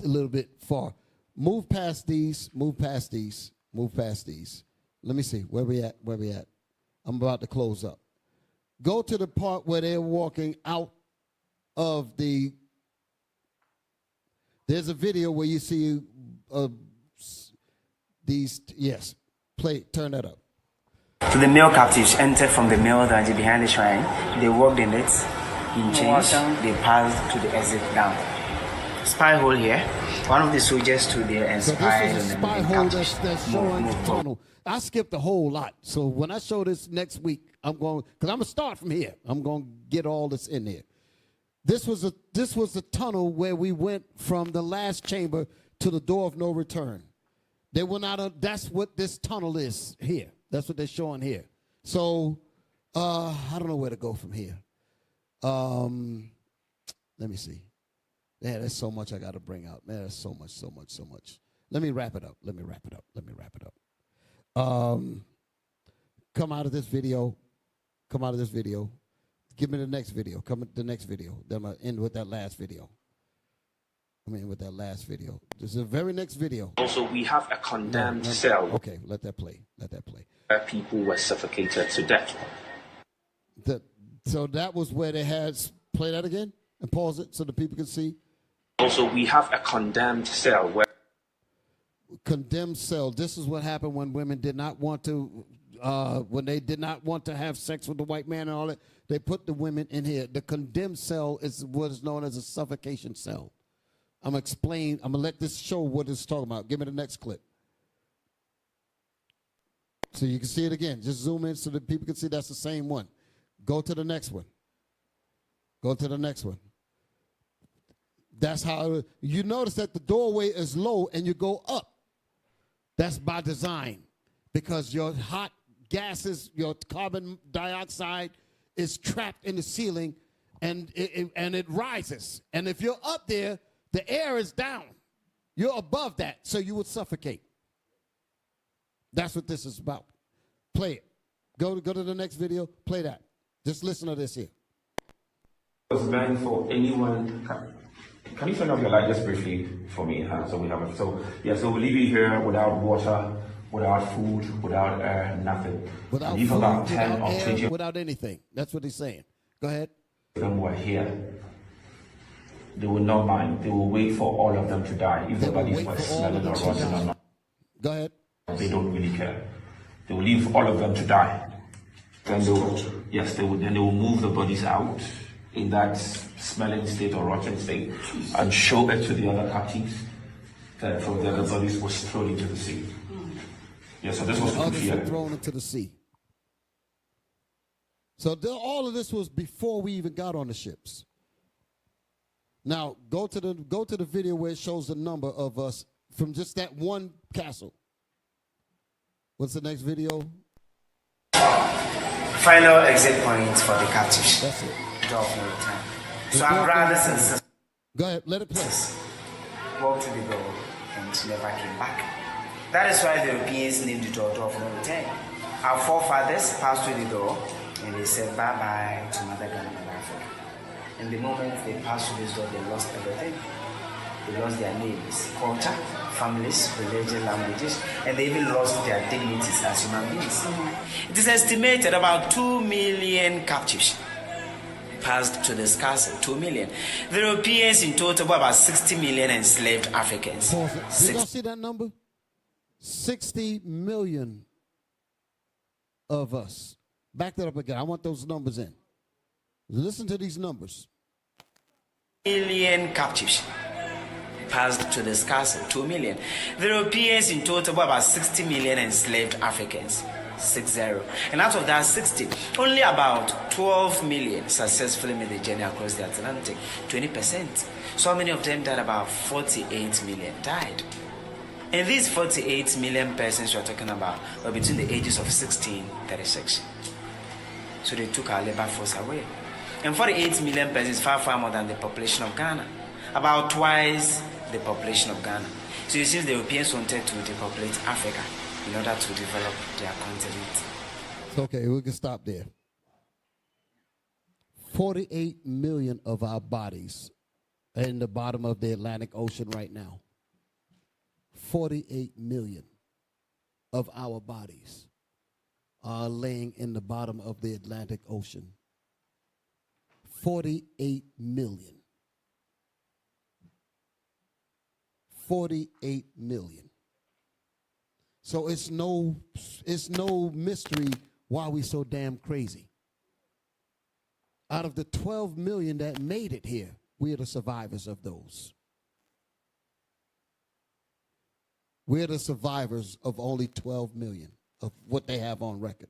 Speaker 11: a little bit far. Move past these. Move past these. Move past these. Let me see. Where we at? Where we at? I'm about to close up. Go to the part where they're walking out of the... There's a video where you see these... Yes. Play. Turn that up.
Speaker 16: So the male captives entered from the male dungeon behind the shrine. They walked in it, in chains. They passed to the exit down. Spy hole here. One of the soldiers stood there and spied on the
Speaker 11: spy hole that's showing the tunnel. I skipped a whole lot. So when I show this next week, I'm going, because I'm going to start from here. I'm going to get all this in there. This was the tunnel where we went from the last chamber to the door of no return. They went out. That's what this tunnel is here. That's what they're showing here. So I don't know where to go from here. Let me see. Yeah, there's so much I got to bring out. Man, there's so much. Let me wrap it up. Come out of this video. Give me the next video. Come to the next video. Then I'm going to end with that last video. This is the very next video.
Speaker 15: Also, we have a condemned cell.
Speaker 11: Okay, let that play.
Speaker 15: Where people were suffocated to death.
Speaker 11: So that was where they had, play that again and pause it so the people can see.
Speaker 15: Also, we have a condemned cell.
Speaker 11: Condemned cell. This is what happened when women did not want to, when they did not want to have sex with the white man and all that. They put the women in here. The condemned cell is what is known as a suffocation cell. I'm going to let this show what it's talking about. Give me the next clip. So you can see it again. Just zoom in so that people can see that's the same one. Go to the next one. That's how, you notice that the doorway is low and you go up. That's by design because your hot gases, your carbon dioxide is trapped in the ceiling and it rises. And if you're up there, the air is down. You're above that, so you would suffocate. That's what this is about. Play it. Go to the next video. Play that. Just listen to this here.
Speaker 15: It was meant for anyone. Can you turn off your light just briefly for me? So we have it. So we'll leave you here without water, without food, without air, nothing.
Speaker 11: Without
Speaker 15: food,
Speaker 11: without air, without anything. That's what he's saying. Go ahead.
Speaker 15: Them were here. They will not mind. They will wait for all of them to die. If the bodies were smelling or rotting or not.
Speaker 11: Go ahead.
Speaker 15: They don't really care. They will leave all of them to die. Then they will move the bodies out in that smelling state or rotten state and show it to the other captives. Then from there the bodies was thrown into the sea. Yeah, so this was the
Speaker 11: others were thrown into the sea. So all of this was before we even got on the ships. Now go to the video where it shows the number of us from just that one castle. What's the next video?
Speaker 16: Final exit point for the captives.
Speaker 11: That's it.
Speaker 16: Door of no return. So our brothers and sisters.
Speaker 11: Go ahead, let it play.
Speaker 16: Walked to the door and never came back. That is why the Europeans named the door of no return. Our forefathers passed through the door and they said bye-bye to Mother Ghana and Africa. In the moment they passed through this door, they lost everything. They lost their names, culture, families, religion, languages, and they even lost their dignities as human beings. It is estimated about 2 million captives passed to this castle. 2 million. The Europeans in total were about 60 million enslaved Africans.
Speaker 11: Did y'all see that number? 60 million of us. Back that up again. I want those numbers in. Listen to these numbers.
Speaker 16: Million captives passed to this castle. 2 million. The Europeans in total were about 60 million enslaved Africans. 60. And out of that 60, only about 12 million successfully made the journey across the Atlantic. 20%. So many of them died. About 48 million died. And these 48 million persons you're talking about were between the ages of 16 and 36. So they took our labor force away. And 48 million persons, far, far more than the population of Ghana. About twice the population of Ghana. So you see, the Europeans wanted to depopulate Africa in order to develop their continent.
Speaker 11: Okay, we can stop there. 48 million of our bodies are in the bottom of the Atlantic Ocean right now. 48 million of our bodies are laying in the bottom of the Atlantic Ocean. 48 million. 48 million. So it's no mystery why we so damn crazy. Out of the 12 million that made it here, we are the survivors of those. We're the survivors of only 12 million of what they have on record.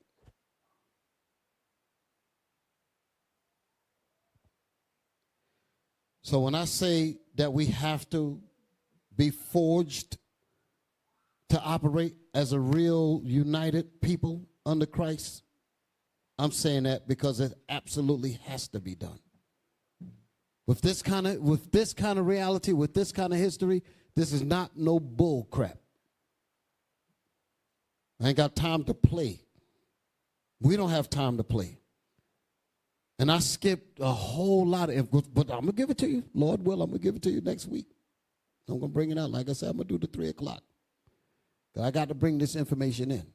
Speaker 11: So when I say that we have to be forged to operate as a real united people under Christ, I'm saying that because it absolutely has to be done. With this kind of reality, with this kind of history, this is not no bull crap. I ain't got time to play. We don't have time to play. And I skipped a whole lot of, but I'm going to give it to you. Lord will, I'm going to give it to you next week. I'm going to bring it out. Like I said, I'm going to do the 3 o'clock. I got to bring this information in.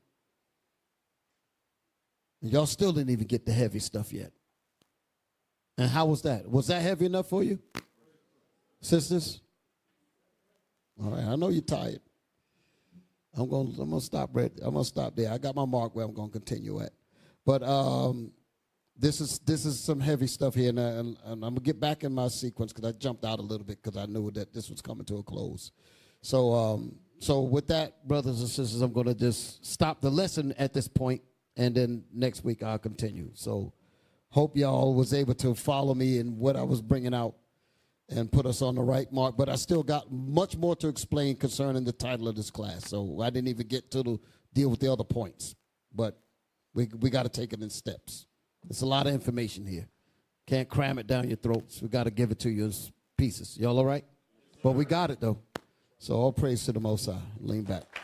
Speaker 11: And y'all still didn't even get the heavy stuff yet. And how was that? Was that heavy enough for you? Sisters? All right, I know you're tired. I'm gonna stop right. I'm gonna stop there. I got my mark where I'm gonna continue at. But this is some heavy stuff here, and I'm gonna get back in my sequence because I jumped out a little bit because I knew that this was coming to a close. So with that, brothers and sisters, I'm gonna just stop the lesson at this point, and then next week I'll continue. So hope y'all was able to follow me in what I was bringing out and put us on the right mark. But I still got much more to explain concerning the title of this class. So I didn't even get to deal with the other points. But we got to take it in steps. It's a lot of information here. Can't cram it down your throats. We got to give it to you as pieces. Y'all all right? But we got it, though. So all praise to the Most High. Lean back.